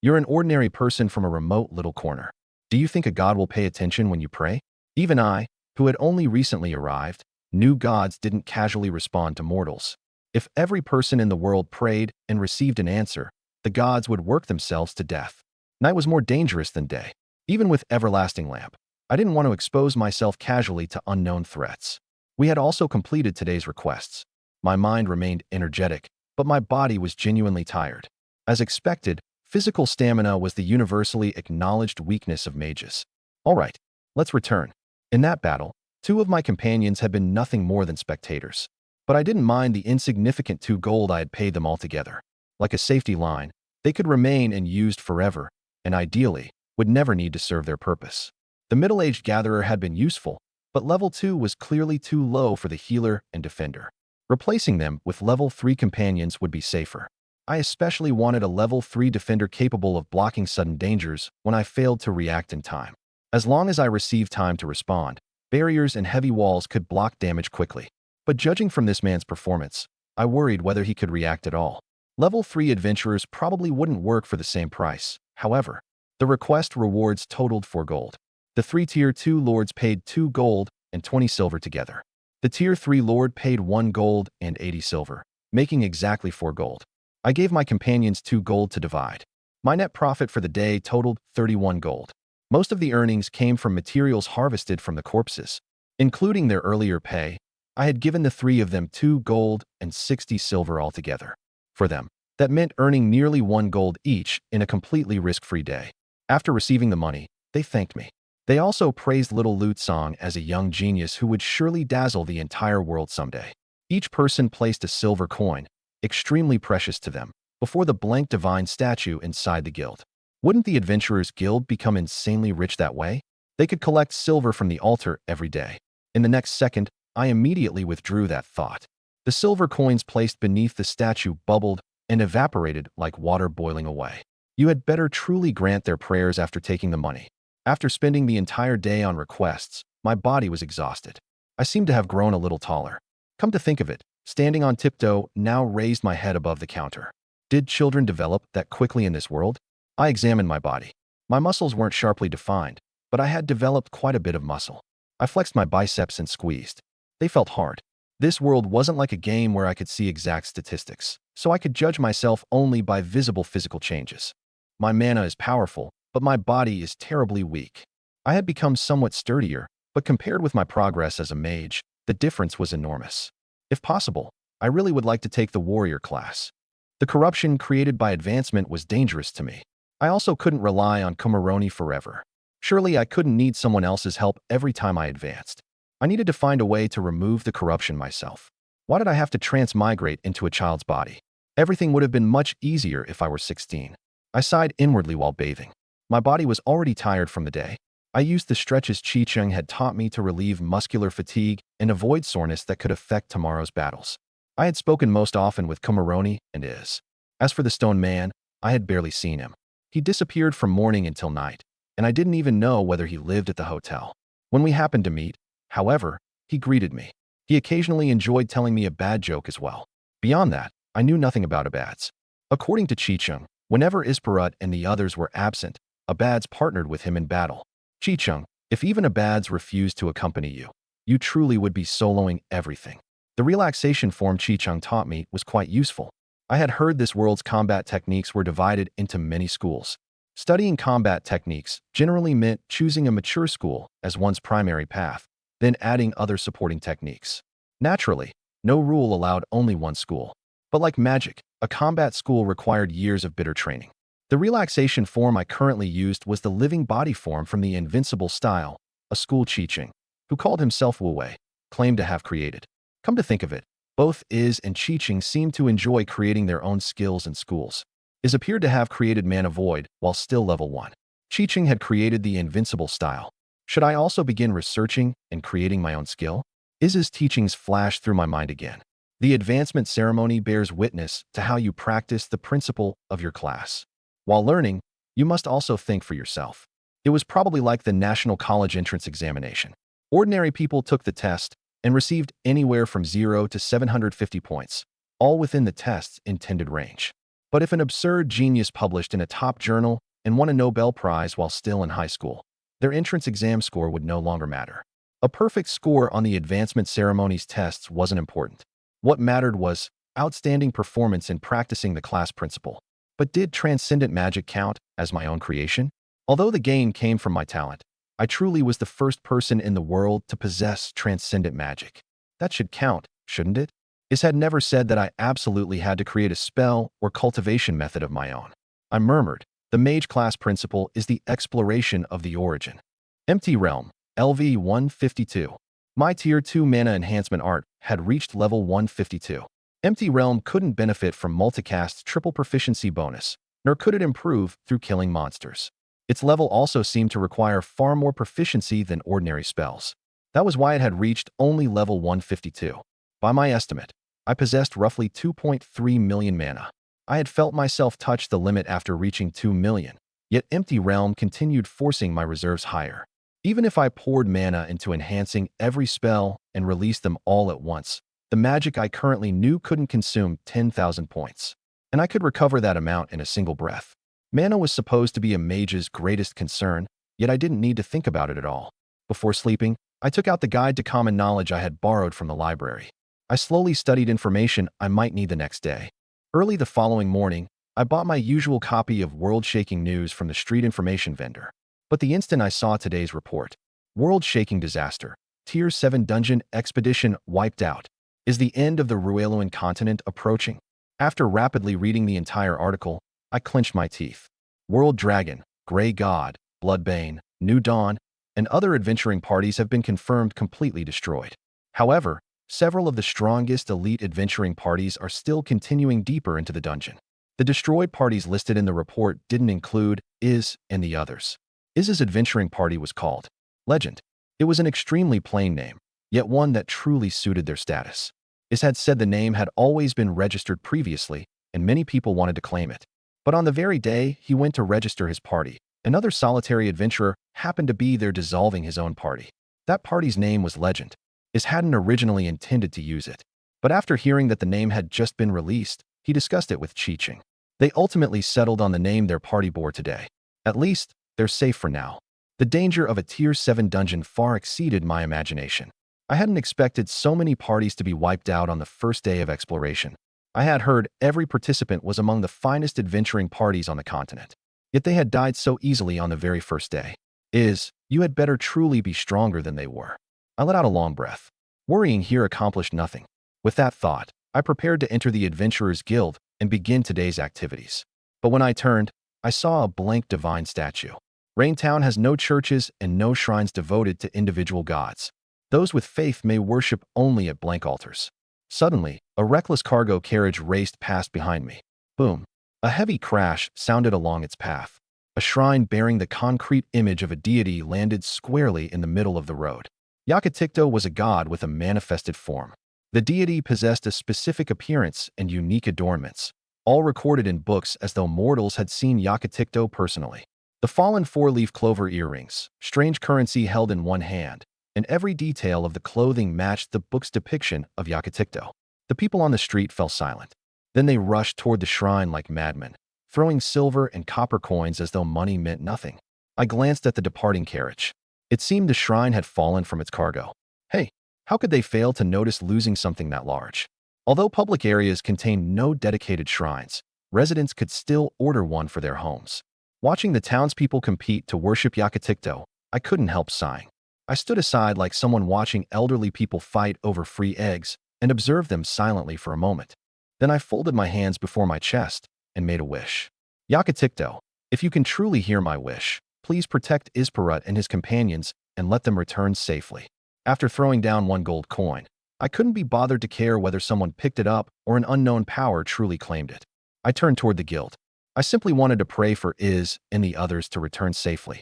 You're an ordinary person from a remote little corner. Do you think a god will pay attention when you pray? Even I, who had only recently arrived, knew gods didn't casually respond to mortals. If every person in the world prayed and received an answer, the gods would work themselves to death. Night was more dangerous than day. Even with Everlasting Lamp, I didn't want to expose myself casually to unknown threats. We had also completed today's requests. My mind remained energetic, but my body was genuinely tired. As expected, physical stamina was the universally acknowledged weakness of mages. All right, let's return. In that battle, 2 of my companions had been nothing more than spectators. But I didn't mind the insignificant 2 gold I had paid them altogether. Like a safety line, they could remain and used forever, and ideally, would never need to serve their purpose. The middle-aged gatherer had been useful, but level 2 was clearly too low for the healer and defender. Replacing them with level 3 companions would be safer. I especially wanted a level 3 defender capable of blocking sudden dangers when I failed to react in time. As long as I received time to respond, barriers and heavy walls could block damage quickly. But judging from this man's performance, I worried whether he could react at all. Level 3 adventurers probably wouldn't work for the same price. However, the request rewards totaled 4 gold. The 3 Tier 2 lords paid 2 gold and 20 silver together. The Tier 3 lord paid 1 gold and 80 silver, making exactly 4 gold. I gave my companions 2 gold to divide. My net profit for the day totaled 31 gold. Most of the earnings came from materials harvested from the corpses. Including their earlier pay, I had given the 3 of them 2 gold and 60 silver altogether. For them, that meant earning nearly 1 gold each in a completely risk-free day. After receiving the money, they thanked me. They also praised little Lute Song as a young genius who would surely dazzle the entire world someday. Each person placed a silver coin, extremely precious to them, before the blank divine statue inside the guild. Wouldn't the Adventurers Guild become insanely rich that way? They could collect silver from the altar every day. In the next second, I immediately withdrew that thought. The silver coins placed beneath the statue bubbled and evaporated like water boiling away. You had better truly grant their prayers after taking the money. After spending the entire day on requests, my body was exhausted. I seemed to have grown a little taller. Come to think of it, standing on tiptoe now raised my head above the counter. Did children develop that quickly in this world? I examined my body. My muscles weren't sharply defined, but I had developed quite a bit of muscle. I flexed my biceps and squeezed. They felt hard. This world wasn't like a game where I could see exact statistics, so I could judge myself only by visible physical changes. My mana is powerful, but my body is terribly weak. I had become somewhat sturdier, but compared with my progress as a mage, the difference was enormous. If possible, I really would like to take the warrior class. The corruption created by advancement was dangerous to me. I also couldn't rely on Kumaroni forever. Surely I couldn't need someone else's help every time I advanced. I needed to find a way to remove the corruption myself. Why did I have to transmigrate into a child's body? Everything would have been much easier if I were 16. I sighed inwardly while bathing. My body was already tired from the day. I used the stretches Chi-Chung had taught me to relieve muscular fatigue and avoid soreness that could affect tomorrow's battles. I had spoken most often with Kumaroni and Iz. As for the stone man, I had barely seen him. He disappeared from morning until night, and I didn't even know whether he lived at the hotel. When we happened to meet, however, he greeted me. He occasionally enjoyed telling me a bad joke as well. Beyond that, I knew nothing about abads. According to Chi-Chung, whenever Isparut and the others were absent, abads partnered with him in battle. Chi-Chung, if even abads refused to accompany you, you truly would be soloing everything. The relaxation form Chi-Chung taught me was quite useful. I had heard this world's combat techniques were divided into many schools. Studying combat techniques generally meant choosing a mature school as one's primary path, then adding other supporting techniques. Naturally, no rule allowed only one school. But like magic, a combat school required years of bitter training. The relaxation form I currently used was the living body form from the Invincible style, a school Chi-Chung, who called himself Wu-Wei, claimed to have created. Come to think of it, both Iz and Chi-Chung seemed to enjoy creating their own skills and schools. Iz appeared to have created Mana Void while still level 1. Chi-Chung had created the Invincible style. Should I also begin researching and creating my own skill? Iz's teachings flashed through my mind again. The advancement ceremony bears witness to how you practice the principle of your class. While learning, you must also think for yourself. It was probably like the National College Entrance Examination. Ordinary people took the test and received anywhere from 0 to 750 points, all within the test's intended range. But if an absurd genius published in a top journal and won a Nobel Prize while still in high school, their entrance exam score would no longer matter. A perfect score on the advancement ceremony's tests wasn't important. What mattered was outstanding performance in practicing the class principle. But did transcendent magic count as my own creation? Although the gain came from my talent, I truly was the first person in the world to possess transcendent magic. That should count, shouldn't it? Is had never said that I absolutely had to create a spell or cultivation method of my own. I murmured, the mage class principle is the exploration of the origin. Empty Realm, LV 152. My Tier 2 mana enhancement art had reached level 152. Empty Realm couldn't benefit from multicast's triple proficiency bonus, nor could it improve through killing monsters. Its level also seemed to require far more proficiency than ordinary spells. That was why it had reached only level 152. By my estimate, I possessed roughly 2.3 million mana. I had felt myself touch the limit after reaching 2 million, yet Empty Realm continued forcing my reserves higher. Even if I poured mana into enhancing every spell and released them all at once, the magic I currently knew couldn't consume 10,000 points. And I could recover that amount in a single breath. Mana was supposed to be a mage's greatest concern, yet I didn't need to think about it at all. Before sleeping, I took out the guide to common knowledge I had borrowed from the library. I slowly studied information I might need the next day. Early the following morning, I bought my usual copy of world-shaking news from the street information vendor. But the instant I saw today's report, world-shaking disaster, Tier 7 dungeon expedition wiped out. Is the end of the Rueluan continent approaching? After rapidly reading the entire article, I clenched my teeth. World Dragon, Grey God, Bloodbane, New Dawn, and other adventuring parties have been confirmed completely destroyed. However, several of the strongest elite adventuring parties are still continuing deeper into the dungeon. The destroyed parties listed in the report didn't include Is and the others. Iz's adventuring party was called Legend. It was an extremely plain name, yet one that truly suited their status. Iz had said the name had always been registered previously, and many people wanted to claim it. But on the very day he went to register his party, another solitary adventurer happened to be there dissolving his own party. That party's name was Legend. Iz hadn't originally intended to use it. But after hearing that the name had just been released, he discussed it with Chi-Ching. They ultimately settled on the name their party bore today. At least, they're safe for now. The danger of a Tier 7 dungeon far exceeded my imagination. I hadn't expected so many parties to be wiped out on the first day of exploration. I had heard every participant was among the finest adventuring parties on the continent. Yet they had died so easily on the very first day. You had better truly be stronger than they were. I let out a long breath. Worrying here accomplished nothing. With that thought, I prepared to enter the Adventurers Guild and begin today's activities. But when I turned, I saw a blank divine statue. Raintown has no churches and no shrines devoted to individual gods. Those with faith may worship only at blank altars. Suddenly, a reckless cargo carriage raced past behind me. Boom. A heavy crash sounded along its path. A shrine bearing the concrete image of a deity landed squarely in the middle of the road. Yakitikto was a god with a manifested form. The deity possessed a specific appearance and unique adornments, all recorded in books as though mortals had seen Yakitikto personally. The fallen four-leaf clover earrings, strange currency held in one hand, and every detail of the clothing matched the book's depiction of Yakitikto. The people on the street fell silent. Then they rushed toward the shrine like madmen, throwing silver and copper coins as though money meant nothing. I glanced at the departing carriage. It seemed the shrine had fallen from its cargo. Hey, how could they fail to notice losing something that large? Although public areas contained no dedicated shrines, residents could still order one for their homes. Watching the townspeople compete to worship Yakitikto, I couldn't help sighing. I stood aside like someone watching elderly people fight over free eggs and observed them silently for a moment. Then I folded my hands before my chest and made a wish. Yakitikto, if you can truly hear my wish, please protect Isparut and his companions and let them return safely. After throwing down one gold coin, I couldn't be bothered to care whether someone picked it up or an unknown power truly claimed it. I turned toward the guild. I simply wanted to pray for Iz and the others to return safely.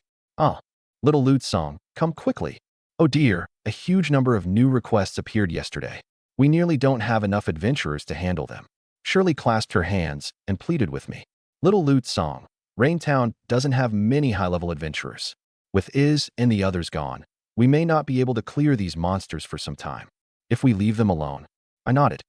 Little lute song, come quickly. Oh dear, a huge number of new requests appeared yesterday. We nearly don't have enough adventurers to handle them. Shirley clasped her hands and pleaded with me. Little Lute Song, Raintown doesn't have many high-level adventurers. With Iz and the others gone, we may not be able to clear these monsters for some time. If we leave them alone. I nodded.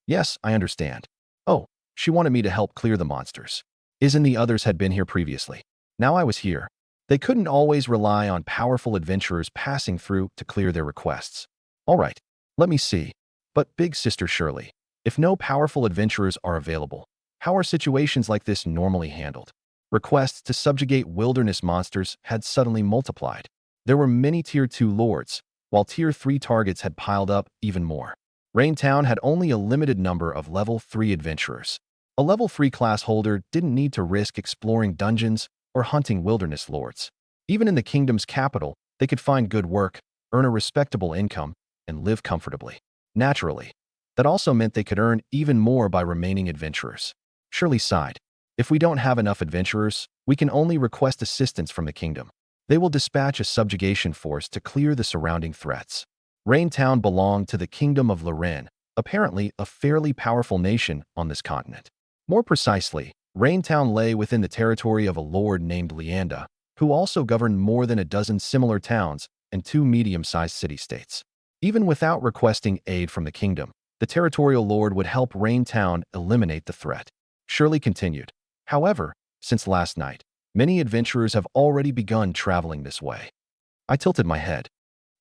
Yes, I understand. Oh, she wanted me to help clear the monsters. Iz and the others had been here previously. Now I was here. They couldn't always rely on powerful adventurers passing through to clear their requests. All right, let me see. But Big Sister Shirley, if no powerful adventurers are available, how are situations like this normally handled? Requests to subjugate wilderness monsters had suddenly multiplied. There were many Tier 2 lords, while Tier 3 targets had piled up even more. Raintown had only a limited number of Level 3 adventurers. A Level 3 class holder didn't need to risk exploring dungeons or hunting wilderness lords. Even in the kingdom's capital, they could find good work, earn a respectable income, and live comfortably. Naturally, that also meant they could earn even more by remaining adventurers. Shirley sighed. If we don't have enough adventurers, we can only request assistance from the kingdom. They will dispatch a subjugation force to clear the surrounding threats. Raintown belonged to the Kingdom of Loren, apparently a fairly powerful nation on this continent. More precisely, Raintown lay within the territory of a lord named Leanda, who also governed more than a dozen similar towns and 2 medium-sized city-states. Even without requesting aid from the kingdom, the territorial lord would help Raintown eliminate the threat. Shirley continued. However, since last night, many adventurers have already begun traveling this way. I tilted my head.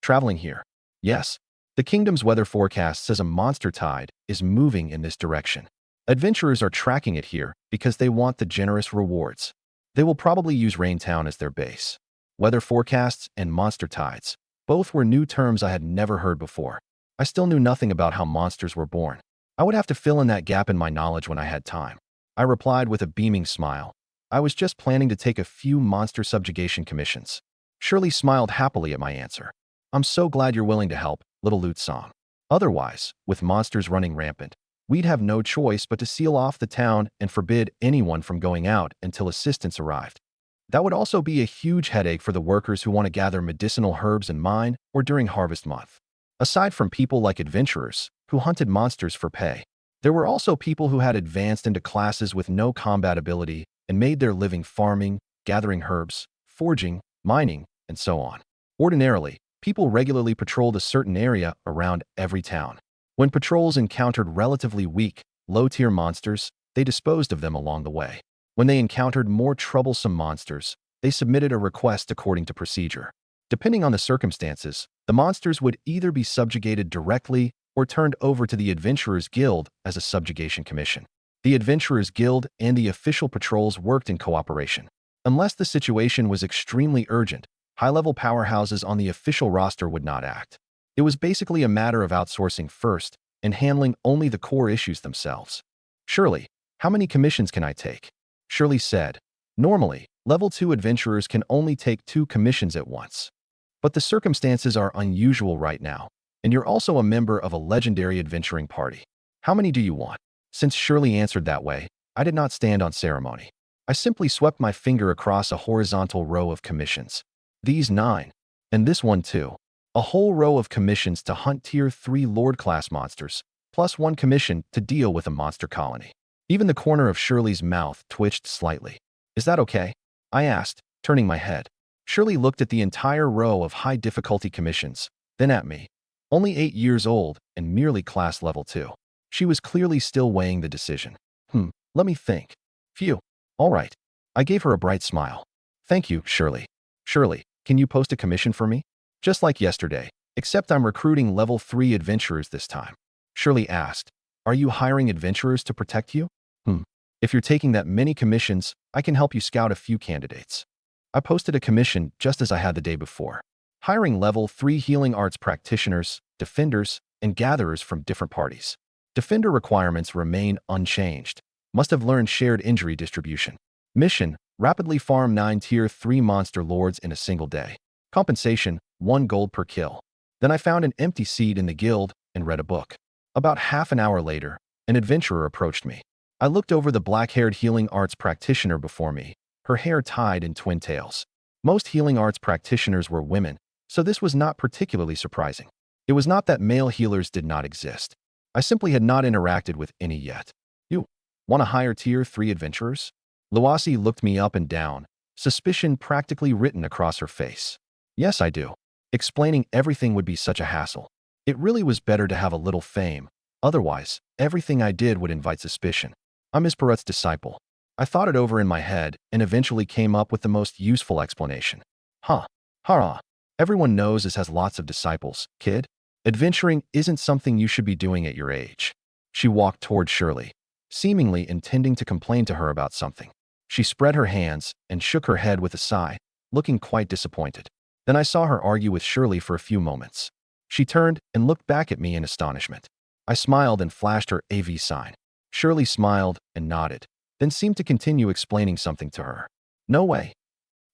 Traveling here? Yes. The kingdom's weather forecast says a monster tide is moving in this direction. Adventurers are tracking it here because they want the generous rewards. They will probably use Raintown as their base. Weather forecasts and monster tides. Both were new terms I had never heard before. I still knew nothing about how monsters were born. I would have to fill in that gap in my knowledge when I had time. I replied with a beaming smile. I was just planning to take a few monster subjugation commissions. Shirley smiled happily at my answer. I'm so glad you're willing to help, Little Lute Song. Otherwise, with monsters running rampant, we'd have no choice but to seal off the town and forbid anyone from going out until assistance arrived. That would also be a huge headache for the workers who want to gather medicinal herbs and mine or during harvest month. Aside from people like adventurers, who hunted monsters for pay, there were also people who had advanced into classes with no combat ability and made their living farming, gathering herbs, forging, mining, and so on. Ordinarily, people regularly patrolled a certain area around every town. When patrols encountered relatively weak, low-tier monsters, they disposed of them along the way. When they encountered more troublesome monsters, they submitted a request according to procedure. Depending on the circumstances, the monsters would either be subjugated directly or turned over to the Adventurers Guild as a subjugation commission. The Adventurers Guild and the official patrols worked in cooperation. Unless the situation was extremely urgent, high-level powerhouses on the official roster would not act. It was basically a matter of outsourcing first and handling only the core issues themselves. Shirley, how many commissions can I take? Shirley said. Normally, Level 2 adventurers can only take 2 commissions at once. But the circumstances are unusual right now, and you're also a member of a legendary adventuring party. How many do you want? Since Shirley answered that way, I did not stand on ceremony. I simply swept my finger across a horizontal row of commissions. These 9. And this one too. A whole row of commissions to hunt Tier 3 Lord-class monsters, plus 1 commission to deal with a monster colony. Even the corner of Shirley's mouth twitched slightly. Is that okay? I asked, turning my head. Shirley looked at the entire row of high-difficulty commissions, then at me. Only 8 years old and merely class level 2. She was clearly still weighing the decision. Let me think. Phew. All right. I gave her a bright smile. Thank you, Shirley. Shirley, can you post a commission for me? Just like yesterday, except I'm recruiting level 3 adventurers this time. Shirley asked, are you hiring adventurers to protect you? If you're taking that many commissions, I can help you scout a few candidates. I posted a commission just as I had the day before. Hiring level 3 healing arts practitioners, defenders, and gatherers from different parties. Defender requirements remain unchanged. Must have learned shared injury distribution. Mission, rapidly farm 9 tier 3 monster lords in a single day. Compensation, 1 gold per kill. Then I found an empty seat in the guild and read a book. About half an hour later, an adventurer approached me. I looked over the black-haired healing arts practitioner before me, her hair tied in twin tails. Most healing arts practitioners were women, so this was not particularly surprising. It was not that male healers did not exist. I simply had not interacted with any yet. You want to hire Tier 3 adventurers? Luasi looked me up and down, suspicion practically written across her face. Yes, I do. Explaining everything would be such a hassle. It really was better to have a little fame. Otherwise, everything I did would invite suspicion. I'm Isparut's disciple. I thought it over in my head and eventually came up with the most useful explanation. Huh. Hara. Everyone knows this has lots of disciples, kid. Adventuring isn't something you should be doing at your age. She walked toward Shirley, seemingly intending to complain to her about something. She spread her hands and shook her head with a sigh, looking quite disappointed. Then I saw her argue with Shirley for a few moments. She turned and looked back at me in astonishment. I smiled and flashed her AV sign. Shirley smiled and nodded, then seemed to continue explaining something to her. No way.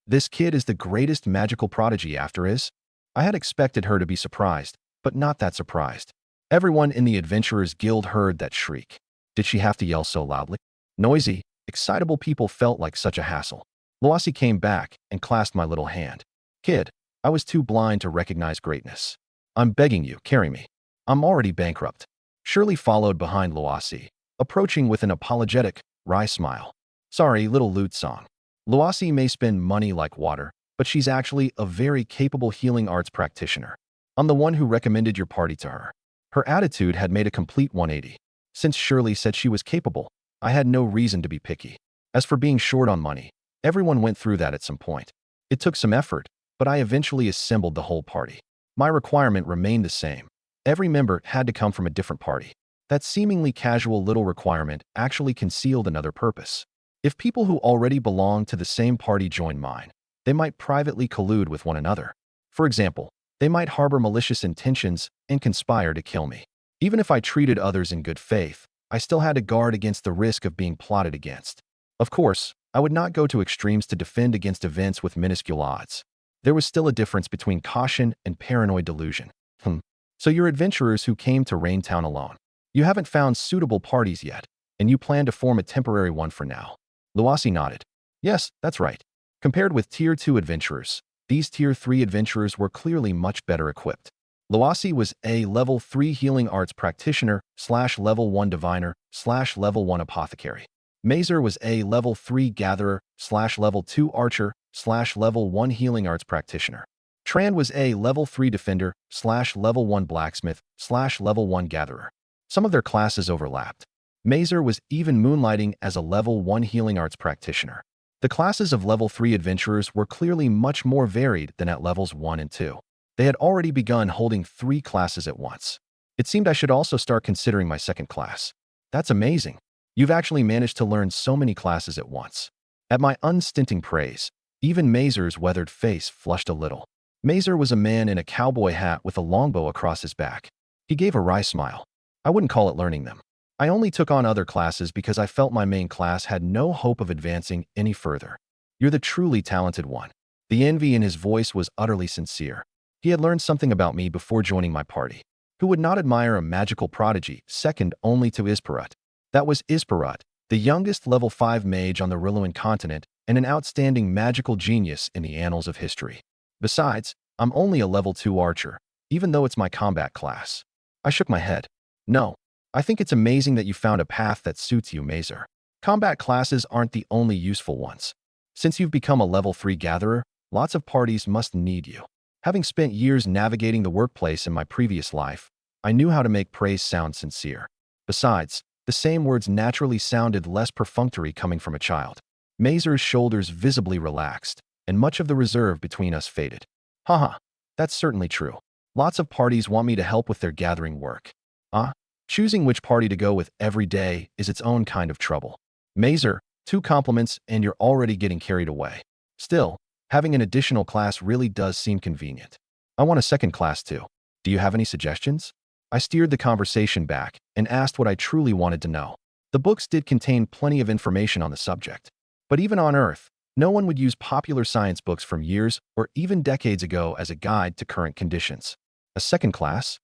This kid is the greatest magical prodigy after is. I had expected her to be surprised, but not that surprised. Everyone in the Adventurers Guild heard that shriek. Did she have to yell so loudly? Noisy, excitable people felt like such a hassle. Luasi came back and clasped my little hand. Kid, I was too blind to recognize greatness. I'm begging you, carry me. I'm already bankrupt. Shirley followed behind Luasi, approaching with an apologetic, wry smile. Sorry, little lute song. Luasi may spend money like water, but she's actually a very capable healing arts practitioner. I'm the one who recommended your party to her. Her attitude had made a complete 180. Since Shirley said she was capable, I had no reason to be picky. As for being short on money, everyone went through that at some point. It took some effort, but I eventually assembled the whole party. My requirement remained the same. Every member had to come from a different party. That seemingly casual little requirement actually concealed another purpose. If people who already belonged to the same party joined mine, they might privately collude with one another. For example, they might harbor malicious intentions and conspire to kill me. Even if I treated others in good faith, I still had to guard against the risk of being plotted against. Of course, I would not go to extremes to defend against events with minuscule odds. There was still a difference between caution and paranoid delusion. So you're adventurers who came to Raintown alone. You haven't found suitable parties yet, and you plan to form a temporary one for now. Luasi nodded. Yes, that's right. Compared with Tier 2 adventurers, these Tier 3 adventurers were clearly much better equipped. Luasi was a Level 3 healing arts practitioner / Level 1 diviner / Level 1 apothecary. Mazer was a Level 3 gatherer / Level 2 archer / Level 1 healing arts practitioner. Tran was a Level 3 defender / Level 1 blacksmith / Level 1 gatherer. Some of their classes overlapped. Mazer was even moonlighting as a Level 1 healing arts practitioner. The classes of Level 3 adventurers were clearly much more varied than at Levels 1 and 2. They had already begun holding 3 classes at once. It seemed I should also start considering my second class. That's amazing. You've actually managed to learn so many classes at once. At my unstinting praise, even Mazer's weathered face flushed a little. Mazer was a man in a cowboy hat with a longbow across his back. He gave a wry smile. I wouldn't call it learning them. I only took on other classes because I felt my main class had no hope of advancing any further. You're the truly talented one. The envy in his voice was utterly sincere. He had learned something about me before joining my party. Who would not admire a magical prodigy second only to Isparut? That was Isparut, the youngest Level 5 mage on the Rilluan continent and an outstanding magical genius in the annals of history. Besides, I'm only a Level 2 archer, even though it's my combat class. I shook my head. No, I think it's amazing that you found a path that suits you, Mazer. Combat classes aren't the only useful ones. Since you've become a Level 3 gatherer, lots of parties must need you. Having spent years navigating the workplace in my previous life, I knew how to make praise sound sincere. Besides, the same words naturally sounded less perfunctory coming from a child. Mazer's shoulders visibly relaxed, and much of the reserve between us faded. Haha, that's certainly true. Lots of parties want me to help with their gathering work. Choosing which party to go with every day is its own kind of trouble. Mazer, 2 compliments and you're already getting carried away. Still, having an additional class really does seem convenient. I want a second class too. Do you have any suggestions? I steered the conversation back and asked what I truly wanted to know. The books did contain plenty of information on the subject. But even on Earth, no one would use popular science books from years or even decades ago as a guide to current conditions. A second class?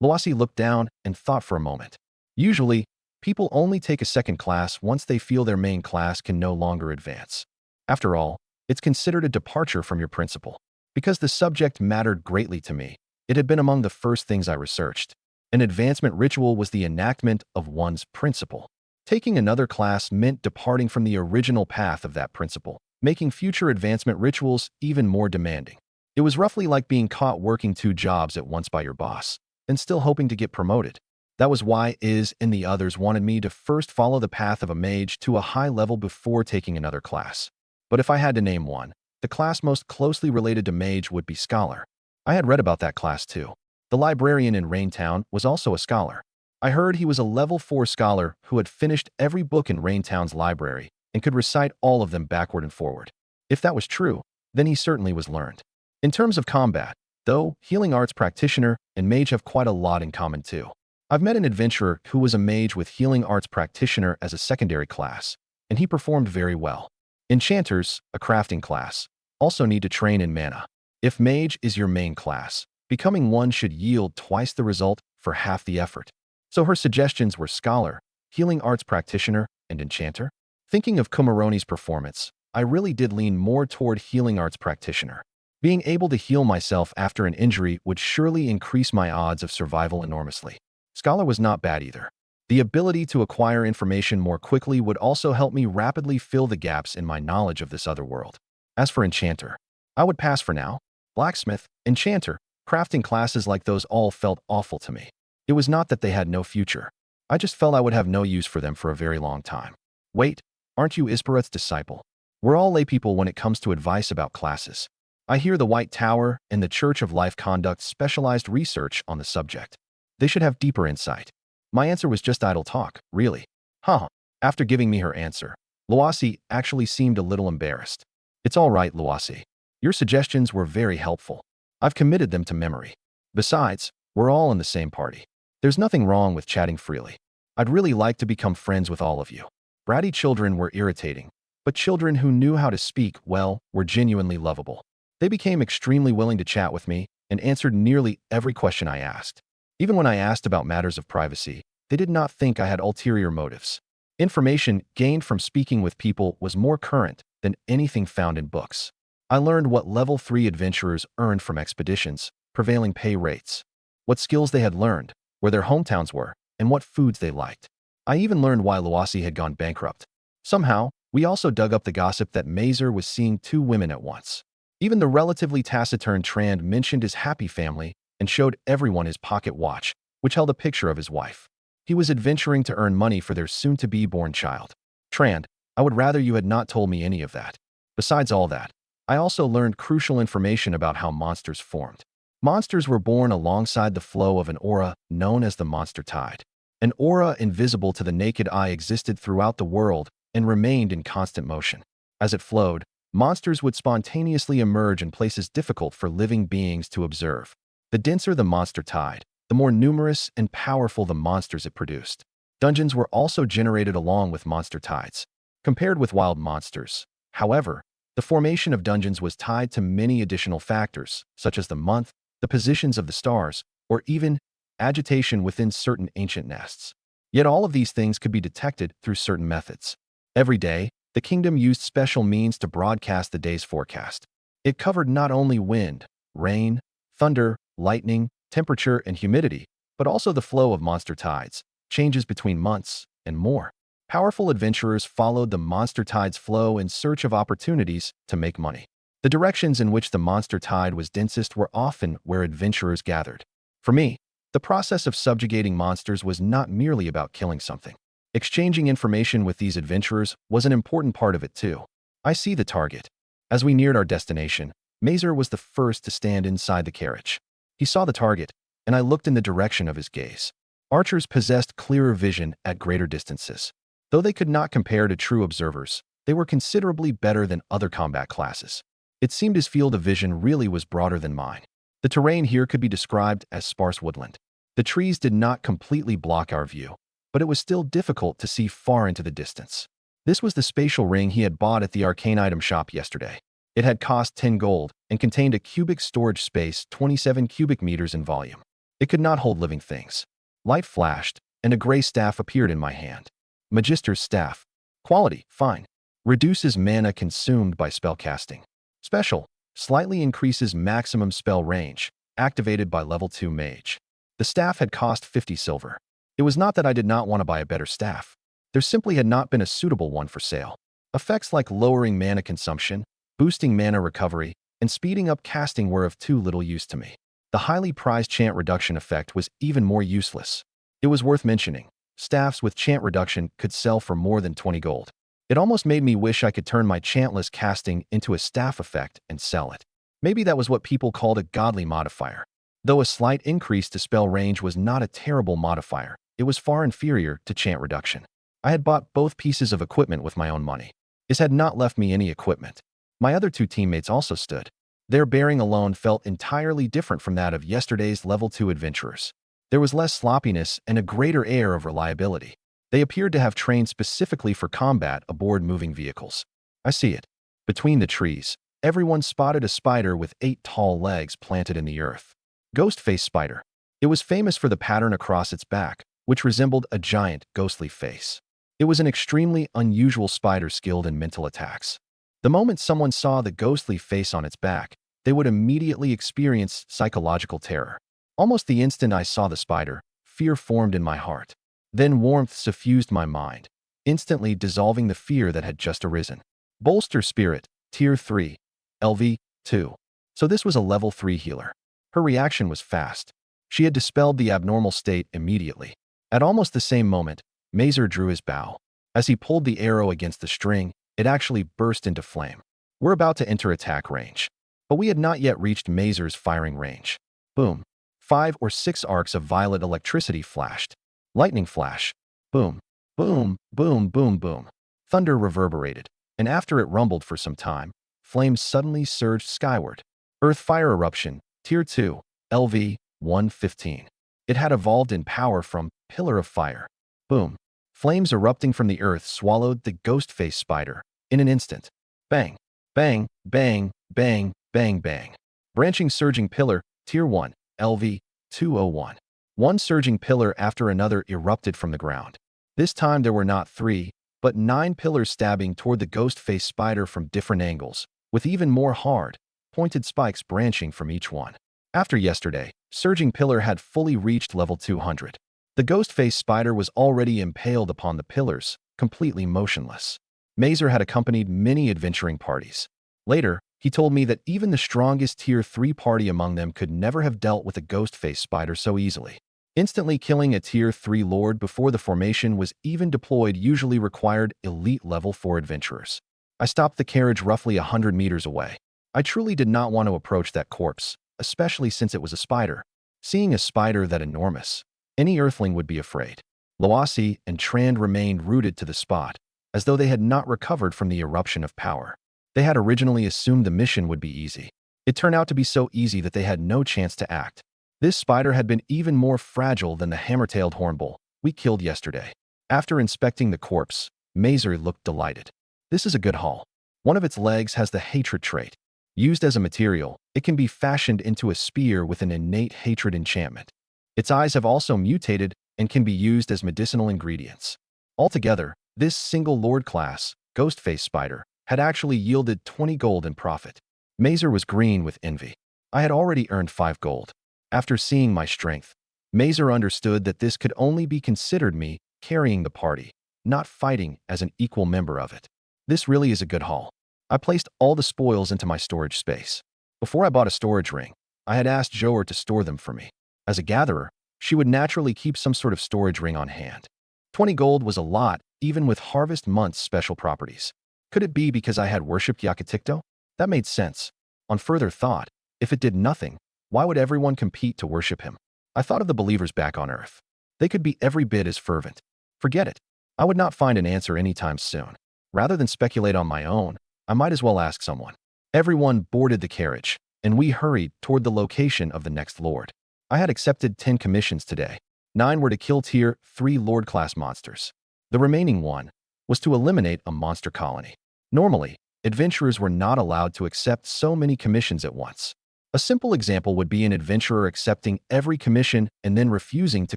Luasi looked down and thought for a moment. Usually, people only take a second class once they feel their main class can no longer advance. After all, it's considered a departure from your principal. Because the subject mattered greatly to me, it had been among the first things I researched. An advancement ritual was the enactment of one's principle. Taking another class meant departing from the original path of that principle, making future advancement rituals even more demanding. It was roughly like being caught working 2 jobs at once by your boss, and still hoping to get promoted. That was why Iz and the others wanted me to first follow the path of a mage to a high level before taking another class. But if I had to name one, the class most closely related to mage would be scholar. I had read about that class too. The librarian in Raintown was also a scholar. I heard he was a level 4 scholar who had finished every book in Raintown's library and could recite all of them backward and forward. If that was true, then he certainly was learned. In terms of combat, though, healing arts practitioner and mage have quite a lot in common too. I've met an adventurer who was a mage with healing arts practitioner as a secondary class, and he performed very well. Enchanters, a crafting class, also need to train in mana. If mage is your main class, becoming one should yield twice the result for half the effort. So her suggestions were scholar, healing arts practitioner, and enchanter. Thinking of Kumaroni's performance, I really did lean more toward healing arts practitioner. Being able to heal myself after an injury would surely increase my odds of survival enormously. Scholar was not bad either. The ability to acquire information more quickly would also help me rapidly fill the gaps in my knowledge of this other world. As for enchanter, I would pass for now. Blacksmith, enchanter, crafting classes like those all felt awful to me. It was not that they had no future. I just felt I would have no use for them for a very long time. Wait, aren't you Isparat's disciple? We're all laypeople when it comes to advice about classes. I hear the White Tower and the Church of Life conduct specialized research on the subject. They should have deeper insight. My answer was just idle talk, really. Huh. After giving me her answer, Luasi actually seemed a little embarrassed. It's all right, Luasi. Your suggestions were very helpful. I've committed them to memory. Besides, we're all in the same party. There's nothing wrong with chatting freely. I'd really like to become friends with all of you. Bratty children were irritating, but children who knew how to speak well were genuinely lovable. They became extremely willing to chat with me and answered nearly every question I asked. Even when I asked about matters of privacy, they did not think I had ulterior motives. Information gained from speaking with people was more current than anything found in books. I learned what level 3 adventurers earned from expeditions, prevailing pay rates, what skills they had learned, where their hometowns were, and what foods they liked. I even learned why Luasi had gone bankrupt. Somehow, we also dug up the gossip that Mazer was seeing 2 women at once. Even the relatively taciturn Trand mentioned his happy family and showed everyone his pocket watch, which held a picture of his wife. He was adventuring to earn money for their soon-to-be-born child. Trand, I would rather you had not told me any of that. Besides all that, I also learned crucial information about how monsters formed. Monsters were born alongside the flow of an aura known as the monster tide. An aura invisible to the naked eye existed throughout the world and remained in constant motion. As it flowed, monsters would spontaneously emerge in places difficult for living beings to observe. The denser the monster tide, the more numerous and powerful the monsters it produced. Dungeons were also generated along with monster tides. Compared with wild monsters, however, the formation of dungeons was tied to many additional factors, such as the month, the positions of the stars, or even agitation within certain ancient nests. Yet all of these things could be detected through certain methods. Every day, the kingdom used special means to broadcast the day's forecast. It covered not only wind, rain, thunder, lightning, temperature, and humidity, but also the flow of monster tides, changes between months, and more. Powerful adventurers followed the monster tide's flow in search of opportunities to make money. The directions in which the monster tide was densest were often where adventurers gathered. For me, the process of subjugating monsters was not merely about killing something. Exchanging information with these adventurers was an important part of it too. I see the target. As we neared our destination, Mazer was the first to stand inside the carriage. He saw the target, and I looked in the direction of his gaze. Archers possessed clearer vision at greater distances. Though they could not compare to true observers, they were considerably better than other combat classes. It seemed his field of vision really was broader than mine. The terrain here could be described as sparse woodland. The trees did not completely block our view, but it was still difficult to see far into the distance. This was the spatial ring he had bought at the arcane item shop yesterday. It had cost 10 gold and contained a cubic storage space 27 cubic meters in volume. It could not hold living things. Light flashed, and a gray staff appeared in my hand. Magister's staff. Quality, fine. Reduces mana consumed by spellcasting. Special, slightly increases maximum spell range, activated by level 2 mage. The staff had cost 50 silver. It was not that I did not want to buy a better staff. There simply had not been a suitable one for sale. Effects like lowering mana consumption, boosting mana recovery, and speeding up casting were of too little use to me. The highly prized chant reduction effect was even more useless. It was worth mentioning. Staffs with chant reduction could sell for more than 20 gold. It almost made me wish I could turn my chantless casting into a staff effect and sell it. Maybe that was what people called a godly modifier. Though a slight increase to spell range was not a terrible modifier, it was far inferior to chant reduction. I had bought both pieces of equipment with my own money. This had not left me any equipment. My other two teammates also stood. Their bearing alone felt entirely different from that of yesterday's level 2 adventurers. There was less sloppiness and a greater air of reliability. They appeared to have trained specifically for combat aboard moving vehicles. I see it. Between the trees, everyone spotted a spider with 8 tall legs planted in the earth. Ghost-face spider. It was famous for the pattern across its back, which resembled a giant, ghostly face. It was an extremely unusual spider skilled in mental attacks. The moment someone saw the ghostly face on its back, they would immediately experience psychological terror. Almost the instant I saw the spider, fear formed in my heart. Then warmth suffused my mind, instantly dissolving the fear that had just arisen. Bolster Spirit, Tier 3, LV 2. So this was a level 3 healer. Her reaction was fast. She had dispelled the abnormal state immediately. At almost the same moment, Mazer drew his bow. As he pulled the arrow against the string, it actually burst into flame. We're about to enter attack range. But we had not yet reached Mazer's firing range. Boom. 5 or 6 arcs of violet electricity flashed. Lightning flash. Boom. Boom, boom, boom, boom. Thunder reverberated, and after it rumbled for some time, flames suddenly surged skyward. Earth Fire Eruption, Tier 2, LV 115. It had evolved in power from Pillar of Fire. Boom. Flames erupting from the earth swallowed the ghost-face spider in an instant. Bang, bang, bang, bang, bang, bang. Branching Surging Pillar, Tier 1, LV 201. One surging pillar after another erupted from the ground. This time there were not 3, but 9 pillars stabbing toward the ghost-face spider from different angles, with even more hard, pointed spikes branching from each one. After yesterday, Surging Pillar had fully reached level 200. The ghost-face spider was already impaled upon the pillars, completely motionless. Mazer had accompanied many adventuring parties. Later, he told me that even the strongest Tier 3 party among them could never have dealt with a ghost-face spider so easily. Instantly killing a Tier 3 lord before the formation was even deployed usually required elite level 4 adventurers. I stopped the carriage roughly 100 meters away. I truly did not want to approach that corpse, especially since it was a spider. Seeing a spider that enormous, any earthling would be afraid. Loasi and Trand remained rooted to the spot, as though they had not recovered from the eruption of power. They had originally assumed the mission would be easy. It turned out to be so easy that they had no chance to act. This spider had been even more fragile than the hammer-tailed hornbull we killed yesterday. After inspecting the corpse, Mazer looked delighted. This is a good haul. One of its legs has the hatred trait. Used as a material, it can be fashioned into a spear with an innate hatred enchantment. Its eyes have also mutated and can be used as medicinal ingredients. Altogether, this single Lord class, Ghostface Spider, had actually yielded 20 gold in profit. Mazer was green with envy. I had already earned 5 gold. After seeing my strength, Mazer understood that this could only be considered me carrying the party, not fighting as an equal member of it. This really is a good haul. I placed all the spoils into my storage space. Before I bought a storage ring, I had asked Joer to store them for me. As a gatherer, she would naturally keep some sort of storage ring on hand. 20 gold was a lot, even with Harvest Month's special properties. Could it be because I had worshipped Yakitikto? That made sense. On further thought, if it did nothing, why would everyone compete to worship him? I thought of the believers back on Earth. They could be every bit as fervent. Forget it. I would not find an answer anytime soon. Rather than speculate on my own, I might as well ask someone. Everyone boarded the carriage, and we hurried toward the location of the next Lord. I had accepted 10 commissions today. 9 were to kill Tier 3 Lord-class monsters. The remaining 1 was to eliminate a monster colony. Normally, adventurers were not allowed to accept so many commissions at once. A simple example would be an adventurer accepting every commission and then refusing to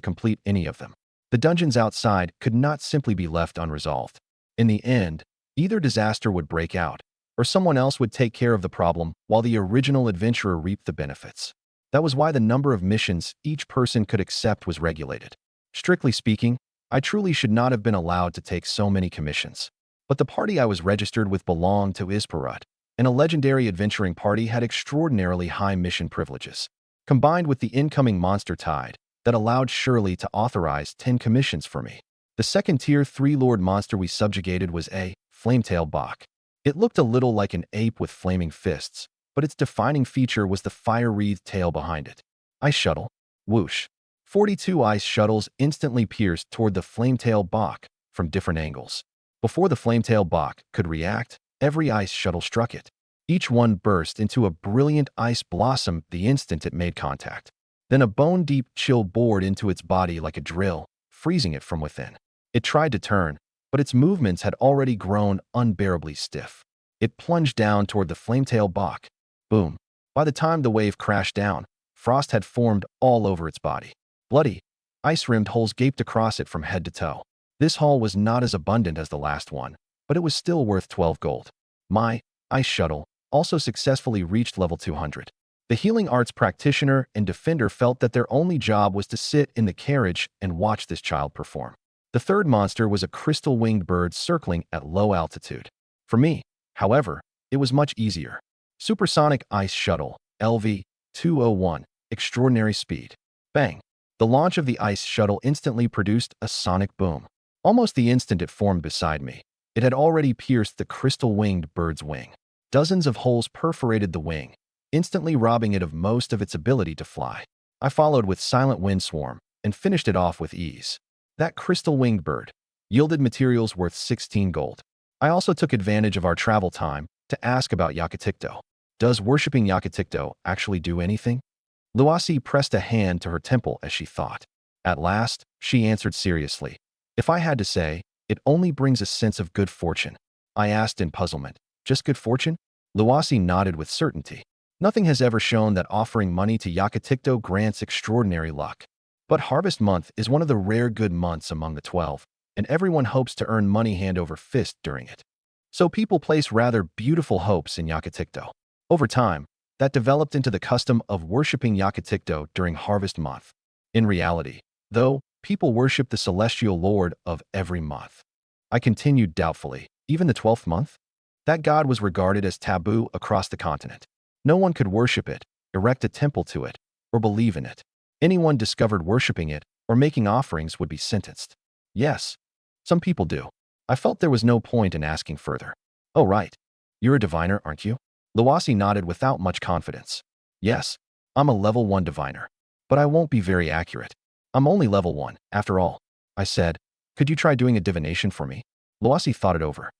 complete any of them. The dungeons outside could not simply be left unresolved. In the end, either disaster would break out, or someone else would take care of the problem while the original adventurer reaped the benefits. That was why the number of missions each person could accept was regulated. Strictly speaking, I truly should not have been allowed to take so many commissions. But the party I was registered with belonged to Isparut, and a legendary adventuring party had extraordinarily high mission privileges, combined with the incoming monster tide that allowed Shirley to authorize 10 commissions for me. The second tier 3 Lord monster we subjugated was a Flametail Bach. It looked a little like an ape with flaming fists, but its defining feature was the fire-wreathed tail behind it. Ice shuttle. Whoosh. 42 ice shuttles instantly pierced toward the Flametail Bach from different angles. Before the Flametail Bach could react, every ice shuttle struck it. Each one burst into a brilliant ice blossom the instant it made contact. Then a bone-deep chill bored into its body like a drill, freezing it from within. It tried to turn, but its movements had already grown unbearably stiff. It plunged down toward the Flametail Bach. Boom. By the time the wave crashed down, frost had formed all over its body. Bloody, ice-rimmed holes gaped across it from head to toe. This haul was not as abundant as the last one, but it was still worth 12 gold. My ice shuttle also successfully reached level 200. The healing arts practitioner and defender felt that their only job was to sit in the carriage and watch this child perform. The third monster was a crystal-winged bird circling at low altitude. For me, however, it was much easier. Supersonic Ice Shuttle, LV-201, Extraordinary Speed. Bang! The launch of the ice shuttle instantly produced a sonic boom. Almost the instant it formed beside me, it had already pierced the crystal-winged bird's wing. Dozens of holes perforated the wing, instantly robbing it of most of its ability to fly. I followed with Silent Windswarm and finished it off with ease. That crystal-winged bird yielded materials worth 16 gold. I also took advantage of our travel time to ask about Yakitikto. Does worshipping Yakitikto actually do anything? Luasi pressed a hand to her temple as she thought. At last, she answered seriously. If I had to say, it only brings a sense of good fortune. I asked in puzzlement. Just good fortune? Luasi nodded with certainty. Nothing has ever shown that offering money to Yakitikto grants extraordinary luck. But harvest month is one of the rare good months among the 12, and everyone hopes to earn money hand over fist during it. So people place rather beautiful hopes in Yakitikto. Over time, that developed into the custom of worshipping Yakitikto during harvest month. In reality, though, people worship the celestial lord of every month. I continued doubtfully, even the 12th month? That god was regarded as taboo across the continent. No one could worship it, erect a temple to it, or believe in it. Anyone discovered worshipping it or making offerings would be sentenced. Yes, some people do. I felt there was no point in asking further. Oh, right. You're a diviner, aren't you? Luasi nodded without much confidence. Yes, I'm a level 1 diviner. But I won't be very accurate. I'm only level 1, after all. I said, could you try doing a divination for me? Luasi thought it over.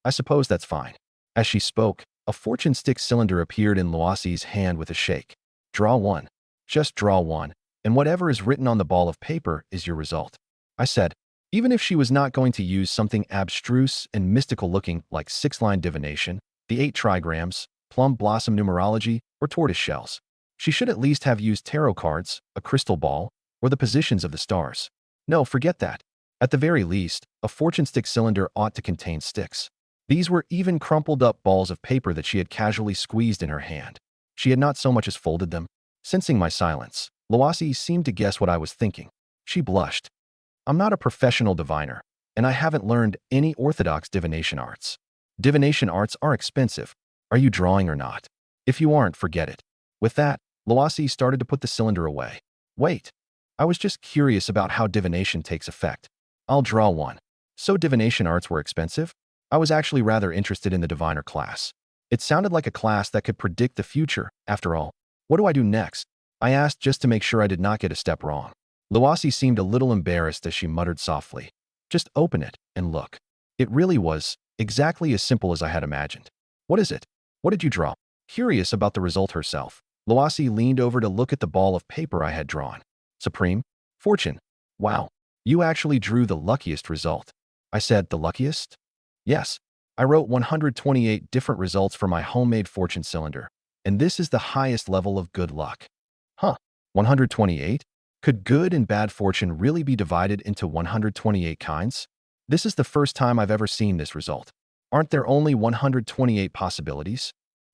I suppose that's fine. As she spoke, a fortune stick cylinder appeared in Luasi's hand with a shake. Draw one. Just draw one, and whatever is written on the ball of paper is your result. I said, even if she was not going to use something abstruse and mystical-looking like 6-line divination, the 8 trigrams, plum blossom numerology, or tortoise shells, she should at least have used tarot cards, a crystal ball, or the positions of the stars. No, forget that. At the very least, a fortune stick cylinder ought to contain sticks. These were even crumpled-up balls of paper that she had casually squeezed in her hand. She had not so much as folded them. Sensing my silence, Luasi seemed to guess what I was thinking. She blushed. I'm not a professional diviner, and I haven't learned any orthodox divination arts. Divination arts are expensive. Are you drawing or not? If you aren't, forget it. With that, Luasi started to put the cylinder away. Wait. I was just curious about how divination takes effect. I'll draw one. So divination arts were expensive? I was actually rather interested in the diviner class. It sounded like a class that could predict the future, after all. What do I do next? I asked just to make sure I did not get a step wrong. Luasi seemed a little embarrassed as she muttered softly. Just open it and look. It really was exactly as simple as I had imagined. What is it? What did you draw? Curious about the result herself, Luasi leaned over to look at the ball of paper I had drawn. Supreme? Fortune. Wow. You actually drew the luckiest result. I said, the luckiest? Yes. I wrote 128 different results for my homemade fortune cylinder, and this is the highest level of good luck. Huh. 128? Could good and bad fortune really be divided into 128 kinds? This is the first time I've ever seen this result. Aren't there only 128 possibilities?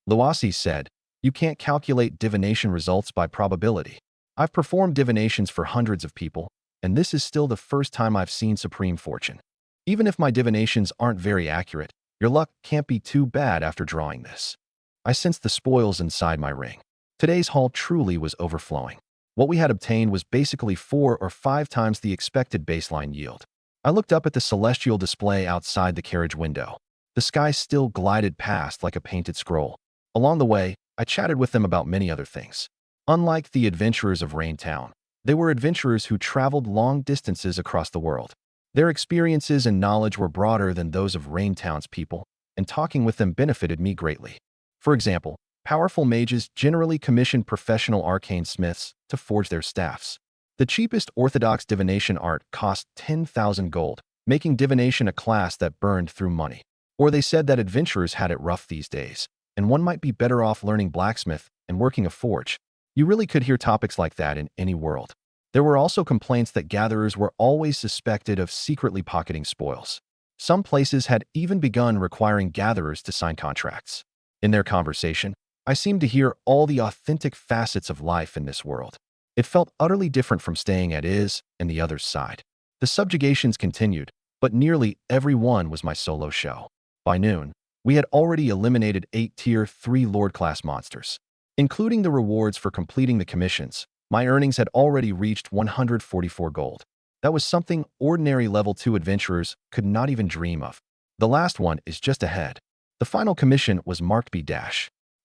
Luasi said, You can't calculate divination results by probability. I've performed divinations for hundreds of people, and this is still the first time I've seen supreme fortune. Even if my divinations aren't very accurate, your luck can't be too bad after drawing this. I sensed the spoils inside my ring. Today's haul truly was overflowing. What we had obtained was basically 4 or 5 times the expected baseline yield. I looked up at the celestial display outside the carriage window. The sky still glided past like a painted scroll. Along the way, I chatted with them about many other things. Unlike the adventurers of Raintown, they were adventurers who traveled long distances across the world. Their experiences and knowledge were broader than those of Raintown's people, and talking with them benefited me greatly. For example, powerful mages generally commissioned professional arcane smiths to forge their staffs. The cheapest orthodox divination art cost 10,000 gold, making divination a class that burned through money. Or they said that adventurers had it rough these days, and one might be better off learning blacksmith and working a forge. You really could hear topics like that in any world. There were also complaints that gatherers were always suspected of secretly pocketing spoils. Some places had even begun requiring gatherers to sign contracts. In their conversation, I seemed to hear all the authentic facets of life in this world. It felt utterly different from staying at Is and the other's side. The subjugations continued, but nearly every one was my solo show. By noon, we had already eliminated 8 Tier 3 Lord-class monsters. Including the rewards for completing the commissions, my earnings had already reached 144 gold. That was something ordinary level 2 adventurers could not even dream of. The last one is just ahead. The final commission was marked B-.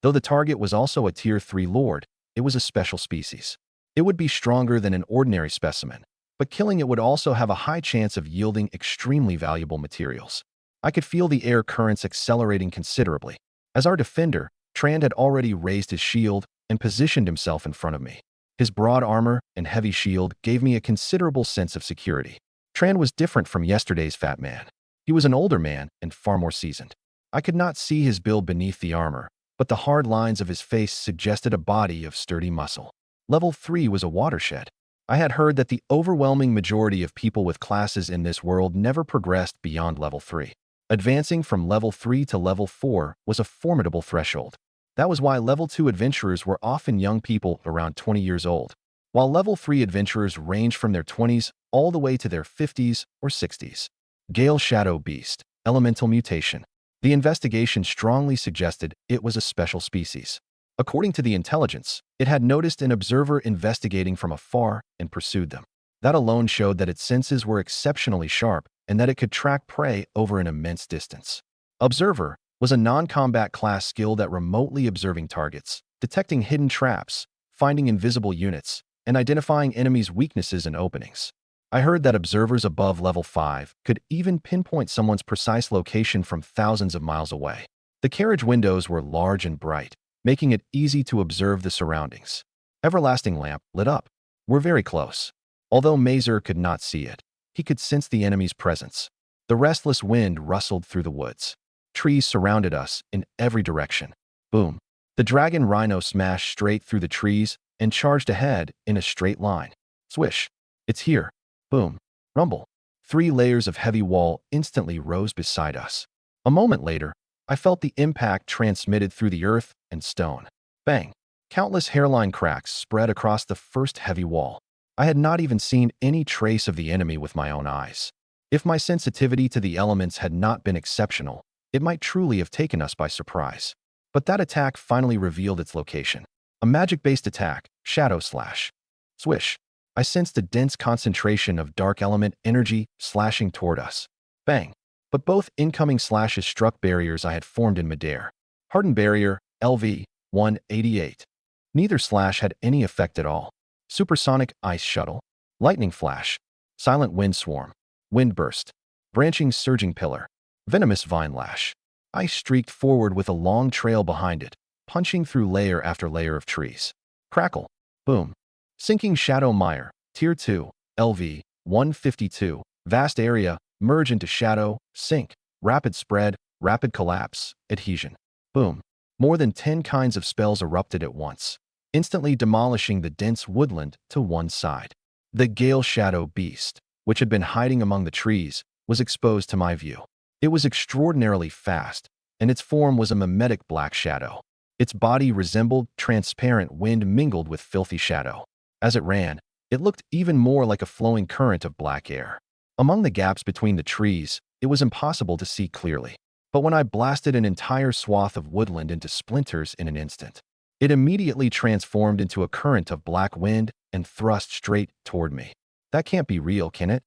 Though the target was also a Tier 3 Lord, it was a special species. It would be stronger than an ordinary specimen, but killing it would also have a high chance of yielding extremely valuable materials. I could feel the air currents accelerating considerably. As our defender, Trand had already raised his shield and positioned himself in front of me. His broad armor and heavy shield gave me a considerable sense of security. Trand was different from yesterday's fat man. He was an older man and far more seasoned. I could not see his build beneath the armor, but the hard lines of his face suggested a body of sturdy muscle. Level 3 was a watershed. I had heard that the overwhelming majority of people with classes in this world never progressed beyond level 3. Advancing from level 3 to level 4 was a formidable threshold. That was why level 2 adventurers were often young people around 20 years old, while level 3 adventurers ranged from their 20s all the way to their 50s or 60s. Gale Shadow Beast, Elemental Mutation. The investigation strongly suggested it was a special species. According to the intelligence, it had noticed an observer investigating from afar and pursued them. That alone showed that its senses were exceptionally sharp and that it could track prey over an immense distance. Observer was a non-combat class skill that remotely observing targets, detecting hidden traps, finding invisible units, and identifying enemies' weaknesses and openings. I heard that observers above level 5 could even pinpoint someone's precise location from thousands of miles away. The carriage windows were large and bright, making it easy to observe the surroundings. Everlasting Lamp lit up. We're very close. Although Mazer could not see it, he could sense the enemy's presence. The restless wind rustled through the woods. Trees surrounded us in every direction. Boom. The dragon rhino smashed straight through the trees and charged ahead in a straight line. Swish. It's here. Boom. Rumble. 3 layers of heavy wall instantly rose beside us. A moment later, I felt the impact transmitted through the earth and stone. Bang. Countless hairline cracks spread across the first heavy wall. I had not even seen any trace of the enemy with my own eyes. If my sensitivity to the elements had not been exceptional, it might truly have taken us by surprise. But that attack finally revealed its location. A magic-based attack, Shadow Slash. Swish. I sensed a dense concentration of dark element energy slashing toward us. Bang. But both incoming slashes struck barriers I had formed in midair. Hardened Barrier, LV, 188. Neither slash had any effect at all. Supersonic Ice Shuttle. Lightning Flash. Silent Wind Swarm. Wind Burst. Branching Surging Pillar. Venomous Vine Lash. I streaked forward with a long trail behind it, punching through layer after layer of trees. Crackle. Boom. Sinking Shadow Mire, Tier 2, LV, 152. Vast area, merge into shadow, sink, rapid spread, rapid collapse, adhesion. Boom. More than 10 kinds of spells erupted at once, instantly demolishing the dense woodland to one side. The Gale Shadow Beast, which had been hiding among the trees, was exposed to my view. It was extraordinarily fast, and its form was a mimetic black shadow. Its body resembled transparent wind mingled with filthy shadow. As it ran, it looked even more like a flowing current of black air. Among the gaps between the trees, it was impossible to see clearly. But when I blasted an entire swath of woodland into splinters in an instant, it immediately transformed into a current of black wind and thrust straight toward me. That can't be real, can it?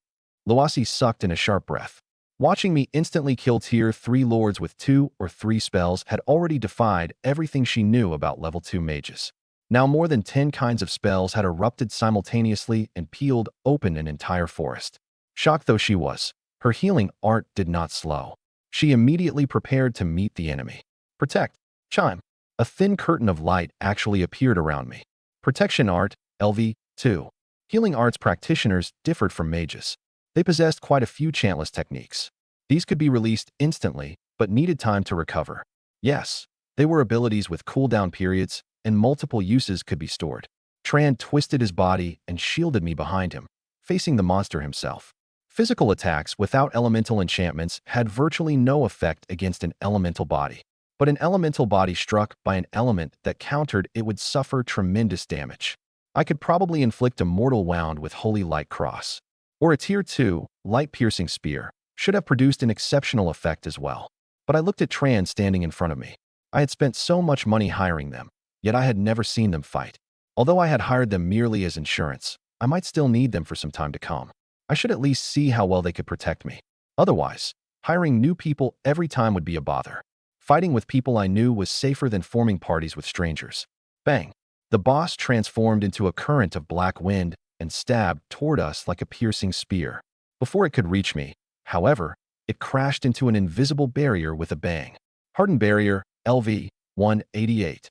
Loasi sucked in a sharp breath. Watching me instantly kill tier 3 lords with 2 or 3 spells had already defied everything she knew about level 2 mages. Now more than 10 kinds of spells had erupted simultaneously and peeled open an entire forest. Shocked though she was, her healing art did not slow. She immediately prepared to meet the enemy. Protect. Chime. A thin curtain of light actually appeared around me. Protection art, LV2. Healing arts practitioners differed from mages. They possessed quite a few chantless techniques. These could be released instantly, but needed time to recover. Yes, they were abilities with cooldown periods, and multiple uses could be stored. Tran twisted his body and shielded me behind him, facing the monster himself. Physical attacks without elemental enchantments had virtually no effect against an elemental body. But an elemental body struck by an element that countered it would suffer tremendous damage. I could probably inflict a mortal wound with Holy Light Cross. Or a tier 2, light-piercing spear, should have produced an exceptional effect as well. But I looked at Tran standing in front of me. I had spent so much money hiring them, yet I had never seen them fight. Although I had hired them merely as insurance, I might still need them for some time to come. I should at least see how well they could protect me. Otherwise, hiring new people every time would be a bother. Fighting with people I knew was safer than forming parties with strangers. Bang! The boss transformed into a current of black wind and stabbed toward us like a piercing spear. Before it could reach me, however, it crashed into an invisible barrier with a bang. Hardened barrier, LV-188.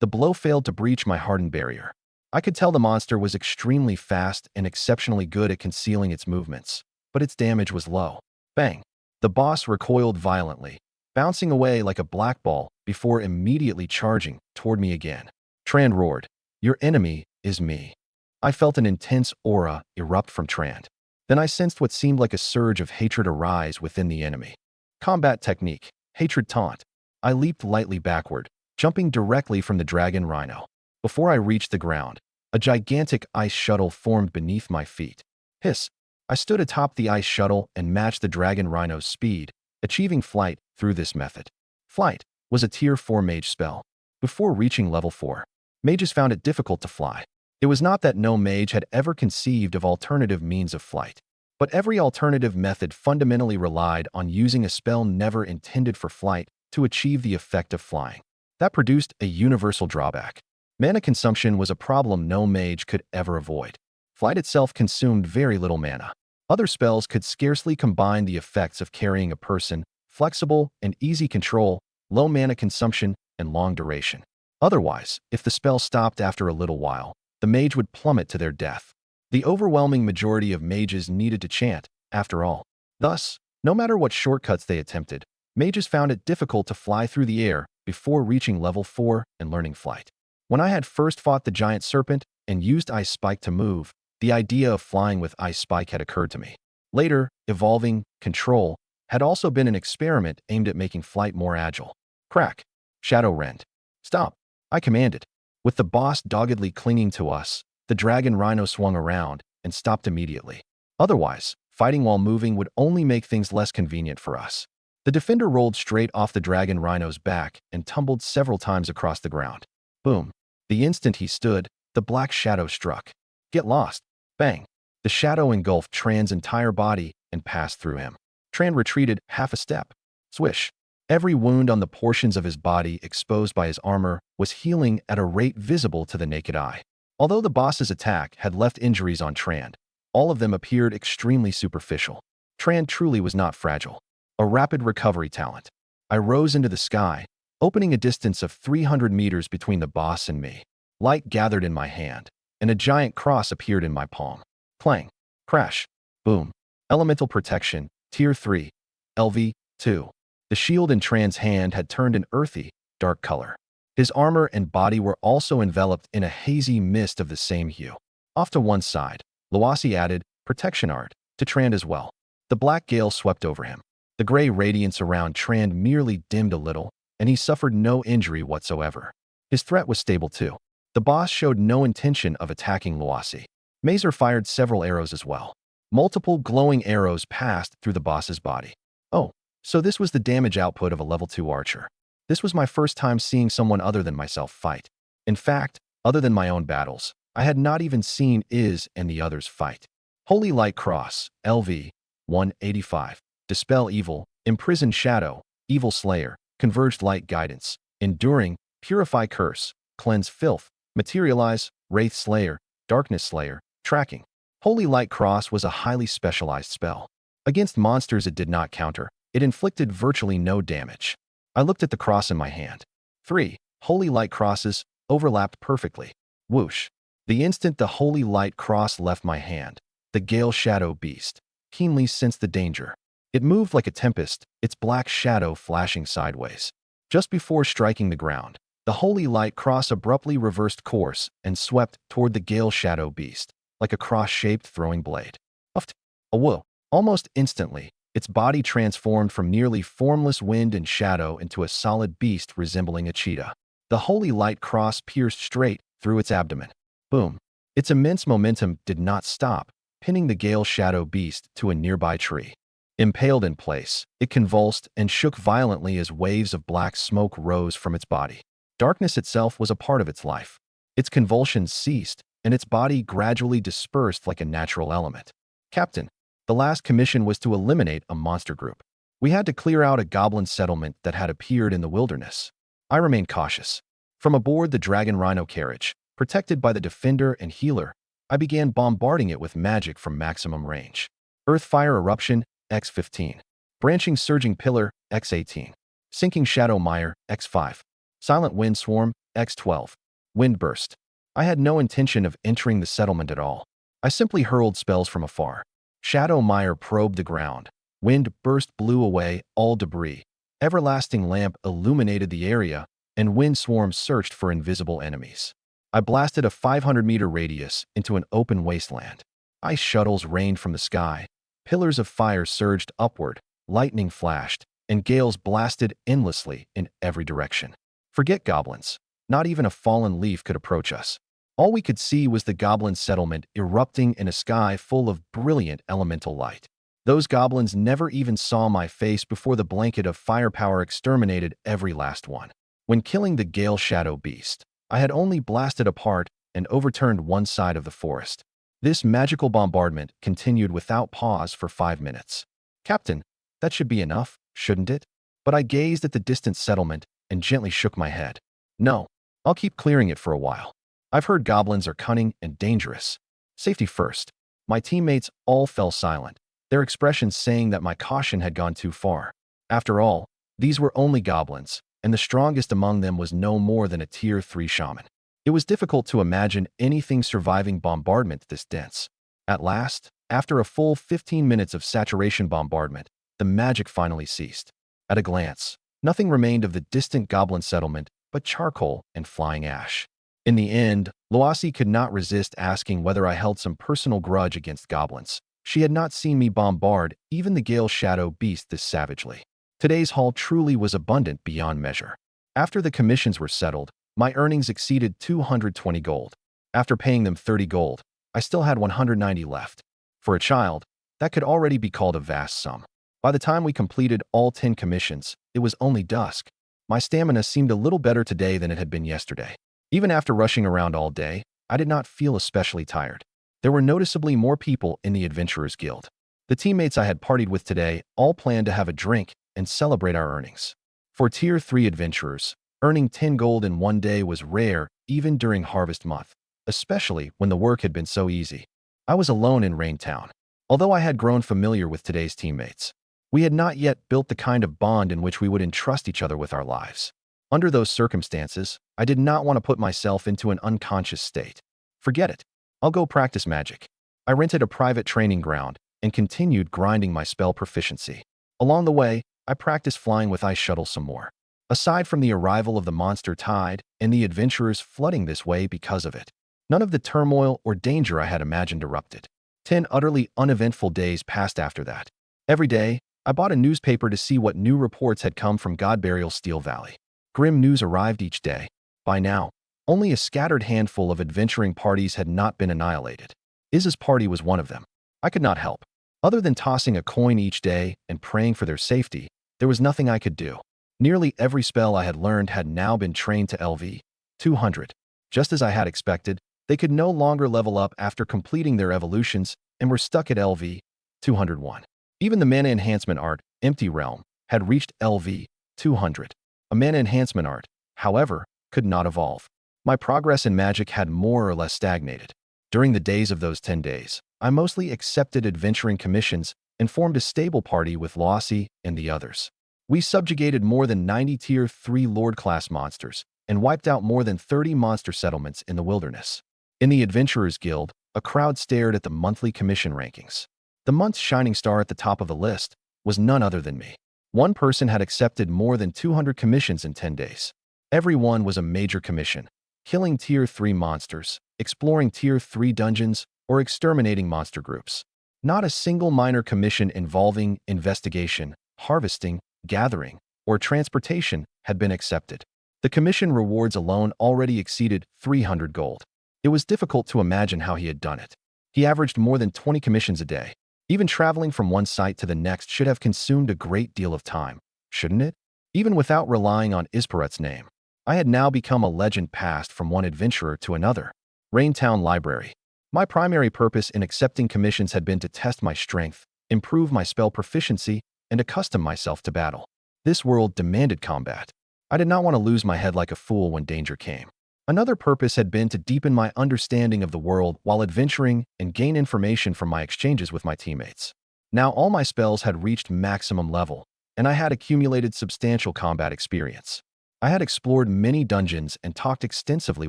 The blow failed to breach my hardened barrier. I could tell the monster was extremely fast and exceptionally good at concealing its movements, but its damage was low. Bang! The boss recoiled violently, bouncing away like a black ball before immediately charging toward me again. Tran roared, "Your enemy is me." I felt an intense aura erupt from Tran. Then I sensed what seemed like a surge of hatred arise within the enemy. Combat technique, hatred taunt. I leaped lightly backward, jumping directly from the dragon rhino. Before I reached the ground, a gigantic ice shuttle formed beneath my feet. Hiss! I stood atop the ice shuttle and matched the dragon rhino's speed, achieving flight through this method. Flight was a tier 4 mage spell. Before reaching level 4, mages found it difficult to fly. It was not that no mage had ever conceived of alternative means of flight, but every alternative method fundamentally relied on using a spell never intended for flight to achieve the effect of flying. That produced a universal drawback. Mana consumption was a problem no mage could ever avoid. Flight itself consumed very little mana. Other spells could scarcely combine the effects of carrying a person, flexible and easy control, low mana consumption, and long duration. Otherwise, if the spell stopped after a little while, the mage would plummet to their death. The overwhelming majority of mages needed to chant, after all. Thus, no matter what shortcuts they attempted, mages found it difficult to fly through the air before reaching level 4 and learning flight. When I had first fought the giant serpent and used Ice Spike to move, the idea of flying with Ice Spike had occurred to me. Later, evolving Control had also been an experiment aimed at making flight more agile. Crack! Shadow rend. Stop! I commanded. With the boss doggedly clinging to us, the dragon rhino swung around and stopped immediately. Otherwise, fighting while moving would only make things less convenient for us. The defender rolled straight off the dragon rhino's back and tumbled several times across the ground. Boom. The instant he stood, the black shadow struck. Get lost. Bang. The shadow engulfed Tran's entire body and passed through him. Tran retreated half a step. Swish. Every wound on the portions of his body exposed by his armor was healing at a rate visible to the naked eye. Although the boss's attack had left injuries on Tran, all of them appeared extremely superficial. Tran truly was not fragile. A rapid recovery talent. I rose into the sky, opening a distance of 300 meters between the boss and me. Light gathered in my hand, and a giant cross appeared in my palm. Clang. Crash. Boom. Elemental protection, tier 3. LV2. The shield in Tran's hand had turned an earthy, dark color. His armor and body were also enveloped in a hazy mist of the same hue. Off to one side, Loasi added protection art to Tran as well. The black gale swept over him. The gray radiance around Tran merely dimmed a little, and he suffered no injury whatsoever. His threat was stable too. The boss showed no intention of attacking Luasi. Mazer fired several arrows as well. Multiple glowing arrows passed through the boss's body. Oh, so this was the damage output of a level 2 archer. This was my first time seeing someone other than myself fight. In fact, other than my own battles, I had not even seen Iz and the others fight. Holy Light Cross, LV, 185. Dispel Evil, Imprison Shadow, Evil Slayer, Converged Light Guidance, Enduring, Purify Curse, Cleanse Filth, Materialize, Wraith Slayer, Darkness Slayer, Tracking. Holy Light Cross was a highly specialized spell. Against monsters it did not counter. It inflicted virtually no damage. I looked at the cross in my hand. 3 Holy Light Crosses overlapped perfectly. Whoosh. The instant the Holy Light Cross left my hand, the Gale Shadow Beast keenly sensed the danger. It moved like a tempest, its black shadow flashing sideways. Just before striking the ground, the Holy Light Cross abruptly reversed course and swept toward the Gale Shadow Beast, like a cross-shaped throwing blade. Uft! A whoa! Almost instantly, its body transformed from nearly formless wind and shadow into a solid beast resembling a cheetah. The Holy Light Cross pierced straight through its abdomen. Boom! Its immense momentum did not stop, pinning the Gale Shadow Beast to a nearby tree. Impaled in place, it convulsed and shook violently as waves of black smoke rose from its body. Darkness itself was a part of its life. Its convulsions ceased, and its body gradually dispersed like a natural element. Captain, the last commission was to eliminate a monster group. We had to clear out a goblin settlement that had appeared in the wilderness. I remained cautious. From aboard the Dragon Rhino carriage, protected by the Defender and Healer, I began bombarding it with magic from maximum range. Earthfire Eruption, X15. Branching Surging Pillar, X18. Sinking Shadow Mire, X5. Silent Wind Swarm, X12. Wind Burst. I had no intention of entering the settlement at all. I simply hurled spells from afar. Shadow Mire probed the ground. Wind Burst blew away all debris. Everlasting Lamp illuminated the area, and Wind Swarm searched for invisible enemies. I blasted a 500-meter radius into an open wasteland. Ice shuttles rained from the sky. Pillars of fire surged upward, lightning flashed, and gales blasted endlessly in every direction. Forget goblins. Not even a fallen leaf could approach us. All we could see was the goblin settlement erupting in a sky full of brilliant elemental light. Those goblins never even saw my face before the blanket of firepower exterminated every last one. When killing the Gale Shadow Beast, I had only blasted apart and overturned one side of the forest. This magical bombardment continued without pause for 5 minutes. Captain, that should be enough, shouldn't it? But I gazed at the distant settlement and gently shook my head. No, I'll keep clearing it for a while. I've heard goblins are cunning and dangerous. Safety first. My teammates all fell silent, their expressions saying that my caution had gone too far. After all, these were only goblins, and the strongest among them was no more than a Tier 3 shaman. It was difficult to imagine anything surviving bombardment this dense. At last, after a full 15 minutes of saturation bombardment, the magic finally ceased. At a glance, nothing remained of the distant goblin settlement but charcoal and flying ash. In the end, Luasi could not resist asking whether I held some personal grudge against goblins. She had not seen me bombard even the Gale Shadow Beast this savagely. Today's haul truly was abundant beyond measure. After the commissions were settled, my earnings exceeded 220 gold. After paying them 30 gold, I still had 190 left. For a child, that could already be called a vast sum. By the time we completed all 10 commissions, it was only dusk. My stamina seemed a little better today than it had been yesterday. Even after rushing around all day, I did not feel especially tired. There were noticeably more people in the Adventurers Guild. The teammates I had partied with today all planned to have a drink and celebrate our earnings. For Tier 3 adventurers, earning 10 gold in one day was rare even during harvest month, especially when the work had been so easy. I was alone in Rain Town. Although I had grown familiar with today's teammates, we had not yet built the kind of bond in which we would entrust each other with our lives. Under those circumstances, I did not want to put myself into an unconscious state. Forget it. I'll go practice magic. I rented a private training ground and continued grinding my spell proficiency. Along the way, I practiced flying with ice shuttle some more. Aside from the arrival of the monster tide and the adventurers flooding this way because of it, none of the turmoil or danger I had imagined erupted. 10 utterly uneventful days passed after that. Every day, I bought a newspaper to see what new reports had come from Godburial Steel Valley. Grim news arrived each day. By now, only a scattered handful of adventuring parties had not been annihilated. Iz's party was one of them. I could not help. Other than tossing a coin each day and praying for their safety, there was nothing I could do. Nearly every spell I had learned had now been trained to LV 200. Just as I had expected, they could no longer level up after completing their evolutions and were stuck at LV 201. Even the mana enhancement art, Empty Realm, had reached LV 200. A mana enhancement art, however, could not evolve. My progress in magic had more or less stagnated. During the days of those 10 days, I mostly accepted adventuring commissions and formed a stable party with Lossie and the others. We subjugated more than 90 Tier 3 Lord-class monsters and wiped out more than 30 monster settlements in the wilderness. In the Adventurers Guild, a crowd stared at the monthly commission rankings. The month's shining star at the top of the list was none other than me. One person had accepted more than 200 commissions in 10 days. Every one was a major commission: killing Tier 3 monsters, exploring Tier 3 dungeons, or exterminating monster groups. Not a single minor commission involving investigation, harvesting, gathering, or transportation had been accepted. The commission rewards alone already exceeded 300 gold. It was difficult to imagine how he had done it. He averaged more than 20 commissions a day. Even traveling from one site to the next should have consumed a great deal of time, shouldn't it? Even without relying on Isperet's name, I had now become a legend passed from one adventurer to another. Raintown Library. My primary purpose in accepting commissions had been to test my strength, improve my spell proficiency, and accustom myself to battle. This world demanded combat. I did not want to lose my head like a fool when danger came. Another purpose had been to deepen my understanding of the world while adventuring and gain information from my exchanges with my teammates. Now all my spells had reached maximum level, and I had accumulated substantial combat experience. I had explored many dungeons and talked extensively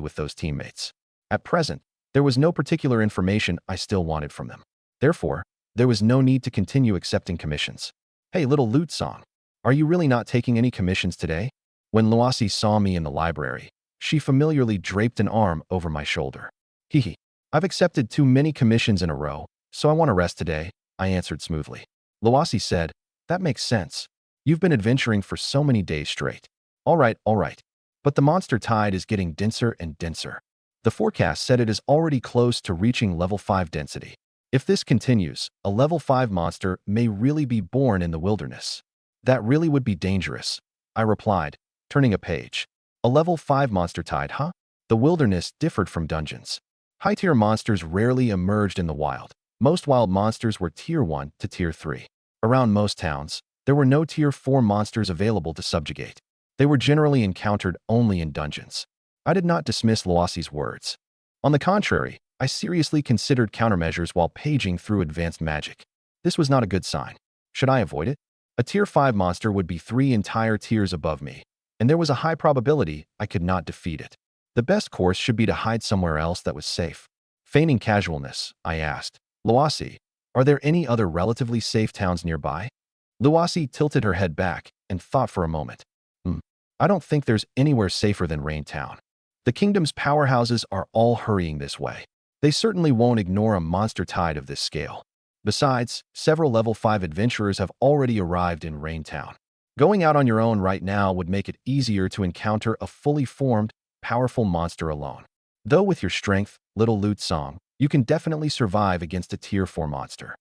with those teammates. At present, there was no particular information I still wanted from them. Therefore, there was no need to continue accepting commissions. Hey, little Lute Song, are you really not taking any commissions today? When Luasi saw me in the library, she familiarly draped an arm over my shoulder. Hee. I've accepted too many commissions in a row, so I want to rest today, I answered smoothly. Luasi said, that makes sense. You've been adventuring for so many days straight. All right. But the monster tide is getting denser and denser. The forecast said it is already close to reaching level 5 density. If this continues, a level 5 monster may really be born in the wilderness. That really would be dangerous, I replied, turning a page. A level 5 monster tide, huh? The wilderness differed from dungeons. High-tier monsters rarely emerged in the wild. Most wild monsters were Tier 1 to Tier 3. Around most towns, there were no Tier 4 monsters available to subjugate. They were generally encountered only in dungeons. I did not dismiss Luasi's words. On the contrary, I seriously considered countermeasures while paging through advanced magic. This was not a good sign. Should I avoid it? A Tier 5 monster would be 3 entire tiers above me, and there was a high probability I could not defeat it. The best course should be to hide somewhere else that was safe. Feigning casualness, I asked, Luasi, are there any other relatively safe towns nearby? Luasi tilted her head back and thought for a moment. I don't think there's anywhere safer than Raintown. The kingdom's powerhouses are all hurrying this way. They certainly won't ignore a monster tide of this scale. Besides, several level 5 adventurers have already arrived in Raintown. Going out on your own right now would make it easier to encounter a fully formed, powerful monster alone. Though with your strength, little Lute Song, you can definitely survive against a Tier 4 monster.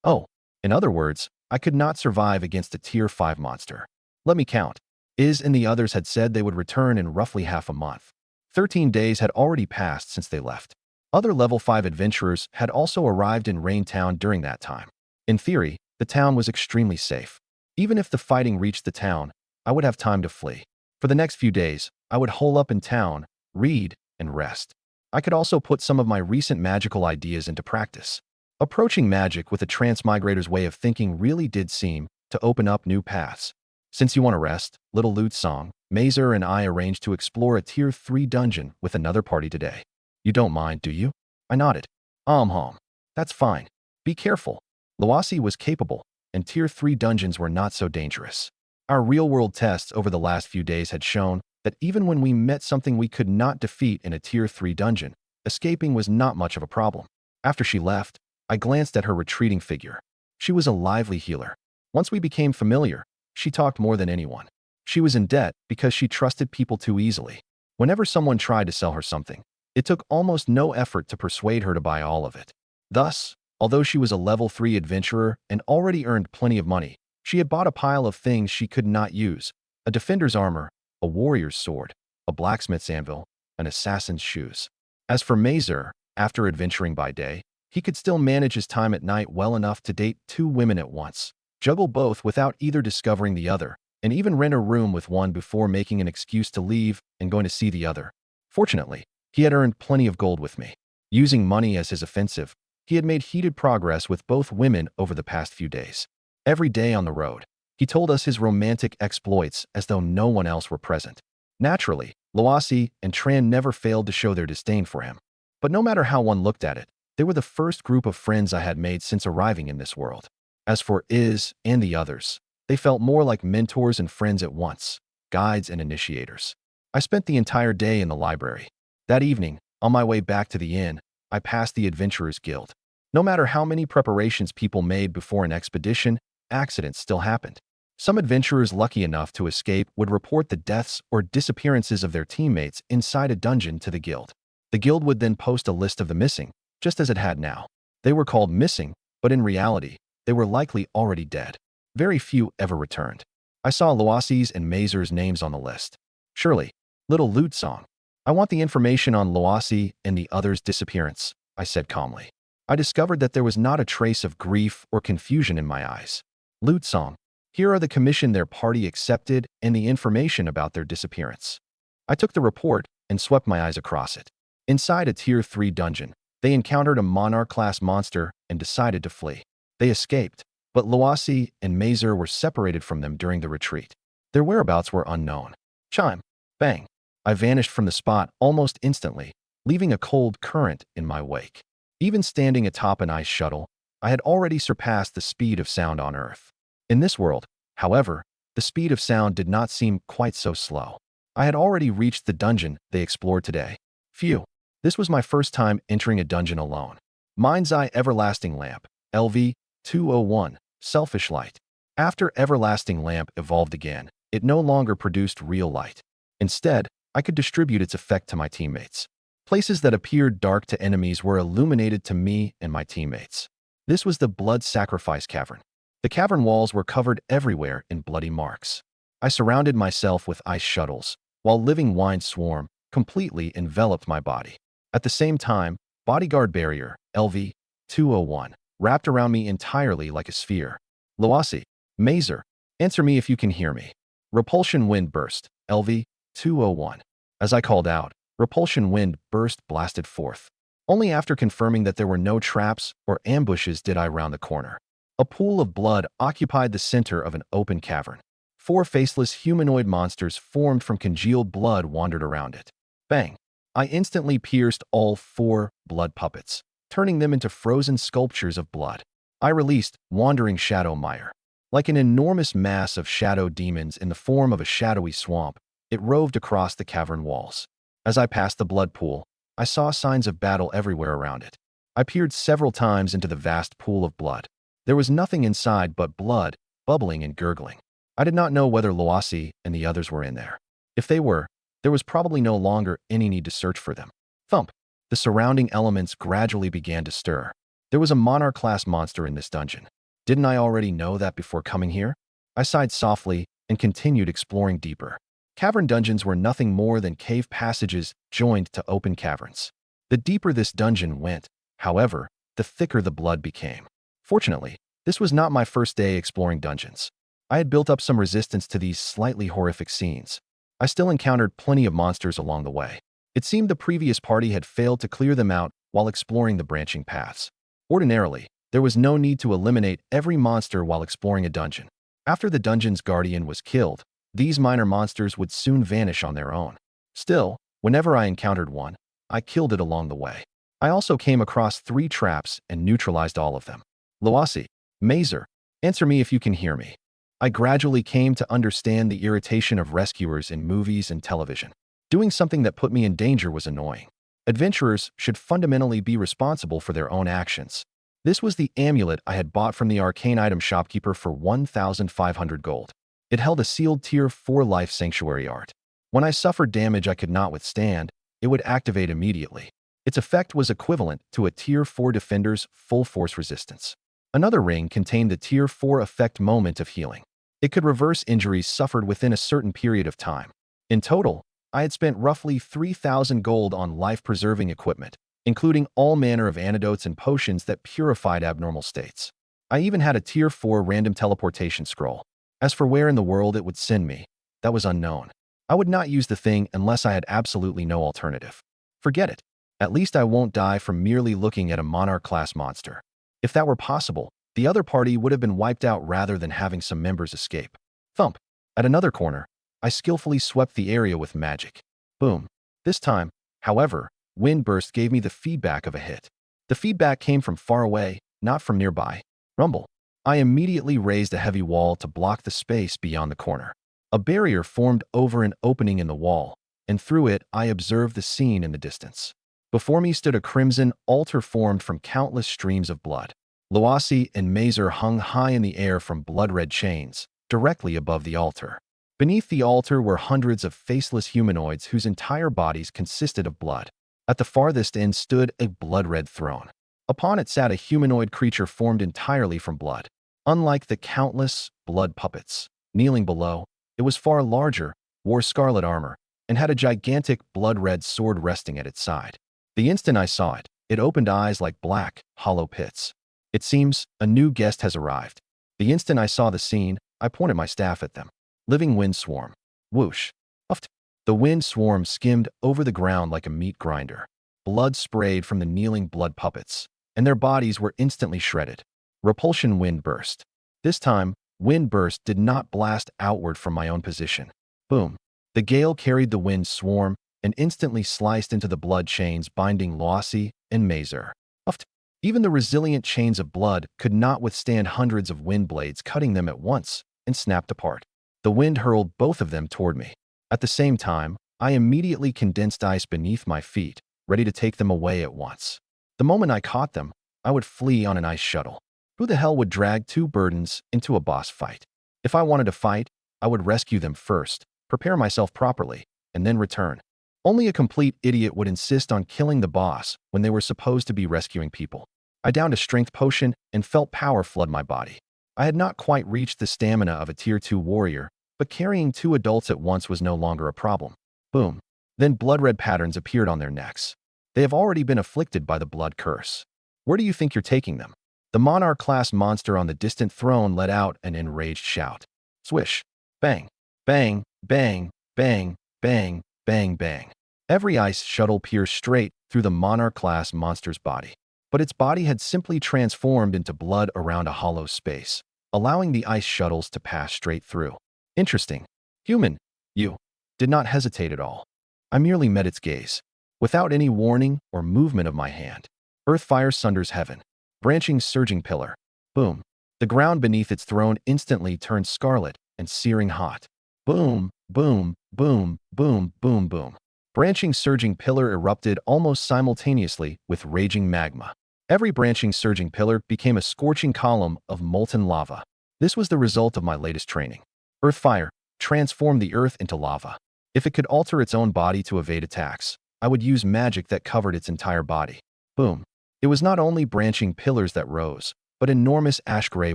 Oh, in other words, I could not survive against a Tier 5 monster. Let me count. Iz and the others had said they would return in roughly half a month. 13 days had already passed since they left. Other level 5 adventurers had also arrived in Raintown during that time. In theory, the town was extremely safe. Even if the fighting reached the town, I would have time to flee. For the next few days, I would hole up in town, read, and rest. I could also put some of my recent magical ideas into practice. Approaching magic with a transmigrator's way of thinking really did seem to open up new paths. Since you want to rest, little Lute Song, Mazer and I arranged to explore a Tier 3 dungeon with another party today. You don't mind, do you? I nodded. That's fine. Be careful. Luasi was capable, and Tier 3 dungeons were not so dangerous. Our real-world tests over the last few days had shown that even when we met something we could not defeat in a Tier 3 dungeon, escaping was not much of a problem. After she left, I glanced at her retreating figure. She was a lively healer. Once we became familiar, she talked more than anyone. She was in debt because she trusted people too easily. Whenever someone tried to sell her something, it took almost no effort to persuade her to buy all of it. Thus, although she was a level 3 adventurer and already earned plenty of money, she had bought a pile of things she could not use: a defender's armor, a warrior's sword, a blacksmith's anvil, an assassin's shoes. As for Mazer, after adventuring by day, he could still manage his time at night well enough to date 2 women at once, juggle both without either discovering the other, and even rent a room with one before making an excuse to leave and going to see the other. Fortunately, he had earned plenty of gold with me. Using money as his offensive, he had made heated progress with both women over the past few days. Every day on the road, he told us his romantic exploits as though no one else were present. Naturally, Loasi and Tran never failed to show their disdain for him. But no matter how one looked at it, they were the first group of friends I had made since arriving in this world. As for Iz and the others, they felt more like mentors and friends at once, guides and initiators. I spent the entire day in the library. That evening, on my way back to the inn, I passed the Adventurers Guild. No matter how many preparations people made before an expedition, accidents still happened. Some adventurers lucky enough to escape would report the deaths or disappearances of their teammates inside a dungeon to the guild. The guild would then post a list of the missing, just as it had now. They were called missing, but in reality, they were likely already dead. Very few ever returned. I saw Loasi's and Mazer's names on the list. Surely, little lute song. I want the information on Loasi and the others' disappearance, I said calmly. I discovered that there was not a trace of grief or confusion in my eyes. Lute song. Here are the commission their party accepted and the information about their disappearance. I took the report and swept my eyes across it. Inside a Tier 3 dungeon, they encountered a Monarch-class monster and decided to flee. They escaped, but Loasi and Mazer were separated from them during the retreat. Their whereabouts were unknown. Chime. Bang. I vanished from the spot almost instantly, leaving a cold current in my wake. Even standing atop an ice shuttle, I had already surpassed the speed of sound on Earth. In this world, however, the speed of sound did not seem quite so slow. I had already reached the dungeon they explored today. Phew. This was my first time entering a dungeon alone. Mind's Eye Everlasting Lamp, LV-201, Selfish Light. After Everlasting Lamp evolved again, it no longer produced real light. Instead, I could distribute its effect to my teammates. Places that appeared dark to enemies were illuminated to me and my teammates. This was the Blood Sacrifice Cavern. The cavern walls were covered everywhere in bloody marks. I surrounded myself with ice shuttles, while living wine swarm completely enveloped my body. At the same time, Bodyguard Barrier, LV-201, wrapped around me entirely like a sphere. Loasi, Mazer, answer me if you can hear me. Repulsion Wind Burst, LV-201. As I called out, Repulsion Wind Burst blasted forth. Only after confirming that there were no traps or ambushes did I round the corner. A pool of blood occupied the center of an open cavern. 4 faceless humanoid monsters formed from congealed blood wandered around it. Bang! I instantly pierced all 4 blood puppets, turning them into frozen sculptures of blood. I released Wandering Shadow Mire. Like an enormous mass of shadow demons in the form of a shadowy swamp, it roved across the cavern walls. As I passed the blood pool, I saw signs of battle everywhere around it. I peered several times into the vast pool of blood. There was nothing inside but blood, bubbling and gurgling. I did not know whether Loasi and the others were in there. If they were, there was probably no longer any need to search for them. Thump! The surrounding elements gradually began to stir. There was a Monarch-class monster in this dungeon. Didn't I already know that before coming here? I sighed softly and continued exploring deeper. Cavern dungeons were nothing more than cave passages joined to open caverns. The deeper this dungeon went, however, the thicker the blood became. Fortunately, this was not my first day exploring dungeons. I had built up some resistance to these slightly horrific scenes. I still encountered plenty of monsters along the way. It seemed the previous party had failed to clear them out while exploring the branching paths. Ordinarily, there was no need to eliminate every monster while exploring a dungeon. After the dungeon's guardian was killed, these minor monsters would soon vanish on their own. Still, whenever I encountered one, I killed it along the way. I also came across 3 traps and neutralized all of them. Loasi, Mazer, answer me if you can hear me. I gradually came to understand the irritation of rescuers in movies and television. Doing something that put me in danger was annoying. Adventurers should fundamentally be responsible for their own actions. This was the amulet I had bought from the arcane item shopkeeper for 1,500 gold. It held a sealed Tier 4 life sanctuary art. When I suffered damage I could not withstand, it would activate immediately. Its effect was equivalent to a Tier 4 defender's full force resistance. Another ring contained the Tier 4 effect moment of healing. It could reverse injuries suffered within a certain period of time. In total, I had spent roughly 3,000 gold on life-preserving equipment, including all manner of antidotes and potions that purified abnormal states. I even had a Tier 4 random teleportation scroll. As for where in the world it would send me, that was unknown. I would not use the thing unless I had absolutely no alternative. Forget it. At least I won't die from merely looking at a monarch-class monster. If that were possible, the other party would have been wiped out rather than having some members escape. Thump. At another corner, I skillfully swept the area with magic. Boom. This time, however, wind burst gave me the feedback of a hit. The feedback came from far away, not from nearby. Rumble. I immediately raised a heavy wall to block the space beyond the corner. A barrier formed over an opening in the wall, and through it I observed the scene in the distance. Before me stood a crimson altar formed from countless streams of blood. Loasi and Mazer hung high in the air from blood-red chains, directly above the altar. Beneath the altar were hundreds of faceless humanoids whose entire bodies consisted of blood. At the farthest end stood a blood-red throne. Upon it sat a humanoid creature formed entirely from blood. Unlike the countless blood puppets kneeling below, it was far larger, wore scarlet armor, and had a gigantic blood-red sword resting at its side. The instant I saw it, it opened eyes like black, hollow pits. It seems a new guest has arrived. The instant I saw the scene, I pointed my staff at them. Living wind swarm. Whoosh. Puffed. The wind swarm skimmed over the ground like a meat grinder. Blood sprayed from the kneeling blood puppets, and their bodies were instantly shredded. Repulsion wind burst. This time, wind burst did not blast outward from my own position. Boom. The gale carried the wind swarm and instantly sliced into the blood chains binding Loasi and Mazer. Puffed. Even the resilient chains of blood could not withstand hundreds of wind blades cutting them at once and snapped apart. The wind hurled both of them toward me. At the same time, I immediately condensed ice beneath my feet, ready to take them away at once. The moment I caught them, I would flee on an ice shuttle. Who the hell would drag two burdens into a boss fight? If I wanted to fight, I would rescue them first, prepare myself properly, and then return. Only a complete idiot would insist on killing the boss when they were supposed to be rescuing people. I downed a strength potion and felt power flood my body. I had not quite reached the stamina of a Tier 2 warrior, but carrying two adults at once was no longer a problem. Boom. Then blood-red patterns appeared on their necks. They have already been afflicted by the blood curse. Where do you think you're taking them? The monarch-class monster on the distant throne let out an enraged shout. Swish. Bang. Bang. Bang. Bang. Bang. Bang. Bang. Every ice shuttle pierced straight through the monarch-class monster's body. But its body had simply transformed into blood around a hollow space, allowing the ice shuttles to pass straight through. Interesting. Human, you did not hesitate at all. I merely met its gaze. Without any warning or movement of my hand, earth fire sunders heaven. Branching surging pillar. Boom. The ground beneath its throne instantly turned scarlet and searing hot. Boom, boom, boom, boom, boom, boom. Branching surging pillar erupted almost simultaneously with raging magma. Every branching surging pillar became a scorching column of molten lava. This was the result of my latest training. Earth fire transformed the earth into lava. If it could alter its own body to evade attacks, I would use magic that covered its entire body. Boom. It was not only branching pillars that rose, but enormous ash-gray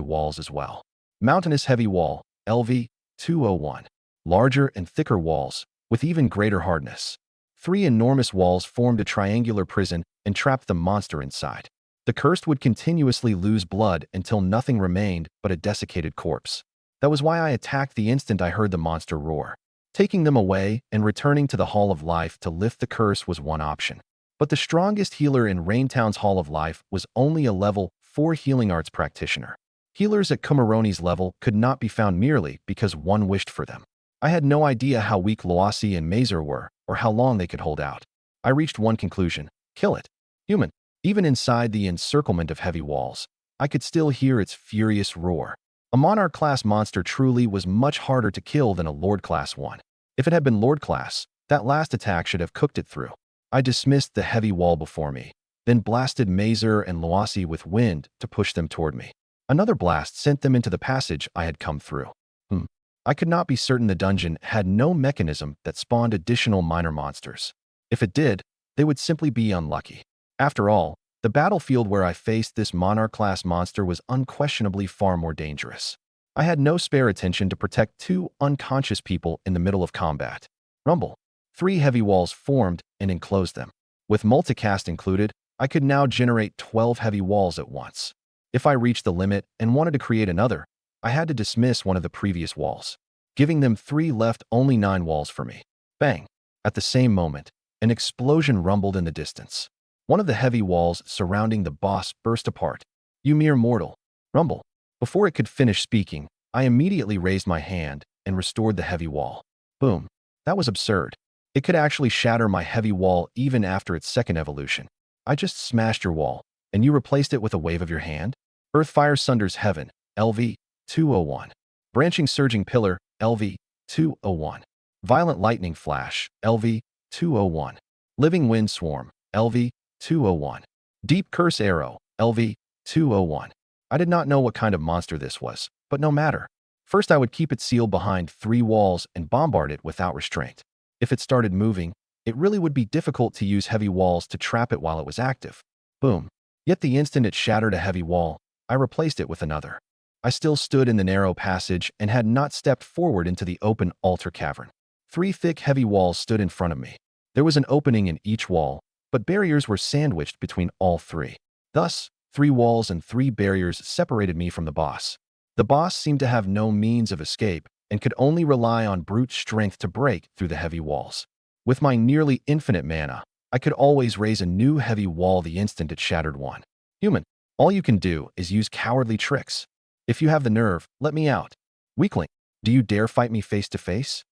walls as well. Mountainous heavy wall, LV 201. Larger and thicker walls, with even greater hardness. 3 enormous walls formed a triangular prison and trapped the monster inside. The cursed would continuously lose blood until nothing remained but a desiccated corpse. That was why I attacked the instant I heard the monster roar. Taking them away and returning to the Hall of Life to lift the curse was one option. But the strongest healer in Raintown's Hall of Life was only a level 4 healing arts practitioner. Healers at Kumaroni's level could not be found merely because one wished for them. I had no idea how weak Loasi and Mazer were, or how long they could hold out. I reached one conclusion: kill it. Human. Even inside the encirclement of heavy walls, I could still hear its furious roar. A Monarch-class monster truly was much harder to kill than a Lord-class one. If it had been Lord-class, that last attack should have cooked it through. I dismissed the heavy wall before me, then blasted Mazer and Loasi with wind to push them toward me. Another blast sent them into the passage I had come through. I could not be certain the dungeon had no mechanism that spawned additional minor monsters. If it did, they would simply be unlucky. After all, the battlefield where I faced this monarch-class monster was unquestionably far more dangerous. I had no spare attention to protect two unconscious people in the middle of combat. Rumble. 3 heavy walls formed and enclosed them. With multicast included, I could now generate 12 heavy walls at once. If I reached the limit and wanted to create another, I had to dismiss one of the previous walls. Giving them 3 left only 9 walls for me. Bang! At the same moment, an explosion rumbled in the distance. One of the heavy walls surrounding the boss burst apart. You mere mortal. Rumble. Before it could finish speaking, I immediately raised my hand and restored the heavy wall. Boom. That was absurd. It could actually shatter my heavy wall even after its second evolution. I just smashed your wall, and you replaced it with a wave of your hand? Earth Fire Sunders Heaven, LV 201. Branching Surging Pillar, LV 201. Violent Lightning Flash, LV 201. Living Wind Swarm, LV 201. Deep Curse Arrow, LV 201. I did not know what kind of monster this was, but no matter. First, I would keep it sealed behind 3 walls and bombard it without restraint. If it started moving, it really would be difficult to use heavy walls to trap it while it was active. Boom. Yet the instant it shattered a heavy wall, I replaced it with another. I still stood in the narrow passage and had not stepped forward into the open altar cavern. 3 thick heavy walls stood in front of me. There was an opening in each wall, but barriers were sandwiched between all 3. Thus, 3 walls and 3 barriers separated me from the boss. The boss seemed to have no means of escape and could only rely on brute strength to break through the heavy walls. With my nearly infinite mana, I could always raise a new heavy wall the instant it shattered one. Human, all you can do is use cowardly tricks. If you have the nerve, let me out. Weakling, do you dare fight me face to face?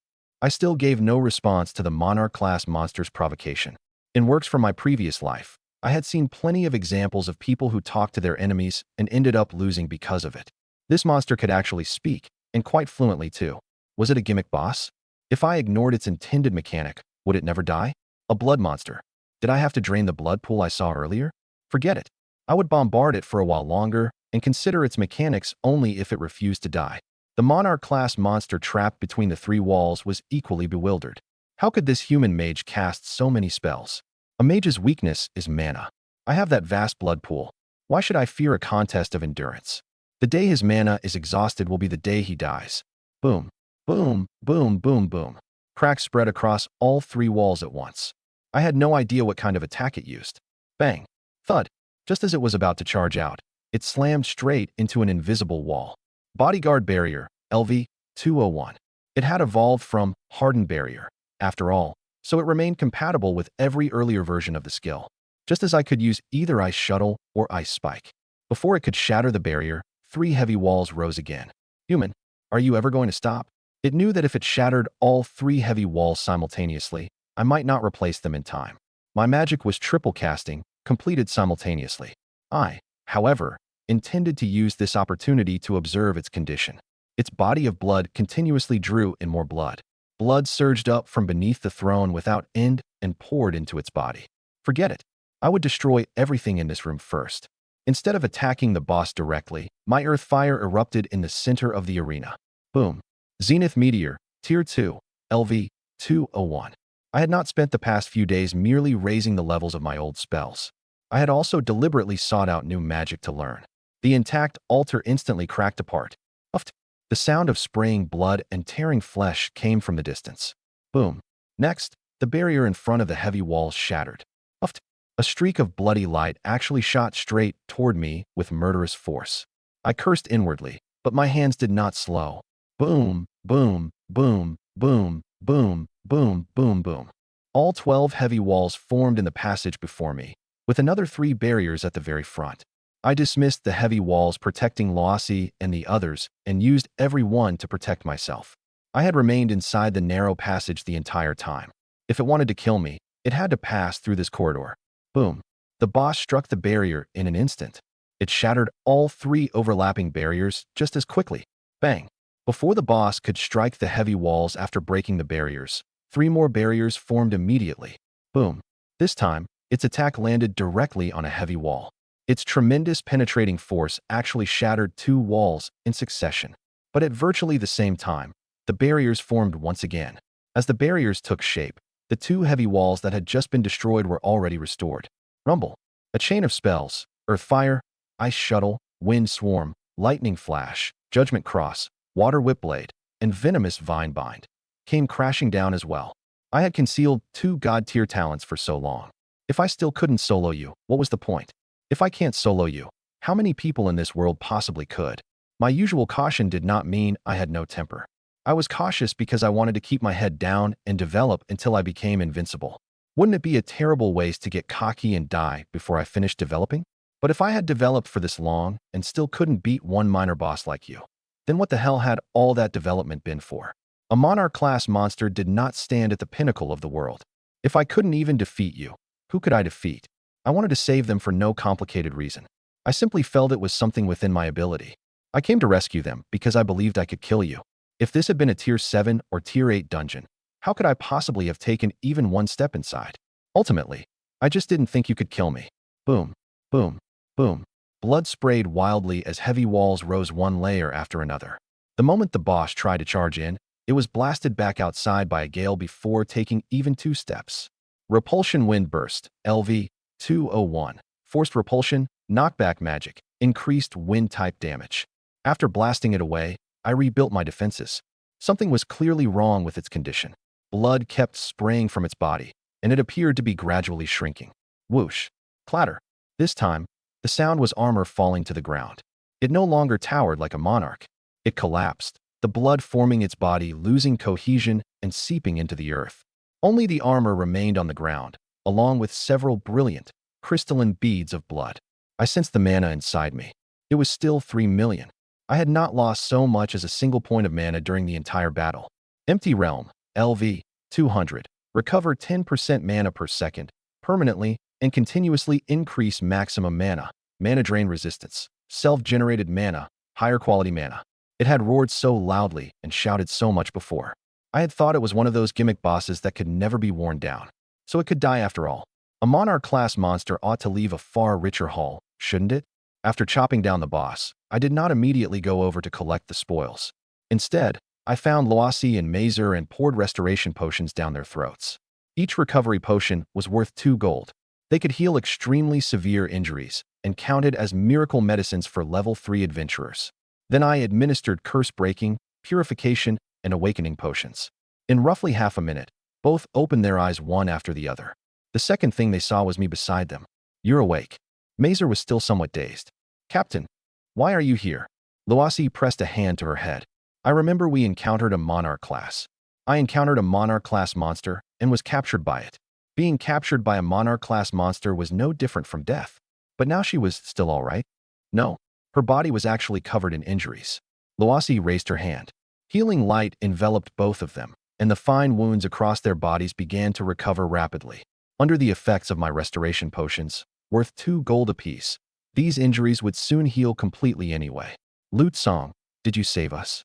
I still gave no response to the monarch-class monster's provocation. In works from my previous life, I had seen plenty of examples of people who talked to their enemies and ended up losing because of it. This monster could actually speak, and quite fluently too. Was it a gimmick boss? If I ignored its intended mechanic, would it never die? A blood monster. Did I have to drain the blood pool I saw earlier? Forget it. I would bombard it for a while longer and consider its mechanics only if it refused to die. The monarch-class monster trapped between the 3 walls was equally bewildered. How could this human mage cast so many spells? A mage's weakness is mana. I have that vast blood pool. Why should I fear a contest of endurance? The day his mana is exhausted will be the day he dies. Boom, boom, boom, boom, boom. Cracks spread across all 3 walls at once. I had no idea what kind of attack it used. Bang, thud. Just as it was about to charge out, it slammed straight into an invisible wall. Bodyguard Barrier, LV 201. It had evolved from Hardened Barrier, after all, so it remained compatible with every earlier version of the skill, just as I could use either Ice Shuttle or Ice Spike. Before it could shatter the barrier, 3 heavy walls rose again. Human, are you ever going to stop? It knew that if it shattered all 3 heavy walls simultaneously, I might not replace them in time. My magic was triple casting, completed simultaneously. I, however, intended to use this opportunity to observe its condition. Its body of blood continuously drew in more blood. Blood surged up from beneath the throne without end and poured into its body. Forget it. I would destroy everything in this room first. Instead of attacking the boss directly, my earth fire erupted in the center of the arena. Boom. Zenith Meteor, Tier 2, LV 201. I had not spent the past few days merely raising the levels of my old spells. I had also deliberately sought out new magic to learn. The intact altar instantly cracked apart. Uft. The sound of spraying blood and tearing flesh came from the distance. Boom. Next, the barrier in front of the heavy walls shattered. Uft. A streak of bloody light actually shot straight toward me with murderous force. I cursed inwardly, but my hands did not slow. Boom, boom, boom, boom, boom, boom, boom, boom. All 12 heavy walls formed in the passage before me, with another 3 barriers at the very front. I dismissed the heavy walls protecting Lossy and the others and used every one to protect myself. I had remained inside the narrow passage the entire time. If it wanted to kill me, it had to pass through this corridor. Boom. The boss struck the barrier in an instant. It shattered all 3 overlapping barriers just as quickly. Bang. Before the boss could strike the heavy walls after breaking the barriers, 3 more barriers formed immediately. Boom. This time, its attack landed directly on a heavy wall. Its tremendous penetrating force actually shattered 2 walls in succession. But at virtually the same time, The barriers formed once again. As the barriers took shape, the two heavy walls that had just been destroyed were already restored. Rumble. A chain of spells, Earth Fire, Ice Shuttle, Wind Swarm, Lightning Flash, Judgment Cross, Water Whipblade, and Venomous Vine Bind, came crashing down as well. I had concealed 2 god-tier talents for so long. If I still couldn't solo you, what was the point? If I can't solo you, how many people in this world possibly could? My usual caution did not mean I had no temper. I was cautious because I wanted to keep my head down and develop until I became invincible. Wouldn't it be a terrible waste to get cocky and die before I finished developing? But if I had developed for this long and still couldn't beat one minor boss like you, then what the hell had all that development been for? A monarch-class monster did not stand at the pinnacle of the world. If I couldn't even defeat you, who could I defeat? I wanted to save them for no complicated reason. I simply felt it was something within my ability. I came to rescue them because I believed I could kill you. If this had been a tier 7 or tier 8 dungeon, how could I possibly have taken even one step inside? Ultimately, I just didn't think you could kill me. Boom, boom, boom. Blood sprayed wildly as heavy walls rose one layer after another. The moment the boss tried to charge in, it was blasted back outside by a gale before taking even 2 steps. Repulsion Wind Burst, LV 201. Forced Repulsion, Knockback Magic, increased wind-type damage. After blasting it away, I rebuilt my defenses. Something was clearly wrong with its condition. Blood kept spraying from its body, and it appeared to be gradually shrinking. Whoosh. Clatter. This time, the sound was armor falling to the ground. It no longer towered like a monarch. It collapsed, the blood forming its body, losing cohesion and seeping into the earth. Only the armor remained on the ground, along with several brilliant, crystalline beads of blood. I sensed the mana inside me. It was still 3 million. I had not lost so much as a single point of mana during the entire battle. Empty Realm, LV 200. Recover 10% mana per second, permanently, and continuously increase maximum mana, mana drain resistance, self-generated mana, higher quality mana. It had roared so loudly and shouted so much before. I had thought it was one of those gimmick bosses that could never be worn down. So it could die after all. A monarch-class monster ought to leave a far richer haul, shouldn't it? After chopping down the boss, I did not immediately go over to collect the spoils. Instead, I found Loasi and Mazer and poured restoration potions down their throats. Each recovery potion was worth 2 gold. They could heal extremely severe injuries and counted as miracle medicines for level 3 adventurers. Then I administered curse-breaking, purification, and awakening potions. In roughly half a minute, both opened their eyes one after the other. The second thing they saw was me beside them. You're awake. Mazer was still somewhat dazed. Captain, why are you here? Loasi pressed a hand to her head. I remember we encountered a monarch class. I encountered a monarch class monster and was captured by it. Being captured by a monarch class monster was no different from death. But now she was still all right? No. Her body was actually covered in injuries. Loasi raised her hand. Healing light enveloped both of them, and the fine wounds across their bodies began to recover rapidly. Under the effects of my restoration potions, worth 2 gold apiece, these injuries would soon heal completely anyway. Lute Song, did you save us?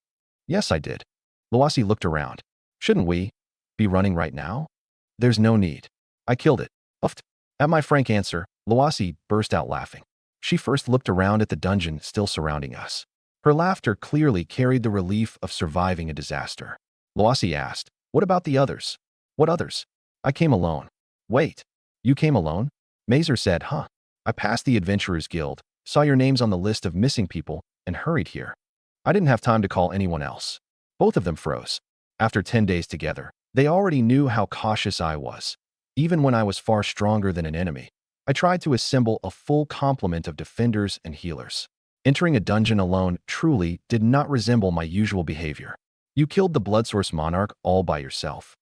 Yes, I did. Loasi looked around. Shouldn't we be running right now? There's no need. I killed it. Uffed. At my frank answer, Loasi burst out laughing. She first looked around at the dungeon still surrounding us. Her laughter clearly carried the relief of surviving a disaster. Loasi asked, what about the others? What others? I came alone. Wait, you came alone? Mazer said, huh. I passed the Adventurers Guild, saw your names on the list of missing people, and hurried here. I didn't have time to call anyone else. Both of them froze. After 10 days together, they already knew how cautious I was. Even when I was far stronger than an enemy, I tried to assemble a full complement of defenders and healers. Entering a dungeon alone truly did not resemble my usual behavior. You killed the Bloodsource Monarch all by yourself.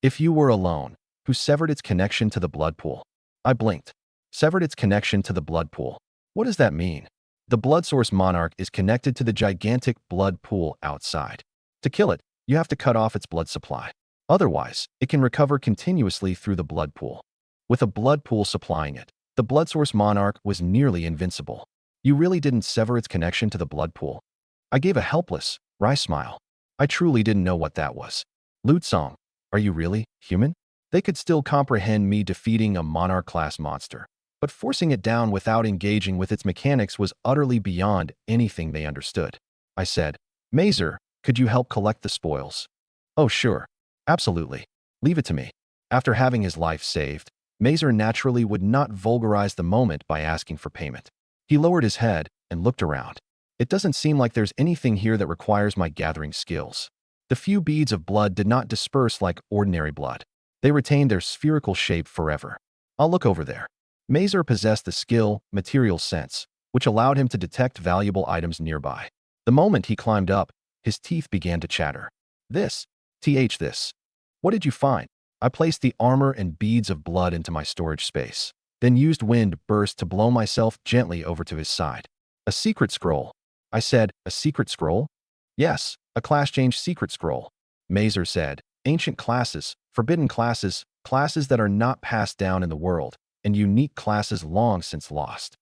If you were alone, who severed its connection to the blood pool? I blinked. Severed its connection to the blood pool. What does that mean? The Bloodsource Monarch is connected to the gigantic blood pool outside. To kill it, you have to cut off its blood supply. Otherwise, it can recover continuously through the blood pool. With a blood pool supplying it, the Bloodsource Monarch was nearly invincible. You really didn't sever its connection to the blood pool? I gave a helpless, wry smile. I truly didn't know what that was. Lute Song, are you really human? They could still comprehend me defeating a monarch-class monster, but forcing it down without engaging with its mechanics was utterly beyond anything they understood. I said, Mazer, Could you help collect the spoils? Oh, sure. Absolutely. Leave it to me. After having his life saved, Mazer naturally would not vulgarize the moment by asking for payment. He lowered his head and looked around. It doesn't seem like there's anything here that requires my gathering skills. The few beads of blood did not disperse like ordinary blood. They retained their spherical shape forever. I'll look over there. Mazer possessed the skill, material sense, which allowed him to detect valuable items nearby. The moment he climbed up, his teeth began to chatter. This. What did you find? I placed the armor and beads of blood into my storage space, then used wind burst to blow myself gently over to his side. A secret scroll. I said, a secret scroll? Yes, a class change secret scroll. Mazer said, ancient classes, forbidden classes, classes that are not passed down in the world, and unique classes long since lost.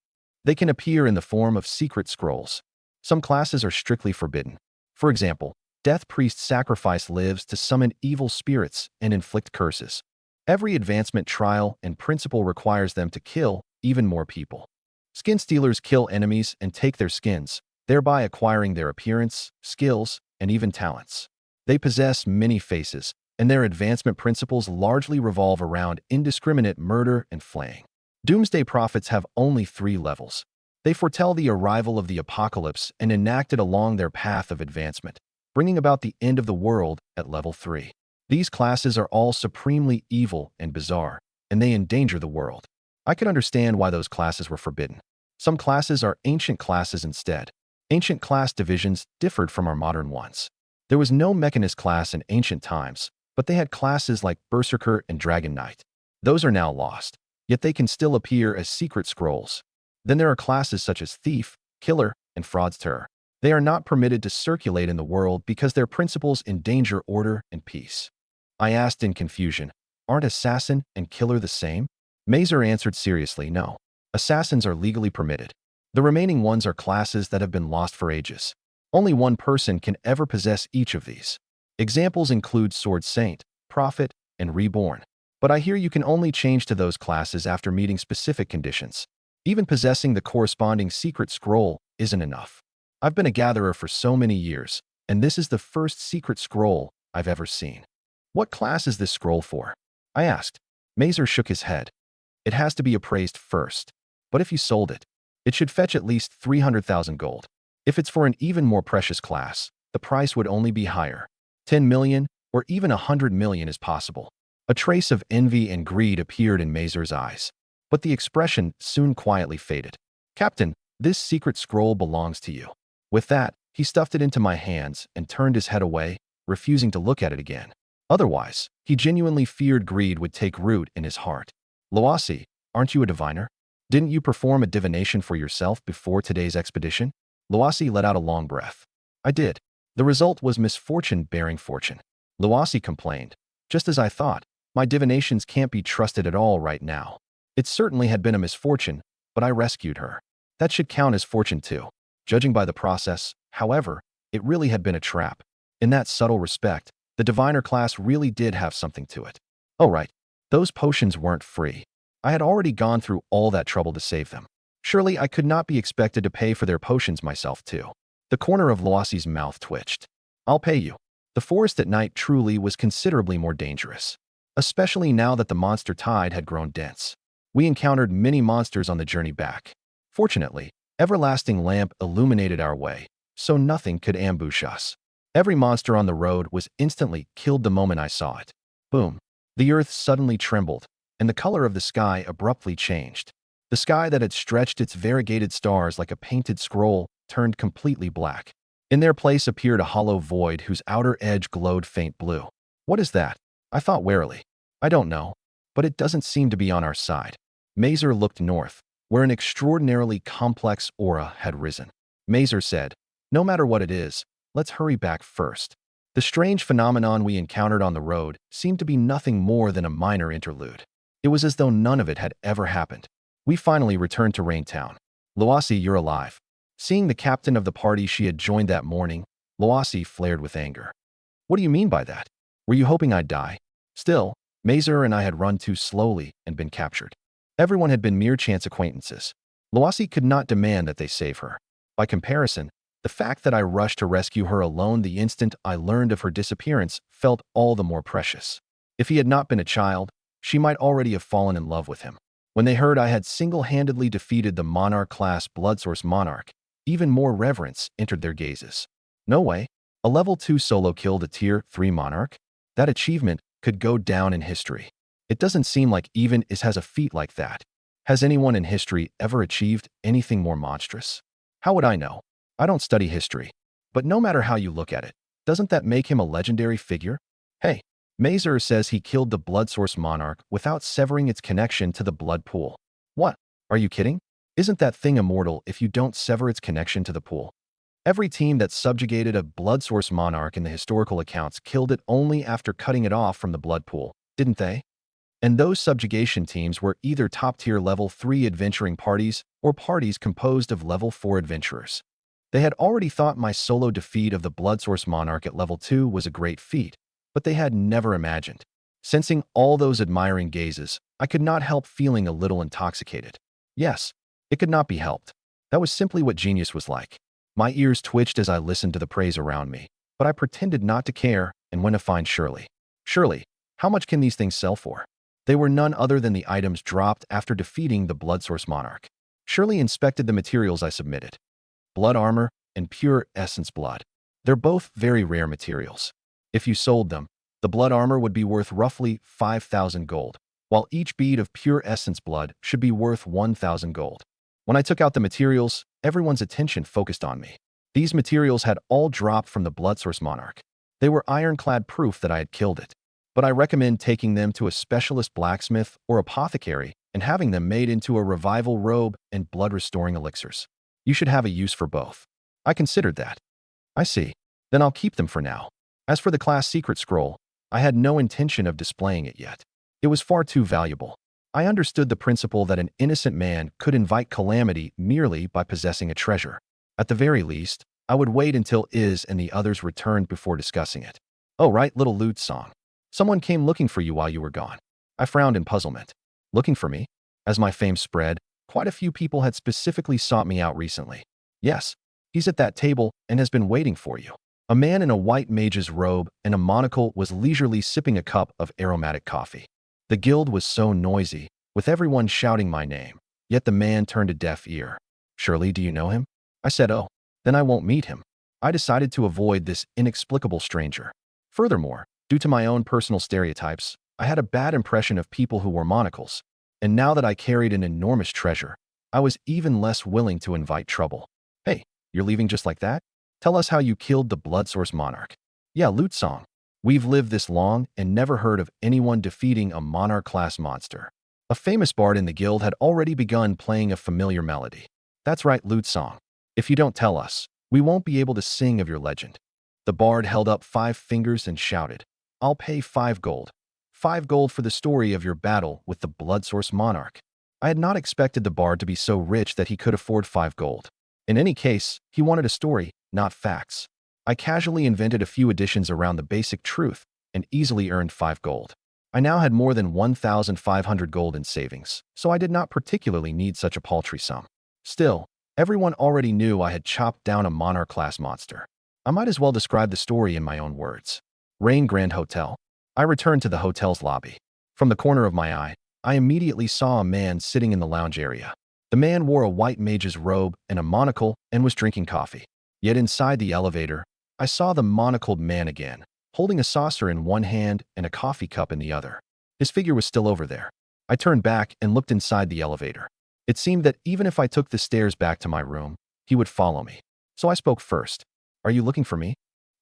They can appear in the form of secret scrolls. Some classes are strictly forbidden. For example, Death Priest sacrifice lives to summon evil spirits and inflict curses. Every advancement trial and principle requires them to kill even more people. Skin stealers kill enemies and take their skins, thereby acquiring their appearance, skills, and even talents. They possess many faces, and their advancement principles largely revolve around indiscriminate murder and flaying. Doomsday prophets have only 3 levels. They foretell the arrival of the apocalypse and enact it along their path of advancement, bringing about the end of the world at level 3. These classes are all supremely evil and bizarre, and they endanger the world. I could understand why those classes were forbidden. Some classes are ancient classes instead. Ancient class divisions differed from our modern ones. There was no Mechanist class in ancient times, but they had classes like Berserker and Dragon Knight. Those are now lost, yet they can still appear as secret scrolls. Then there are classes such as Thief, Killer, and Fraudster. They are not permitted to circulate in the world because their principles endanger order and peace. I asked in confusion, aren't assassin and killer the same? Mazer answered seriously, no. Assassins are legally permitted. The remaining ones are classes that have been lost for ages. Only one person can ever possess each of these. Examples include Sword Saint, Prophet, and Reborn. But I hear you can only change to those classes after meeting specific conditions. Even possessing the corresponding secret scroll isn't enough. I've been a gatherer for so many years, and this is the first secret scroll I've ever seen. What class is this scroll for? I asked. Mazer shook his head. It has to be appraised first. But if you sold it, it should fetch at least 300,000 gold. If it's for an even more precious class, the price would only be higher. 10 million or even 100 million is possible. A trace of envy and greed appeared in Mazer's eyes, but the expression soon quietly faded. Captain, this secret scroll belongs to you. With that, he stuffed it into my hands and turned his head away, refusing to look at it again. Otherwise, he genuinely feared greed would take root in his heart. Loasi, aren't you a diviner? Didn't you perform a divination for yourself before today's expedition? Loasi let out a long breath. I did. The result was misfortune bearing fortune. Loasi complained. Just as I thought, my divinations can't be trusted at all right now. It certainly had been a misfortune, but I rescued her. That should count as fortune too. Judging by the process, however, it really had been a trap. In that subtle respect, the diviner class really did have something to it. Oh right, those potions weren't free. I had already gone through all that trouble to save them. Surely I could not be expected to pay for their potions myself too. The corner of Loasi's mouth twitched. I'll pay you. The forest at night truly was considerably more dangerous, especially now that the monster tide had grown dense. We encountered many monsters on the journey back. Fortunately, Everlasting Lamp illuminated our way, so nothing could ambush us. Every monster on the road was instantly killed the moment I saw it. Boom. The earth suddenly trembled, and the color of the sky abruptly changed. The sky that had stretched its variegated stars like a painted scroll turned completely black. In their place appeared a hollow void whose outer edge glowed faint blue. What is that? I thought warily. I don't know, but it doesn't seem to be on our side. Mazer looked north, where an extraordinarily complex aura had risen. Mazer said, no matter what it is, let's hurry back first. The strange phenomenon we encountered on the road seemed to be nothing more than a minor interlude. It was as though none of it had ever happened. We finally returned to Raintown. Loasi, you're alive. Seeing the captain of the party she had joined that morning, Loasi flared with anger. What do you mean by that? Were you hoping I'd die? Still, Mazer and I had run too slowly and been captured. Everyone had been mere chance acquaintances. Loasi could not demand that they save her. By comparison, The fact that I rushed to rescue her alone the instant I learned of her disappearance felt all the more precious. If he had not been a child, she might already have fallen in love with him. When they heard I had single-handedly defeated the Monarch-class Bloodsource Monarch, even more reverence entered their gazes. No way. A level 2 solo killed a tier 3 Monarch? That achievement could go down in history. It doesn't seem like even Is has a feat like that. Has anyone in history ever achieved anything more monstrous? How would I know? I don't study history. But no matter how you look at it, doesn't that make him a legendary figure? Hey, Mazer says he killed the Bloodsource Monarch without severing its connection to the blood pool. What? Are you kidding? Isn't that thing immortal if you don't sever its connection to the pool? Every team that subjugated a Bloodsource Monarch in the historical accounts killed it only after cutting it off from the blood pool, didn't they? And those subjugation teams were either top-tier level 3 adventuring parties or parties composed of level 4 adventurers. They had already thought my solo defeat of the Bloodsource Monarch at level 2 was a great feat, but they had never imagined. Sensing all those admiring gazes, I could not help feeling a little intoxicated. Yes, it could not be helped. That was simply what genius was like. My ears twitched as I listened to the praise around me, but I pretended not to care and went to find Shirley. Shirley, how much can these things sell for? They were none other than the items dropped after defeating the Bloodsource Monarch. Shirley inspected the materials I submitted. Blood armor and pure essence blood. They're both very rare materials. If you sold them, the blood armor would be worth roughly 5,000 gold, while each bead of pure essence blood should be worth 1,000 gold. When I took out the materials, everyone's attention focused on me. These materials had all dropped from the Bloodsource Monarch. They were ironclad proof that I had killed it. But I recommend taking them to a specialist blacksmith or apothecary and having them made into a revival robe and blood-restoring elixirs. You should have a use for both. I considered that. I see. Then I'll keep them for now. As for the class secret scroll, I had no intention of displaying it yet. It was far too valuable. I understood the principle that an innocent man could invite calamity merely by possessing a treasure. At the very least, I would wait until Iz and the others returned before discussing it. Oh, right, little lute song. Someone came looking for you while you were gone. I frowned in puzzlement. Looking for me? As my fame spread, quite a few people had specifically sought me out recently. Yes, he's at that table and has been waiting for you. A man in a white mage's robe and a monocle was leisurely sipping a cup of aromatic coffee. The guild was so noisy, with everyone shouting my name, yet the man turned a deaf ear. Shirley, do you know him? I said, oh, then I won't meet him. I decided to avoid this inexplicable stranger. Furthermore, due to my own personal stereotypes, I had a bad impression of people who wore monocles, and now that I carried an enormous treasure, I was even less willing to invite trouble. Hey, you're leaving just like that? Tell us how you killed the Bloodsource Monarch. Yeah, lute song. We've lived this long and never heard of anyone defeating a Monarch-class monster. A famous bard in the guild had already begun playing a familiar melody. That's right, lute song. If you don't tell us, we won't be able to sing of your legend. The bard held up 5 fingers and shouted, I'll pay 5 gold. 5 gold for the story of your battle with the Bloodsource Monarch. I had not expected the bard to be so rich that he could afford 5 gold. In any case, he wanted a story, not facts. I casually invented a few additions around the basic truth and easily earned 5 gold. I now had more than 1,500 gold in savings, so I did not particularly need such a paltry sum. Still, everyone already knew I had chopped down a Monarch-class monster. I might as well describe the story in my own words. Rain Grand Hotel. I returned to the hotel's lobby. From the corner of my eye, I immediately saw a man sitting in the lounge area. The man wore a white mage's robe and a monocle and was drinking coffee. Yet inside the elevator, I saw the monocled man again, holding a saucer in one hand and a coffee cup in the other. His figure was still over there. I turned back and looked inside the elevator. It seemed that even if I took the stairs back to my room, he would follow me. So I spoke first. Are you looking for me?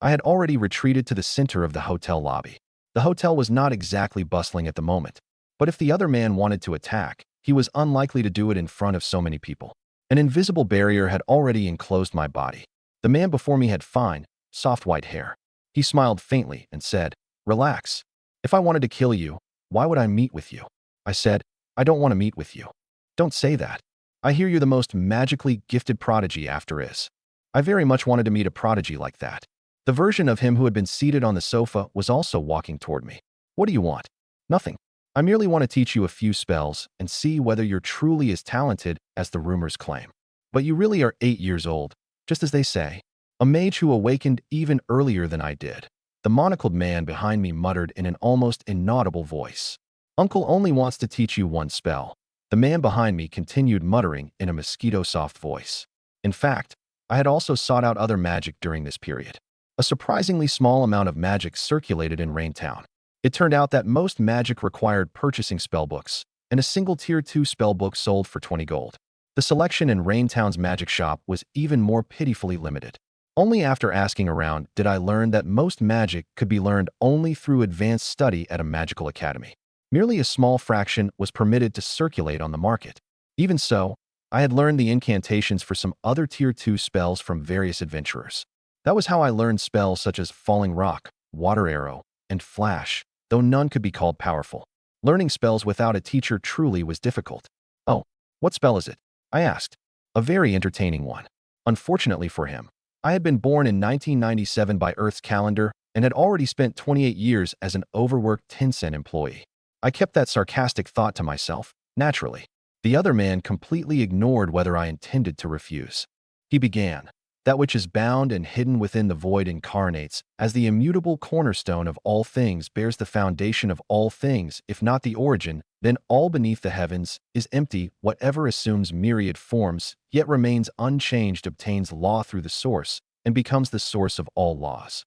I had already retreated to the center of the hotel lobby. The hotel was not exactly bustling at the moment, but if the other man wanted to attack, he was unlikely to do it in front of so many people. An invisible barrier had already enclosed my body. The man before me had fine, soft white hair. He smiled faintly and said, Relax. If I wanted to kill you, why would I meet with you? I said, I don't want to meet with you. Don't say that. I hear you're the most magically gifted prodigy after Is. I very much wanted to meet a prodigy like that. The version of him who had been seated on the sofa was also walking toward me. What do you want? Nothing. I merely want to teach you a few spells and see whether you're truly as talented as the rumors claim. But you really are 8 years old, just as they say. A mage who awakened even earlier than I did. The monocled man behind me muttered in an almost inaudible voice. Uncle only wants to teach you one spell. The man behind me continued muttering in a mosquito-soft voice. In fact, I had also sought out other magic during this period. A surprisingly small amount of magic circulated in Raintown. It turned out that most magic required purchasing spellbooks, and a single Tier 2 spellbook sold for 20 gold. The selection in Raintown's magic shop was even more pitifully limited. Only after asking around did I learn that most magic could be learned only through advanced study at a magical academy. Merely a small fraction was permitted to circulate on the market. Even so, I had learned the incantations for some other Tier 2 spells from various adventurers. That was how I learned spells such as Falling Rock, Water Arrow, and Flash, though none could be called powerful. Learning spells without a teacher truly was difficult. "Oh, what spell is it?" I asked. A very entertaining one. Unfortunately for him, I had been born in 1997 by Earth's calendar and had already spent 28 years as an overworked Tencent employee. I kept that sarcastic thought to myself, naturally. The other man completely ignored whether I intended to refuse. He began. "That which is bound and hidden within the void incarnates, as the immutable cornerstone of all things bears the foundation of all things, if not the origin, then all beneath the heavens is empty. Whatever assumes myriad forms, yet remains unchanged, obtains law through the source, and becomes the source of all laws."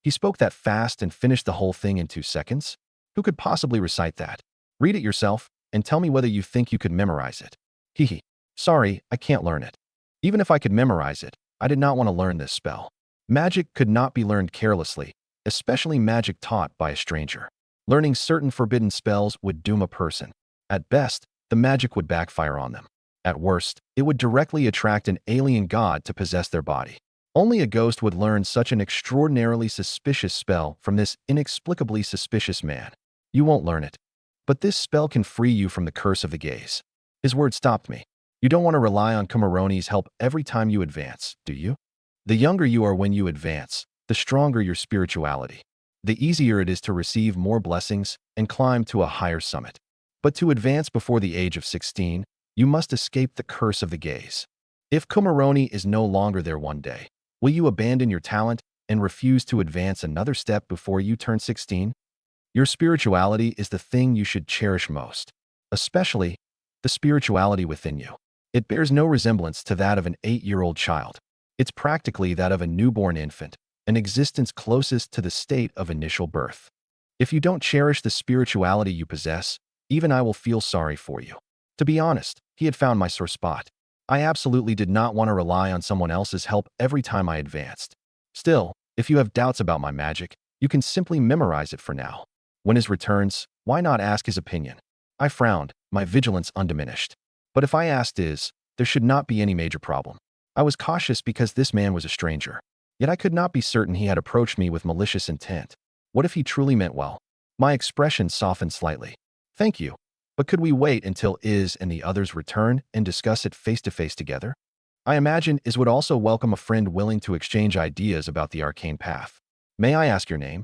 He spoke that fast and finished the whole thing in 2 seconds? Who could possibly recite that? Read it yourself, and tell me whether you think you could memorize it. Hehe. Sorry, I can't learn it. Even if I could memorize it, I did not want to learn this spell. Magic could not be learned carelessly, especially magic taught by a stranger. Learning certain forbidden spells would doom a person. At best, the magic would backfire on them. At worst, it would directly attract an alien god to possess their body. Only a ghost would learn such an extraordinarily suspicious spell from this inexplicably suspicious man. "You won't learn it. But this spell can free you from the curse of the gaze." His word stopped me. "You don't want to rely on Kumaroni's help every time you advance, do you? The younger you are when you advance, the stronger your spirituality. The easier it is to receive more blessings and climb to a higher summit. But to advance before the age of 16, you must escape the curse of the gaze. If Kumaroni is no longer there one day, will you abandon your talent and refuse to advance another step before you turn 16? Your spirituality is the thing you should cherish most, especially the spirituality within you. It bears no resemblance to that of an 8-year-old child. It's practically that of a newborn infant, an existence closest to the state of initial birth. If you don't cherish the spirituality you possess, even I will feel sorry for you." To be honest, he had found my sore spot. I absolutely did not want to rely on someone else's help every time I advanced. Still, if you have doubts about my magic, you can simply memorize it for now. When his returns, why not ask his opinion? I frowned, my vigilance undiminished. But if I asked there should not be any major problem. I was cautious because this man was a stranger. Yet I could not be certain he had approached me with malicious intent. What if he truly meant well? My expression softened slightly. "Thank you. But could we wait until Iz and the others return and discuss it face-to-face together? I imagine Iz would also welcome a friend willing to exchange ideas about the arcane path. May I ask your name?"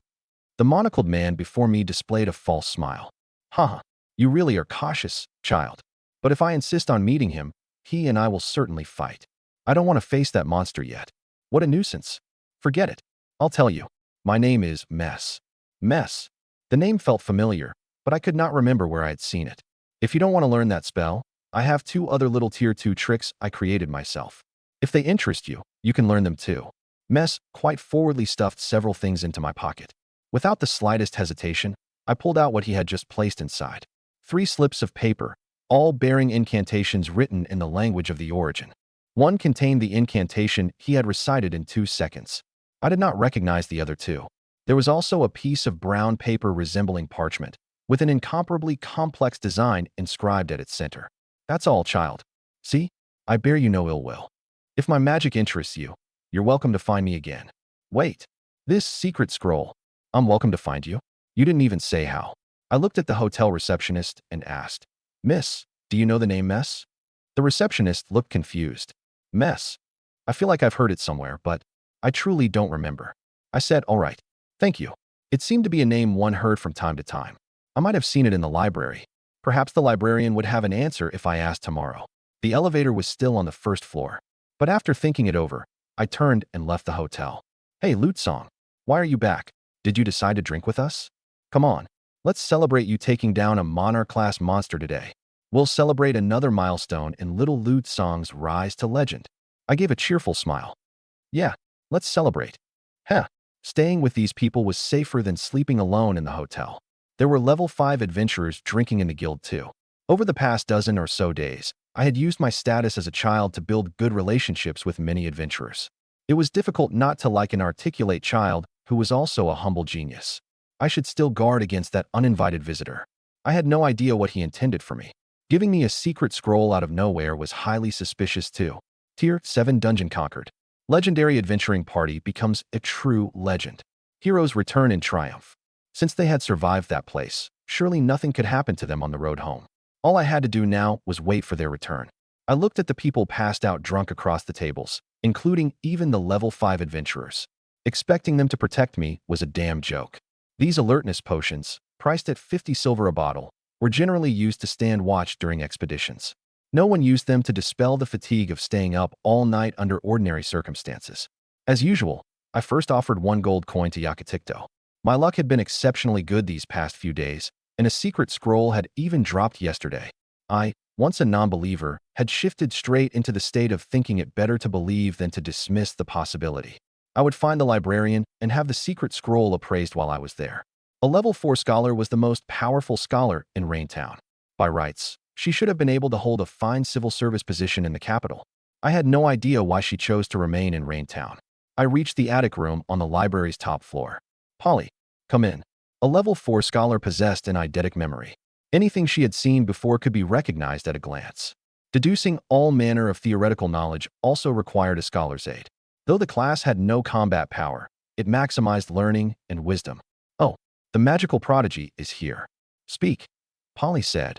The monocled man before me displayed a false smile. "Haha, you really are cautious, child. But if I insist on meeting him, he and I will certainly fight. I don't want to face that monster yet. What a nuisance. Forget it. I'll tell you. My name is Mess." Mess. The name felt familiar, but I could not remember where I had seen it. "If you don't want to learn that spell, I have 2 other little Tier 2 tricks I created myself. If they interest you, you can learn them too." Mess quite forwardly stuffed several things into my pocket. Without the slightest hesitation, I pulled out what he had just placed inside. 3 slips of paper, all bearing incantations written in the language of the origin. One contained the incantation he had recited in 2 seconds. I did not recognize the other 2. There was also a piece of brown paper resembling parchment, with an incomparably complex design inscribed at its center. "That's all, child. See? I bear you no ill will. If my magic interests you, you're welcome to find me again." "Wait. This secret scroll. I'm welcome to find you? You didn't even say how." I looked at the hotel receptionist and asked, "Miss, do you know the name Mess?" The receptionist looked confused. "Mess? I feel like I've heard it somewhere, but I truly don't remember." I said, "All right. Thank you." It seemed to be a name one heard from time to time. I might have seen it in the library. Perhaps the librarian would have an answer if I asked tomorrow. The elevator was still on the 1st floor. But after thinking it over, I turned and left the hotel. Hey, Lute Song, why are you back? Did you decide to drink with us? Come on, let's celebrate you taking down a monarch-class monster today. We'll celebrate another milestone in little Lute Song's rise to legend. I gave a cheerful smile. Yeah, let's celebrate. Heh, staying with these people was safer than sleeping alone in the hotel. There were level 5 adventurers drinking in the guild too. Over the past dozen or so days, I had used my status as a child to build good relationships with many adventurers. It was difficult not to like an articulate child who was also a humble genius. I should still guard against that uninvited visitor. I had no idea what he intended for me. Giving me a secret scroll out of nowhere was highly suspicious too. Tier 7 Dungeon Conquered. Legendary adventuring party becomes a true legend. Heroes return in triumph. Since they had survived that place, surely nothing could happen to them on the road home. All I had to do now was wait for their return. I looked at the people passed out drunk across the tables, including even the level 5 adventurers. Expecting them to protect me was a damn joke. These alertness potions, priced at 50 silver a bottle, were generally used to stand watch during expeditions. No one used them to dispel the fatigue of staying up all night under ordinary circumstances. As usual, I first offered 1 gold coin to Yakutikto. My luck had been exceptionally good these past few days, and a secret scroll had even dropped yesterday. I, once a non-believer, had shifted straight into the state of thinking it better to believe than to dismiss the possibility. I would find the librarian and have the secret scroll appraised while I was there. A level 4 scholar was the most powerful scholar in Raintown. By rights, she should have been able to hold a fine civil service position in the capital. I had no idea why she chose to remain in Raintown. I reached the attic room on the library's top floor. Polly, come in. A level 4 scholar possessed an eidetic memory. Anything she had seen before could be recognized at a glance. Deducing all manner of theoretical knowledge also required a scholar's aid. Though the class had no combat power, it maximized learning and wisdom. Oh, the magical prodigy is here. Speak, Polly said,